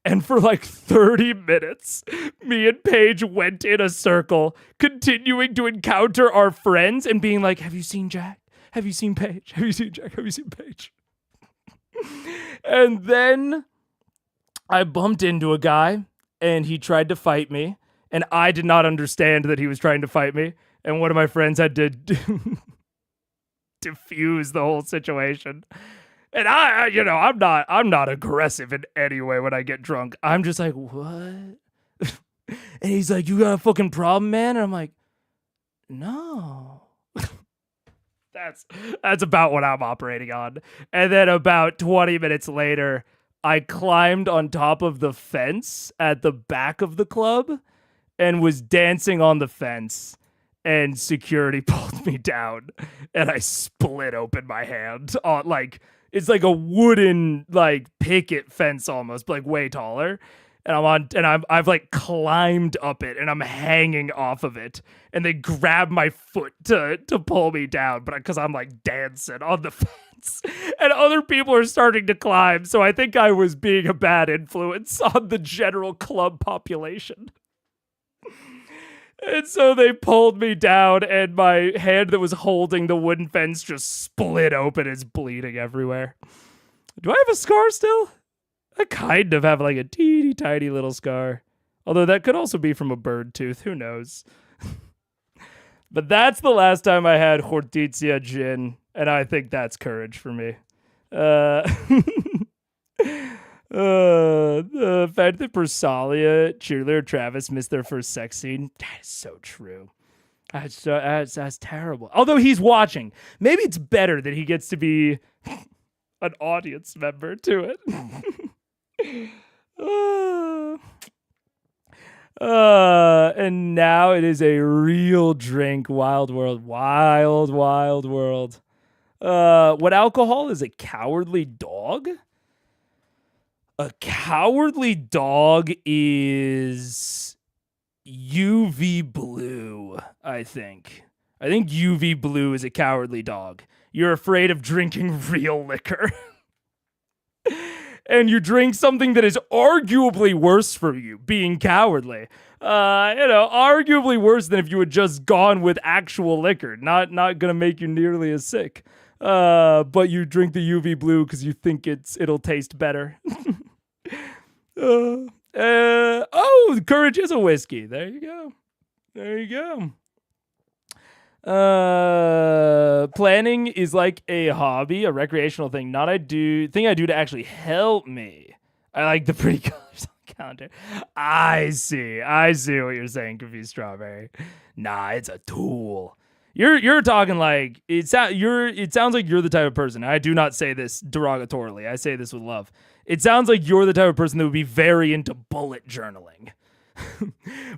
And for like 30 minutes, me and Paige went in a circle, continuing to encounter our friends and being like, have you seen Jack? Have you seen Paige? Have you seen Jack? Have you seen Paige? And then I bumped into a guy and he tried to fight me. And I did not understand that he was trying to fight me. And one of my friends had to diffuse the whole situation. And I'm not aggressive in any way when I get drunk. I'm just like, what? And he's like, you got a fucking problem, man? And I'm like, no. That's about what I'm operating on. And then about 20 minutes later, I climbed on top of the fence at the back of the club and was dancing on the fence. And security pulled me down. And I split open my hand on it's like a wooden picket fence almost, but way taller. And I've climbed up it and I'm hanging off of it. And they grab my foot to pull me down, but because I'm dancing on the fence. And other people are starting to climb, so I think I was being a bad influence on the general club population. And so they pulled me down, and my hand that was holding the wooden fence just split open. It's bleeding everywhere. Do I have a scar still? I kind of have a teeny tiny little scar. Although that could also be from a bird tooth. Who knows? But that's the last time I had Hortizia gin, and I think that's courage for me. The fact that Persalia, cheerleader Travis missed their first sex scene, that is so true. That's terrible. Although he's watching, maybe it's better that he gets to be an audience member to it. And now it is a real drink. Wild world. Wild world. What alcohol is a cowardly dog? A cowardly dog is UV blue, I think. I think UV blue is a cowardly dog. You're afraid of drinking real liquor. And you drink something that is arguably worse for you, being cowardly. Arguably worse than if you had just gone with actual liquor. Not gonna make you nearly as sick. But you drink the UV blue because you think it'll taste better. Courage is a whiskey. There you go. Planning is like a hobby, a recreational thing. Thing I do to actually help me. I like the pretty colors on the calendar. I see what you're saying, Confused Strawberry. Nah, it's a tool. You're talking like it sounds like you're the type of person. I do not say this derogatorily. I say this with love. It sounds like you're the type of person that would be very into bullet journaling.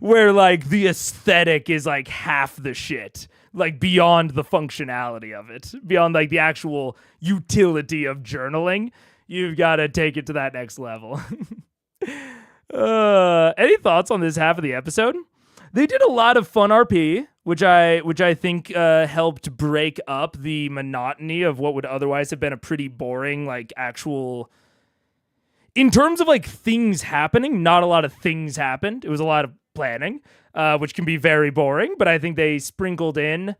Where like the aesthetic is like half the shit, like beyond the functionality of it, beyond like the actual utility of journaling. You've got to take it to that next level. Any thoughts on this half of the episode? They did a lot of fun RP, which I think helped break up the monotony of what would otherwise have been a pretty boring, like, actual... In terms of, like, things happening, not a lot of things happened. It was a lot of planning, which can be very boring, but I think they sprinkled in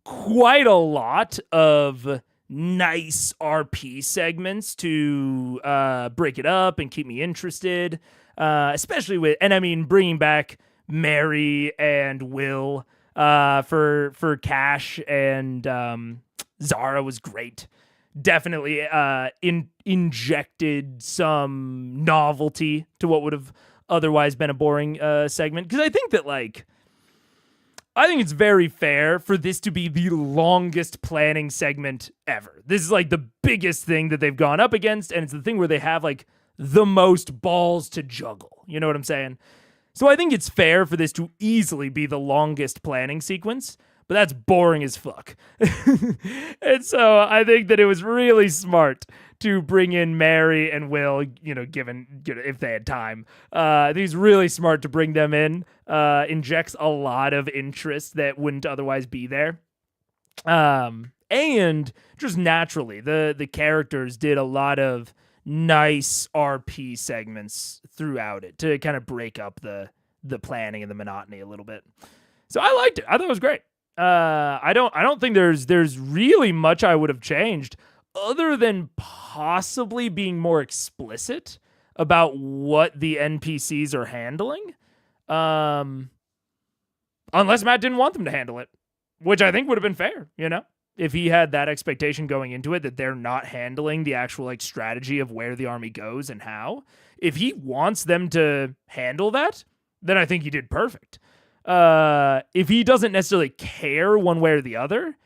quite a lot of nice RP segments to break it up and keep me interested, especially with... And, I mean, bringing back Mary and Will for Cash and Zara was great. Definitely injected some novelty to what would have otherwise been a boring segment. Because I think it's very fair for this to be the longest planning segment ever. This is like the biggest thing that they've gone up against, and it's the thing where they have like the most balls to juggle. You know what I'm saying? So I think it's fair for this to easily be the longest planning sequence, but that's boring as fuck. And so I think that it was really smart to bring in Mary and Will, given if they had time. I think it's really smart to bring them in. Injects a lot of interest that wouldn't otherwise be there. And just naturally, the characters did a lot of nice RP segments throughout it to kind of break up the planning and the monotony a little bit. So I liked it. I thought it was great. I don't think there's really much I would have changed other than possibly being more explicit about what the NPCs are handling. Unless Matt didn't want them to handle it, which I think would have been fair, if he had that expectation going into it, that they're not handling the actual like strategy of where the army goes and how. If he wants them to handle that, then I think he did perfect. If he doesn't necessarily care one way or the other,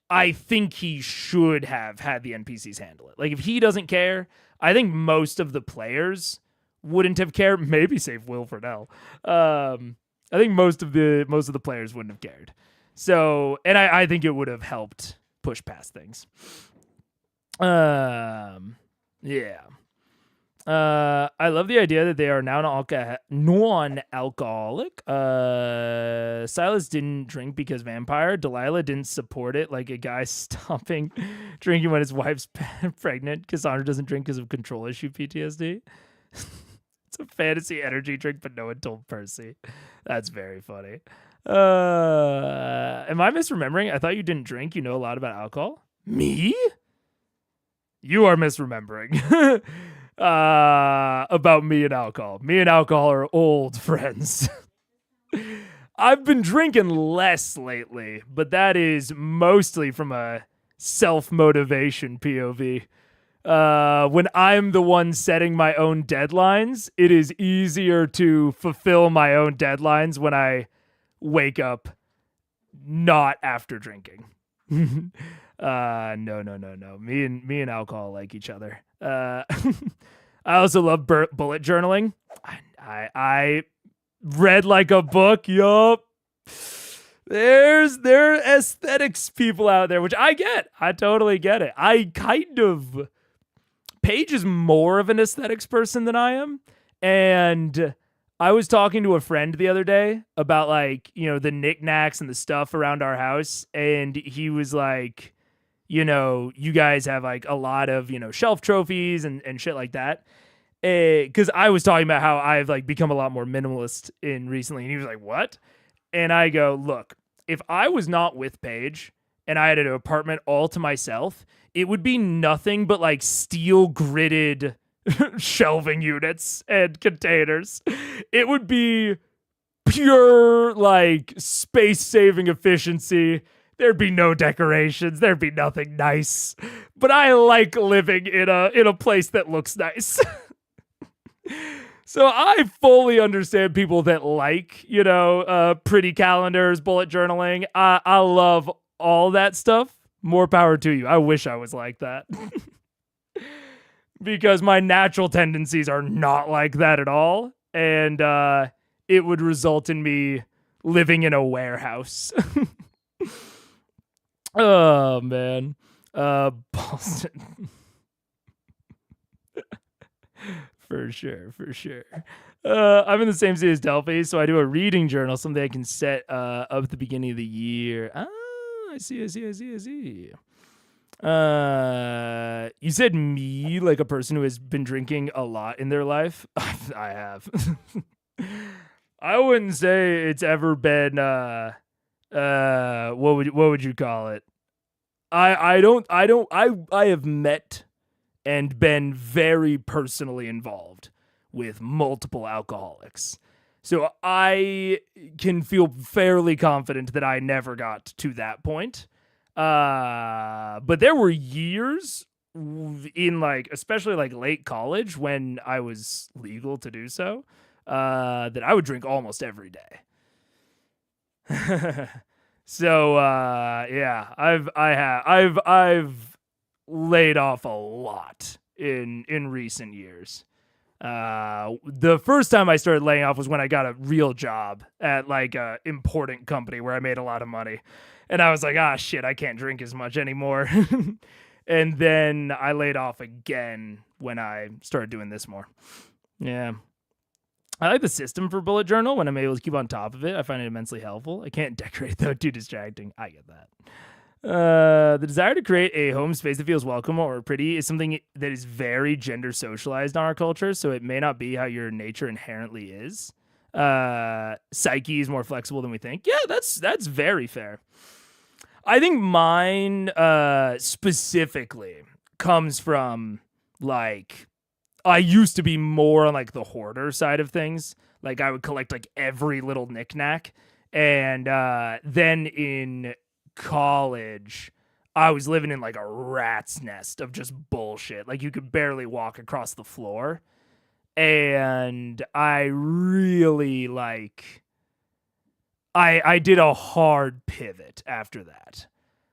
I think he should have had the NPCs handle it. Like, if he doesn't care, I think most of the players wouldn't have cared. Maybe save Will for now. I think most of the players wouldn't have cared. So, and I think it would have helped push past things. Yeah. I love the idea that they are now non-alcoholic. Silas didn't drink because vampire. Delilah didn't support it, like a guy stopping drinking when his wife's pregnant. Cassandra doesn't drink because of control issue PTSD. It's a fantasy energy drink, but no one told Percy. That's very funny. Am I misremembering? I thought you didn't drink. You know a lot about alcohol. Me? You are misremembering. About me and alcohol. Me and alcohol are old friends. I've been drinking less lately, but that is mostly from a self-motivation POV. When I'm the one setting my own deadlines, it is easier to fulfill my own deadlines when I wake up not after drinking. No. Me and alcohol like each other. I also love bullet journaling. I read like a book. Yup. There are aesthetics people out there, which I get. I totally get it. Paige is more of an aesthetics person than I am. And I was talking to a friend the other day about like, the knickknacks and the stuff around our house. And he was like, you guys have like a lot of, shelf trophies and shit like that. Because I was talking about how I've like become a lot more minimalist in recently. And he was like, what? And I go, look, if I was not with Paige and I had an apartment all to myself, it would be nothing but like steel gridded shelving units and containers. It would be pure like space saving efficiency. There'd be no decorations. There'd be nothing nice. But I like living in a place that looks nice. So I fully understand people that like, pretty calendars, bullet journaling. I love all that stuff. More power to you. I wish I was like that. Because my natural tendencies are not like that at all. And it would result in me living in a warehouse. Oh, man. Boston. For sure. I'm in the same city as Delphi, so I do a reading journal, something I can set up at the beginning of the year. I see. You said me, like a person who has been drinking a lot in their life. I have. I wouldn't say it's ever been what would you call it? I have met and been very personally involved with multiple alcoholics. So I can feel fairly confident that I never got to that point. But there were years in like, especially like late college when I was legal to do so, that I would drink almost every day. So, yeah, I've laid off a lot in recent years. The first time I started laying off was when I got a real job at like a important company where I made a lot of money. And I was like, shit, I can't drink as much anymore. And then I laid off again when I started doing this more. Yeah. I like the system for bullet journal when I'm able to keep on top of it. I find it immensely helpful. I can't decorate though, too distracting. I get that. The desire to create a home space that feels welcome or pretty is something that is very gender socialized in our culture, so it may not be how your nature inherently is. Psyche is more flexible than we think. Yeah, that's very fair. I think mine specifically comes from like I used to be more on like the hoarder side of things. Like I would collect like every little knickknack, and then in college I was living in like a rat's nest of just bullshit. Like you could barely walk across the floor. And I really like I did a hard pivot after that.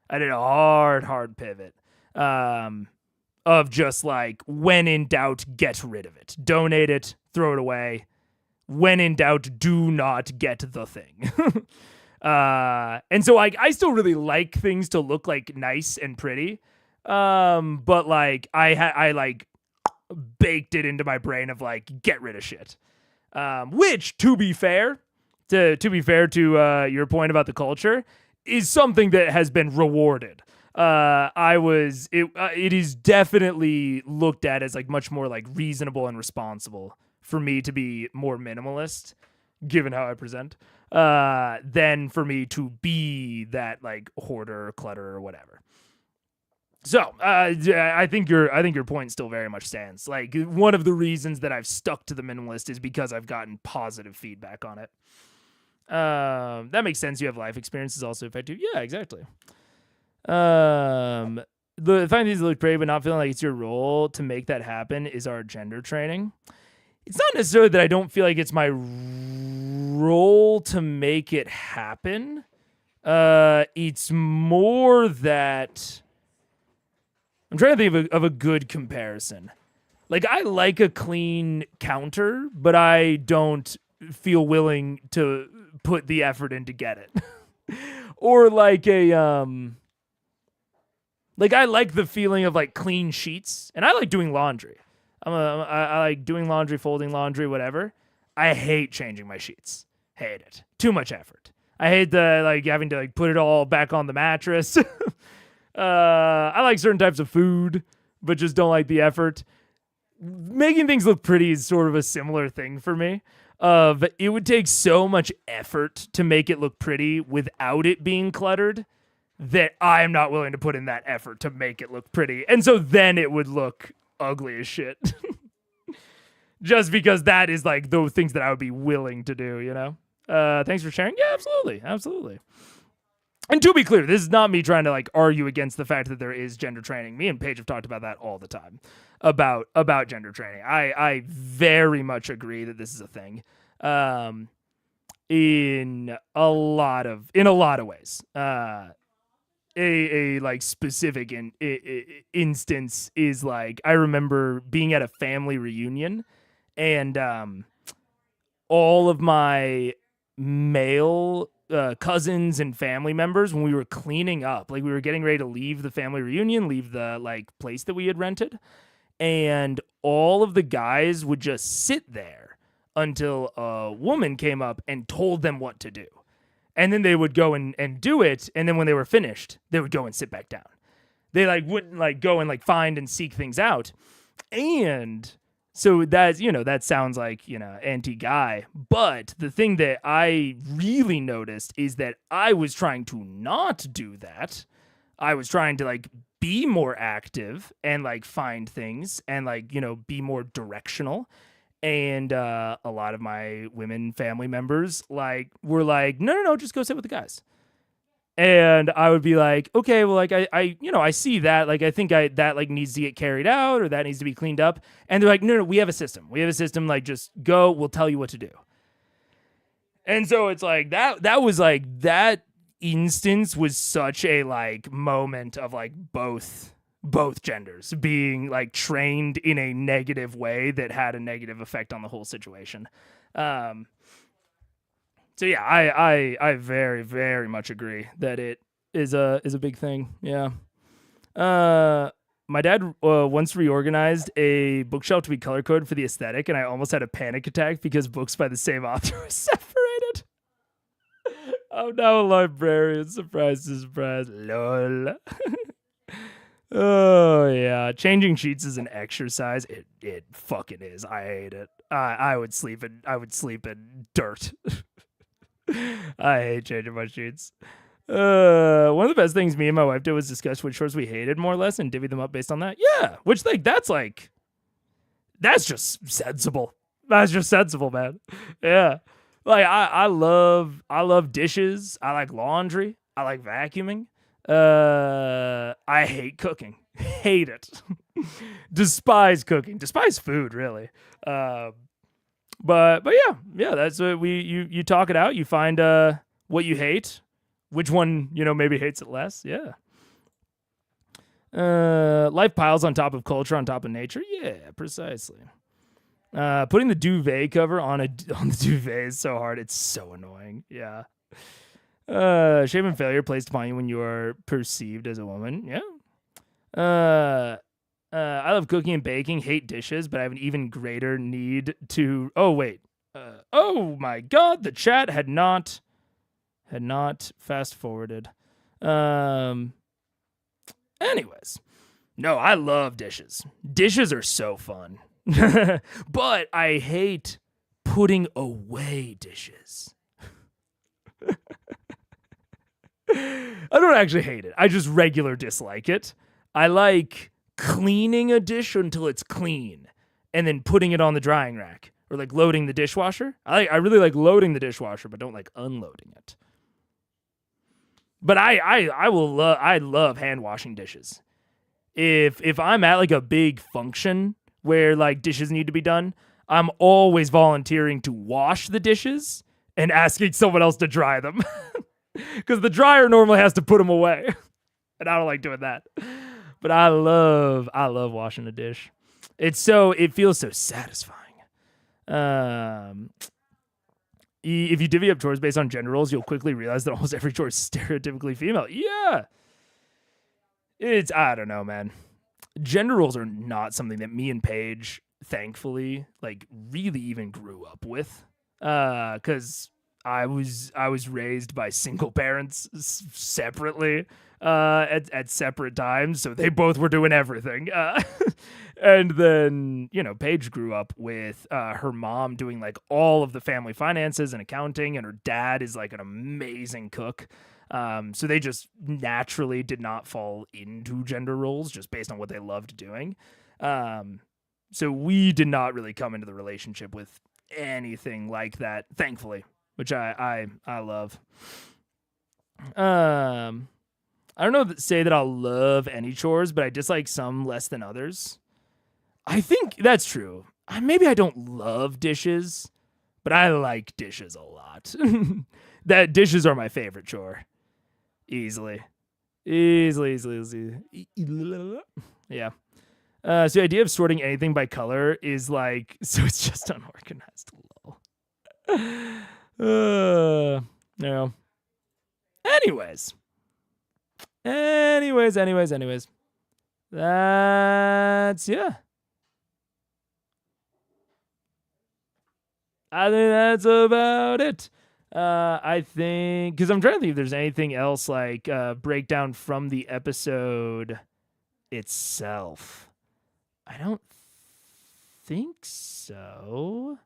I did a hard pivot of just like when in doubt, get rid of it. Donate it, throw it away. When in doubt, do not get the thing. And so I still really like things to look like nice and pretty. But like I like baked it into my brain of like get rid of shit. Which to be fair to your point about the culture is something that has been rewarded. It is definitely looked at as like much more like reasonable and responsible for me to be more minimalist, given how I present, than for me to be that like hoarder or clutter or whatever. So I think your point still very much stands. Like one of the reasons that I've stuck to the minimalist is because I've gotten positive feedback on it. That makes sense. You have life experiences also affect you. Yeah, exactly. The finding things look pretty, but not feeling like it's your role to make that happen is our gender training. It's not necessarily that I don't feel like it's my role to make it happen. It's more that I'm trying to think of a good comparison. Like, I like a clean counter, but I don't feel willing to put the effort in to get it. Or like like I like the feeling of like clean sheets, and I like doing laundry. I like doing laundry, folding laundry, whatever. I hate changing my sheets. Hate it. Too much effort. I hate the like having to like put it all back on the mattress. I like certain types of food, but just don't like the effort. Making things look pretty is sort of a similar thing for me. But it would take so much effort to make it look pretty without it being cluttered that I am not willing to put in that effort to make it look pretty. And so then it would look ugly as shit. Just because that is like those things that I would be willing to do, you know? Thanks for sharing. Yeah, absolutely. Absolutely. And to be clear, this is not me trying to like argue against the fact that there is gender training. Me and Paige have talked about that all the time, about gender training. I very much agree that this is a thing, in a lot of ways. A like specific instance is like, I remember being at a family reunion, and all of my male cousins and family members, when we were cleaning up, like we were getting ready to leave the family reunion, leave the like place that we had rented, and all of the guys would just sit there until a woman came up and told them what to do. And then they would go and do it, and then when they were finished, they would go and sit back down. They like wouldn't like go and like find and seek things out. And so that's, you know, that sounds like, you know, anti-guy. But the thing that I really noticed is that I was trying to not do that. I was trying to like be more active and like find things and like, you know, be more directional. And a lot of my women family members like were like, no, just go sit with the guys. And I would be like, okay, well, like I you know, I see that, like I think that like needs to get carried out or that needs to be cleaned up. And they're like, no, we have a system. Like just go, we'll tell you what to do. And so it's like that was like that instance was such a like moment of like both genders being like trained in a negative way that had a negative effect on the whole situation. So yeah, I very, very much agree that it is a big thing. Yeah. My dad once reorganized a bookshelf to be color coded for the aesthetic, and I almost had a panic attack because books by the same author were separated. I'm now a librarian. Surprise, surprise. Lol. Oh yeah, changing sheets is an exercise. It fucking is. I hate it. I would sleep in dirt. I hate changing my sheets. One of the best things me and my wife did was discuss which chores we hated more or less and divvy them up based on that. Yeah, which like that's just sensible. That's just sensible, man. Yeah, like I love dishes. I like laundry. I like vacuuming. I hate cooking. Hate it. Despise cooking. Despise food, really. But yeah, that's what you talk it out. You find what you hate, which one, you know, maybe hates it less. Yeah. Life piles on top of culture, on top of nature. Yeah, precisely. Putting the duvet cover on the duvet is so hard. It's so annoying. Yeah. Shame and failure placed upon you when you are perceived as a woman. Yeah. I love cooking and baking, hate dishes, but I have an even greater need to... Oh, wait. Oh, my God. The chat had not fast-forwarded. Anyways. No, I love dishes. Dishes are so fun. But I hate putting away dishes. I don't actually hate it. I just regular dislike it. I like cleaning a dish until it's clean and then putting it on the drying rack or like loading the dishwasher. I really like loading the dishwasher, but don't like unloading it. But I love hand washing dishes. If I'm at like a big function where like dishes need to be done, I'm always volunteering to wash the dishes and asking someone else to dry them. Because the dryer normally has to put them away. And I don't like doing that. But I love washing a dish. It feels so satisfying. If you divvy up chores based on gender roles, you'll quickly realize that almost every chore is stereotypically female. Yeah. I don't know, man. Gender roles are not something that me and Paige, thankfully, like really even grew up with. Because I was raised by single parents separately at separate times, so they both were doing everything. And then, Paige grew up with her mom doing like all of the family finances and accounting, and her dad is like an amazing cook. So they just naturally did not fall into gender roles just based on what they loved doing. So we did not really come into the relationship with anything like that, thankfully, which I love. I don't know say that I'll love any chores, but I dislike some less than others. I think that's true. Maybe I don't love dishes, but I like dishes a lot. That dishes are my favorite chore. Easily. Yeah. So the idea of sorting anything by color is like, so it's just unorganized. No. Anyways. That's, yeah. I think that's about it. I think, because I'm trying to think if there's anything else like breakdown from the episode itself. I don't think so.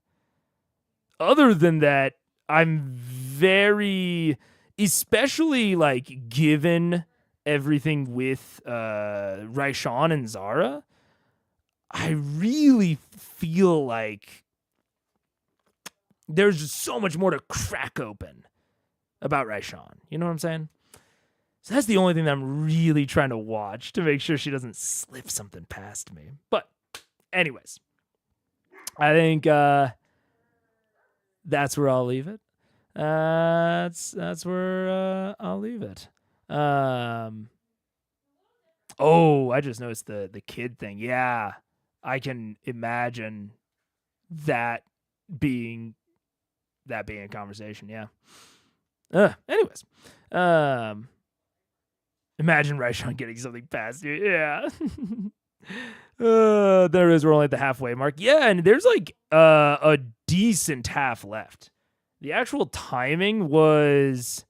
Other than that, I'm very, especially like given everything with Raishan and Zara, I really feel like there's just so much more to crack open about Raishan. You know what I'm saying? So that's the only thing that I'm really trying to watch to make sure she doesn't slip something past me. But anyways, I think that's where I'll leave it. That's where I'll leave it. Oh, I just noticed the kid thing. Yeah, I can imagine that being a conversation. Yeah. Anyways, imagine Raishan getting something past you. Yeah. There it is. We're only at the halfway mark. Yeah, and there's like a decent half left. The actual timing was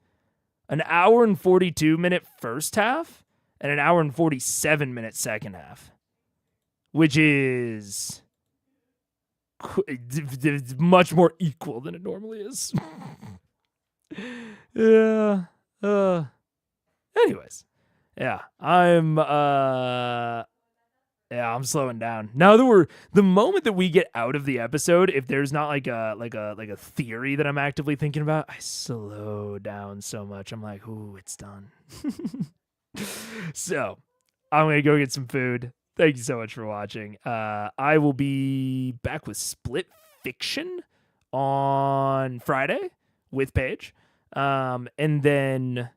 an hour and 42-minute first half and an hour and 47-minute second half, which is much more equal than it normally is. Yeah. Anyways, yeah, I'm slowing down. Now that the moment that we get out of the episode, if there's not like a theory that I'm actively thinking about, I slow down so much. I'm like, ooh, it's done. So I'm gonna go get some food. Thank you so much for watching. I will be back with Split Fiction on Friday with Paige. And then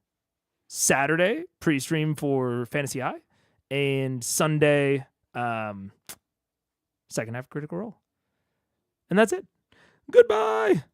Saturday, pre-stream for Fantasy High. And Sunday, second half Critical Role. And that's it. Goodbye.